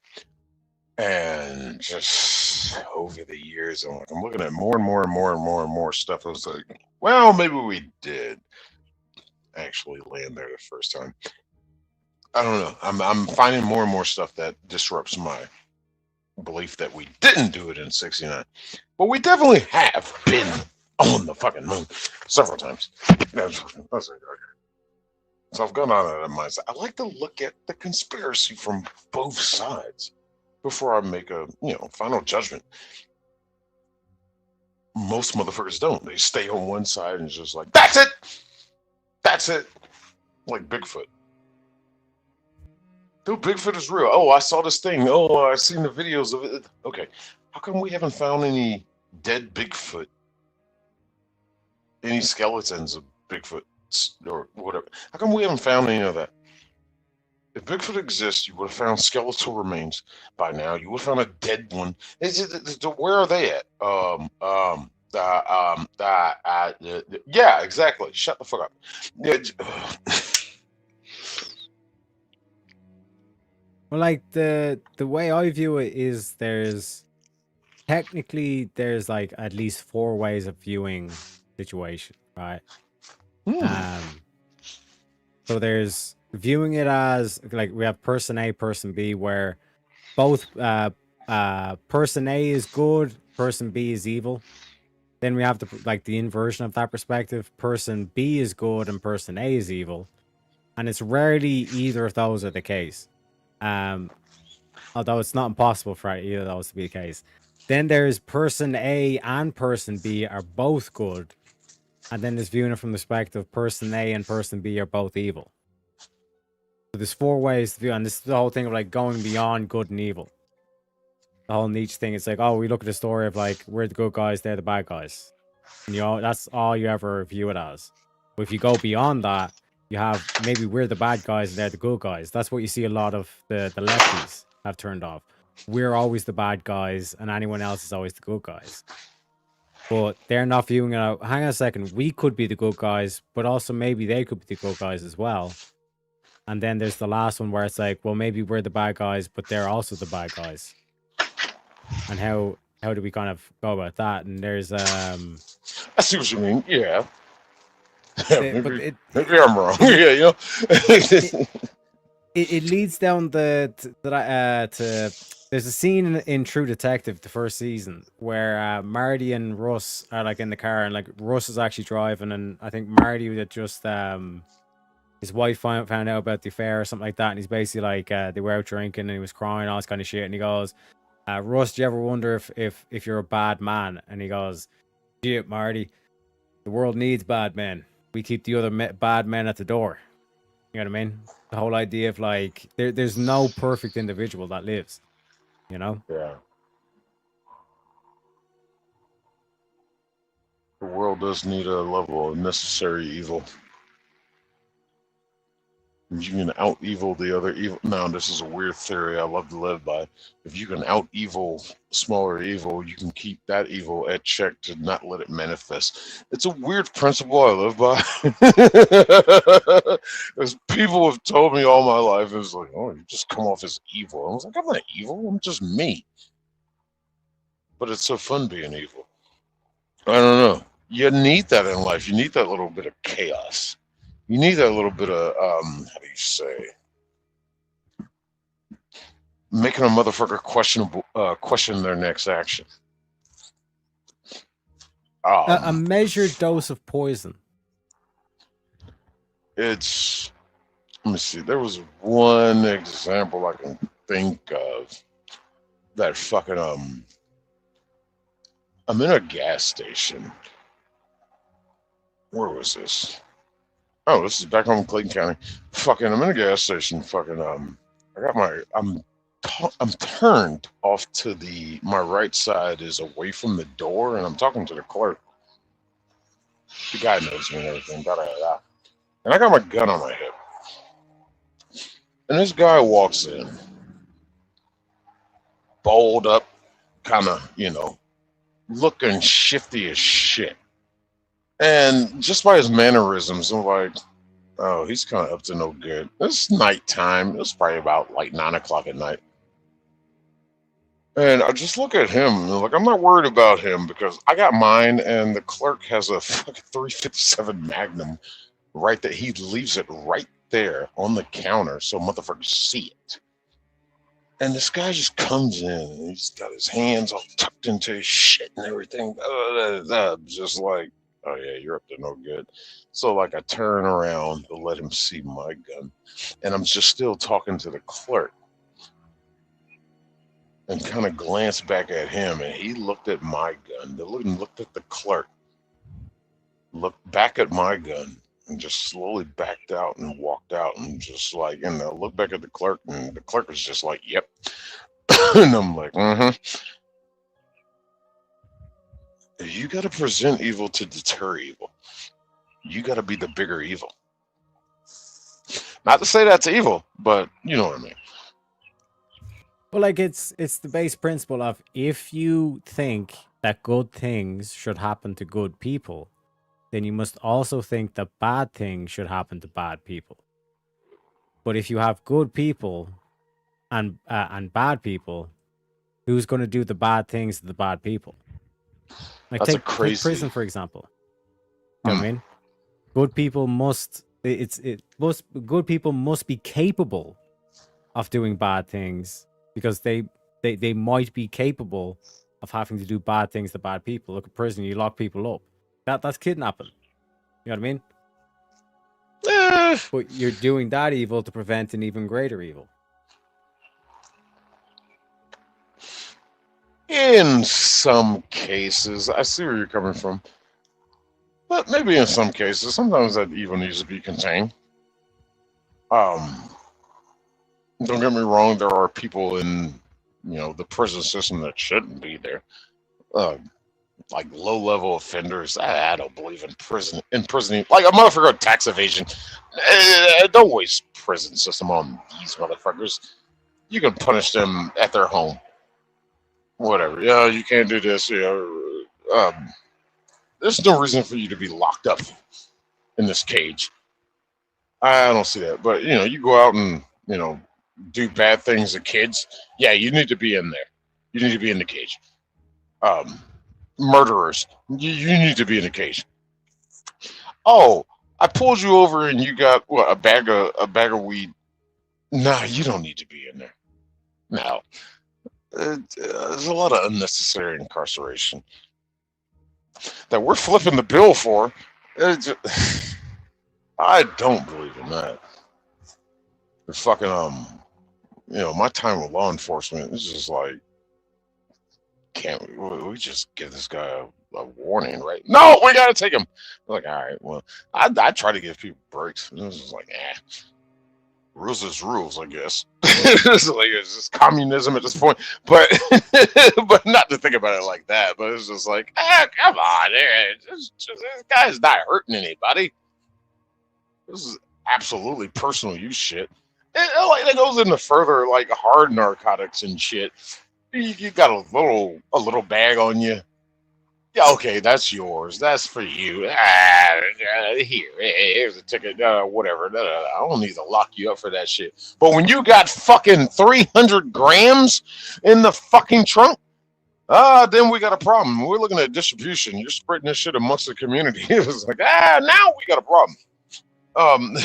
And just over the years, I'm looking at more and more and more and more and more stuff. I was like, well, maybe we did actually land there the first time. I don't know. I'm finding more and more stuff that disrupts my belief that we didn't do it in 69. But we definitely have been on the fucking moon several times. So I've gone on that mindset. I like to look at the conspiracy from both sides before I make a final judgment. Most motherfuckers don't. They stay on one side and just like, that's it. That's it. Like Bigfoot. Dude, Bigfoot is real. Oh, I saw this thing. Oh, I've seen the videos of it. Okay. How come we haven't found any dead Bigfoot? Any skeletons of Bigfoot or whatever? How come we haven't found any of that? If Bigfoot exists, you would have found skeletal remains by now. You would have found a dead one. Where are they at? Yeah, exactly. Shut the fuck up.
Well, like the way I view it is there's like at least 4 ways of viewing situation, right? So there's viewing it as like we have person A, person B, where both person A is good, person B is evil. Then we have the inversion of that perspective. Person B is good and person A is evil. And it's rarely either of those are the case. Although it's not impossible for either of those to be the case. Then there's person A and person B are both good. And then there's viewing it from the perspective person A and person B are both evil. So there's 4 ways to view, and this is the whole thing of like going beyond good and evil. The whole Nietzsche thing, it's like, oh, we look at the story of like, we're the good guys, they're the bad guys. And that's all you ever view it as. But if you go beyond that, you have maybe we're the bad guys and they're the good guys. That's what you see a lot of the lefties have turned off. We're always the bad guys and anyone else is always the good guys. But they're not viewing it out. Hang on a second. We could be the good guys, but also maybe they could be the good guys as well. And then there's the last one where it's like, well, maybe we're the bad guys, but they're also the bad guys. And how do we kind of go about that? And there's
I see what you mean. Yeah.
maybe
I'm wrong. Yeah,
it leads down to there's a scene in True Detective, the first season, where Marty and Russ are like in the car, and like Russ is actually driving, and I think Marty had just his wife found out about the affair or something like that, and he's basically like they were out drinking and he was crying, all this kind of shit, and he goes, Russ, do you ever wonder if you're a bad man? And he goes, shit, Marty, the world needs bad men. We keep the other bad men at the door. You know what I mean? The whole idea of like there's no perfect individual that lives. You know?
Yeah. The world does need a level of necessary evil. You can out evil the other evil. No, this is a weird theory I love to live by. If you can out evil smaller evil, you can keep that evil at check to not let it manifest. It's a weird principle I live by. As people have told me all my life, it's like, oh, you just come off as evil. I was like, I'm not evil. I'm just me. but it's so fun being evil. I don't know. You need that in life. You need that little bit of chaos. You need that little bit of how do you say? Making a motherfucker question their next action.
A measured dose of poison.
It's, let me see. There was one example I can think of that fucking I'm in a gas station. Where was this? Oh, this is back home in Clayton County. Fucking, I'm in a gas station. Fucking, I got my, I'm turned off to my right side is away from the door, and I'm talking to the clerk. The guy knows me and everything. Da, da, da, da. And I got my gun on my hip. And this guy walks in, bowled up, kind of, looking shifty as shit. And just by his mannerisms, I'm like, oh, he's kind of up to no good. It's nighttime. It's probably about like 9 o'clock at night. And I just look at him and like, I'm not worried about him because I got mine and the clerk has a fucking 357 Magnum right there. He leaves it right there on the counter so motherfuckers see it. And this guy just comes in and he's got his hands all tucked into his shit and everything. Just like, oh yeah, you're up to no good. So like I turn around to let him see my gun. And I'm just still talking to the clerk. And kind of glanced back at him, and he looked at my gun. Looked at the clerk, looked back at my gun, and just slowly backed out and walked out, and just like, looked back at the clerk, and the clerk was just like, "Yep," and I'm like, You got to present evil to deter evil. You got to be the bigger evil. Not to say that's evil, but you know what I mean.
Well, like it's the base principle of if you think that good things should happen to good people, then you must also think that bad things should happen to bad people. But if you have good people and bad people, who's going to do the bad things to the bad people? Like take prison for example. You know what I mean? Good people good people must be capable of doing bad things. Because they might be capable of having to do bad things to bad people. Look at prison, you lock people up. That's kidnapping. You know what I mean? But you're doing that evil to prevent an even greater evil.
In some cases, I see where you're coming from. But maybe in some cases, sometimes that evil needs to be contained. Don't get me wrong, there are people in, the prison system that shouldn't be there. Like low-level offenders. I don't believe in prison. Like a motherfucker tax evasion. Don't waste prison system on these motherfuckers. You can punish them at their home. Whatever. Yeah, you can't do this. There's no reason for you to be locked up in this cage. I don't see that. But, you go out and, do bad things to kids, yeah, you need to be in there. You need to be in the cage. Murderers, you need to be in the cage. Oh, I pulled you over and you got what, a bag of weed. Nah, you don't need to be in there. No, there's a lot of unnecessary incarceration that we're flipping the bill for. I don't believe in that. The fucking my time with law enforcement is just like, can't we just give this guy a warning, right? No, we gotta take him. I'm like, all right, well, I try to give people breaks. And it's just like, rules is rules, I guess. it's just communism at this point, but but not to think about it like that. But it's just like, come on, this guy's not hurting anybody. This is absolutely personal use shit. And like that goes into further like hard narcotics and shit. You got a little bag on you. Yeah, okay, that's yours. That's for you. Here's a ticket. Whatever. I don't need to lock you up for that shit. But when you got fucking 300 grams in the fucking trunk, Then we got a problem. We're looking at distribution. You're spreading this shit amongst the community. It was like, now we got a problem. Um,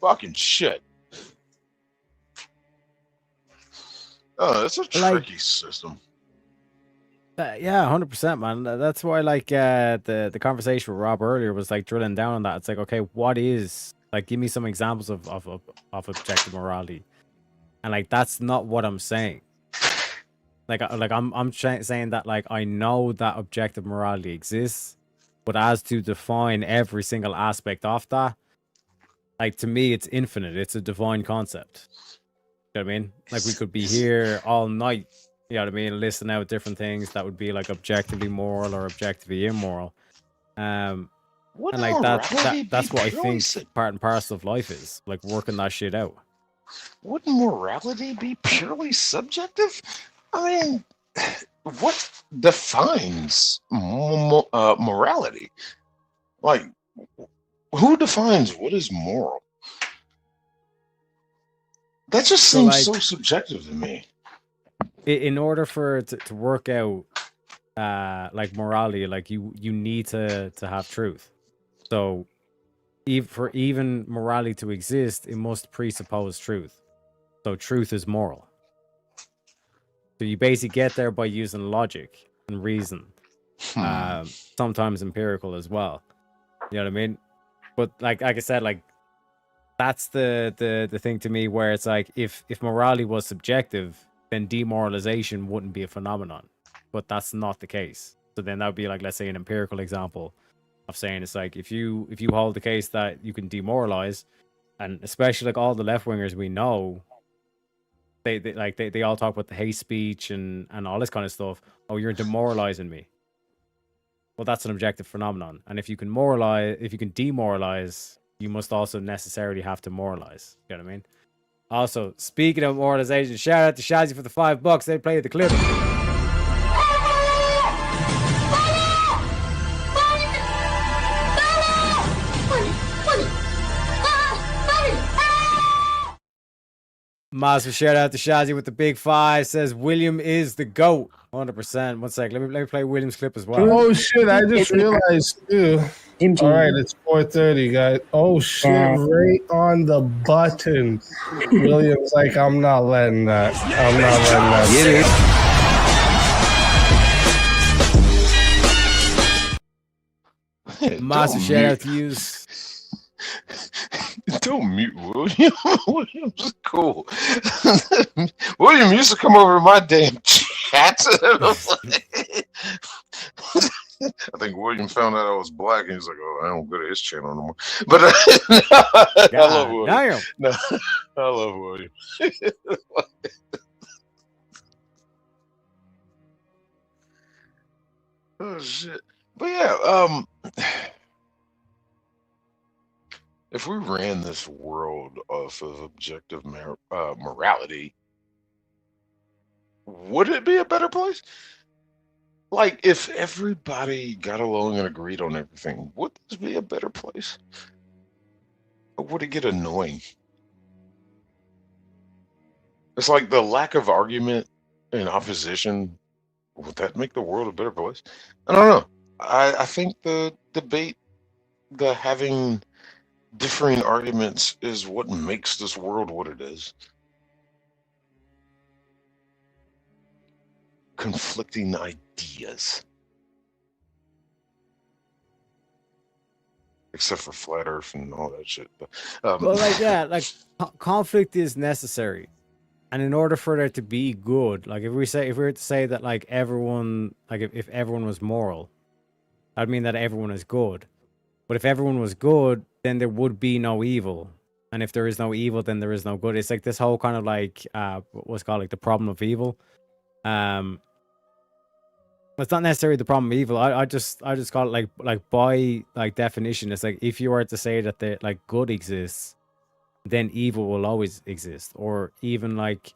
fucking shit. It's a tricky system.
Yeah, 100%, man. That's why, like, the conversation with Rob earlier was like drilling down on that. It's like, okay, what is like? Give me some examples of objective morality, and like that's not what I'm saying. I'm saying that like I know that objective morality exists, but as to define every single aspect of that, like to me, it's infinite. It's a divine concept. You know what I mean? Like we could be here all night. You know what I mean? Listing out different things that would be like objectively moral or objectively immoral. And like that's what I think part and parcel of life is, like working that shit out.
Wouldn't morality be purely subjective? I mean, what defines morality? Like, who defines what is moral? That just seems so subjective to me.
In order for it to work out, like morality, like you need to have truth. So, for even morality to exist, it must presuppose truth. So truth is moral. So you basically get there by using logic and reason, sometimes empirical as well. You know what I mean? But like I said, like that's the thing to me where it's like if morality was subjective, then demoralization wouldn't be a phenomenon. But that's not the case. So then that would be like, let's say, an empirical example of saying it's like if you hold the case that you can demoralize, and especially like all the left wingers we know, they all talk about the hate speech and all this kind of stuff. Oh, you're demoralizing me. Well, that's an objective phenomenon. And if you can demoralize, you must also necessarily have to moralize. You know what I mean? Also, speaking of moralization, shout out to Shazzy for the $5. They played the clip. Massive shout out to Shazzy with the big 5. Says William is the GOAT. 100%. 1 sec. Let me play William's clip as well.
Oh shit! I just realized too. All right, it's 4:30, guys. Oh shit! Right on the button. William's like, I'm not letting that. I'm not letting that.
Get it.
Massive shout out to you.
Don't mute William. William's cool. William used to come over to my damn chat. I think William found out I was black, and he's like, "Oh, I don't go to his channel no more." But I love William. No, I love William. Oh shit! But yeah, if we ran this world off of objective morality, would it be a better place? Like, if everybody got along and agreed on everything, would this be a better place? Or would it get annoying? It's like the lack of argument and opposition. Would that make the world a better place? I don't know. I think the debate, the having differing arguments is what makes this world what it is. Conflicting ideas. Except for flat earth and all that shit. But,
well, like, yeah, like conflict is necessary. And in order for there to be good, like if we were to say that like everyone, like if everyone was moral, that'd mean that everyone is good. But if everyone was good, then there would be no evil. And if there is no evil, then there is no good. It's like this whole kind of like what's called like the problem of evil. It's not necessarily the problem of evil. I just call it like by like definition, it's like if you were to say that the like good exists, then evil will always exist. Or even like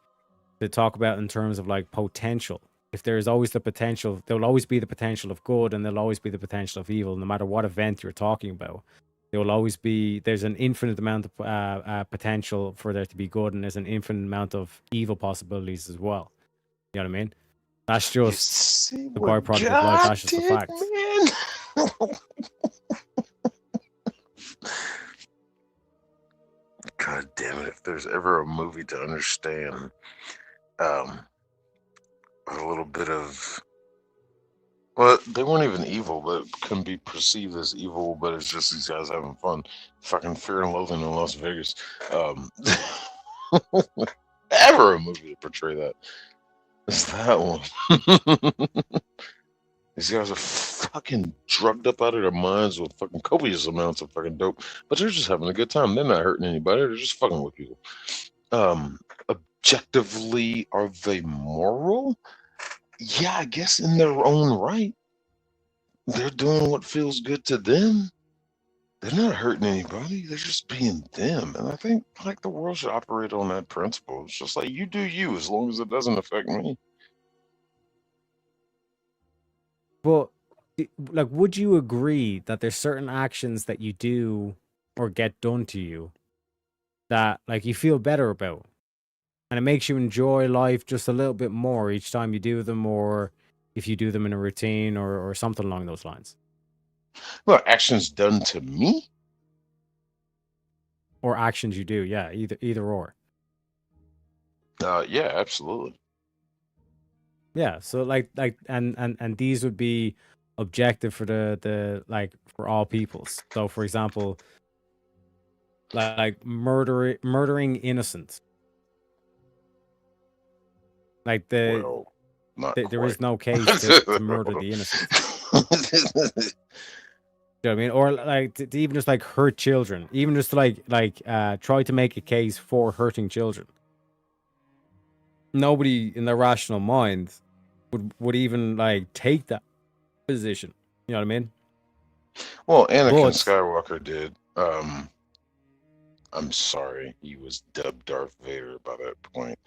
to talk about in terms of like potential. If there is always the potential, there will always be the potential of good, and there'll always be the potential of evil, no matter what event you're talking about. There will always be, there's an infinite amount of potential for there to be good, and there's an infinite amount of evil possibilities as well. You know what I mean? That's
You
just
see
the
what
byproduct of life.
God
That's just the
did,
facts.
man? God damn it! If there's ever a movie to understand, a little bit of, well, they weren't even evil, but can be perceived as evil, but it's just these guys having fun. Fucking Fear and Loathing in Las Vegas. Ever a movie to portray that? It's that one. These guys are fucking drugged up out of their minds with fucking copious amounts of fucking dope, but they're just having a good time. They're not hurting anybody. They're just fucking with people. Objectively, are they moral? Yeah, I guess in their own right. They're doing what feels good to them. They're not hurting anybody. They're just being them. And I think like the world should operate on that principle. It's just like you do you as long as it doesn't affect me.
But like, would you agree that there's certain actions that you do or get done to you that like you feel better about, and it makes you enjoy life just a little bit more each time you do them, or if you do them in a routine or something along those lines?
Well, actions done to me?
Or actions you do, yeah, either or.
Yeah, absolutely.
Yeah, so like and these would be objective for the like for all peoples. So for example, like murdering innocents. Like
Well, not
there is
quite.
no case to murder the innocent. You know what I mean? Or like to even just like hurt children, even just to like try to make a case for hurting children. Nobody in their rational mind would even like take that position. You know what I mean?
Well, Anakin
But
Skywalker did. I'm sorry, he was dubbed Darth Vader by that point.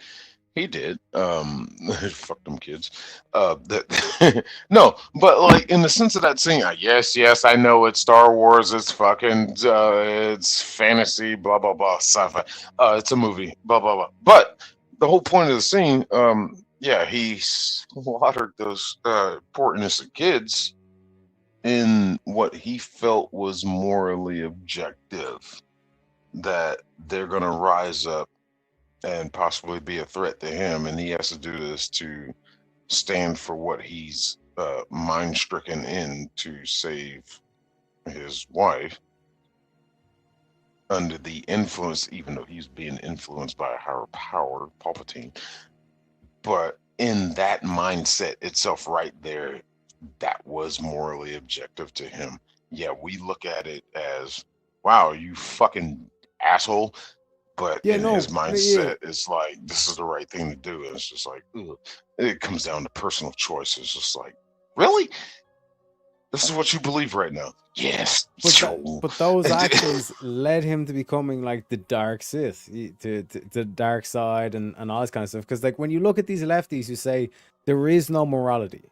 He did. Fuck them kids. That no, but like in the sense of that scene, yes, I know it's Star Wars, it's fucking, it's fantasy, blah blah blah, sci-fi. It's a movie, blah blah blah. But the whole point of the scene, yeah, he slaughtered those poor innocent kids in what he felt was morally objective, that they're gonna rise up and possibly be a threat to him, and he has to do this to stand for what he's mind stricken in to save his wife under the influence, even though he's being influenced by a higher power, Palpatine. But in that mindset itself, right there, that was morally objective to him. Yeah, we look at it as, wow, you fucking asshole. But
yeah,
in his
no, yeah.
mindset, it's like, this is the right thing to do. And it's just like, ugh. It comes down to personal choice. It's just like, really? This is what you believe right now? Yes.
But those actions led him to becoming like the dark Sith, to the dark side and all this kind of stuff. Because like when you look at these lefties who say there is no morality,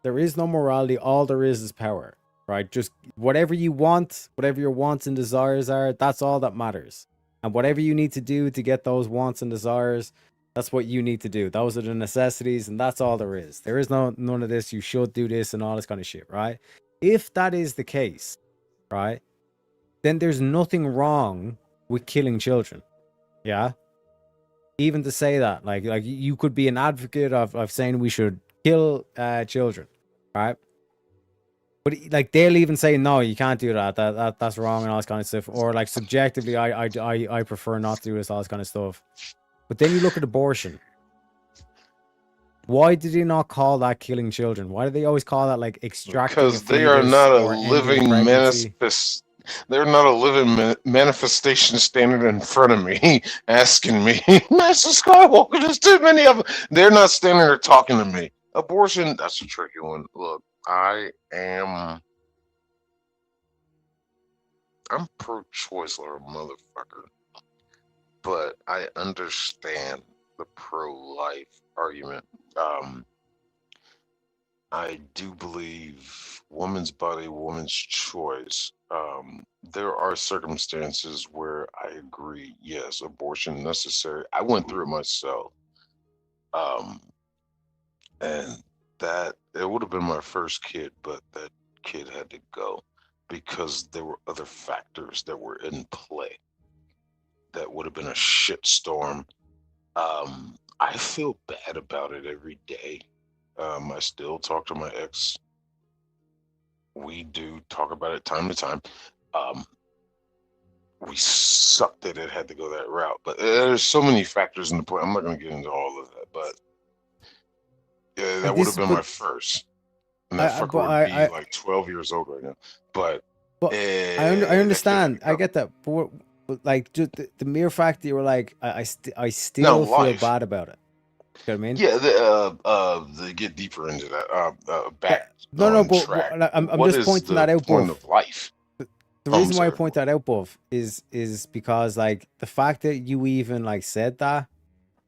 there is no morality, all there is power, right? Just whatever you want, whatever your wants and desires are, that's all that matters. And whatever you need to do to get those wants and desires, that's what you need to do. Those are the necessities, and that's all there is. There is none of this, you should do this and all this kind of shit, right? If that is the case, right, then there's nothing wrong with killing children. Yeah. Even to say that, like you could be an advocate of saying we should kill children, right? But like they'll even say no, you can't do that. That's wrong and all this kind of stuff. Or like subjectively, I prefer not to do this, all this kind of stuff. But then you look at abortion. Why did he not call that killing children? Why do they always call that like extracting?
Because they are not a living they're not a living manifestation standing in front of me asking me, Master Skywalker, there's too many of them. They're not standing there talking to me. Abortion, that's a tricky one. Look, I'm pro-choice or a motherfucker, but I understand the pro-life argument. I do believe woman's body, woman's choice. There are circumstances where I agree, yes, abortion necessary. I went through it myself. And that it would have been my first kid, but that kid had to go because there were other factors that were in play. That would have been a shitstorm. I feel bad about it every day. I still talk to my ex. We do talk about it time to time. Um, we sucked that it had to go that route, but there's so many factors in the play. I'm not going to get into all of that, but yeah, that
Like
would have
this,
been
but
my first, and that fucker
but
would be like 12 years old right now. But
but I
that kid had
understand.
to
I
go.
get that. But like just the mere fact that you were like, I
Now
still feel
life,
bad about it. You know what I mean?
yeah. They get deeper into that. Back
No,
on
but
track.
like, I'm
What
just
is
pointing
the
that out,
point
Buff.
of life?
The
I'm
reason why I
sorry.
point that out, Buff, is because like the fact that you even like said that,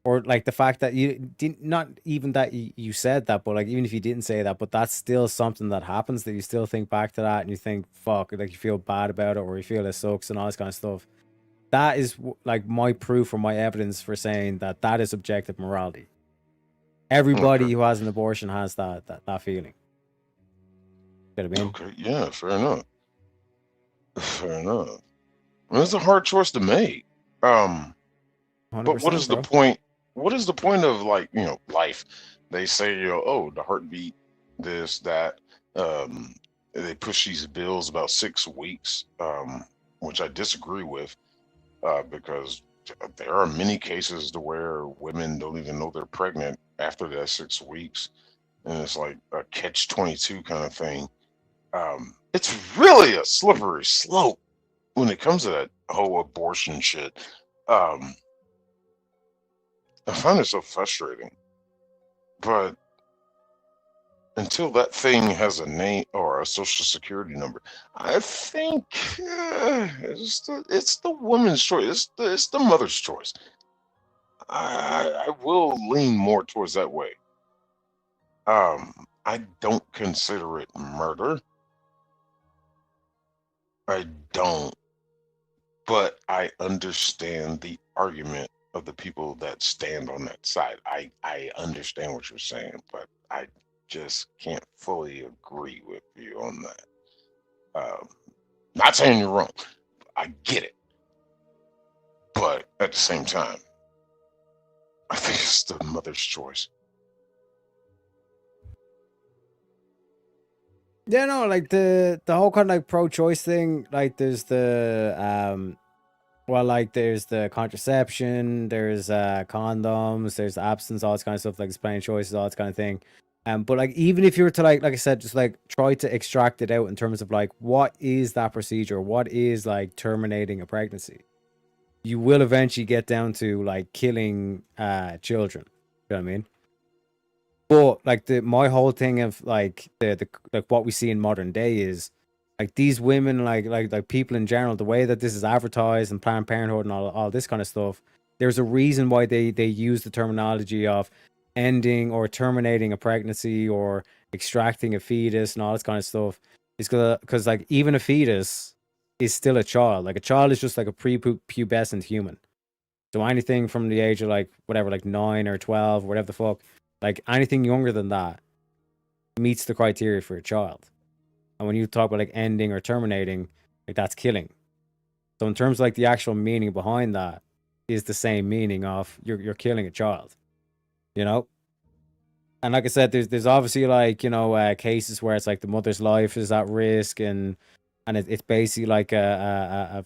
or like the fact that you didn't, not even that you said that, but like even if you didn't say that, but that's still something that happens, that you still think back to that and you think fuck, like you feel bad about it, or you feel it sucks and all this kind of stuff. That is like my proof or my evidence for saying that that is objective morality. Everybody
Okay.
who has an abortion has that feeling. You know what I mean?
Okay. Yeah. Fair enough. Fair enough. Well, it's a hard choice to make. But what
100%,
is the
bro.
point? What is the point of like life? They say oh the heartbeat, this that. Um, they push these bills about 6 weeks, which I disagree with, because there are many cases to where women don't even know they're pregnant after that 6 weeks, and it's like a catch-22 kind of thing. It's really a slippery slope when it comes to that whole abortion shit. Um, I find it so frustrating. But until that thing has a name or a social security number, I think it's the woman's choice. It's the mother's choice. I will lean more towards that way. I don't consider it murder. I don't, but I understand the argument of the people that stand on that side. I understand what you're saying, but I just can't fully agree with you on that. Not saying you're wrong. I get it, but at the same time, I think it's the mother's choice.
Yeah, no, like the whole kind of like pro-choice thing. Like there's well, like there's the contraception, there's condoms, there's the abstinence, all this kind of stuff, like explain choices, all this kind of thing. But like even if you were to like I said, just like try to extract it out in terms of like what is that procedure, what is like terminating a pregnancy, you will eventually get down to like killing children. You know what I mean? But like my whole thing of like the like what we see in modern day is like these women, like people in general, the way that this is advertised and Planned Parenthood and all this kind of stuff. There's a reason why they use the terminology of ending or terminating a pregnancy or extracting a fetus and all this kind of stuff. Is because like even a fetus is still a child. Like a child is just like a pre-pubescent human. So anything from the age of like whatever, like 9 or 12, or whatever the fuck, like anything younger than that meets the criteria for a child. And when you talk about like ending or terminating, like that's killing. So in terms of like the actual meaning behind that is the same meaning of you're killing a child, you know? And like I said, there's obviously like, cases where it's like the mother's life is at risk, and it's basically like a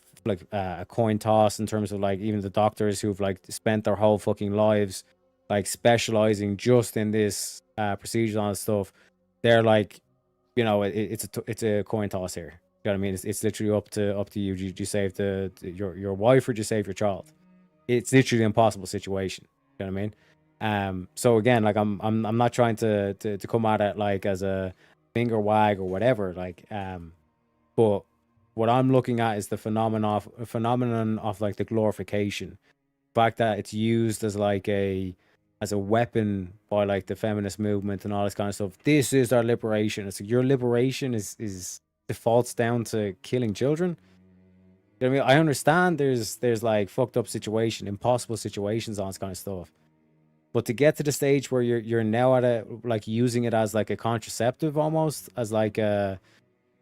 coin toss in terms of like even the doctors who've like spent their whole fucking lives like specializing just in this procedure and stuff. They're like, it's a coin toss here. You know what I mean? It's literally up to you. Do you save your wife, or do you save your child? It's literally an impossible situation. You know what I mean? So again, like I'm not trying to come at it like as a finger wag or whatever. Like, but what I'm looking at is the phenomenon of like the glorification, fact that it's used as like as a weapon by like the feminist movement and all this kind of stuff. This is our liberation. It's like your liberation is defaults down to killing children. You know what I mean? I understand there's like fucked up situation, impossible situations, all this kind of stuff. But to get to the stage where you're now at a like using it as like a contraceptive almost, as like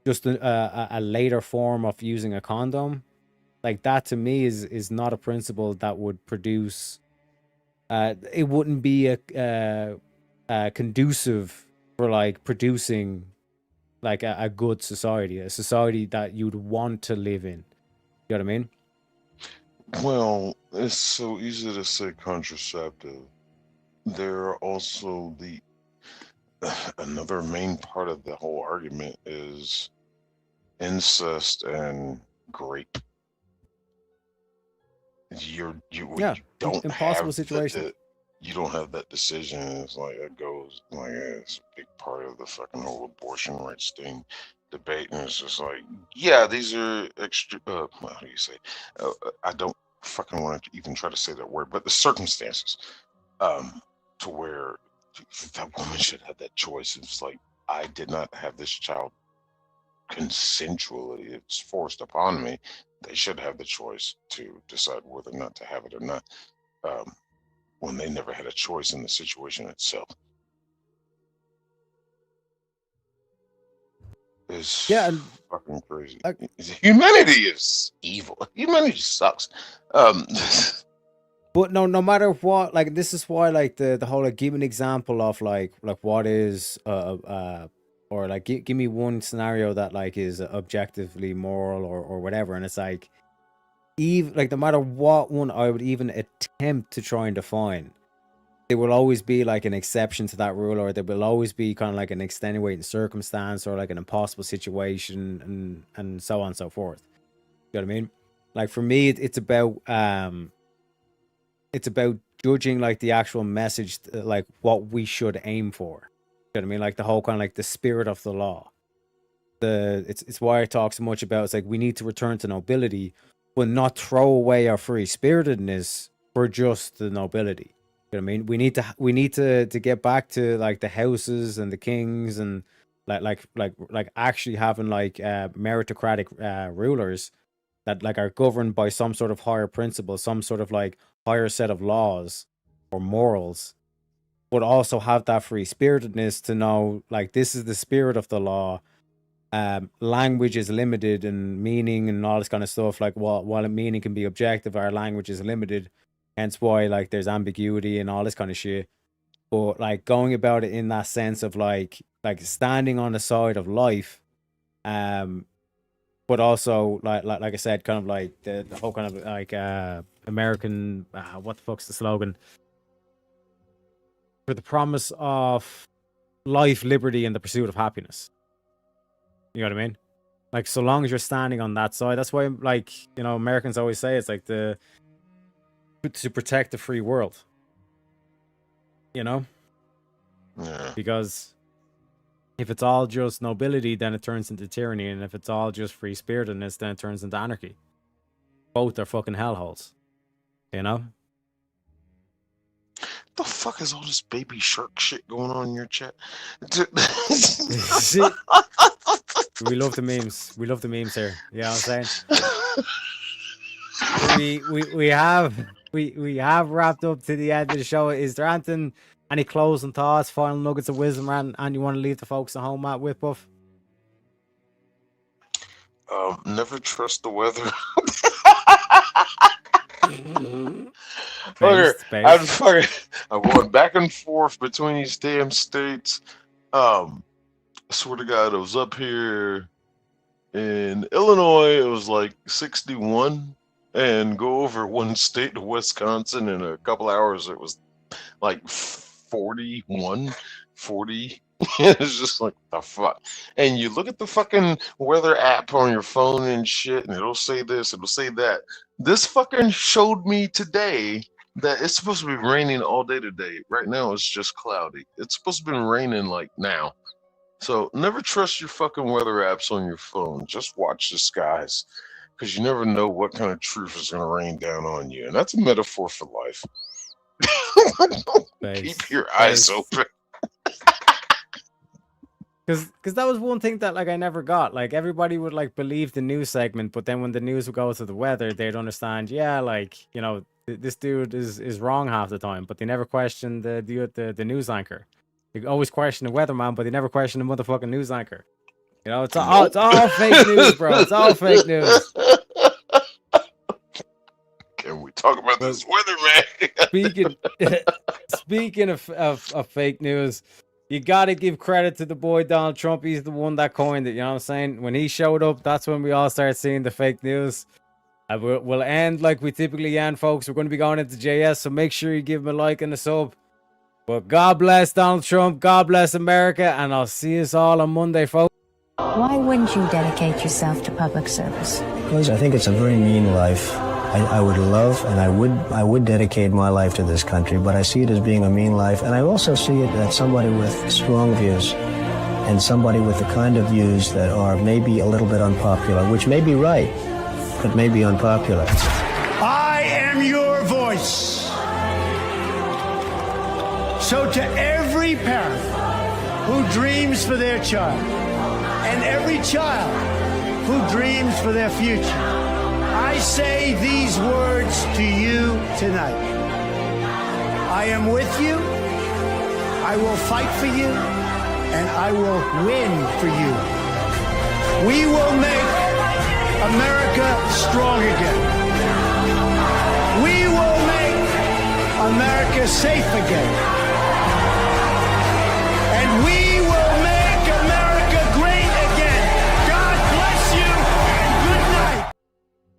just a later form of using a condom, like that to me is not a principle that would produce. It wouldn't be a conducive for like producing like a good society, a society that you'd want to live in. You know what I mean?
Well, it's so easy to say contraceptive. There are also the another main part of the whole argument is incest and grape. You
Yeah,
don't
impossible
have
situation.
you don't have that decision. It's like it goes like it's a big part of the fucking whole abortion rights thing debate, and it's just like, yeah, these are extra. How do you say? I don't fucking want to even try to say that word, but the circumstances, to where that woman should have that choice. It's like I did not have this child consensually. It's forced upon me. They should have the choice to decide whether or not to have it or not. When they never had a choice in the situation itself. It's
Yeah, and
fucking crazy. Humanity is evil. Humanity sucks.
But no matter what, like this is why like the whole like give an example of like what is or like give me one scenario that like is objectively moral or whatever, and it's like even like no matter what one I would even attempt to try and define, there will always be like an exception to that rule, or there will always be kind of like an extenuating circumstance or like an impossible situation and so on and so forth. You know what I mean? Like for me, it's about judging like the actual message, like what we should aim for. You know what I mean? Like the whole kind of like the spirit of the law. It's why I talk so much about it's like we need to return to nobility, but not throw away our free spiritedness for just the nobility. You know what I mean? We need to get back to like the houses and the kings and like actually having like meritocratic rulers that like are governed by some sort of higher principle, some sort of like higher set of laws or morals, but also have that free spiritedness to know like this is the spirit of the law. Language is limited and meaning and all this kind of stuff. Like while meaning can be objective, our language is limited. Hence why like there's ambiguity and all this kind of shit. But like going about it in that sense of like standing on the side of life, but also like I said, kind of like the whole kind of like American what the fuck's the slogan? For the promise of life, liberty, and the pursuit of happiness. You know what I mean? Like so long as you're standing on that side, that's why like, you know, Americans always say it's like to protect the free world. You know?
Yeah.
Because if it's all just nobility, then it turns into tyranny, and if it's all just free spiritedness, then it turns into anarchy. Both are fucking hellholes. You know?
The fuck is all this baby shark shit going on in your chat?
We love the memes. We love the memes here. You know what I'm saying? we have wrapped up to the end of the show. Is there any closing thoughts, final nuggets of wisdom, and you want to leave the folks at home at with Buff?
Never trust the weather. I'm going back and forth between these damn states. I swear to God, I was up here in Illinois. It was like 61, and go over one state to Wisconsin in a couple hours. It was like 41, 40. It's just like the fuck. And you look at the fucking weather app on your phone and shit, and it'll say this, it'll say that. This fucking showed me today that it's supposed to be raining all day today. Right now it's just cloudy. It's supposed to be raining like now. So never trust your fucking weather apps on your phone. Just watch the skies, because you never know what kind of truth is going to rain down on you. And that's a metaphor for life. Keep your eyes open.
Because that was one thing that like I never got. Like everybody would like believe the news segment, but then when the news would go to the weather, they'd understand. Yeah, like you know this dude is wrong half the time, but they never question the news anchor. They always question the weatherman, but they never question the motherfucking news anchor. You know, it's all fake news, bro. It's all fake news.
Can we talk about this weather, man?
Speaking of fake news, you got to give credit to the boy Donald Trump. He's the one that coined it. You know what I'm saying? When he showed up, that's when we all start seeing the fake news. We'll end like we typically end, folks. We're going to be going into JS, so make sure you give him a like and a sub. But God bless Donald Trump. God bless America. And I'll see us all on Monday, folks.
Why wouldn't you dedicate yourself to public service?
Because I think it's a very mean life. I would love and I would dedicate my life to this country, but I see it as being a mean life. And I also see it as somebody with strong views and somebody with the kind of views that are maybe a little bit unpopular, which may be right, but may be unpopular.
I am your voice. So to every parent who dreams for their child and every child who dreams for their future, I say these words to you tonight. I am with you, I will fight for you, and I will win for you. We will make America strong again. We will make America safe again.